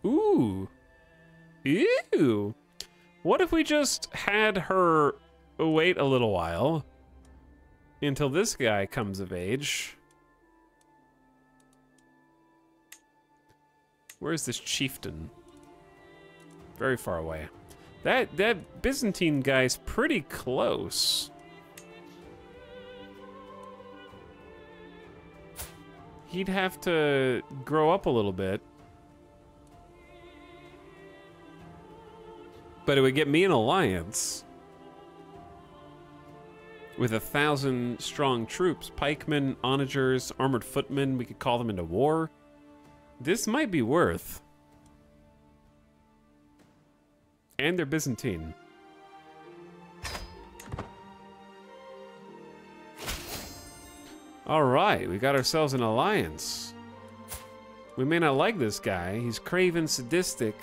Ooh. Ooh. Ew. What if we just had her wait a little while until this guy comes of age? Where's this chieftain? Very far away. That Byzantine guy's pretty close. He'd have to grow up a little bit. But it would get me an alliance. With 1,000 strong troops. Pikemen, onagers, armored footmen. We could call them into war. This might be worth. And they're Byzantine. Alright, we got ourselves an alliance. We may not like this guy. He's craven, sadistic.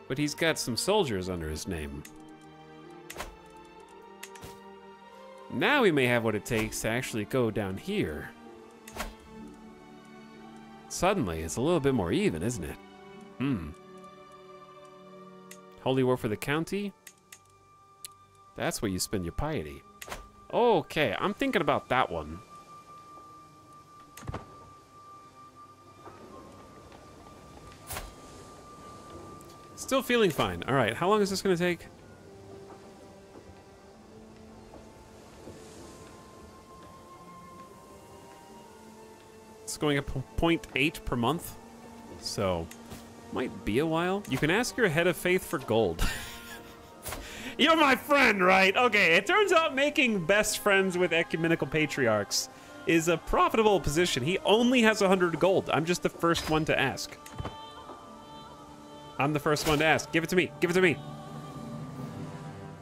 But he's got some soldiers under his name. Now we may have what it takes to actually go down here. Suddenly, it's a little bit more even, isn't it? Holy war for the county? That's where you spend your piety. Okay, I'm thinking about that one. Still feeling fine. All right, how long is this going to take? It's going up 0.8 per month, so might be a while. You can ask your head of faith for gold. You're my friend, right? Okay, it turns out making best friends with ecumenical patriarchs is a profitable position. He only has 100 gold. I'm just the first one to ask. I'm the first one to ask. Give it to me. Give it to me.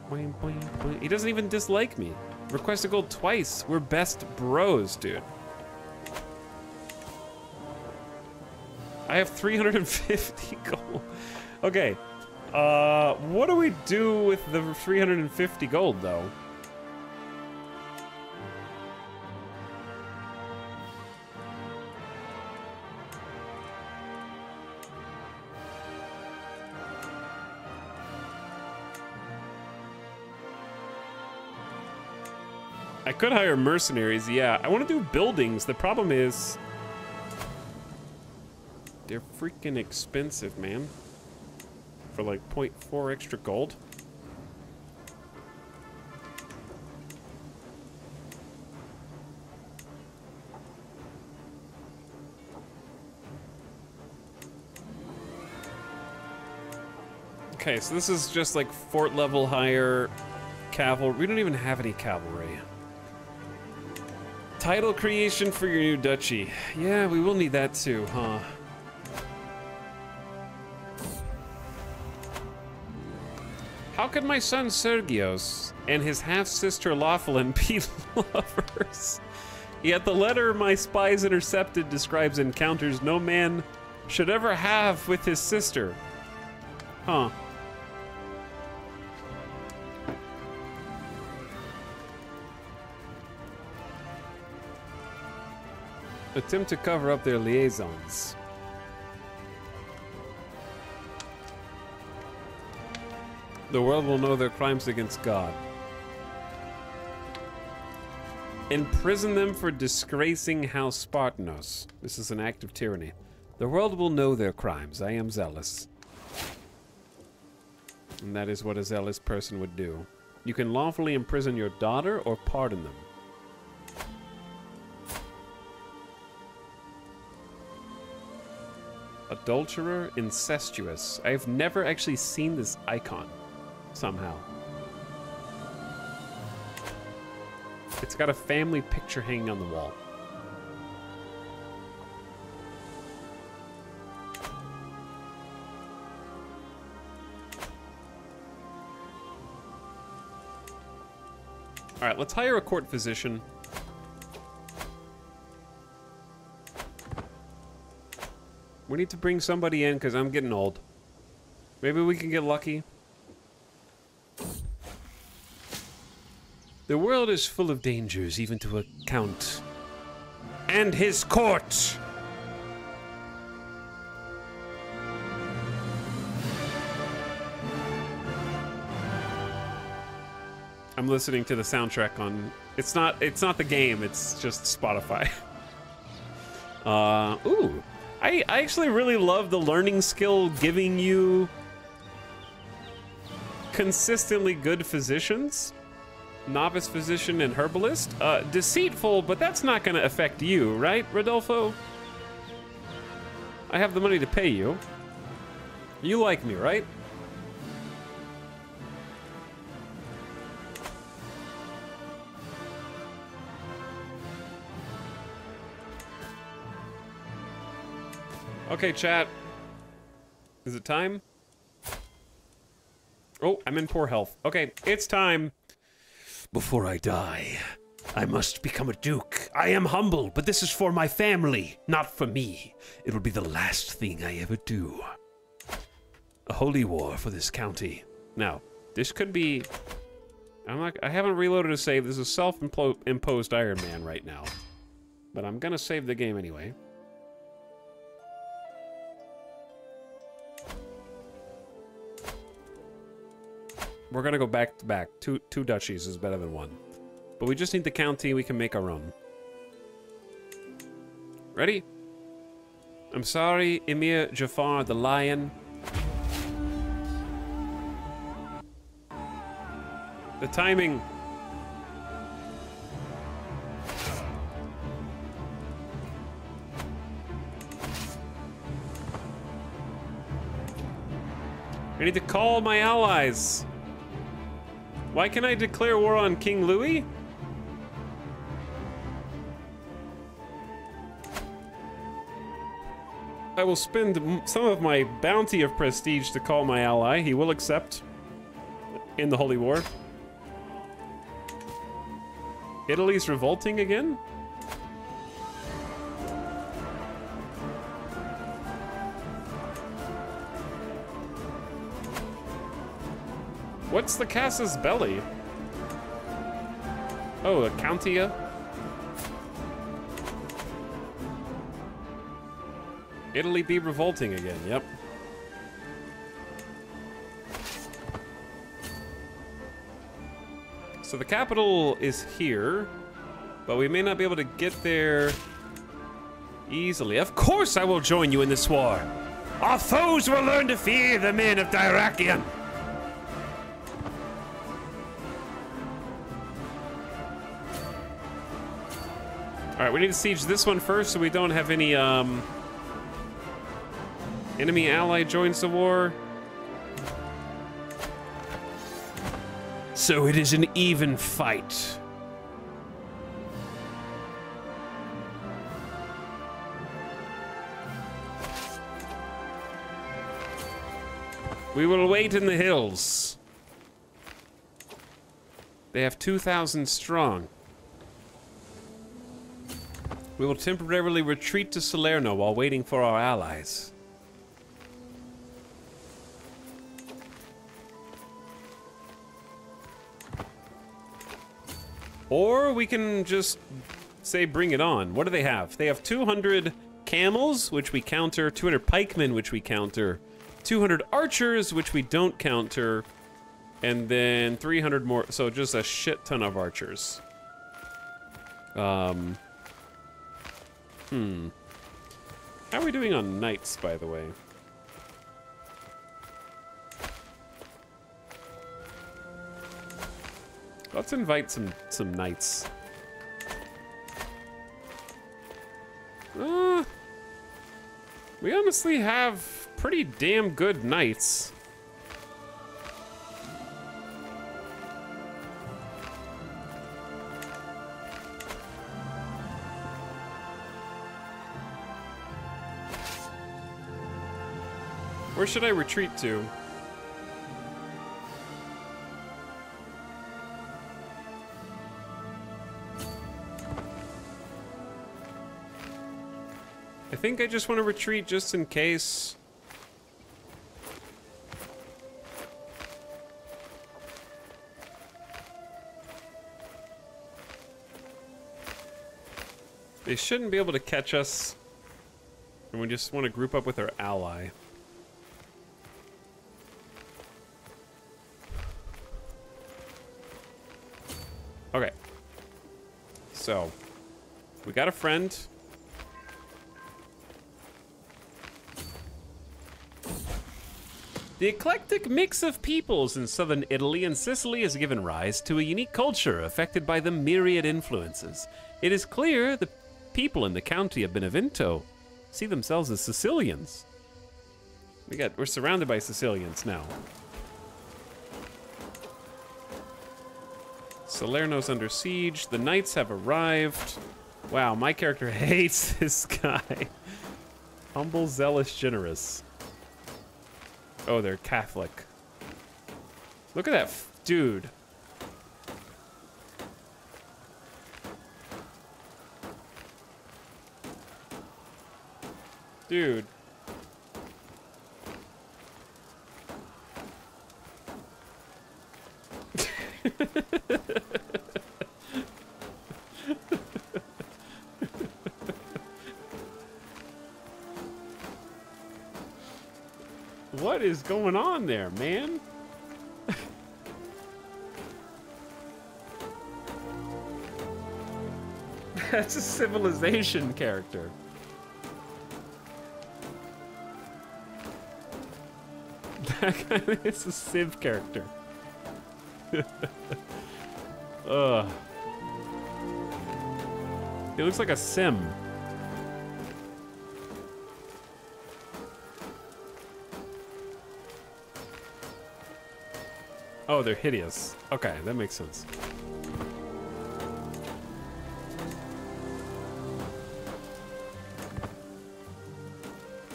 Boing, boing, boing. He doesn't even dislike me. Requested gold twice. We're best bros, dude. I have 350 gold. Okay. What do we do with the 350 gold, though? I could hire mercenaries, yeah. I want to do buildings. The problem is they're freaking expensive, man. For like 0.4 extra gold. Okay, so this is just like fort level higher cavalry. We don't even have any cavalry. Title creation for your new duchy. Yeah, we will need that too, huh? How could my son Sergios and his half-sister Laughlin be lovers? Yet the letter my spies intercepted describes encounters no man should ever have with his sister. Huh. Attempt to cover up their liaisons. The world will know their crimes against God. Imprison them for disgracing House Spartanos. This is an act of tyranny. The world will know their crimes. I am zealous. And that is what a zealous person would do. You can lawfully imprison your daughter or pardon them. Adulterer, incestuous. I've never actually seen this icon, somehow. It's got a family picture hanging on the wall. All right, let's hire a court physician. We need to bring somebody in because I'm getting old. Maybe we can get lucky. The world is full of dangers, even to a count. And his court! I'm listening to the soundtrack on. It's not the game. It's just Spotify. Ooh. I actually really love the learning skill giving you consistently good physicians. Novice physician and herbalist. Deceitful, but that's not going to affect you, right, Rodolfo? I have the money to pay you. You like me, right? Okay, chat. Is it time? Oh, I'm in poor health. Okay, it's time. Before I die, I must become a duke. I am humble, but this is for my family, not for me. It'll be the last thing I ever do. A holy war for this county. Now, this could be... I haven't reloaded a save. This is a self-imposed Iron Man right now. But I'm gonna save the game anyway. We're gonna go back to back. Two duchies is better than one. But we just need the county, we can make our own. Ready? I'm sorry, Emir Jafar the Lion. The timing. I need to call my allies. Why can I declare war on King Louis? I will spend some of my bounty of prestige to call my ally. He will accept in the Holy War. Italy's revolting again? What's the Casus Belli? Oh, a Countia? Italy be revolting again, yep. So the capital is here, but we may not be able to get there easily. Of course I will join you in this war. Our foes will learn to fear the men of Dyrrachium. Alright, we need to siege this one first so we don't have any, enemy ally joins the war. So it is an even fight. We will wait in the hills. They have 2,000 strong. We will temporarily retreat to Salerno while waiting for our allies. Or we can just say bring it on. What do they have? They have 200 camels, which we counter, 200 pikemen, which we counter, 200 archers, which we don't counter, and then 300 more, so just a shit ton of archers. How are we doing on knights, by the way? Let's invite some knights. We honestly have pretty damn good knights. Where should I retreat to? I think I just want to retreat just in case. They shouldn't be able to catch us. And we just want to group up with our ally. Okay. So, we got a friend. The eclectic mix of peoples in southern Italy and Sicily has given rise to a unique culture affected by the myriad influences. It is clear the people in the county of Benevento see themselves as Sicilians. We're surrounded by Sicilians now. Salerno's under siege. The knights have arrived. Wow, my character hates this guy. Humble, zealous, generous. Oh, they're Catholic. Look at that, dude. Dude. What is going on there, man? That's a civilization character. That guy is a Civ character. Ugh. He looks like a sim. Oh, they're hideous. Okay, that makes sense.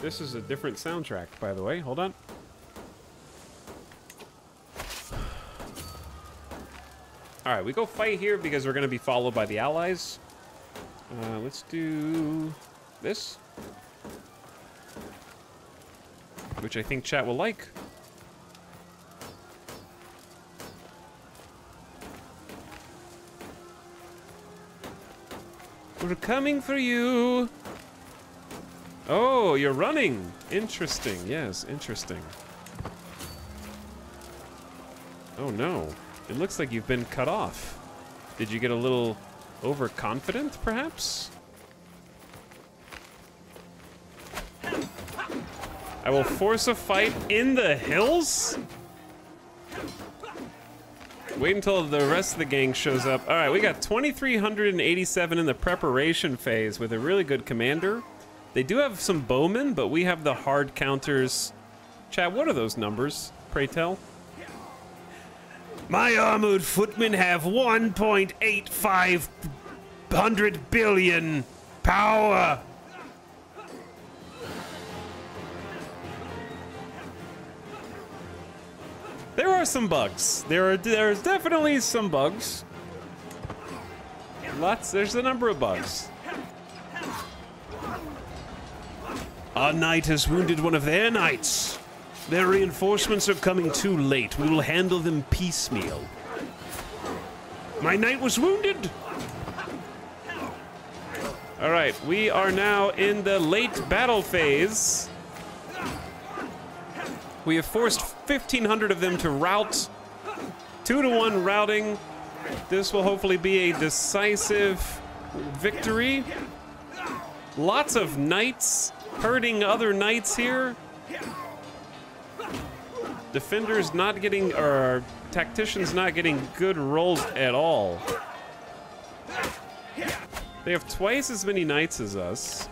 This is a different soundtrack, by the way. Hold on. Alright, we go fight here because we're going to be followed by the allies. Let's do this. Which I think chat will like. We're coming for you. Oh, you're running. Interesting. Yes, interesting. Oh no. It looks like you've been cut off. Did you get a little overconfident, perhaps? I will force a fight in the hills? Wait until the rest of the gang shows up. All right, we got 2,387 in the preparation phase with a really good commander. They do have some bowmen, but we have the hard counters. Chat, what are those numbers? Pray tell. My armored footmen have 1.85 billion power. There are some bugs. There's definitely some bugs. There's a number of bugs. Our knight has wounded one of their knights. Their reinforcements are coming too late. We will handle them piecemeal. My knight was wounded. All right, we are now in the late battle phase. We have forced 1,500 of them to rout. 2-to-1 routing. This will hopefully be a decisive victory. Lots of knights hurting other knights here. Defenders not getting, or tacticians not getting good rolls at all. They have twice as many knights as us.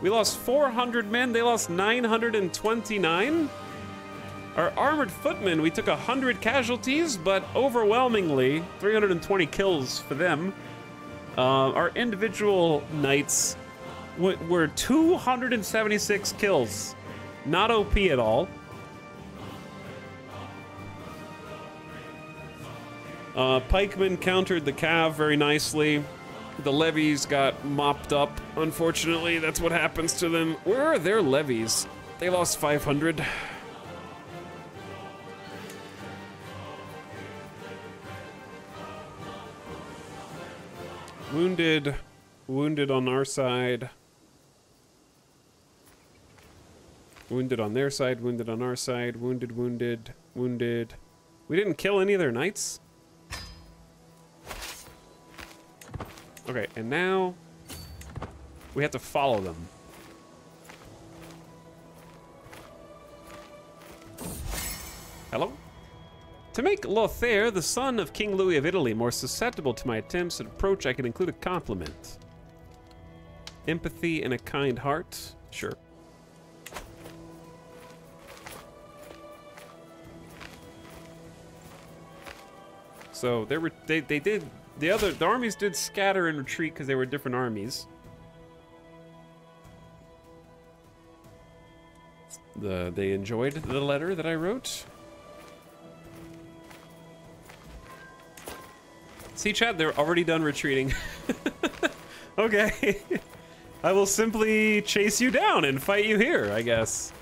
We lost 400 men, they lost 929. Our armored footmen, we took 100 casualties, but overwhelmingly 320 kills for them. Our individual knights were 276 kills. Not OP at all. Pikemen countered the cav very nicely. The levies got mopped up. Unfortunately, that's what happens to them. Where are their levies? They lost 500. Wounded on our side. Wounded on their side, wounded on our side, wounded. We didn't kill any of their knights. Okay, and now we have to follow them. Hello? To make Lothair, the son of King Louis of Italy, more susceptible to my attempts at approach, I can include a compliment. Empathy and a kind heart? Sure. So the armies did scatter and retreat because they were different armies. They enjoyed the letter that I wrote. See, chat, they're already done retreating. Okay. I will simply chase you down and fight you here, I guess.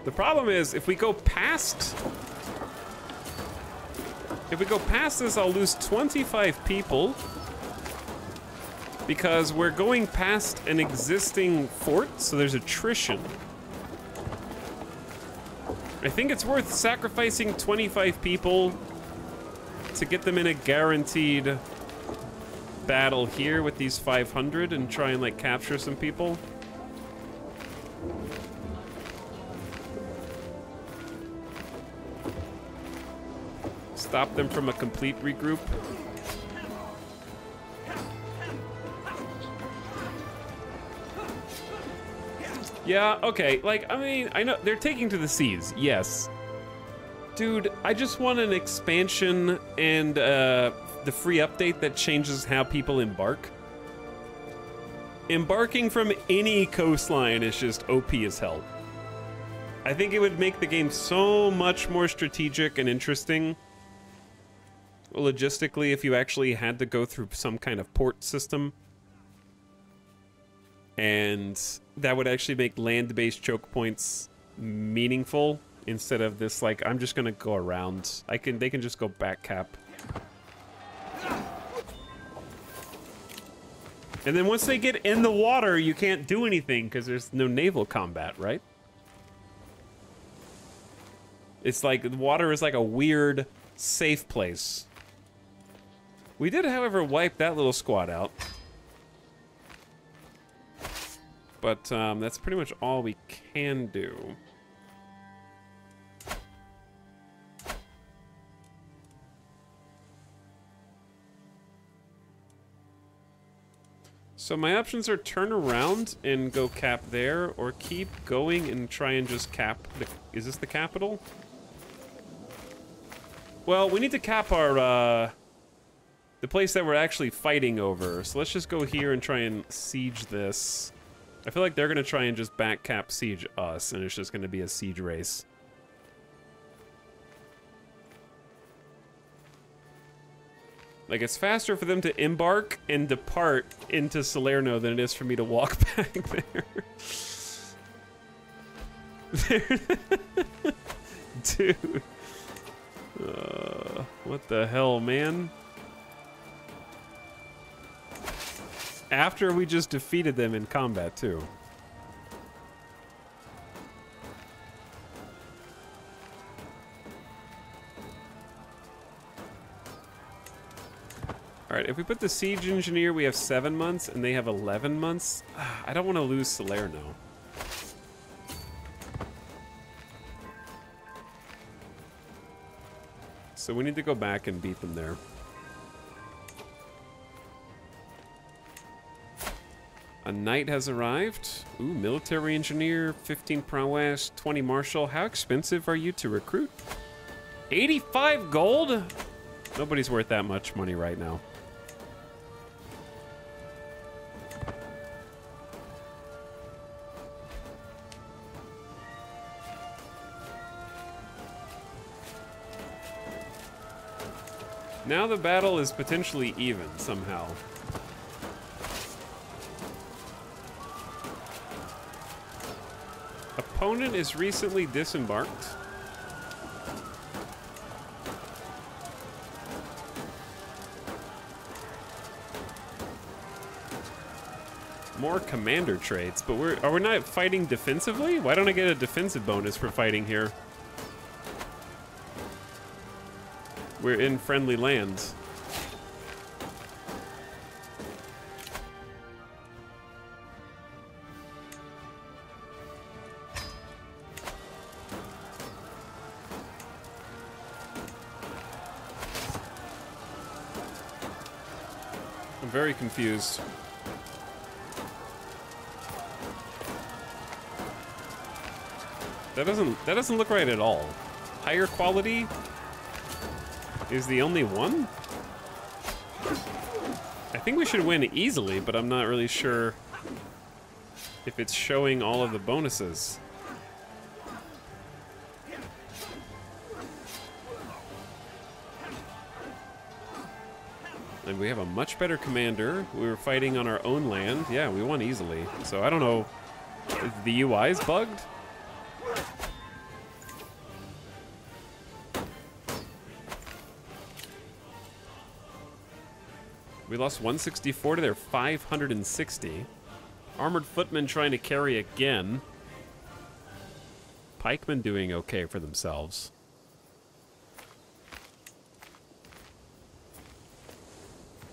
The problem is, if we go past this, I'll lose 25 people. Because we're going past an existing fort, so there's attrition. I think it's worth sacrificing 25 people to get them in a guaranteed battle here with these 500 and try and like capture some people. Stop them from a complete regroup. Yeah, okay, like, I mean, I know they're taking to the seas, yes. Dude, I just want an expansion and the free update that changes how people embark. Embarking from any coastline is just OP as hell. I think it would make the game so much more strategic and interesting logistically if you actually had to go through some kind of port system. And that would actually make land-based choke points meaningful instead of this, like, I'm just gonna go around. They can just go back cap. And then once they get in the water, you can't do anything because there's no naval combat, right? It's like, the water is like a weird, safe place. We did, however, wipe that little squad out. But that's pretty much all we can do. So my options are turn around and go cap there, or keep going and try and just cap the... Is this the capital? Well, we need to cap our, the place that we're actually fighting over. So let's just go here and try and siege this. I feel like they're gonna try and just back cap siege us, and it's just gonna be a siege race. Like, it's faster for them to embark and depart into Salerno than it is for me to walk back there. Dude. What the hell, man? After we just defeated them in combat, too. Alright, if we put the siege engineer, we have 7 months, and they have 11 months. I don't want to lose Salerno. So we need to go back and beat them there. A knight has arrived. Ooh, military engineer, 15 prowess, 20 martial. How expensive are you to recruit? 85 gold? Nobody's worth that much money right now. Now the battle is potentially even somehow. Opponent is recently disembarked. more commander traits, but are we not fighting defensively? Why don't I get a defensive bonus for fighting here? We're in friendly lands. I'm very confused. That doesn't look right at all. Higher quality is the only one? I think we should win easily, but I'm not really sure if it's showing all of the bonuses. And we have a much better commander. We were fighting on our own land. Yeah, we won easily. So I don't know if the UI is bugged. We lost 164 to their 560. Armored footmen trying to carry again. Pikemen doing okay for themselves.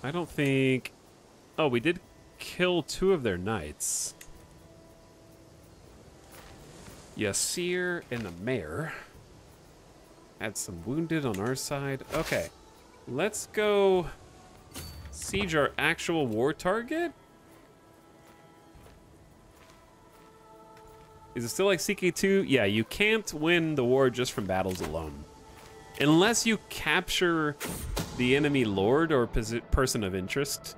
I don't think... Oh, we did kill 2 of their knights. Yassir and the mayor. Had some wounded on our side. Okay, let's go siege our actual war target. Is it still like CK2? Yeah, you can't win the war just from battles alone. Unless you capture the enemy lord or person of interest.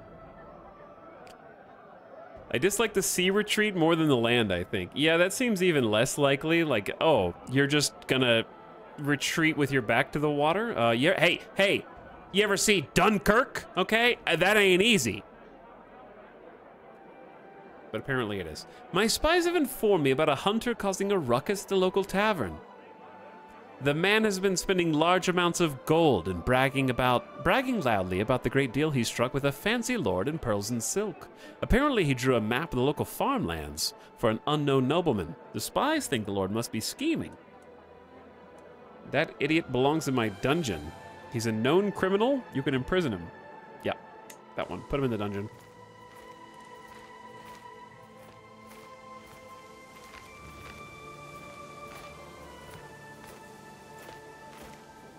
I dislike the sea retreat more than the land, I think. Yeah, that seems even less likely. Like, oh, you're just gonna retreat with your back to the water? Yeah, hey, you ever see Dunkirk? Okay, that ain't easy. But apparently it is. My spies have informed me about a hunter causing a ruckus at the local tavern. The man has been spending large amounts of gold and bragging loudly about the great deal he struck with a fancy lord in pearls and silk. Apparently he drew a map of the local farmlands for an unknown nobleman. The spies think the lord must be scheming. That idiot belongs in my dungeon. He's a known criminal. You can imprison him. Yeah, that one. Put him in the dungeon.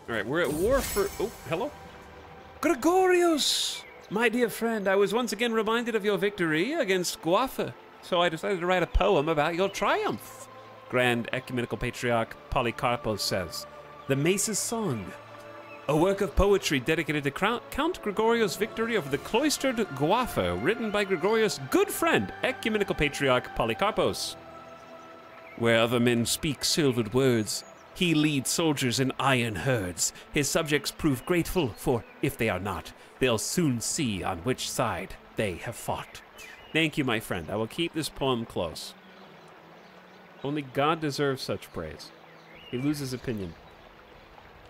All right, we're at war for... Oh, hello? Gregorius! My dear friend, I was once again reminded of your victory against Guafa, so I decided to write a poem about your triumph. Grand Ecumenical Patriarch Polycarpos says, The Mace's Song, a work of poetry dedicated to Count Gregorios' victory over the cloistered Guafa, written by Gregorios' good friend, Ecumenical Patriarch Polycarpos. Where other men speak silvered words, he leads soldiers in iron herds. His subjects prove grateful, for if they are not, they'll soon see on which side they have fought. Thank you, my friend. I will keep this poem close. Only God deserves such praise. He loses opinion.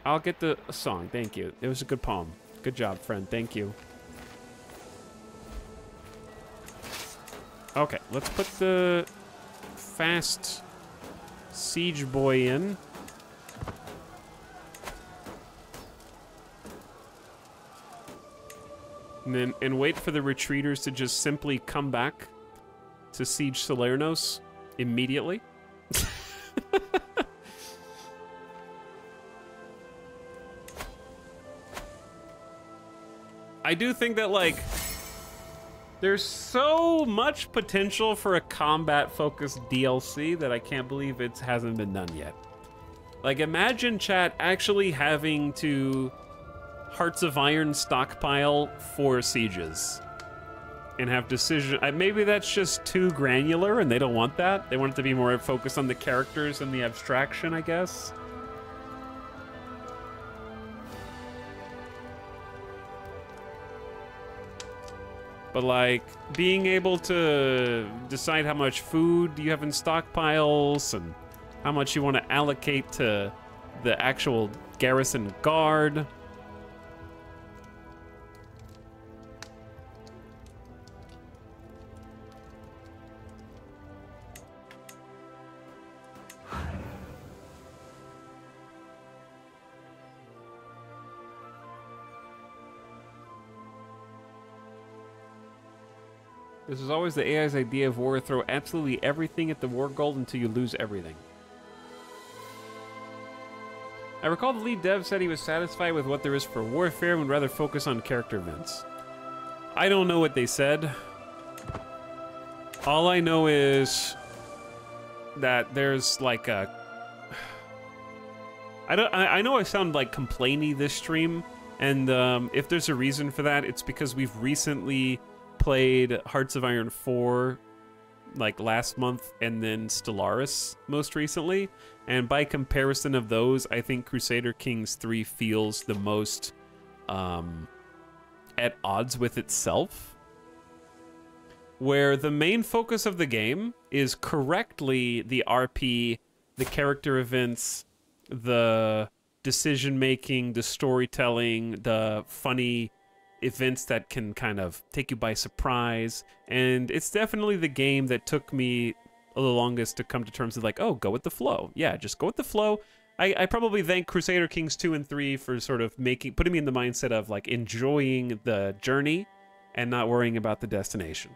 I'll get the song. Thank you. It was a good poem. Good job, friend. Thank you. Okay, let's put the fast siege boy in. And wait for the retreaters to just simply come back to siege Salernos immediately. I do think that, like, there's so much potential for a combat-focused DLC that I can't believe it hasn't been done yet. Like, imagine, chat, actually having to Hearts of Iron stockpile for sieges and have decision. Maybe that's just too granular and they don't want that. They want it to be more focused on the characters and the abstraction, I guess. But like being able to decide how much food you have in stockpiles and how much you want to allocate to the actual garrison guard. This is always the AI's idea of war. Throw absolutely everything at the war goal until you lose everything. I recall the lead dev said he was satisfied with what there is for Warfare and would rather focus on character events. I don't know what they said. All I know is that there's like a... I know I sound like complainy this stream, and if there's a reason for that, it's because we've recently played Hearts of Iron 4 like last month, and then Stellaris most recently, and by comparison of those, I think Crusader Kings 3 feels the most at odds with itself, where the main focus of the game is correctly the RP, the character events, the decision making, the storytelling, the funny events that can kind of take you by surprise, and it's definitely the game that took me the longest to come to terms with, like, oh, go with the flow. Yeah, just go with the flow. I probably thank Crusader Kings 2 and 3 for sort of putting me in the mindset of like enjoying the journey and not worrying about the destination.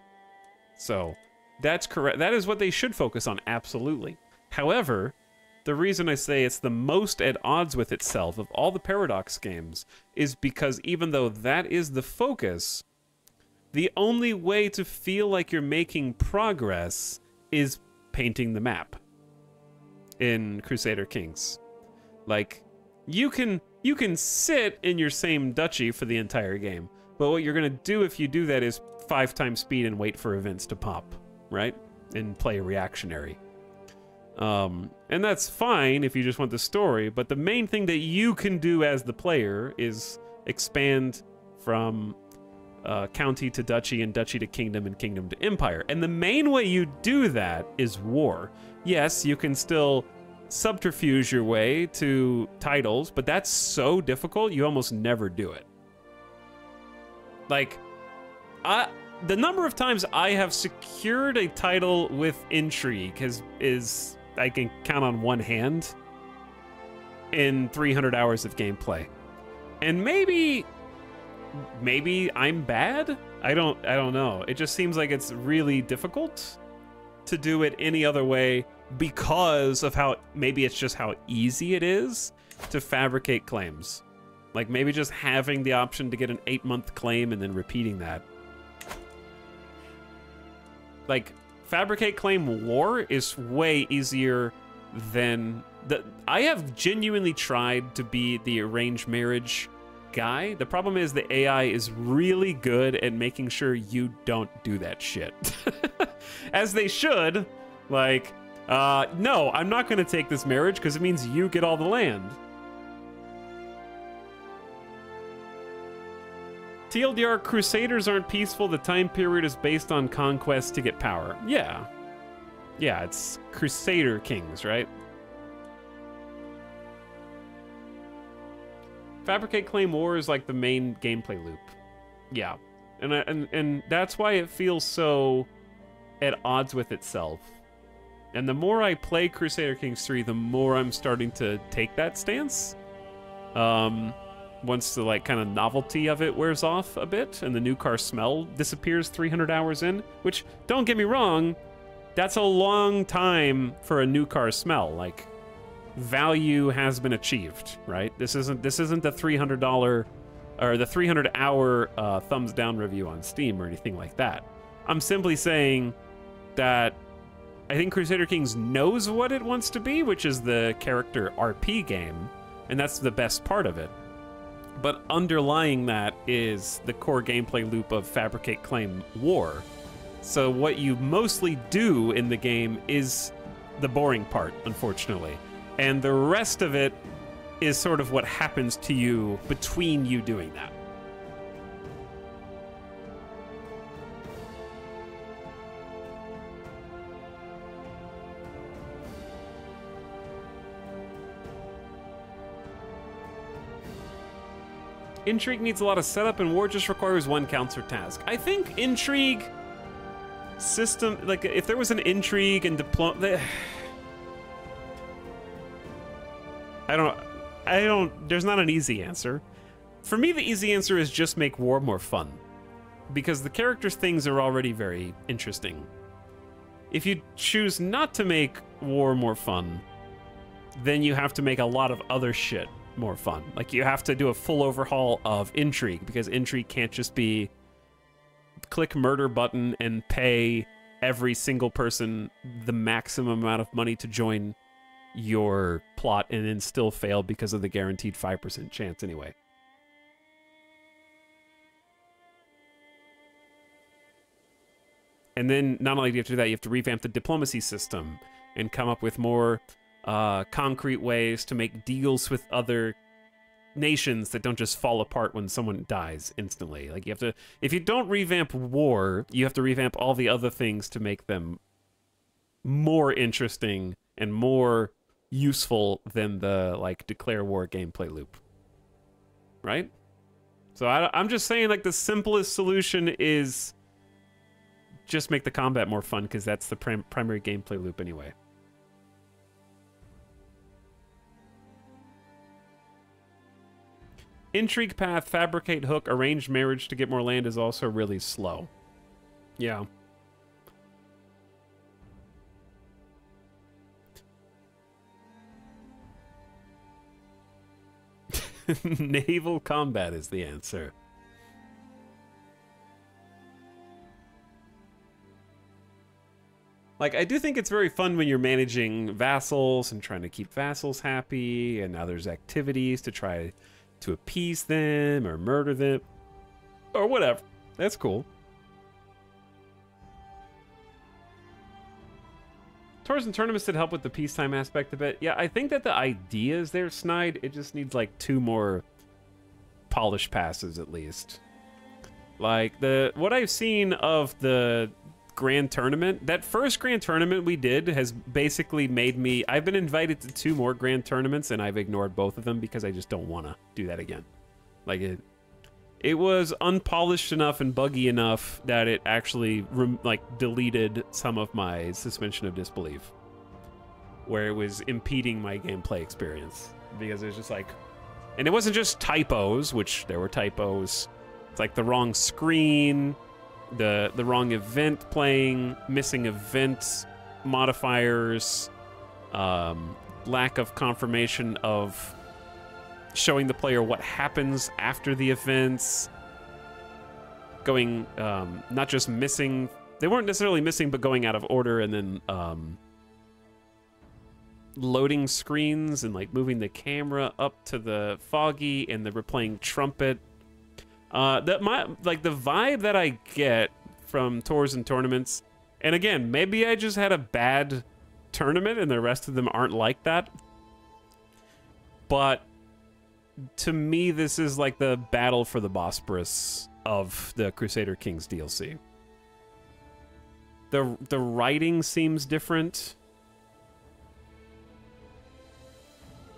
So that's correct. That is what they should focus on, absolutely. However, the reason I say it's the most at odds with itself of all the Paradox games is because even though that is the focus, the only way to feel like you're making progress is painting the map in Crusader Kings. Like, you can sit in your same duchy for the entire game, but what you're gonna do if you do that is 5 times speed and wait for events to pop, right? And play reactionary. And that's fine if you just want the story, but the main thing that you can do as the player is expand from county to duchy and duchy to kingdom and kingdom to empire. And the main way you do that is war. Yes, you can still subterfuge your way to titles, but that's so difficult, you almost never do it. Like, the number of times I have secured a title with intrigue is I can count on one hand in 300 hours of gameplay. And maybe I'm bad? I don't know. It just seems like it's really difficult to do it any other way because of how, maybe it's just how easy it is to fabricate claims. Like maybe just having the option to get an 8-month claim and then repeating that. Like, fabricate claim war is way easier than I have genuinely tried to be the arranged marriage guy. The problem is the AI is really good at making sure you don't do that shit. As they should. Like, no, I'm not going to take this marriage because it means you get all the land. TLDR, Crusaders aren't peaceful. The time period is based on conquest to get power. Yeah. Yeah, it's Crusader Kings, right? Fabricate Claim War is like the main gameplay loop. Yeah. And that's why it feels so at odds with itself. And the more I play Crusader Kings 3, the more I'm starting to take that stance. Once the like kind of novelty of it wears off a bit and the new car smell disappears 300 hours in, which, don't get me wrong, that's a long time for a new car smell. Like, value has been achieved, right? This isn't the $300 or the 300-hour thumbs down review on Steam or anything like that. I'm simply saying that I think Crusader Kings knows what it wants to be, which is the character RP game, and that's the best part of it. But underlying that is the core gameplay loop of Fabricate Claim War. So what you mostly do in the game is the boring part, unfortunately. And the rest of it is sort of what happens to you between you doing that. Intrigue needs a lot of setup, and war just requires one counter task. I think intrigue system, like if there was an intrigue and diplomacy, I don't, there's not an easy answer. For me, the easy answer is just make war more fun. because the characters' things are already very interesting. If you choose not to make war more fun, then you have to make a lot of other shit more fun. Like, you have to do a full overhaul of intrigue, because intrigue can't just be click murder button and pay every single person the maximum amount of money to join your plot and then still fail because of the guaranteed 5% chance anyway. And then not only do you have to do that, you have to revamp the diplomacy system and come up with more concrete ways to make deals with other nations that don't just fall apart when someone dies instantly. Like, you have to, if you don't revamp war, you have to revamp all the other things to make them more interesting and more useful than the, like, declare war gameplay loop. Right? So I'm just saying, like, the simplest solution is just make the combat more fun, because that's the primary gameplay loop anyway. Intrigue path, fabricate hook, arrange marriage to get more land is also really slow. Yeah. Naval combat is the answer. Like, I do think it's very fun when you're managing vassals and trying to keep vassals happy, and now there's activities to try to appease them or murder them or whatever. That's cool. Tours and tournaments did help with the peacetime aspect a bit. Yeah, I think that the idea is there, Snide. It just needs like 2 more polish passes at least. Like, what I've seen of the grand tournament, that first grand tournament we did has basically made me, I've been invited to 2 more grand tournaments and I've ignored both of them because I just don't want to do that again. Like, it was unpolished enough and buggy enough that it actually like deleted some of my suspension of disbelief, where it was impeding my gameplay experience, because it was just like, and it wasn't just typos, which there were typos. It's like the wrong screen, the wrong event playing, missing event modifiers, lack of confirmation of showing the player what happens after the events, going, not just missing, they weren't necessarily missing, but going out of order, and then loading screens and like moving the camera up to the foggy and the replaying trumpet. Like the vibe that I get from tours and tournaments, and again, maybe I just had a bad tournament and the rest of them aren't like that, but to me this is like the battle for the Bosporus of the Crusader Kings DLC. The writing seems different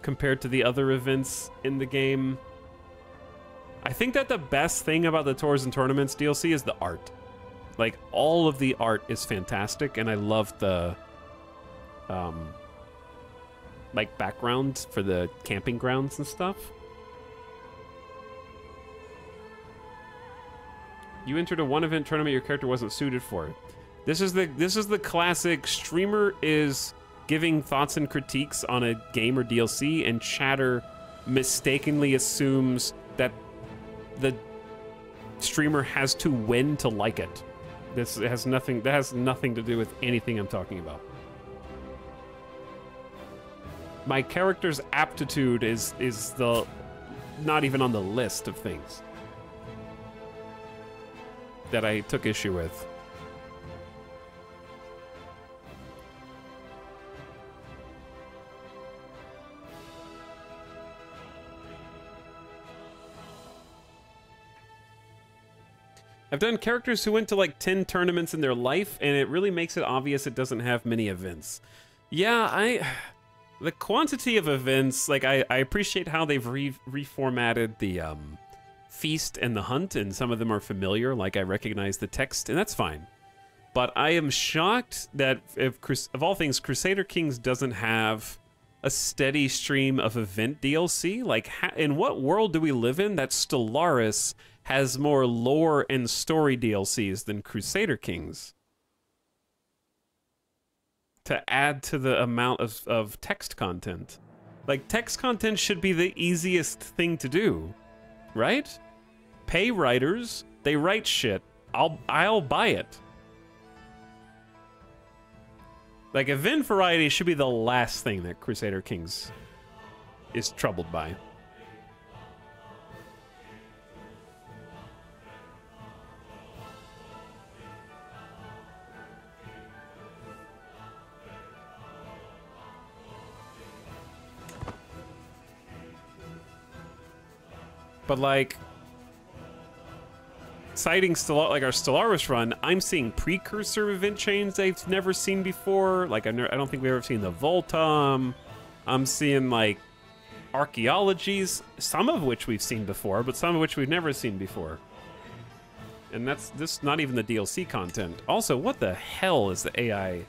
compared to the other events in the game. I think that the best thing about the Tours and Tournaments DLC is the art. Like, all of the art is fantastic, and I love the like background for the camping grounds and stuff. You entered a 1-event tournament your character wasn't suited for. This is the classic streamer is giving thoughts and critiques on a game or DLC, and chatter mistakenly assumes that the streamer has to win to like it. That has nothing to do with anything I'm talking about. My character's aptitude is the not even on the list of things that I took issue with. I've done characters who went to like 10 tournaments in their life, and it really makes it obvious it doesn't have many events. Yeah, the quantity of events, like I appreciate how they've reformatted the feast and the hunt, and some of them are familiar, like I recognize the text, and that's fine. But I am shocked that of all things, Crusader Kings doesn't have a steady stream of event DLC. Like, in what world do we live in that Stellaris has more lore and story DLCs than Crusader Kings to add to the amount of text content. Like, text content should be the easiest thing to do, right? Pay writers, they write shit. I'll buy it. Like, event variety should be the last thing that Crusader Kings is troubled by. But like, citing like our Stellaris run, I'm seeing precursor event chains I've never seen before. Like, I don't think we've ever seen the Voltum. I'm seeing like archaeologies, some of which we've seen before, but some of which we've never seen before. And that's this not even the DLC content. Also, what the hell is the AI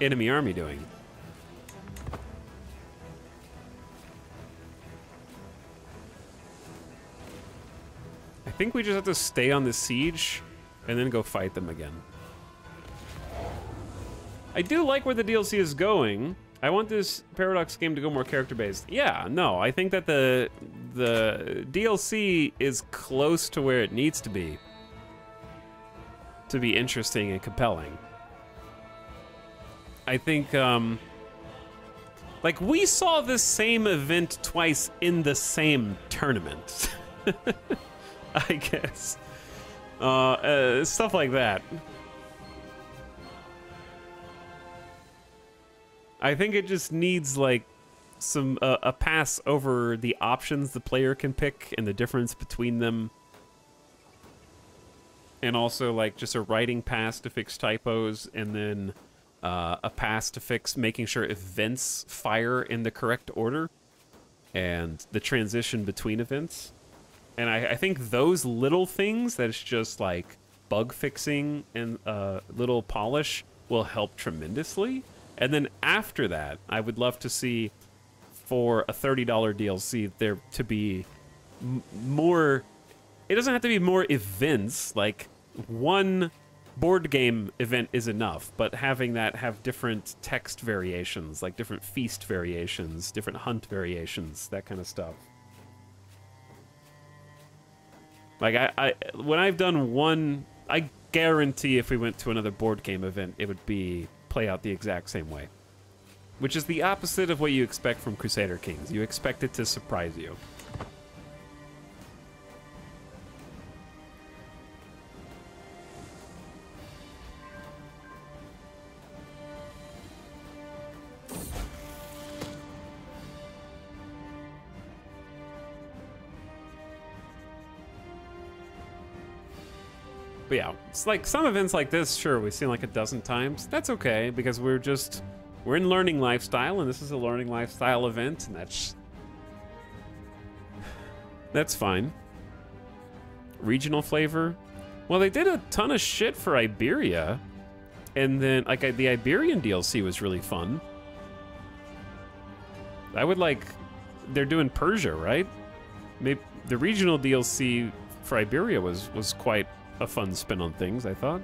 enemy army doing? I think we just have to stay on the siege and then go fight them again. I do like where the DLC is going. I want this Paradox game to go more character-based. Yeah, no, I think that the DLC is close to where it needs to be interesting and compelling. I think, like, we saw this same event twice in the same tournament. I guess. Stuff like that. I think it just needs, like, some a pass over the options the player can pick and the difference between them. And also, like, just a writing pass to fix typos, and then a pass to fix making sure events fire in the correct order, and the transition between events. And I think those little things that's just like bug fixing and little polish will help tremendously. And then after that, I would love to see for a $30 DLC there to be more. It doesn't have to be more events. Like, one board game event is enough, but having that have different text variations, like different feast variations, different hunt variations, that kind of stuff. Like, when I've done one, I guarantee if we went to another board game event, it would play out the exact same way. Which is the opposite of what you expect from Crusader Kings. You expect it to surprise you. But yeah, it's like some events like this, sure, we've seen like a dozen times. That's okay, because we're in learning lifestyle, and this is a learning lifestyle event, and that's fine. Regional flavor. Well, they did a ton of shit for Iberia, and then like the Iberian DLC was really fun. I would like, they're doing Persia, right? Maybe the regional DLC for Iberia was quite a fun spin on things, I thought.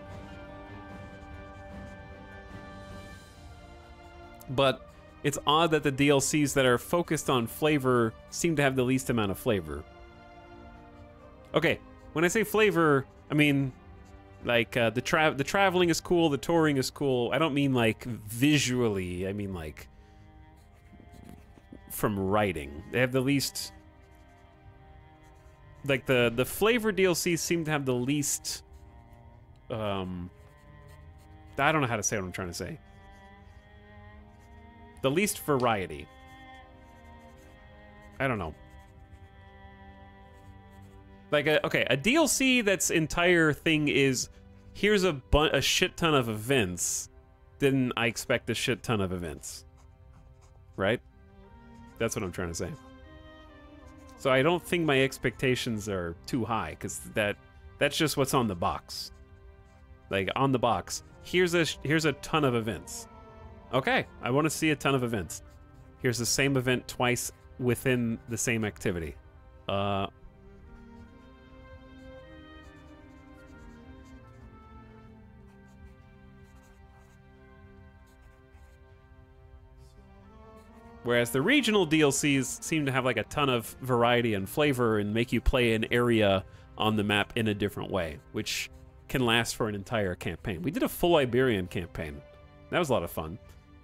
But it's odd that the DLCs that are focused on flavor seem to have the least amount of flavor. Okay, when I say flavor, I mean like the traveling is cool, the touring is cool. I don't mean like visually, I mean like from writing. They have the least. Like, the flavor DLCs seem to have the least, I don't know how to say what I'm trying to say. The least variety. I don't know. Like, okay, a DLC that's entire thing is, here's a shit ton of events, then I expect a shit ton of events. Right? That's what I'm trying to say. So I don't think my expectations are too high, because that's just what's on the box. Like, on the box, here's a ton of events. Okay, I want to see a ton of events. Here's the same event twice within the same activity. Whereas the regional DLCs seem to have like a ton of variety and flavor and make you play an area on the map in a different way, which can last for an entire campaign. We did a full Iberian campaign. That was a lot of fun.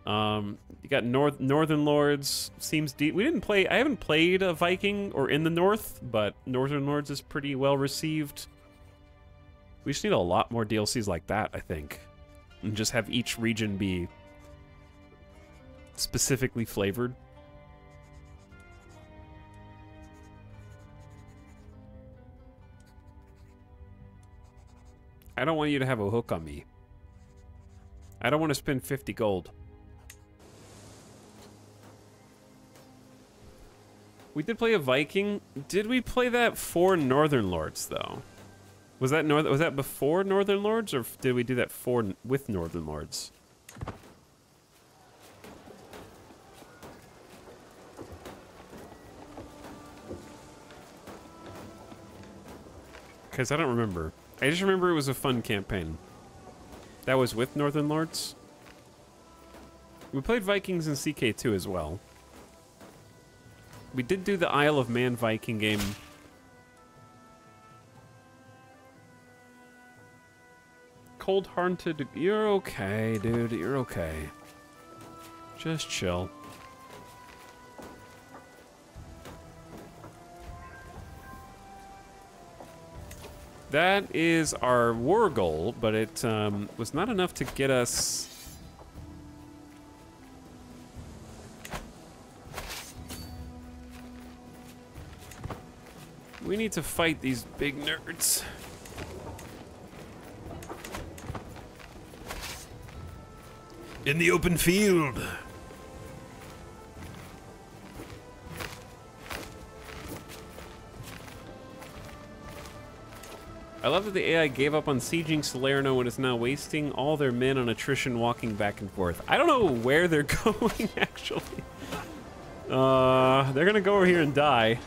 You got Northern Lords, seems deep. We didn't play, I haven't played a Viking or in the North, but Northern Lords is pretty well received. We just need a lot more DLCs like that, I think. And just have each region be specifically flavored. I don't want you to have a hook on me. I don't want to spend 50 gold. We did play a Viking. Did we play that for Northern Lords, though? Was that before Northern Lords, or did we do that with Northern Lords? Because I don't remember. I just remember it was a fun campaign. That was with Northern Lords. We played Vikings in CK2 as well. We did do the Isle of Man Viking game. Cold-hearted. You're okay, dude. You're okay. Just chill. That is our war goal, but it was not enough to get us... We need to fight these big nerds. In the open field. I love that the AI gave up on sieging Salerno and is now wasting all their men on attrition walking back and forth. I don't know where they're going, actually. They're gonna go over here and die.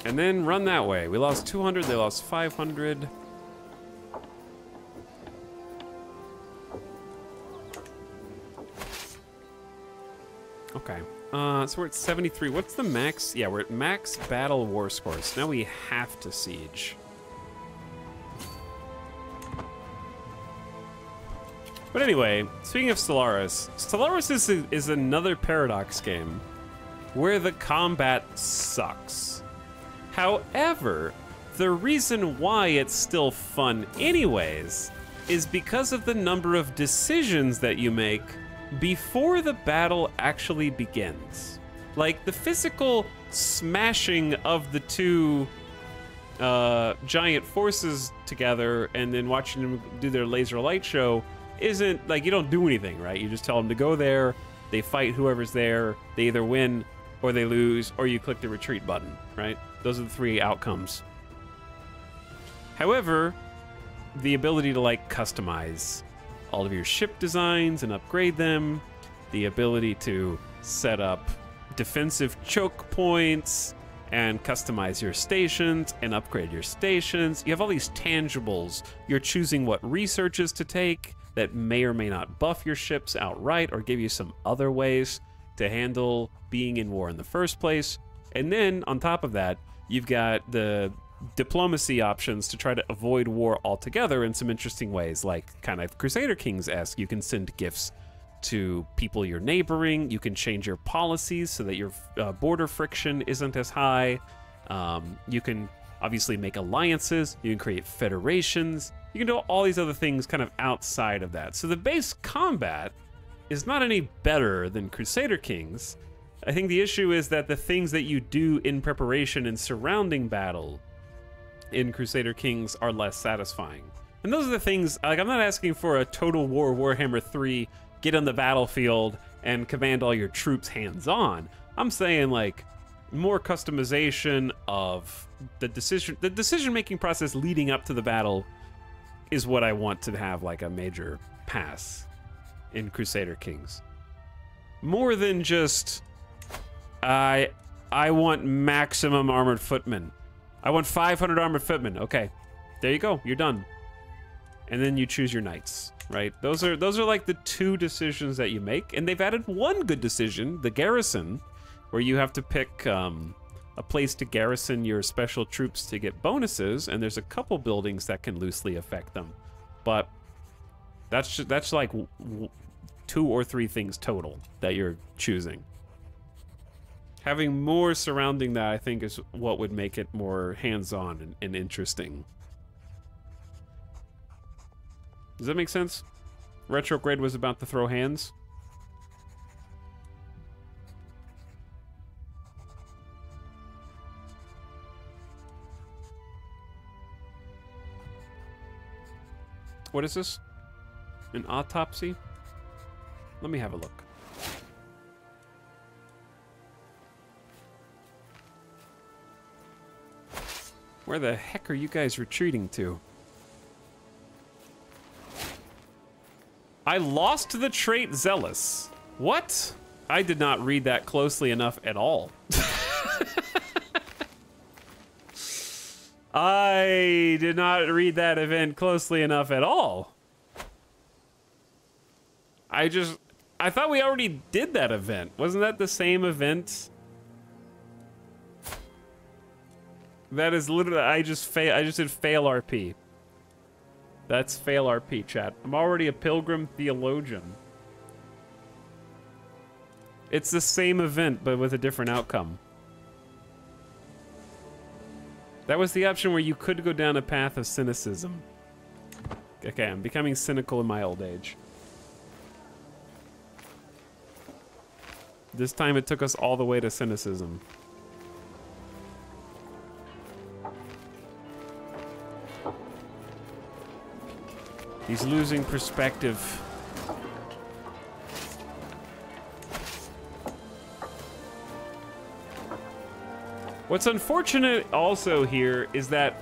And then run that way. We lost 200, they lost 500. Okay. So we're at 73. What's the max? Yeah, we're at max battle war scores. Now we have to siege. But anyway, speaking of Stellaris, Stellaris is another Paradox game where the combat sucks. However, the reason why it's still fun anyways is because of the number of decisions that you make before the battle actually begins. Like, the physical smashing of the two giant forces together and then watching them do their laser light show isn't, like, you don't do anything, right? You just tell them to go there, they fight whoever's there, they either win or they lose, or you click the retreat button, right? Those are the three outcomes. However, the ability to, like, customize all of your ship designs and upgrade them, the ability to set up defensive choke points and customize your stations and upgrade your stations. You have all these tangibles. You're choosing what researches to take that may or may not buff your ships outright or give you some other ways to handle being in war in the first place. And then on top of that, you've got the diplomacy options to try to avoid war altogether in some interesting ways, like kind of Crusader Kings-esque. You can send gifts to people you're neighboring. You can change your policies so that your border friction isn't as high. You can obviously make alliances. You can create federations. You can do all these other things kind of outside of that. So the base combat is not any better than Crusader Kings. I think the issue is that the things that you do in preparation and surrounding battle in Crusader Kings are less satisfying. And those are the things, like, I'm not asking for a Total War Warhammer 3, get on the battlefield and command all your troops hands-on. I'm saying, like, more customization of the decision-making process leading up to the battle is what I want to have, like, a major pass. in Crusader Kings. More than just, I want maximum armored footmen. I want 500 armored footmen. Okay, there you go. You're done. And then you choose your knights, right? Those are like the two decisions that you make. And they've added one good decision, the garrison, where you have to pick a place to garrison your special troops to get bonuses. And there's a couple buildings that can loosely affect them, but that's like 2 or 3 things total that you're choosing. Having more surrounding that, I think, is what would make it more hands-on and interesting. Does that make sense? Retrograde was about to throw hands. What is this? An autopsy? Let me have a look. Where the heck are you guys retreating to? I lost the trait Zealous. What? I did not read that closely enough at all. I did not read that event closely enough at all. I thought we already did that event. Wasn't that the same event? That is literally, I just did fail RP. That's fail RP, chat. I'm already a pilgrim theologian. It's the same event, but with a different outcome. That was the option where you could go down a path of cynicism. Okay, I'm becoming cynical in my old age. This time it took us all the way to cynicism. He's losing perspective. What's unfortunate also here is that,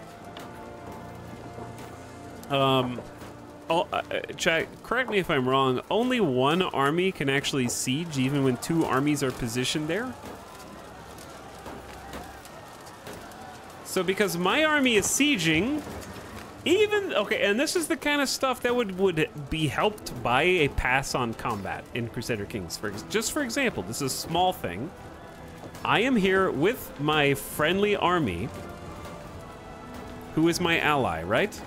chat, correct me if I'm wrong, only one army can actually siege even when 2 armies are positioned there. So because my army is sieging, even, okay, and this is the kind of stuff that would be helped by a pass on combat in Crusader Kings. Just for example, this is a small thing. I am here with my friendly army, who is my ally, right?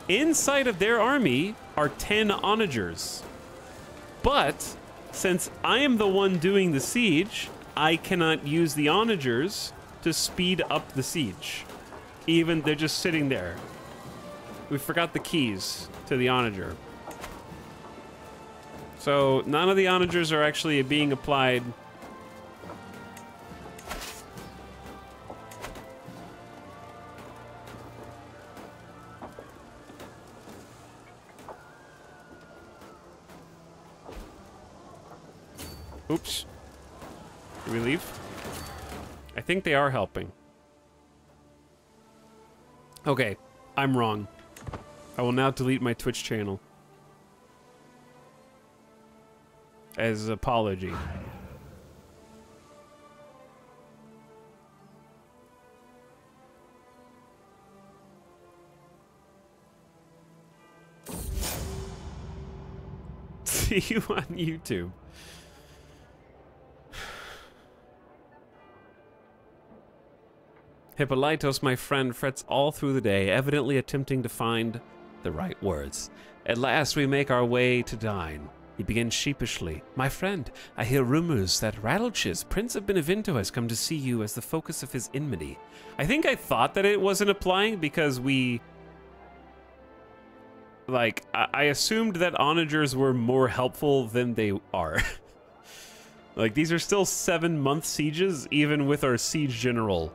Inside of their army are 10 onagers. But since I am the one doing the siege, I cannot use the onagers to speed up the siege. Even they're just sitting there. We forgot the keys to the onager. So none of the onagers are actually being applied. Oops. Did we leave? I think they are helping. Okay, I'm wrong. I will now delete my Twitch channel as an apology. See you on YouTube. Hippolytos, my friend, frets all through the day, evidently attempting to find the right words. At last we make our way to dine. He begins sheepishly. My friend, I hear rumors that Rattleshiz, Prince of Benevento, has come to see you as the focus of his enmity. I think I thought that it wasn't applying because we... Like, I assumed that onagers were more helpful than they are. Like, these are still 7-month sieges, even with our siege general.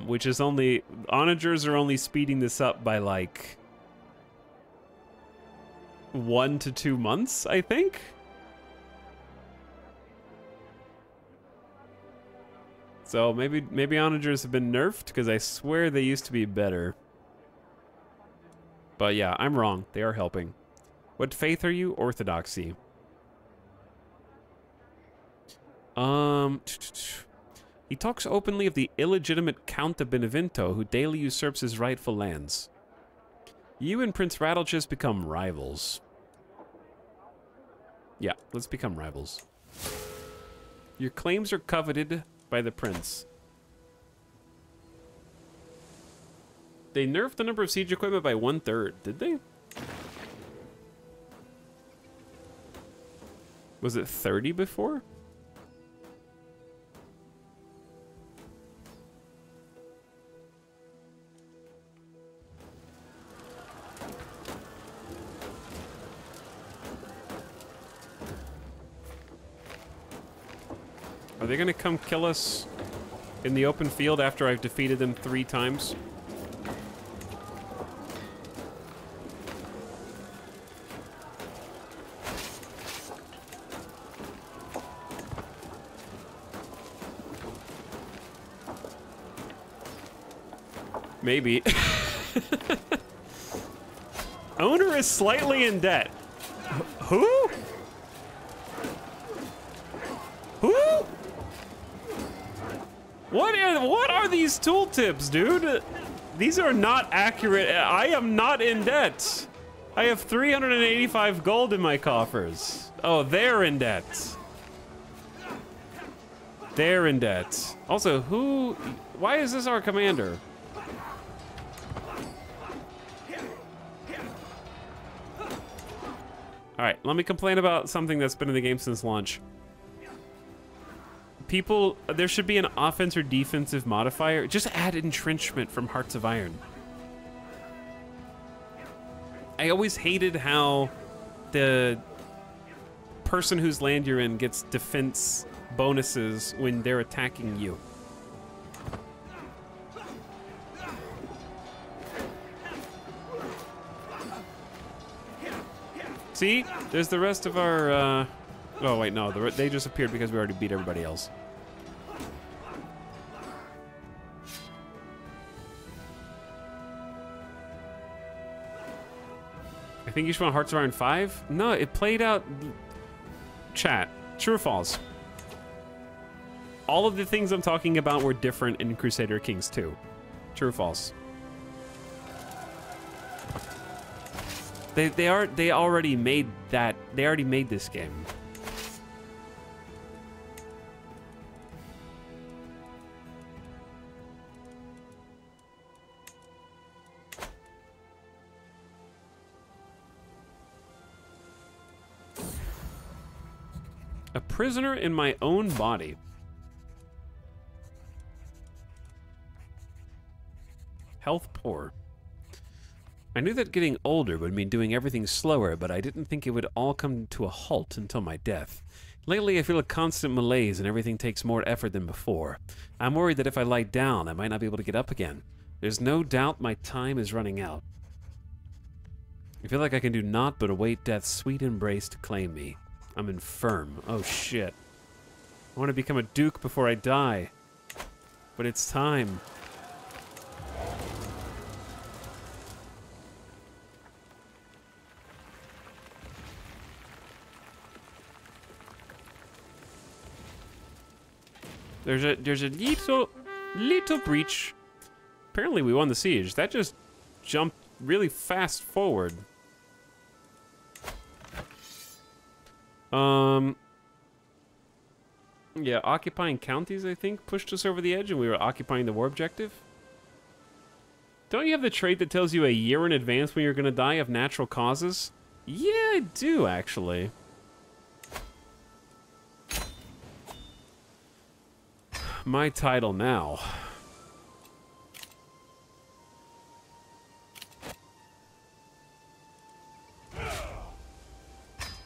Which is only... Onagers are only speeding this up by, like... 1 to 2 months, I think? So maybe onagers have been nerfed, because I swear they used to be better. But yeah, I'm wrong. They are helping. What faith are you? Orthodoxy. He talks openly of the illegitimate Count of Benevento, who daily usurps his rightful lands. You and Prince Rattlechiss become rivals. Yeah, let's become rivals. Your claims are coveted by the prince. They nerfed the number of siege equipment by 1/3, did they? Was it 30 before? Are they gonna come kill us in the open field after I've defeated them 3 times? Maybe. Owner is slightly in debt. Who? Who? What are these tooltips, dude? These are not accurate. I am not in debt. I have 385 gold in my coffers. Oh, they're in debt. They're in debt. Also, who... Why is this our commander? Alright, let me complain about something that's been in the game since launch. People, there should be an offense or defensive modifier. Just add entrenchment from Hearts of Iron. I always hated how the person whose land you're in gets defense bonuses when they're attacking you. See? There's the rest of our, oh wait, no, they just appeared because we already beat everybody else. I think you should want Hearts of Iron 5? No, it played out... Chat. True or false? All of the things I'm talking about were different in Crusader Kings 2. True or false? They already made that. They already made this game. A prisoner in my own body. Health poor. I knew that getting older would mean doing everything slower, but I didn't think it would all come to a halt until my death. Lately, I feel a constant malaise and everything takes more effort than before. I'm worried that if I lie down, I might not be able to get up again. There's no doubt my time is running out. I feel like I can do naught but await death's sweet embrace to claim me. I'm infirm. Oh shit. I want to become a duke before I die. But it's time. There's a little breach. Apparently we won the siege. That just jumped really fast forward. Yeah, occupying counties, I think, pushed us over the edge and we were occupying the war objective. Don't you have the trait that tells you a year in advance when you're gonna die of natural causes? Yeah, I do, actually. My title now.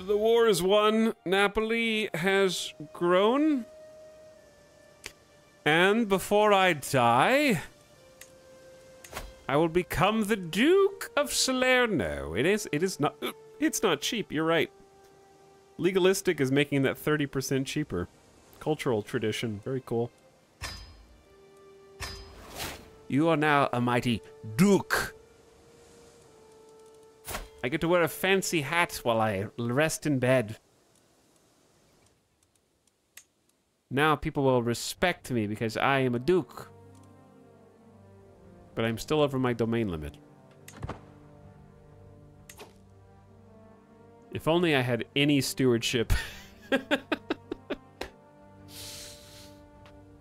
The war is won. Napoli has grown. And before I die, I will become the Duke of Salerno. It's not cheap, you're right. Legalistic is making that 30% cheaper. Cultural tradition, very cool. You are now a mighty Duke. I get to wear a fancy hat while I rest in bed. Now people will respect me because I am a duke. But I'm still over my domain limit. If only I had any stewardship.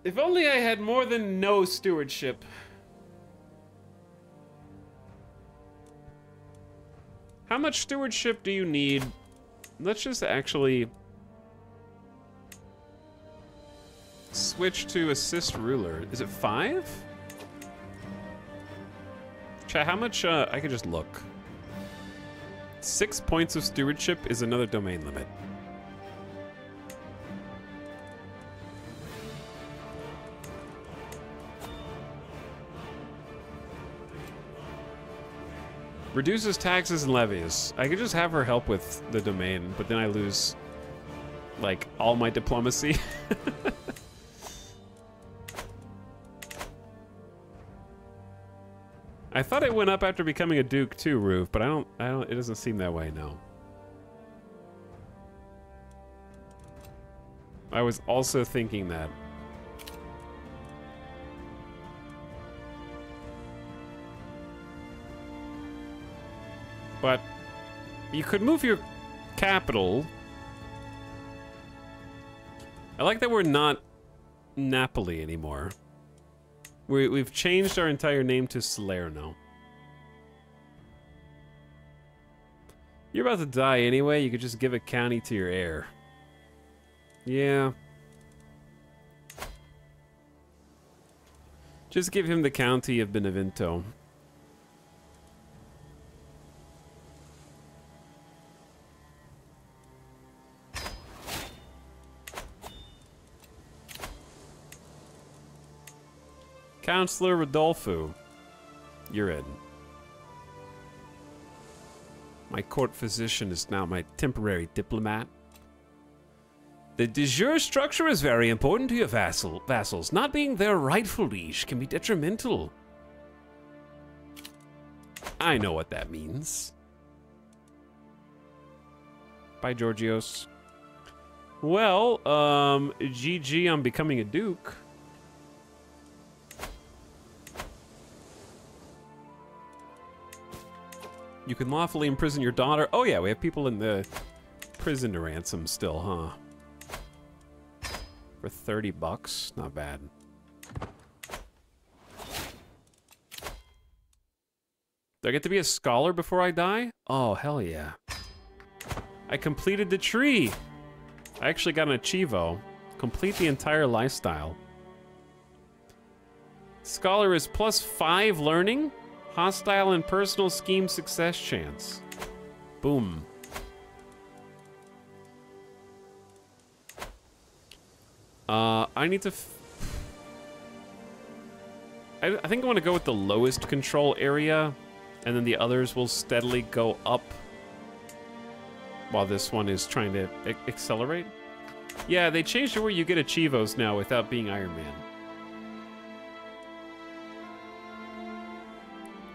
If only I had more than no stewardship. How much stewardship do you need? Let's just actually switch to assist ruler. Is it 5? Chat, how much, I could just look. 6 points of stewardship is another domain limit. Reduces taxes and levies. I could just have her help with the domain, but then I lose, like, all my diplomacy. I thought it went up after becoming a duke too, Roof, but it doesn't seem that way, no. I was also thinking that. But you could move your capital. I like that we're not Napoli anymore. We've changed our entire name to Salerno. You're about to die anyway, you could just give a county to your heir. Yeah. Just give him the county of Benevento. Counselor Rodolfo, you're in. My court physician is now my temporary diplomat. The de jure structure is very important to your vassals. Not being their rightful liege can be detrimental. I know what that means. Bye, Georgios. Well, GG on becoming a duke. You can lawfully imprison your daughter. Oh yeah, we have people in the prison to ransom still, huh? For 30 bucks, not bad. Do I get to be a scholar before I die? Oh, hell yeah. I completed the tree. I actually got an achievo. Complete the entire lifestyle. Scholar is +5 learning. Hostile and personal scheme success chance. Boom. I need to... I think I want to go with the lowest control area, and then the others will steadily go up while this one is trying to accelerate. Yeah, they changed it where you get achievos now without being Iron Man.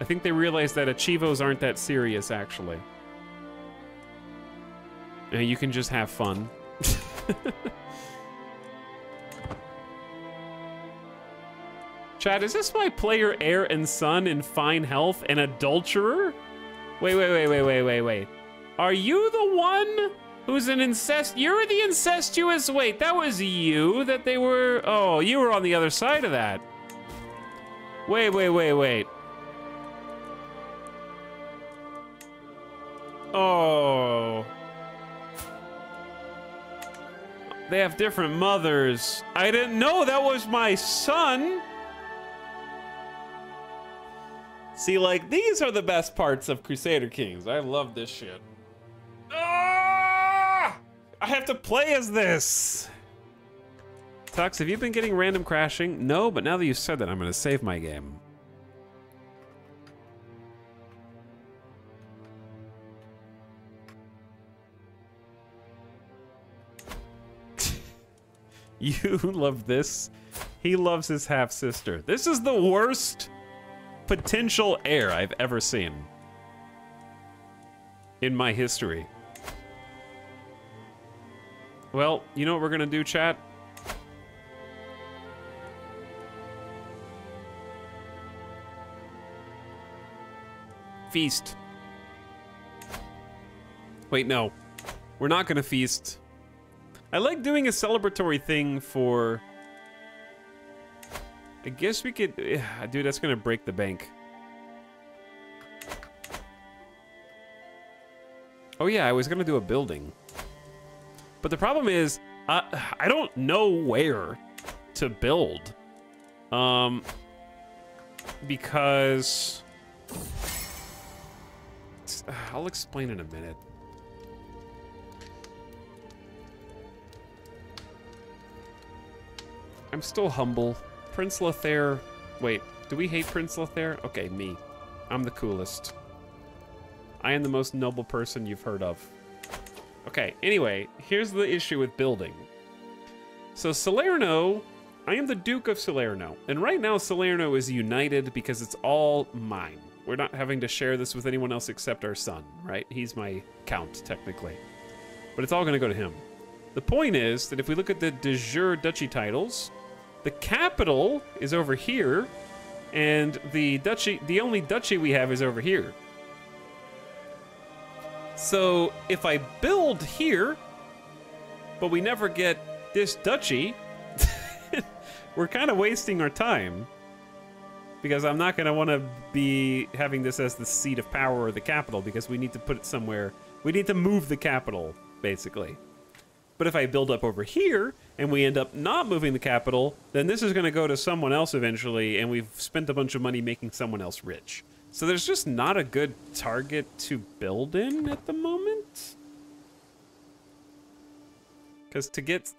I think they realized that achievos aren't that serious, actually. And you can just have fun. Chad, is this my player heir and son in fine health, an adulterer? Wait. Are you the one who's an You're the incestuous... Wait, that was you that they were... Oh, you were on the other side of that. Wait. Oh. They have different mothers. I didn't know that was my son. See, like, these are the best parts of Crusader Kings. I love this shit. Ah! I have to play as this. Tux, have you been getting random crashing? No, but now that you said that, I'm gonna save my game. You love this. He loves his half-sister. This is the worst potential heir I've ever seen. in my history. Well, you know what we're gonna do, chat? Feast. Wait, no. We're not gonna feast. I like doing a celebratory thing for... I guess we could... Dude, that's gonna break the bank. Oh yeah, I was gonna do a building. But the problem is, I don't know where to build. Because... I'll explain in a minute. I'm still humble. Prince Lothair... Wait, do we hate Prince Lothair? Okay, me. I'm the coolest. I am the most noble person you've heard of. Okay, anyway, here's the issue with building. So Salerno, I am the Duke of Salerno. And right now Salerno is united because it's all mine. We're not having to share this with anyone else except our son, right? He's my count, technically. But it's all gonna go to him. The point is that if we look at the de jure duchy titles, the capital is over here, and the only duchy we have is over here. So if I build here, but we never get this duchy, we're kind of wasting our time. Because I'm not going to want to be having this as the seat of power or the capital, because we need to put it somewhere. We need to move the capital, basically. But if I build up over here, and we end up not moving the capital, then this is going to go to someone else eventually, and we've spent a bunch of money making someone else rich. So there's just not a good target to build in at the moment. Because to get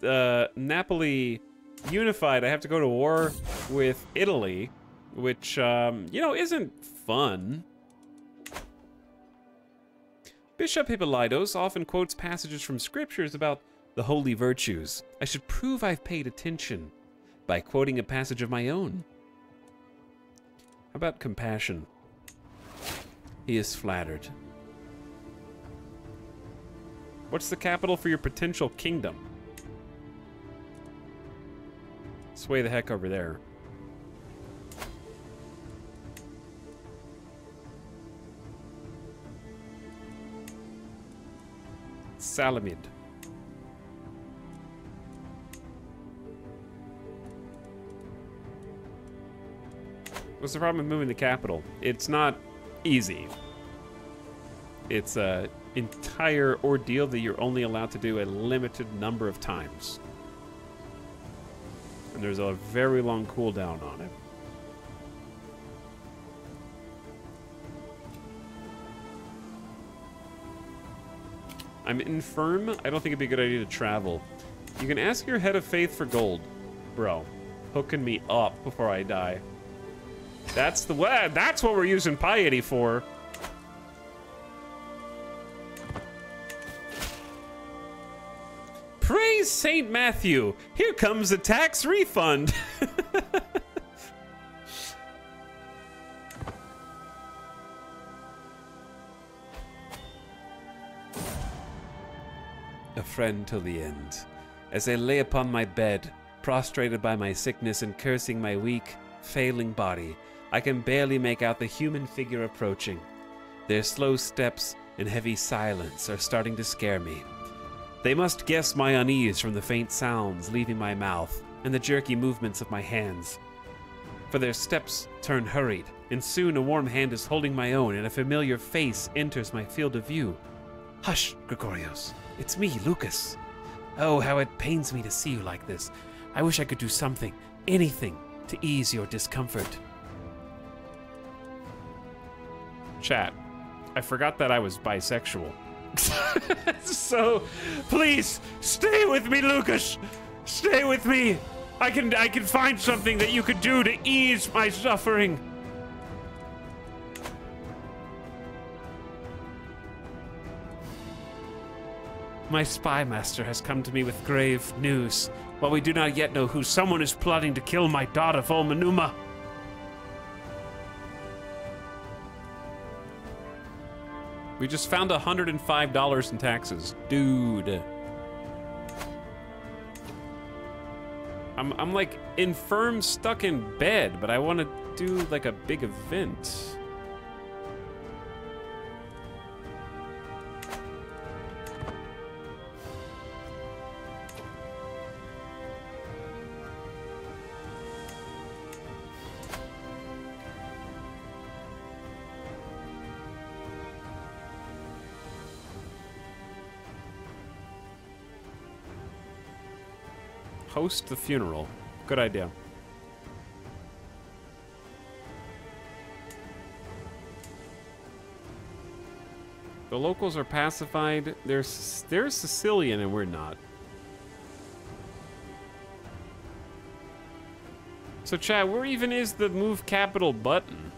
Napoli unified, I have to go to war with Italy, which, you know, isn't fun. Bishop Hippolytos often quotes passages from scriptures about the holy virtues. I should prove I've paid attention by quoting a passage of my own. How about compassion? He is flattered. What's the capital for your potential kingdom? Sway the heck over there. Salamid. What's the problem with moving the capital? It's not easy. It's an entire ordeal that you're only allowed to do a limited number of times. And there's a very long cooldown on it. I'm infirm. I don't think it'd be a good idea to travel. You can ask your head of faith for gold. Bro, hooking me up before I die. That's the way. That's what we're using piety for. Praise Saint Matthew. Here comes a tax refund. A friend till the end. As I lay upon my bed, prostrated by my sickness and cursing my weak, failing body, I can barely make out the human figure approaching. Their slow steps and heavy silence are starting to scare me. They must guess my unease from the faint sounds leaving my mouth and the jerky movements of my hands. For their steps turn hurried, and soon a warm hand is holding my own and a familiar face enters my field of view. Hush, Gregorios. It's me, Lucas. Oh, how it pains me to see you like this. I wish I could do something, anything, to ease your discomfort. Chat, I forgot that I was bisexual. So, please, stay with me, Lucas. Stay with me. I can find something that you could do to ease my suffering. My spy master has come to me with grave news, while we do not yet know who. Someone is plotting to kill my daughter, Volmanuma. We just found $105 in taxes. Dude. I'm like infirm, stuck in bed, but I want to do like a big event. Host the funeral. Good idea. The locals are pacified. They're Sicilian and we're not. So chat, where even is the move capital button?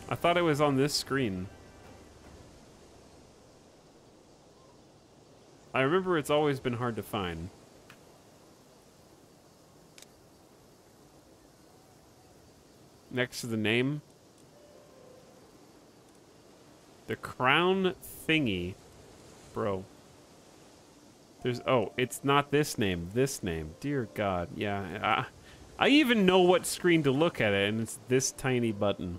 I thought it was on this screen. I remember it's always been hard to find. Next to the name. The crown thingy. Bro. There's, oh, it's not this name. This name. Dear God. Yeah. I even know what screen to look at it, and it's this tiny button.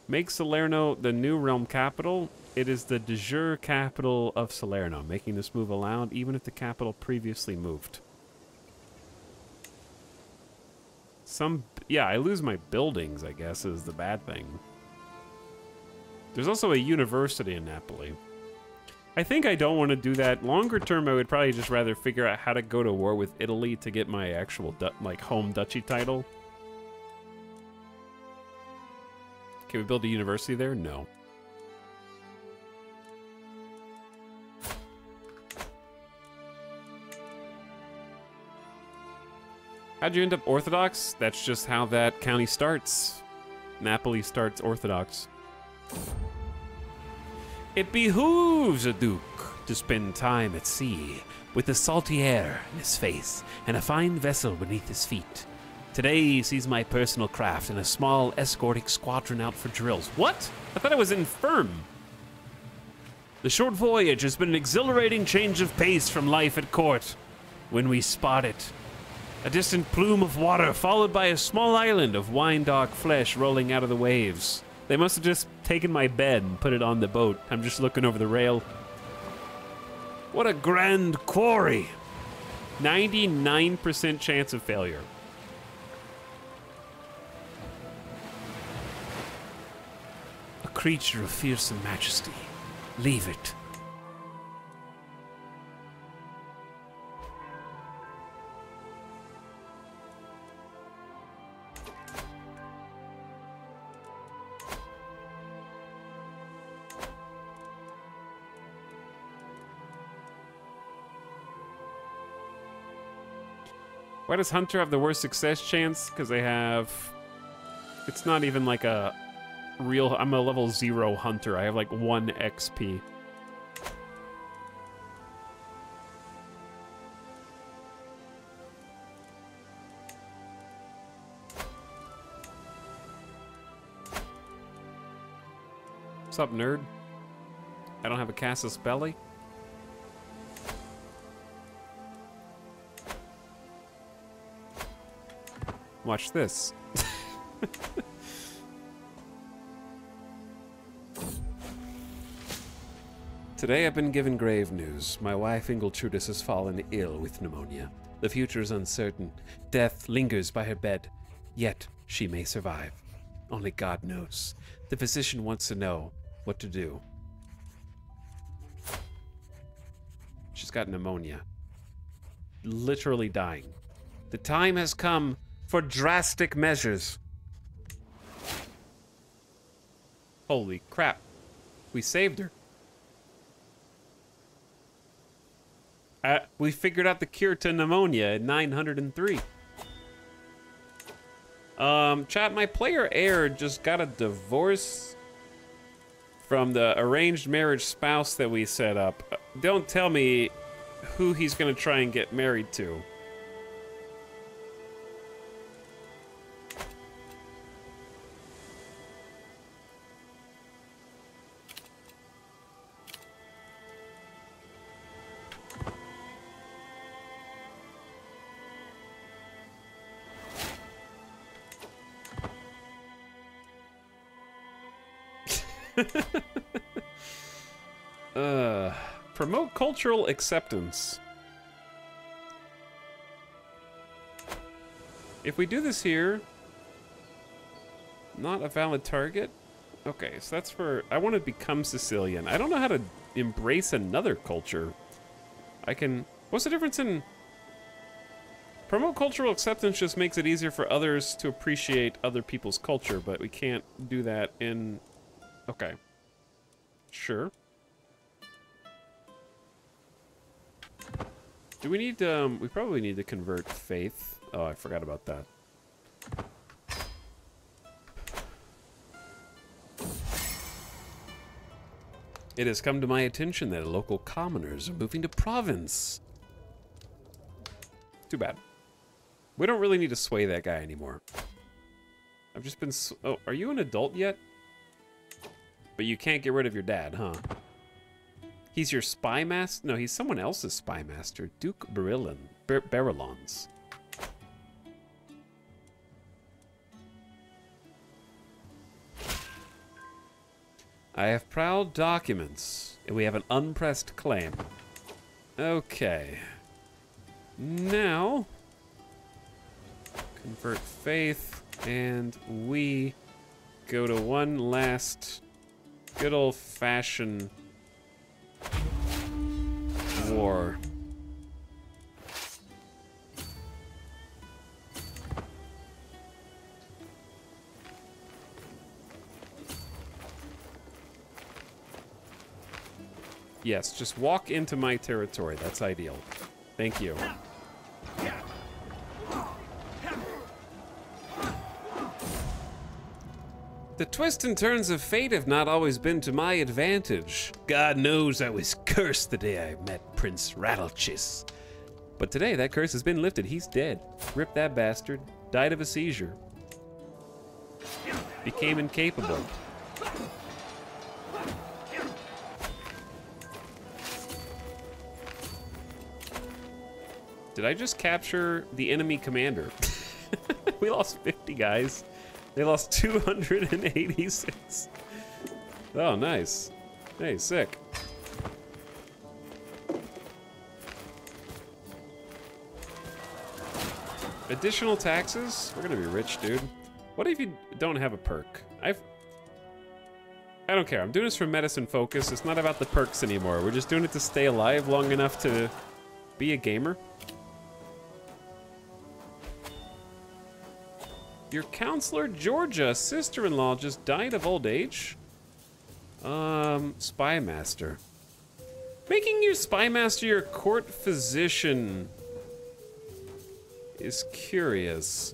Make Salerno the new realm capital. It is the de jure capital of Salerno, making this move allowed even if the capital previously moved. Yeah, I lose my buildings, I guess, is the bad thing. There's also a university in Napoli. I think I don't want to do that. Longer term, I would probably just rather figure out how to go to war with Italy to get my actual, like, home duchy title. Can we build a university there? No. How'd you end up Orthodox? That's just how that county starts. Napoli starts Orthodox. It behooves a duke to spend time at sea with the salty air in his face and a fine vessel beneath his feet. Today he sees my personal craft and a small escorting squadron out for drills. What? I thought I was infirm. The short voyage has been an exhilarating change of pace from life at court. When we spot it, a distant plume of water followed by a small island of wine-dark flesh rolling out of the waves. They must have just taken my bed and put it on the boat. I'm just looking over the rail. What a grand quarry. 99% chance of failure. A creature of fearsome majesty. Leave it. Why does Hunter have the worst success chance? Because they have... It's not even like a real... I'm a level 0 Hunter. I have like 1 XP. What's up, nerd? I don't have a Casus Belli? Watch this. Today I've been given grave news. My wife Ingiltrudis has fallen ill with pneumonia. The future is uncertain. Death lingers by her bed. Yet she may survive. Only God knows. The physician wants to know what to do. She's got pneumonia. Literally dying. The time has come for drastic measures. Holy crap. We saved her. We figured out the cure to pneumonia at 903. Chat, my player Air just got a divorce from the arranged marriage spouse that we set up. Don't tell me who he's gonna try and get married to. Promote cultural acceptance. If we do this here, not a valid target. Okay, so that's for, I want to become Sicilian. I don't know how to embrace another culture. I can, what's the difference in, promote cultural acceptance just makes it easier for others to appreciate other people's culture, but we can't do that in, okay. Sure. Do we need, we probably need to convert faith. Oh, I forgot about that. It has come to my attention that local commoners are moving to province. Too bad. We don't really need to sway that guy anymore. I've just been... Oh, are you an adult yet? But you can't get rid of your dad, huh? He's your spy master? No, he's someone else's spy master. Duke Barilons. I have proud documents, and we have an unpressed claim. Okay. Now, convert faith, and we go to one last good old-fashioned war. Yes, just walk into my territory. That's ideal. Thank you. The twists and turns of fate have not always been to my advantage. God knows I was cursed the day I met Prince Rattlechis. But today, that curse has been lifted. He's dead. Rip that bastard. Died of a seizure. Became incapable. Did I just capture the enemy commander? We lost 50 guys. They lost 286. Oh, nice. Hey, sick. Additional taxes? We're gonna be rich, dude. What if you don't have a perk? I don't care. I'm doing this for medicine focus. It's not about the perks anymore. We're just doing it to stay alive long enough to be a gamer. Your counselor, Georgia, sister-in-law, just died of old age. Spy master. Making your spy master your court physician is curious.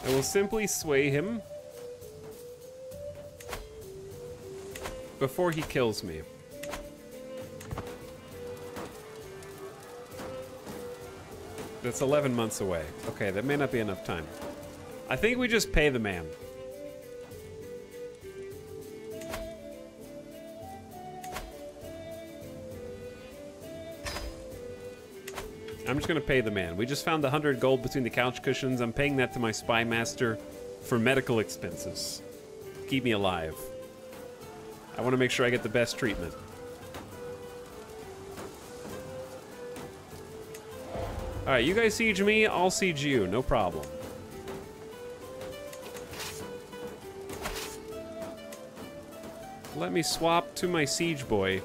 I will simply sway him before he kills me. That's 11 months away. Okay, that may not be enough time. I think we just pay the man. I'm just gonna pay the man. We just found 100 gold between the couch cushions. I'm paying that to my spy master for medical expenses. Keep me alive. I want to make sure I get the best treatment. Alright, you guys siege me, I'll siege you. No problem. Let me swap to my siege boy.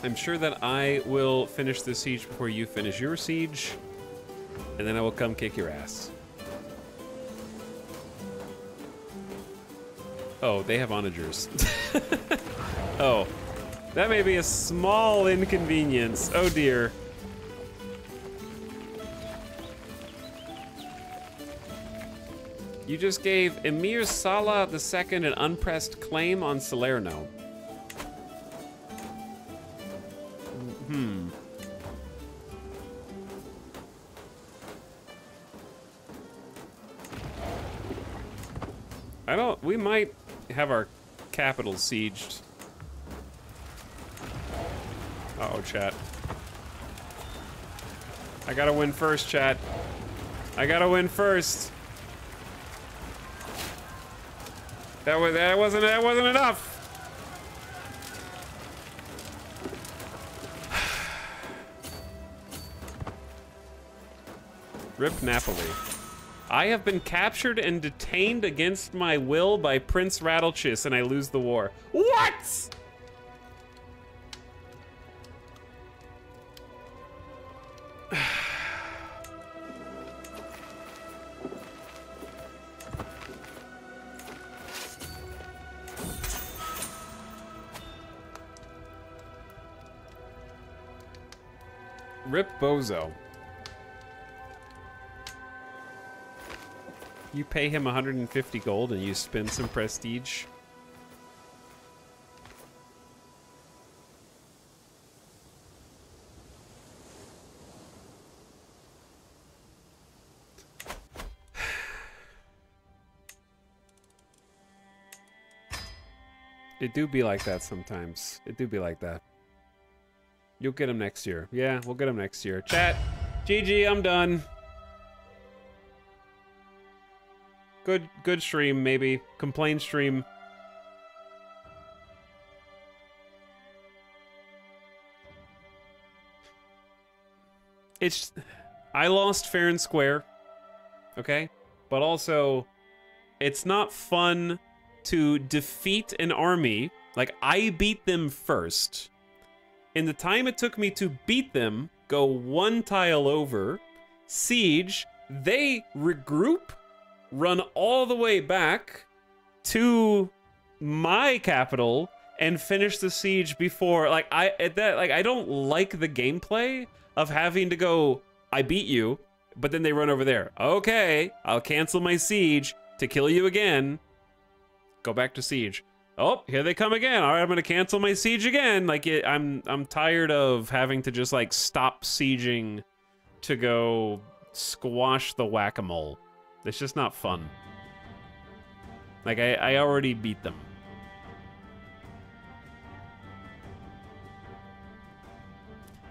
I'm sure that I will finish the siege before you finish your siege, and then I will come kick your ass. Oh, they have onagers. Oh, that may be a small inconvenience. Oh dear. You just gave Emir Salah II an unpressed claim on Salerno. We might have our capital sieged. Uh-oh, chat. I gotta win first, chat. I gotta win first. That wasn't enough. Rip Napoli. I have been captured and detained against my will by Prince Rattlechis, and I lose the war. What? Rip Bozo. You pay him 150 gold and you spend some prestige. It do be like that sometimes. It do be like that. You'll get him next year. Yeah, we'll get him next year. Chat. GG, I'm done. Good stream, maybe. Complain stream. I lost fair and square. Okay? But also, it's not fun to defeat an army. Like, I beat them first. In the time it took me to beat them, go one tile over, siege, they regroup, run all the way back to my capital, and finish the siege before, like, I don't like the gameplay of having to go, I beat you, but then they run over there. Okay, I'll cancel my siege to kill you again. Go back to siege. Oh, here they come again. All right, I'm gonna cancel my siege again. Like, I'm tired of having to just like stop sieging to go squash the whack-a-mole. It's just not fun. Like, I already beat them.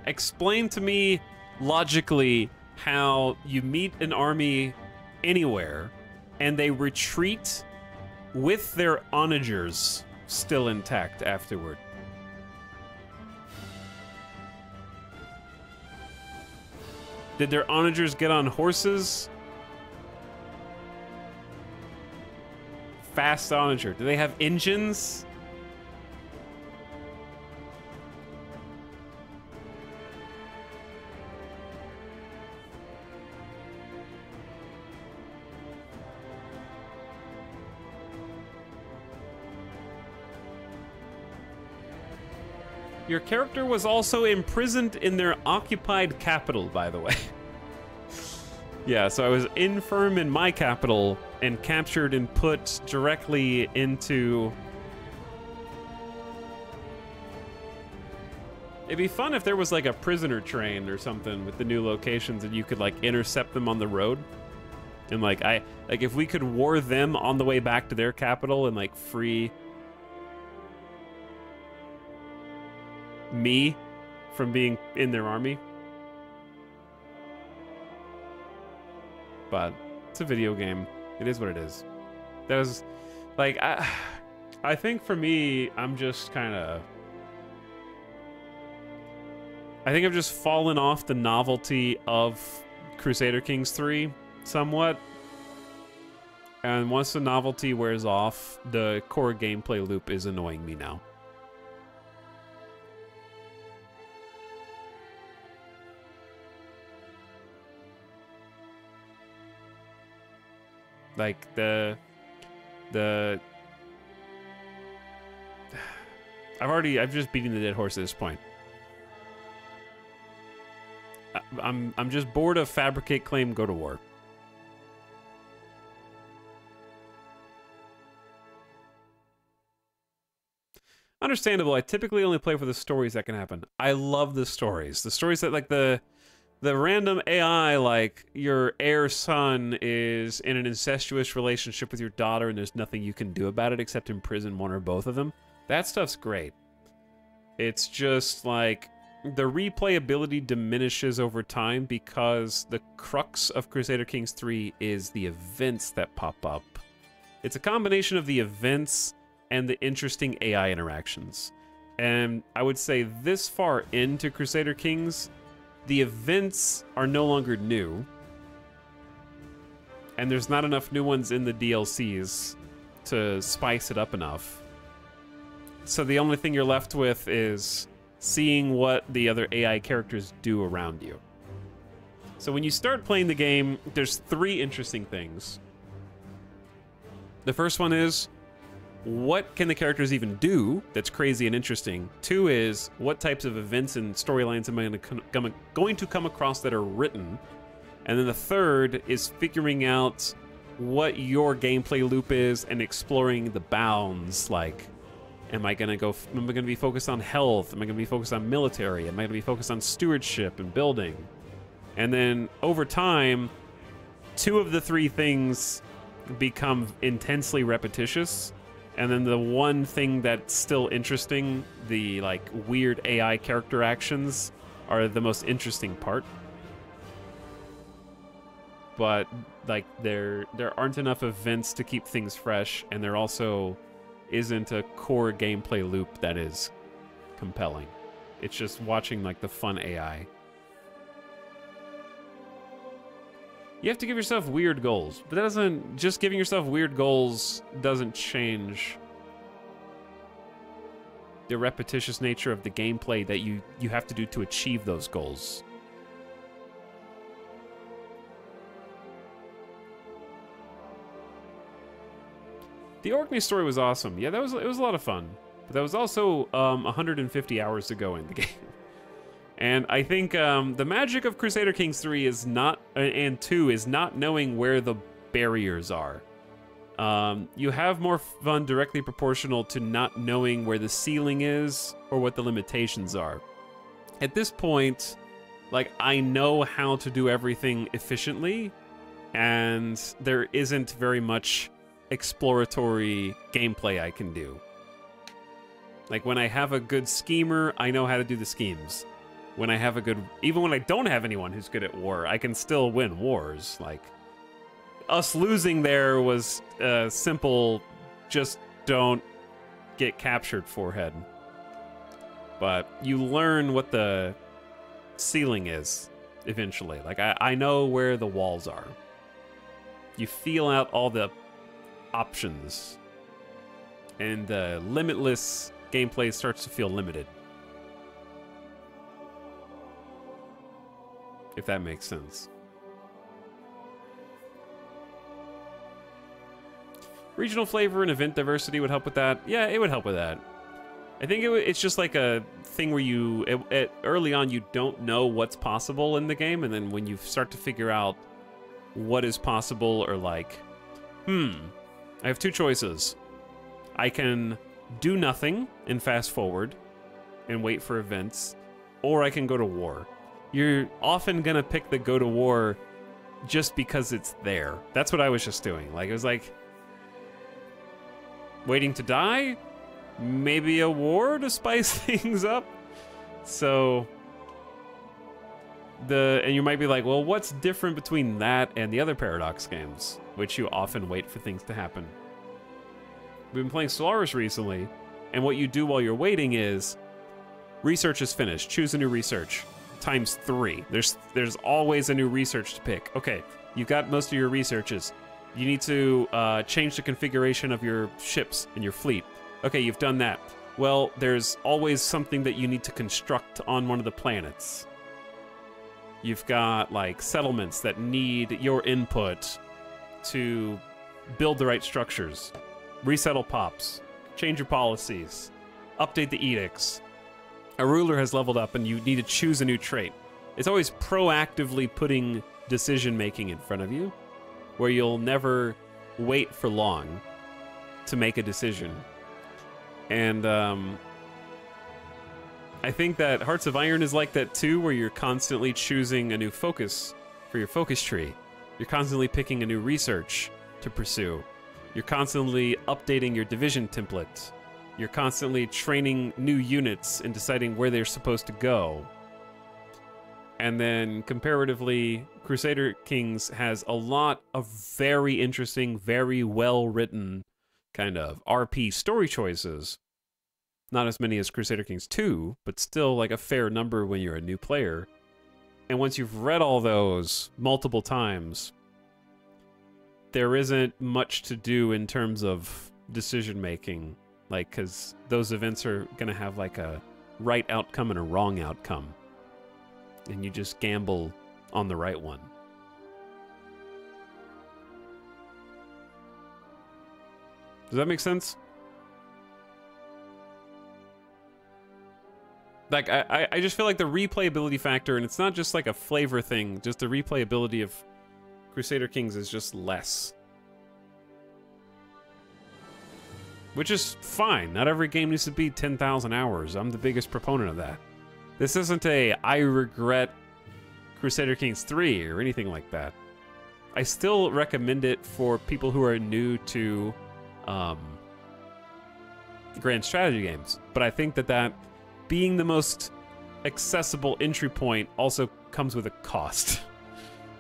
Explain to me logically how you meet an army anywhere and they retreat with their onagers still intact afterward. Did their onagers get on horses? Fast onager. Do they have engines? Your character was also imprisoned in their occupied capital, by the way. Yeah, so I was infirm in my capital and captured and put directly into... It'd be fun if there was like a prisoner train or something with the new locations and you could like intercept them on the road. And like, if we could war them on the way back to their capital and like free me from being in their army. But it's a video game. It is what it is. That was like, I think for me, I'm just kind of, I think I've just fallen off the novelty of Crusader Kings 3 somewhat. And once the novelty wears off, the core gameplay loop is annoying me now. Like, I've just beaten the dead horse at this point. I'm just bored of fabricate, claim, go to war. Understandable. I typically only play for the stories that can happen. I love the stories. The stories that, like, the the random AI, like your heir son is in an incestuous relationship with your daughter and there's nothing you can do about it except imprison one or both of them. That stuff's great. It's just like the replayability diminishes over time because the crux of Crusader Kings 3 is the events that pop up. It's a combination of the events and the interesting AI interactions. And I would say this far into Crusader Kings, the events are no longer new, and there's not enough new ones in the DLCs to spice it up enough. So the only thing you're left with is seeing what the other AI characters do around you. So when you start playing the game, there's 3 interesting things. The first one is, what can the characters even do that's crazy and interesting? 2 is, what types of events and storylines am I going to come across that are written? And then the third is figuring out what your gameplay loop is and exploring the bounds. Like, am I going to be focused on health? Am I going to be focused on military? Am I going to be focused on stewardship and building? And then over time, 2 of the 3 things become intensely repetitious. And then the one thing that's still interesting, the like weird AI character actions, are the most interesting part. But like there aren't enough events to keep things fresh, and there also isn't a core gameplay loop that is compelling. It's just watching like the fun AI. You have to give yourself weird goals, but that doesn't, just giving yourself weird goals doesn't change the repetitious nature of the gameplay that you have to do to achieve those goals. The Orkney story was awesome. Yeah, it was a lot of fun. But that was also 150 hours to go in the game. And I think the magic of Crusader Kings 3 is not, and 2 is not knowing where the barriers are. You have more fun directly proportional to not knowing where the ceiling is or what the limitations are. At this point, like, I know how to do everything efficiently, and there isn't very much exploratory gameplay I can do. Like, when I have a good schemer, I know how to do the schemes. When I have a good... Even when I don't have anyone who's good at war, I can still win wars. Like, us losing there was simple, just don't get captured forehead. But you learn what the ceiling is, eventually. Like, I know where the walls are. You feel out all the options. And the limitless gameplay starts to feel limited. If that makes sense. Regional flavor and event diversity would help with that. Yeah, it would help with that. I think it's just like a thing where you, early on, you don't know what's possible in the game, and then when you start to figure out what is possible, or like, I have 2 choices. I can do nothing and fast forward and wait for events, or I can go to war. You're often gonna pick the go to war just because it's there. That's what I was just doing. Like, it was like, waiting to die? Maybe a war to spice things up? So, and you might be like, well, what's different between that and the other Paradox games, which you often wait for things to happen? We've been playing Solaris recently, and what you do while you're waiting is, research is finished, choose a new research. ×3. There's always a new research to pick. Okay, you've got most of your researches. You need to change the configuration of your ships and your fleet. Okay, you've done that. Well, there's always something that you need to construct on one of the planets. You've got, like, settlements that need your input to build the right structures. Resettle pops. Change your policies. Update the edicts. A ruler has leveled up and you need to choose a new trait. It's always proactively putting decision-making in front of you, where you'll never wait for long to make a decision. And I I think that Hearts of Iron is like that too, where you're constantly choosing a new focus for your focus tree. You're constantly picking a new research to pursue. You're constantly updating your division template. You're constantly training new units and deciding where they're supposed to go. And then, comparatively, Crusader Kings has a lot of very interesting, very well-written kind of RP story choices. Not as many as Crusader Kings 2, but still like a fair number when you're a new player. And once you've read all those multiple times, there isn't much to do in terms of decision-making. Like, because those events are going to have like a right outcome and a wrong outcome. And you just gamble on the right one. Does that make sense? Like, I just feel like the replayability factor, and it's not just like a flavor thing, just the replayability of Crusader Kings is just less. Which is fine. Not every game needs to be 10,000 hours. I'm the biggest proponent of that. This isn't a I regret Crusader Kings 3 or anything like that. I still recommend it for people who are new to grand strategy games. But I think that being the most accessible entry point also comes with a cost.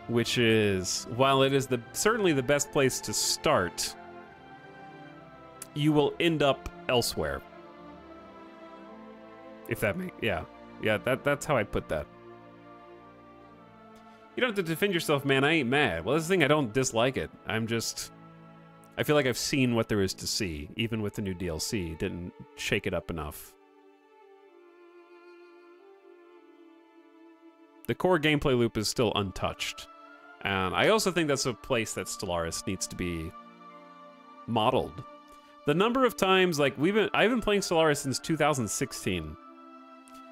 Which is, while it is certainly the best place to start, you will end up elsewhere. If that makes, yeah, that's how I'd put that. You don't have to defend yourself, man. I ain't mad. Well, that's the thing. I don't dislike it. I feel like I've seen what there is to see, even with the new DLC. Didn't shake it up enough. The core gameplay loop is still untouched. And I also think that's a place that Stellaris needs to be modeled. The number of times, like, I've been playing Stellaris since 2016.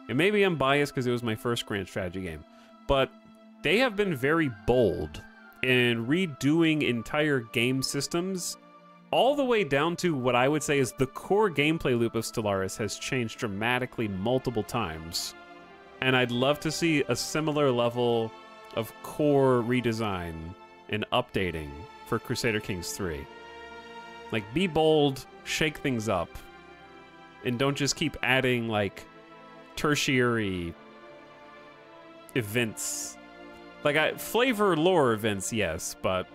And maybe I'm biased because it was my first grand strategy game. But they have been very bold in redoing entire game systems, all the way down to what I would say is the core gameplay loop of Stellaris has changed dramatically multiple times. And I'd love to see a similar level of core redesign and updating for Crusader Kings 3. Like, be bold, shake things up, and don't just keep adding, like, tertiary events. Like, flavor lore events, yes, but...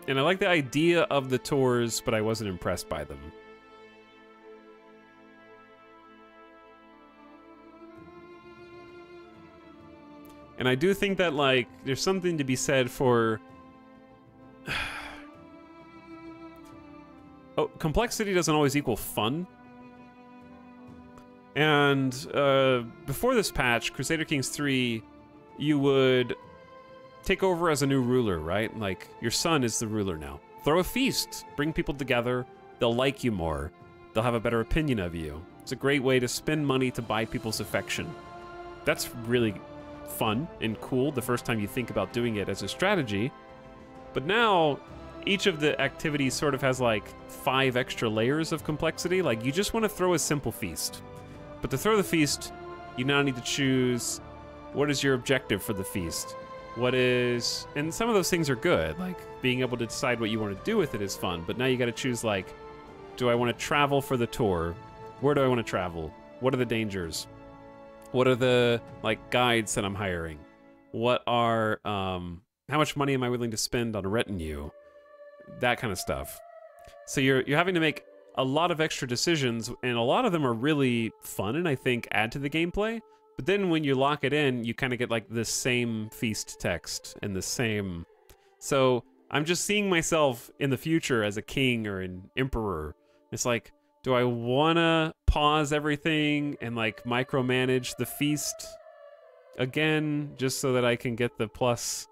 And I like the idea of the tours, but I wasn't impressed by them. And I do think that, like, there's something to be said for... Oh, complexity doesn't always equal fun. And before this patch, Crusader Kings 3, you would take over as a new ruler, right? Like, your son is the ruler now. Throw a feast. Bring people together. They'll like you more. They'll have a better opinion of you. It's a great way to spend money to buy people's affection. That's really fun and cool the first time you think about doing it as a strategy. But now, each of the activities sort of has like 5 extra layers of complexity. Like, you just want to throw a simple feast. But to throw the feast, you now need to choose what is your objective for the feast. What is... And some of those things are good. Like, being able to decide what you want to do with it is fun. But now you got to choose, like, do I want to travel for the tour? Where do I want to travel? What are the dangers? What are the, like, guides that I'm hiring? What are, how much money am I willing to spend on a retinue? That kind of stuff. So you're having to make a lot of extra decisions, and a lot of them are really fun and I think add to the gameplay. But then when you lock it in, you kind of get like the same feast text and the same... So I'm just seeing myself in the future as a king or an emperor. It's like, do I want to pause everything and like micromanage the feast again just so that I can get the plus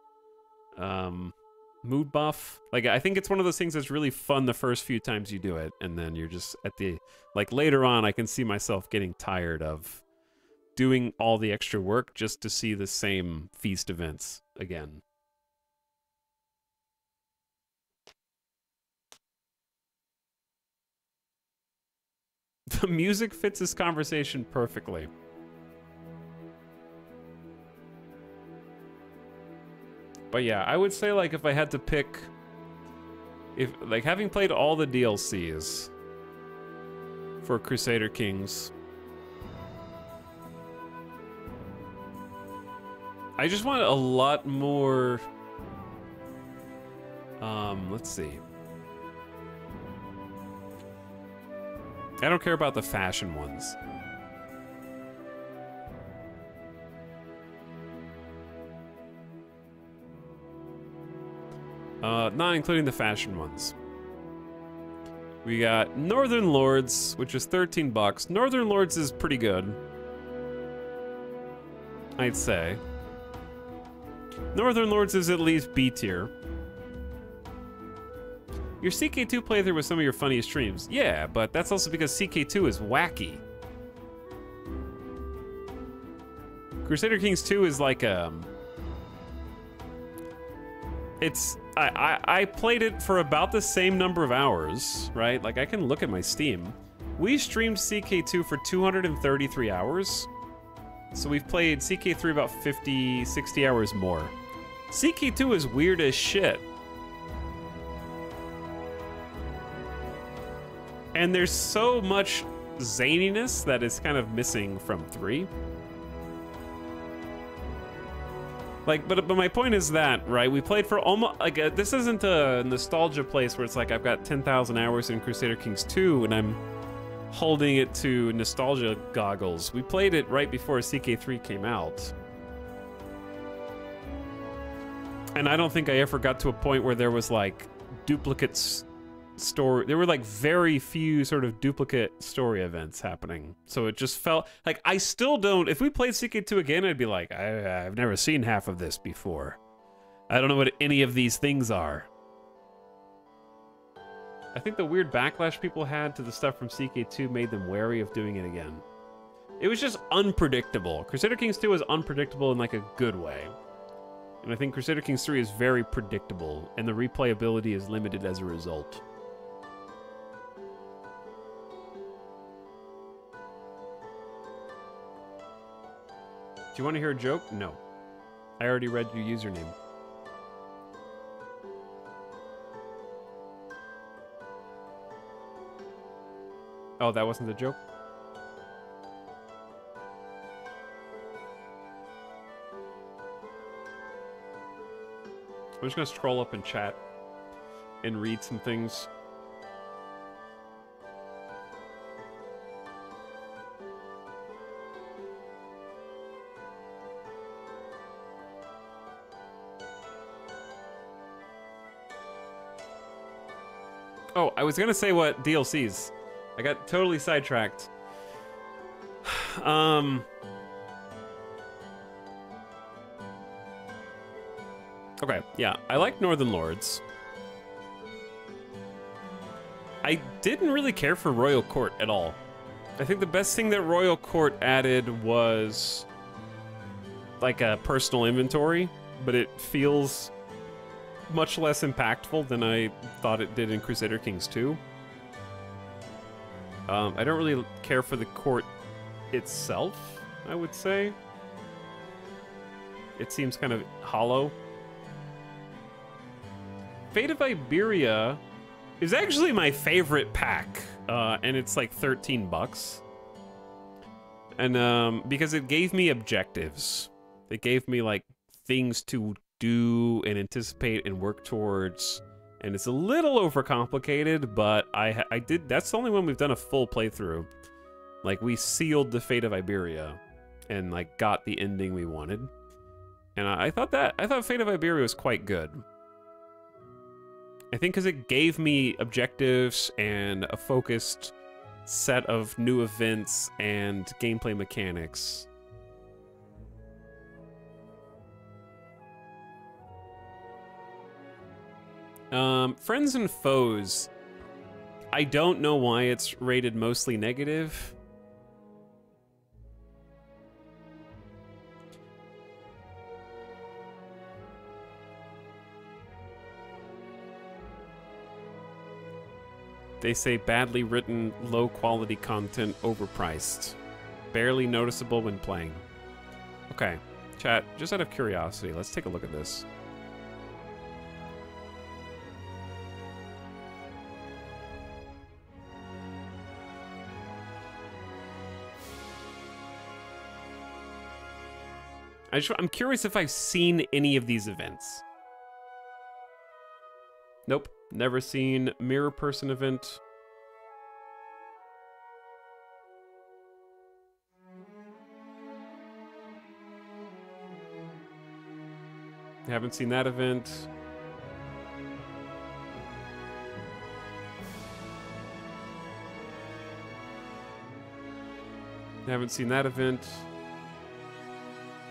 mood buff? Like, I think it's one of those things that's really fun the first few times you do it, and then you're just at the, like, later on I can see myself getting tired of doing all the extra work just to see the same feast events again. The music fits this conversation perfectly. But yeah, I would say, like, if I had to pick, if like having played all the DLCs for Crusader Kings, I just want a lot more. Let's see. I don't care about the fashion ones. Not including the fashion ones. We got Northern Lords, which is 13 bucks. Northern Lords is pretty good, I'd say. Northern Lords is at least B tier. Your CK2 playthrough was some of your funniest streams. Yeah, but that's also because CK2 is wacky. Crusader Kings 2 is like it's I played it for about the same number of hours, right? Like, I can look at my Steam. We streamed CK2 for 233 hours. So we've played CK3 about 50, 60 hours more. CK2 is weird as shit. And there's so much zaniness that is kind of missing from 3. Like, but my point is that, right, we played for almost, like, this isn't a nostalgia place where it's like I've got 10,000 hours in Crusader Kings 2 and I'm holding it to nostalgia goggles. We played it right before CK3 came out. And I don't think I ever got to a point where there was, like, duplicates story. There were, like, very few sort of duplicate story events happening. So it just felt like I still don't. If we played CK2 again, I'd be like, I've never seen half of this before. I don't know what any of these things are. I think the weird backlash people had to the stuff from CK2 made them wary of doing it again. It was just unpredictable. Crusader Kings 2 is unpredictable in, like, a good way. And I think Crusader Kings 3 is very predictable, and the replayability is limited as a result. Do you want to hear a joke? No. I already read your username. Oh, that wasn't the joke? I'm just gonna scroll up in chat and read some things. Oh, I was gonna say what DLCs. I got totally sidetracked. Okay, yeah, I like Northern Lords. I didn't really care for Royal Court at all. I think the best thing that Royal Court added was like a personal inventory, but it feels much less impactful than I thought it did in Crusader Kings 2. I don't really care for the court itself, I would say. It seems kind of hollow. Fate of Iberia is actually my favorite pack, and it's like 13 bucks. And because it gave me objectives. It gave me like things to do and anticipate and work towards. And it's a little overcomplicated, but I did. That's the only one we've done a full playthrough. Like, we sealed the Fate of Iberia and like got the ending we wanted. And I thought Fate of Iberia was quite good. I think because it gave me objectives and a focused set of new events and gameplay mechanics. Friends and Foes. I don't know why it's rated mostly negative. They say badly written, low quality content, overpriced. Barely noticeable when playing. Okay, chat, just out of curiosity, let's take a look at this. I'm curious if I've seen any of these events. Nope, never seen Mirror Person event. Haven't seen that event. Haven't seen that event.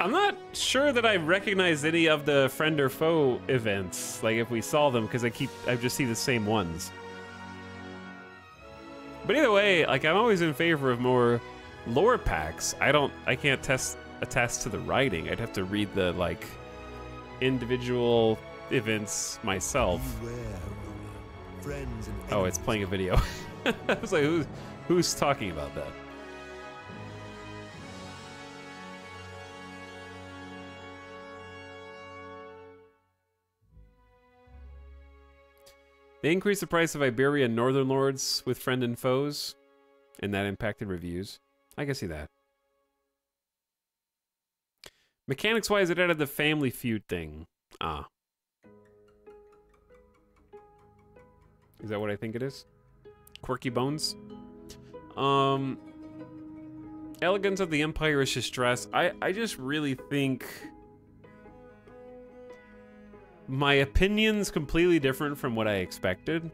I'm not sure that I recognize any of the friend or foe events, like if we saw them, because I just see the same ones. But either way, like I'm always in favor of more lore packs. I can't attest to the writing. I'd have to read the like individual events myself. Oh, it's playing a video. I was like, who's talking about that? They increased the price of Iberia and Northern Lords with friend and foes, and that impacted reviews. I can see that. Mechanics-wise, it added the Family Feud thing. Ah. Is that what I think it is? Quirky Bones? Elegance of the Empire is distress. I just really think my opinion's completely different from what I expected.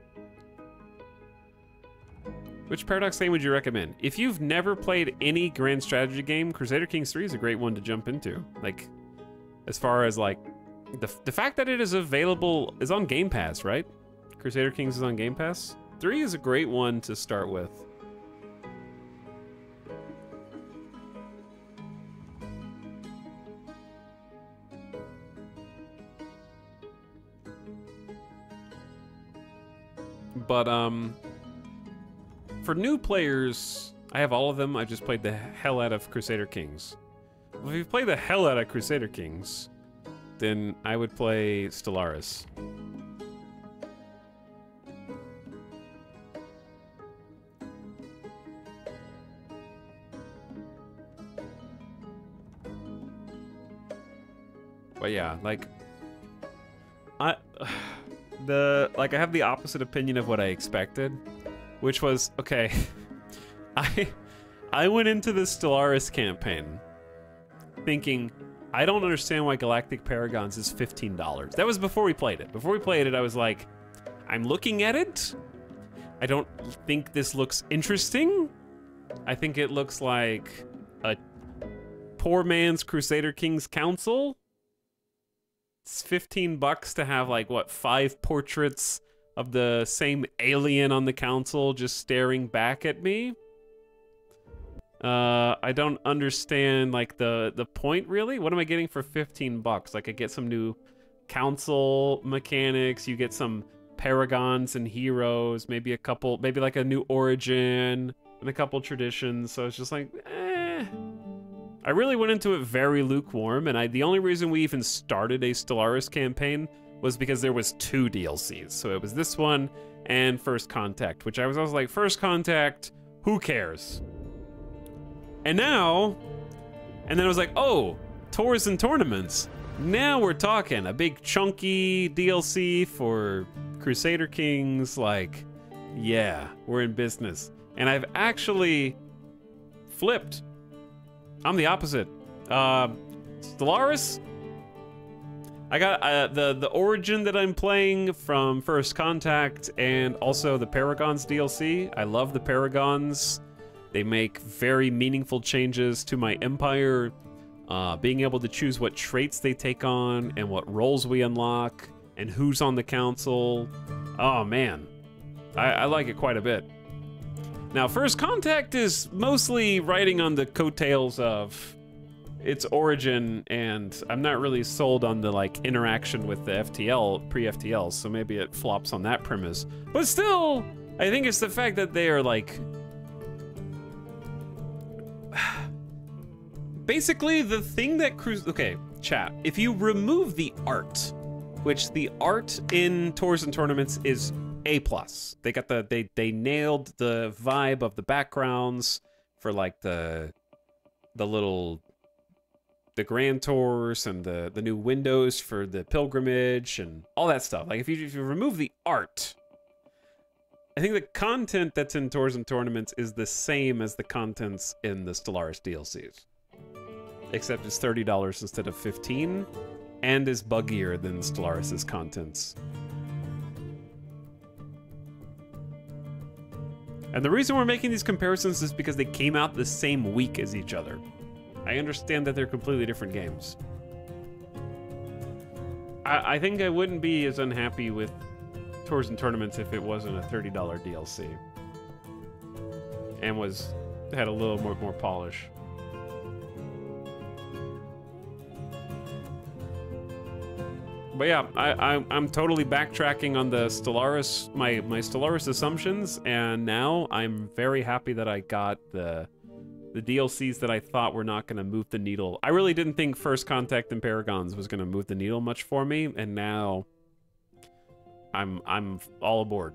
Which Paradox game would you recommend? If you've never played any grand strategy game, Crusader Kings 3 is a great one to jump into. Like, as far as like, the fact that it is available, is on Game Pass, right? Crusader Kings is on Game Pass. 3 is a great one to start with. But, for new players, I have all of them. I just played the hell out of Crusader Kings. Well, if you play the hell out of Crusader Kings, then I would play Stellaris. But yeah, like, I have the opposite opinion of what I expected, which was, okay, I went into the Stellaris campaign thinking, I don't understand why Galactic Paragons is $15. That was before we played it. Before we played it, I was like, I'm looking at it. I don't think this looks interesting. I think it looks like a poor man's Crusader Kings Council. It's $15 to have, like, what, 5 portraits of the same alien on the council just staring back at me. I don't understand, like, the point, really. What am I getting for $15? Like, I get some new council mechanics, you get some paragons and heroes, maybe a couple, maybe like a new origin and a couple traditions. So it's just like, eh. I really went into it very lukewarm, and the only reason we even started a Stellaris campaign was because there was 2 DLCs. So it was this one and First Contact, which I was like, First Contact, who cares? And now, and then I was like, oh, tours and tournaments. Now we're talking a big chunky DLC for Crusader Kings. Like, yeah, we're in business. And I've actually flipped. I'm the opposite. Stellaris, I got the origin that I'm playing from First Contact and also the Paragons DLC. I love the Paragons. They make very meaningful changes to my empire. Being able to choose what traits they take on and what roles we unlock and who's on the council. Oh man, I like it quite a bit. Now, First Contact is mostly riding on the coattails of its origin, and I'm not really sold on the like interaction with the FTL, pre-FTL, so maybe it flops on that premise. But still, I think it's the fact that they are like... Basically, the thing that okay, chat. If you remove the art, which the art in Tours and Tournaments is A+. They got they nailed the vibe of the backgrounds for like the grand tours and the new windows for the pilgrimage and all that stuff. Like if you remove the art, I think the content that's in Tours and Tournaments is the same as the contents in the Stellaris DLCs. Except it's $30 instead of $15, and is buggier than Stellaris' contents. And the reason we're making these comparisons is because they came out the same week as each other. I understand that they're completely different games. I think I wouldn't be as unhappy with Tours and Tournaments if it wasn't a $30 DLC. And had a little more polish. But yeah, I'm totally backtracking on the Stellaris, my Stellaris assumptions, and now I'm very happy that I got the DLCs that I thought were not going to move the needle. I really didn't think First Contact and Paragons was going to move the needle much for me, and now I'm all aboard.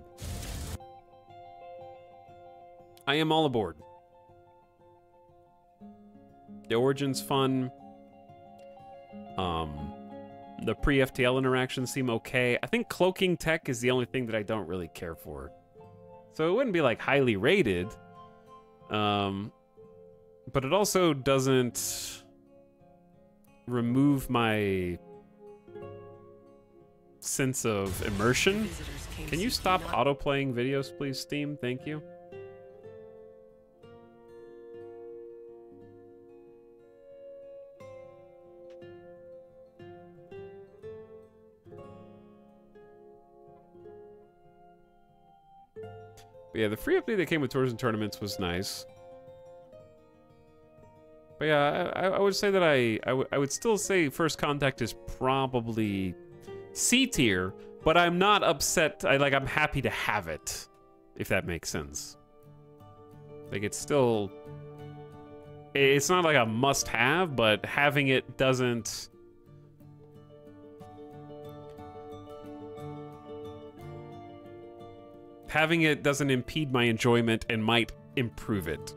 I am all aboard. The Origin's fun. The pre-FTL interactions seem okay. I think cloaking tech is the only thing that I don't really care for. So it wouldn't be like highly rated. But it also doesn't remove my sense of immersion. Can you stop auto-playing videos, please, Steam? Thank you. But yeah, the free update that came with Tours and Tournaments was nice. But yeah, I would say that I would still say First Contact is probably C tier, but I'm not upset. I'm happy to have it, if that makes sense. Like it's still, it's not like a must-have, but having it doesn't. Having it doesn't impede my enjoyment and might improve it.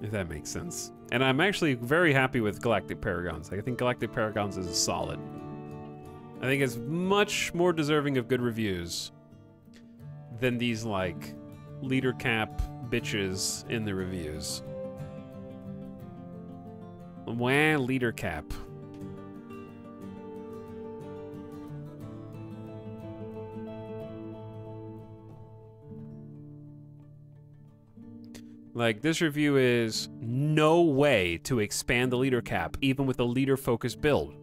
If that makes sense. And I'm actually very happy with Galactic Paragons. Like, I think Galactic Paragons is solid. I think it's much more deserving of good reviews than these, like, leader cap bitches in the reviews. Wah, leader cap. Like, this review is no way to expand the leader cap, even with a leader-focused build.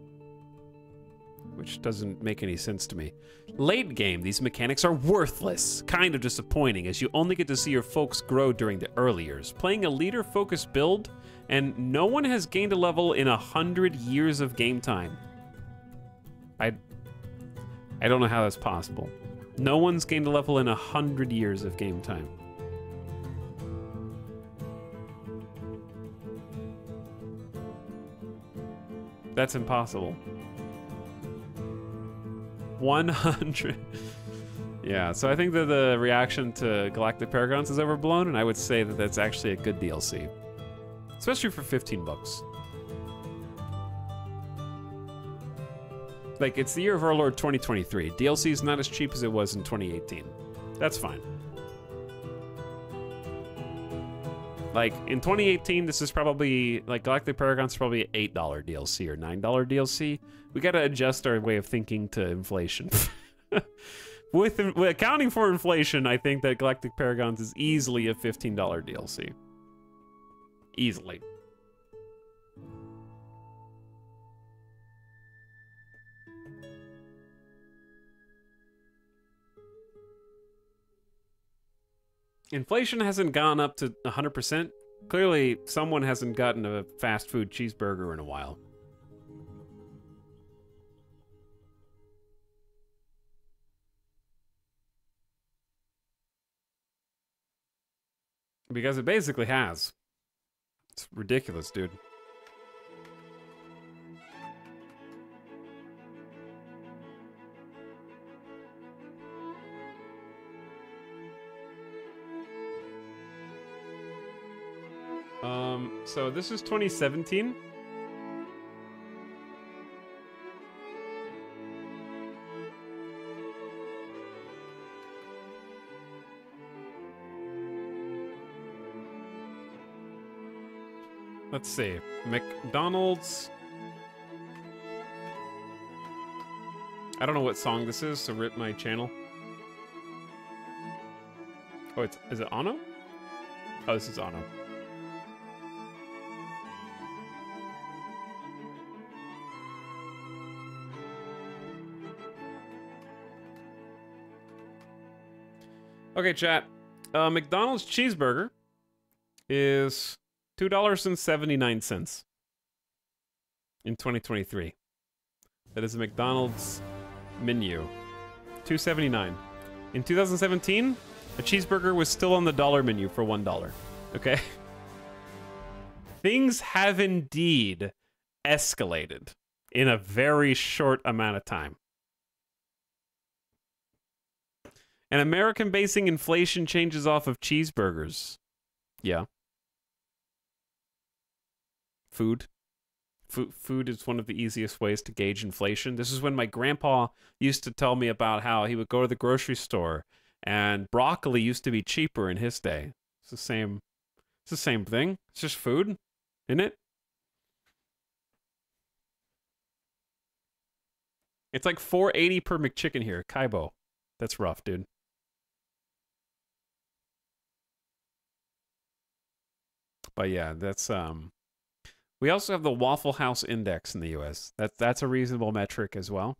Which doesn't make any sense to me. Late game, these mechanics are worthless. Kind of disappointing, as you only get to see your folks grow during the early years. Playing a leader-focused build, and no one has gained a level in 100 years of game time. I don't know how that's possible. No one's gained a level in 100 years of game time. That's impossible. 100. Yeah, so I think that the reaction to Galactic Paragons is overblown, and I would say that that's actually a good DLC. Especially for 15 bucks. Like, it's the year of our Lord 2023. DLC is not as cheap as it was in 2018. That's fine. Like, in 2018, this is probably, like, Galactic Paragon's probably an $8 DLC or $9 DLC. We gotta adjust our way of thinking to inflation. With accounting for inflation, I think that Galactic Paragons is easily a $15 DLC. Easily. Inflation hasn't gone up to 100%. Clearly, someone hasn't gotten a fast food cheeseburger in a while. Because it basically has. It's ridiculous, dude. So this is 2017. Let's see. McDonald's. I don't know what song this is, so rip my channel. Oh, is it Ono? Oh, this is Ono. Okay, chat. McDonald's cheeseburger is $2.79 in 2023. That is a McDonald's menu. $2.79. In 2017, a cheeseburger was still on the dollar menu for $1. Okay? Things have indeed escalated in a very short amount of time. An American basing inflation changes off of cheeseburgers. Yeah. Food. Food is one of the easiest ways to gauge inflation. This is when my grandpa used to tell me about how he would go to the grocery store and broccoli used to be cheaper in his day. It's the same thing. It's just food, isn't it? It's like $4.80 per McChicken here. Kaibo. That's rough, dude. But yeah, that's we also have the Waffle House Index in the US. That's a reasonable metric as well.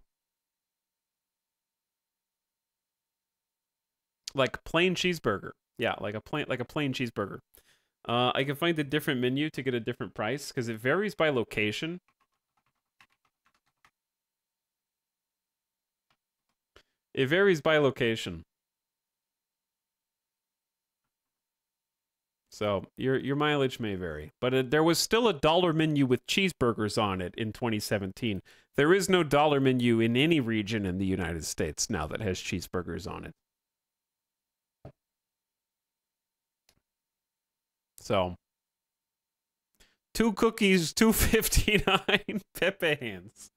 Like plain cheeseburger. Yeah, like a plain cheeseburger. I can find a different menu to get a different price because it varies by location. It varies by location. So your mileage may vary, but there was still a dollar menu with cheeseburgers on it in 2017. There is no dollar menu in any region in the United States now that has cheeseburgers on it. So 2 cookies, $2.59. Pepe hands.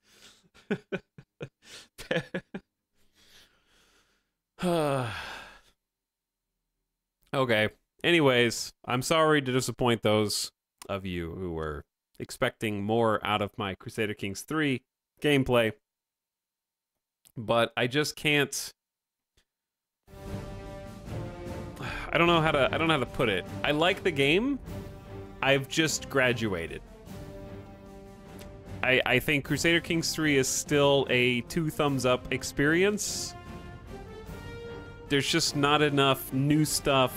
Okay. Anyways, I'm sorry to disappoint those of you who were expecting more out of my Crusader Kings 3 gameplay, but I just can't. I don't know how to put it. I like the game. I've just graduated. I think Crusader Kings 3 is still a 2 thumbs up experience. There's just not enough new stuff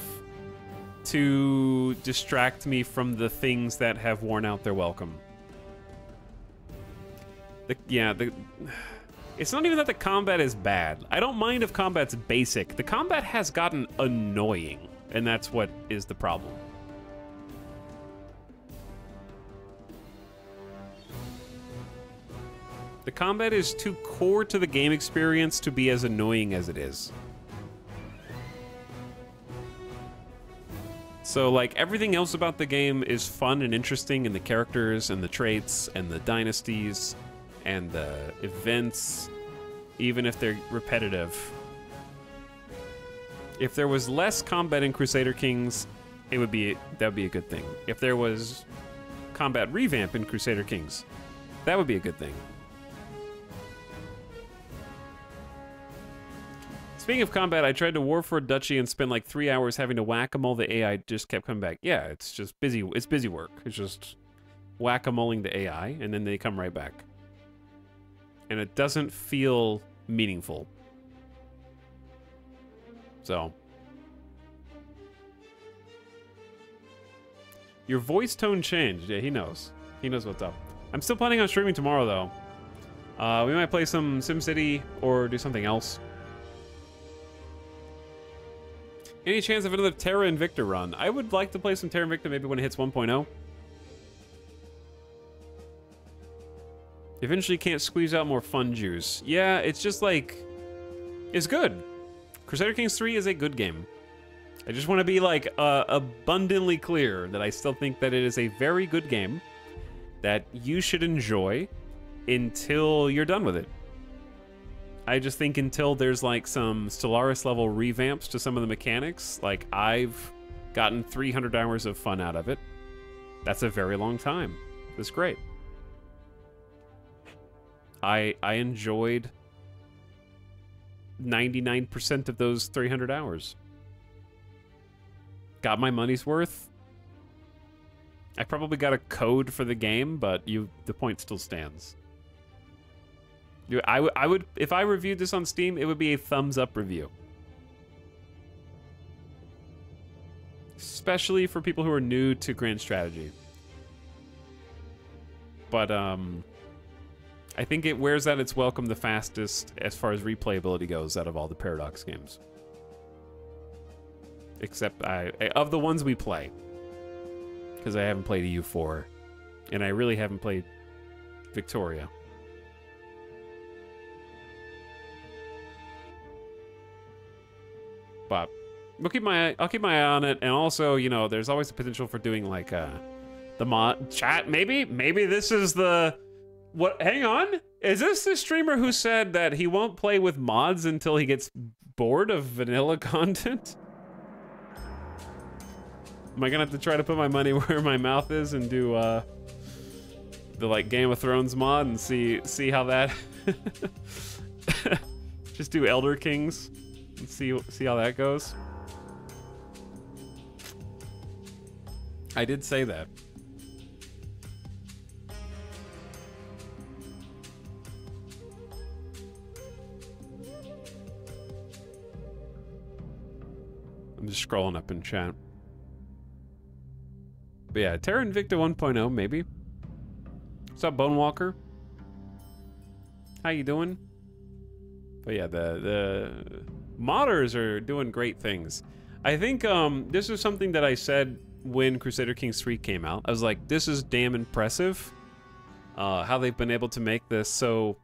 to distract me from the things that have worn out their welcome. It's not even that the combat is bad. I don't mind if combat's basic. The combat has gotten annoying, and that's what is the problem. The combat is too core to the game experience to be as annoying as it is. So, like, everything else about the game is fun and interesting, and the characters, and the traits, and the dynasties, and the events, even if they're repetitive. If there was less combat in Crusader Kings, that'd be a good thing. If there was combat revamp in Crusader Kings, that would be a good thing. Speaking of combat, I tried to war for a duchy and spent like 3 hours having to whack-a-mole. The AI just kept coming back. Yeah, it's just busy. It's busy work. It's just whack-a-moling the AI, and then they come right back. And it doesn't feel meaningful. So. Your voice tone changed. Yeah, he knows. He knows what's up. I'm still planning on streaming tomorrow, though. We might play some SimCity or do something else. Any chance of another Terra Invicta run? I would like to play some Terra Invicta maybe when it hits 1.0. Eventually can't squeeze out more fun juice. Yeah, it's just like... It's good. Crusader Kings 3 is a good game. I just want to be like abundantly clear that I still think that it is a very good game that you should enjoy until you're done with it. I just think until there's like some Stellaris level revamps to some of the mechanics, like I've gotten 300 hours of fun out of it. That's a very long time. It's great. I enjoyed 99% of those 300 hours. Got my money's worth. I probably got a code for the game, but the point still stands. I would, if I reviewed this on Steam, it would be a thumbs up review. Especially for people who are new to Grand Strategy. But, I think it wears out its welcome the fastest as far as replayability goes out of all the Paradox games. Except, of the ones we play. Because I haven't played EU4. And I really haven't played Victoria. But I'll keep my eye on it, and also, you know, there's always the potential for doing like the mod chat. Maybe this is the what? Hang on, is this the streamer who said that he won't play with mods until he gets bored of vanilla content? Am I gonna have to try to put my money where my mouth is and do the like Game of Thrones mod and see how that? Just do Elder Kings. Let's see how that goes. I did say that. I'm just scrolling up in chat. But yeah, Terra Invicta 1.0 maybe. What's up, Bonewalker? How you doing? But yeah, the modders are doing great things. I think this is something that I said when Crusader Kings 3 came out. I was like, this is damn impressive. How they've been able to make this so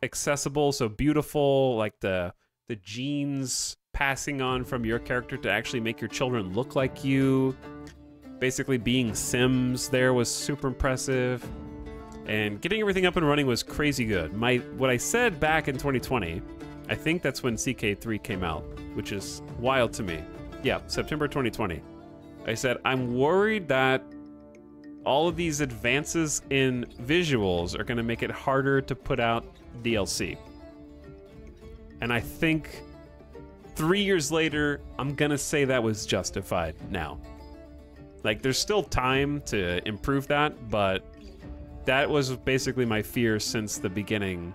accessible, so beautiful, like the genes passing on from your character to actually make your children look like you. Basically being Sims there was super impressive. And getting everything up and running was crazy good. What I said back in 2020, I think that's when CK3 came out, which is wild to me. Yeah, September 2020. I said, I'm worried that all of these advances in visuals are going to make it harder to put out DLC. And I think 3 years later, I'm going to say that was justified now. Like, there's still time to improve that, but that was basically my fear since the beginning,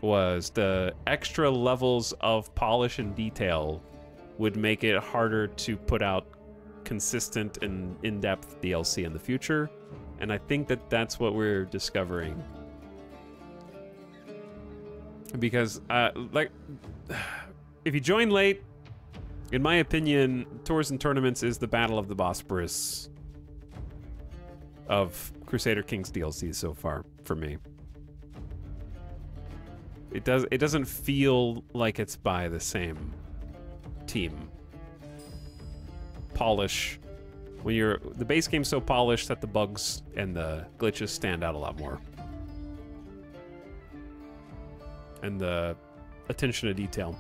was the extra levels of polish and detail would make it harder to put out consistent and in-depth DLC in the future. And I think that that's what we're discovering. Because, like, if you join late, in my opinion, Tours and Tournaments is the Battle of the Bosporus of Crusader Kings DLC so far, for me. It doesn't feel like it's by the same team. Polish. When the base game's so polished that the bugs and the glitches stand out a lot more. And the attention to detail.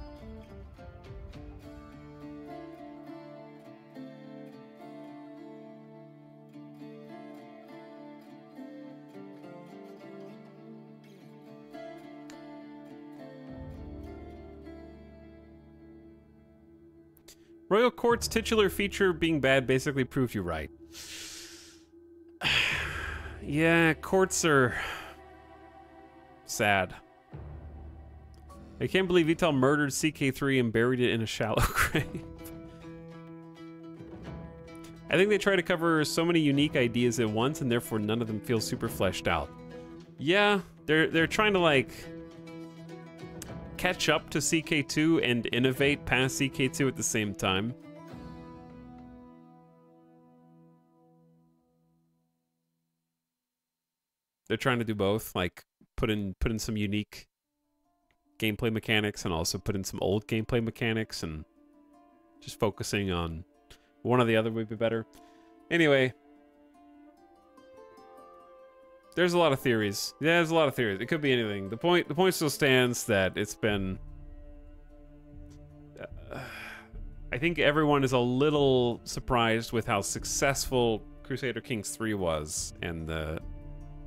Royal Court's titular feature being bad basically proves you right. Yeah, courts are sad. I can't believe Vital murdered CK3 and buried it in a shallow grave. I think they try to cover so many unique ideas at once, and therefore none of them feel super fleshed out. Yeah, they're trying to like catch up to CK2 and innovate past CK2 at the same time. They're trying to do both, like put in some unique gameplay mechanics and also put in some old gameplay mechanics, and just focusing on one or the other would be better. Anyway, there's a lot of theories. Yeah, there's a lot of theories. It could be anything. The point still stands that it's been... I think everyone is a little surprised with how successful Crusader Kings 3 was, and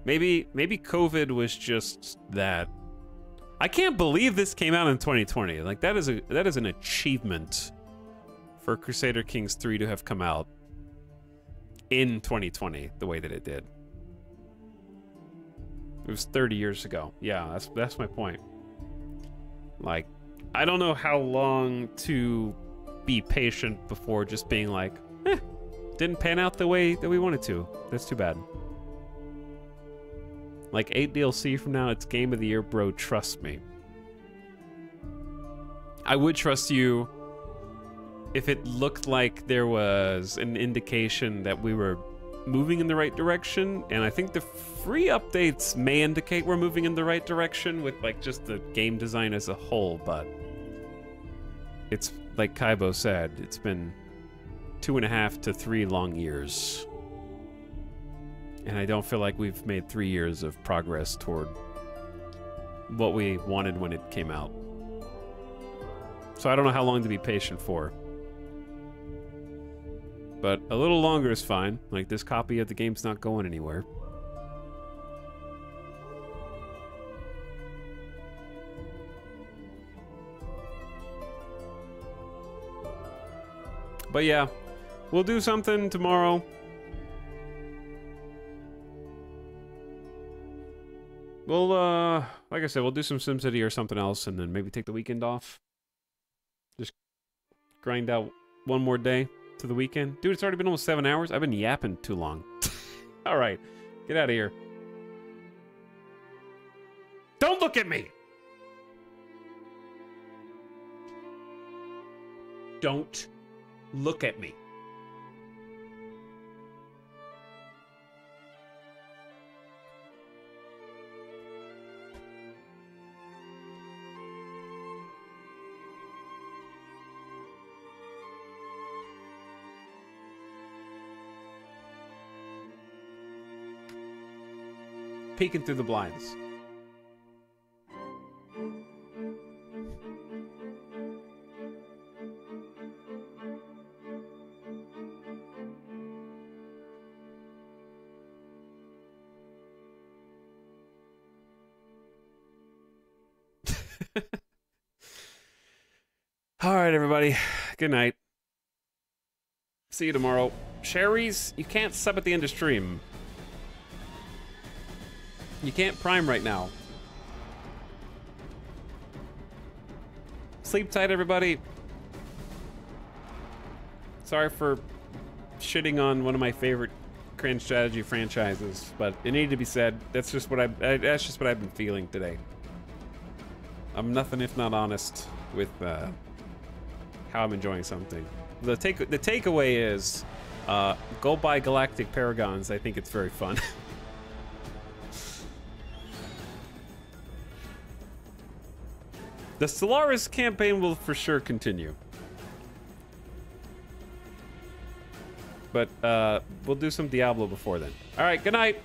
maybe COVID was just that. I can't believe this came out in 2020. Like, that is an achievement for Crusader Kings 3 to have come out in 2020 the way that it did. It was 30 years ago. Yeah, that's my point. Like, I don't know how long to be patient before just being like, didn't pan out the way that we wanted to. That's too bad. Like, 8 DLC from now, it's Game of the Year, bro. Trust me. I would trust you if it looked like there was an indication that we were moving in the right direction, and I think the free updates may indicate we're moving in the right direction with, like, just the game design as a whole, but it's, like Kaibo said, it's been 2.5 to 3 long years. And I don't feel like we've made 3 years of progress toward what we wanted when it came out. So I don't know how long to be patient for. But a little longer is fine. Like, this copy of the game's not going anywhere. But yeah, we'll do something tomorrow. We'll, like I said, we'll do some SimCity or something else, and then maybe take the weekend off. Just grind out one more day to the weekend. Dude, it's already been almost 7 hours. I've been yapping too long. All right, get out of here. Don't look at me! Don't look at me. Peeking through the blinds. All right, everybody. Good night. See you tomorrow. Sherry's, you can't sub at the end of stream. You can't prime right now. Sleep tight, everybody. Sorry for shitting on one of my favorite cringe strategy franchises, but it needed to be said. That's just what that's just what I've been feeling today. I'm nothing if not honest with how I'm enjoying something. The takeaway is go buy Galactic Paragons. I think it's very fun. The Stellaris campaign will for sure continue. But we'll do some Diablo before then. All right, good night.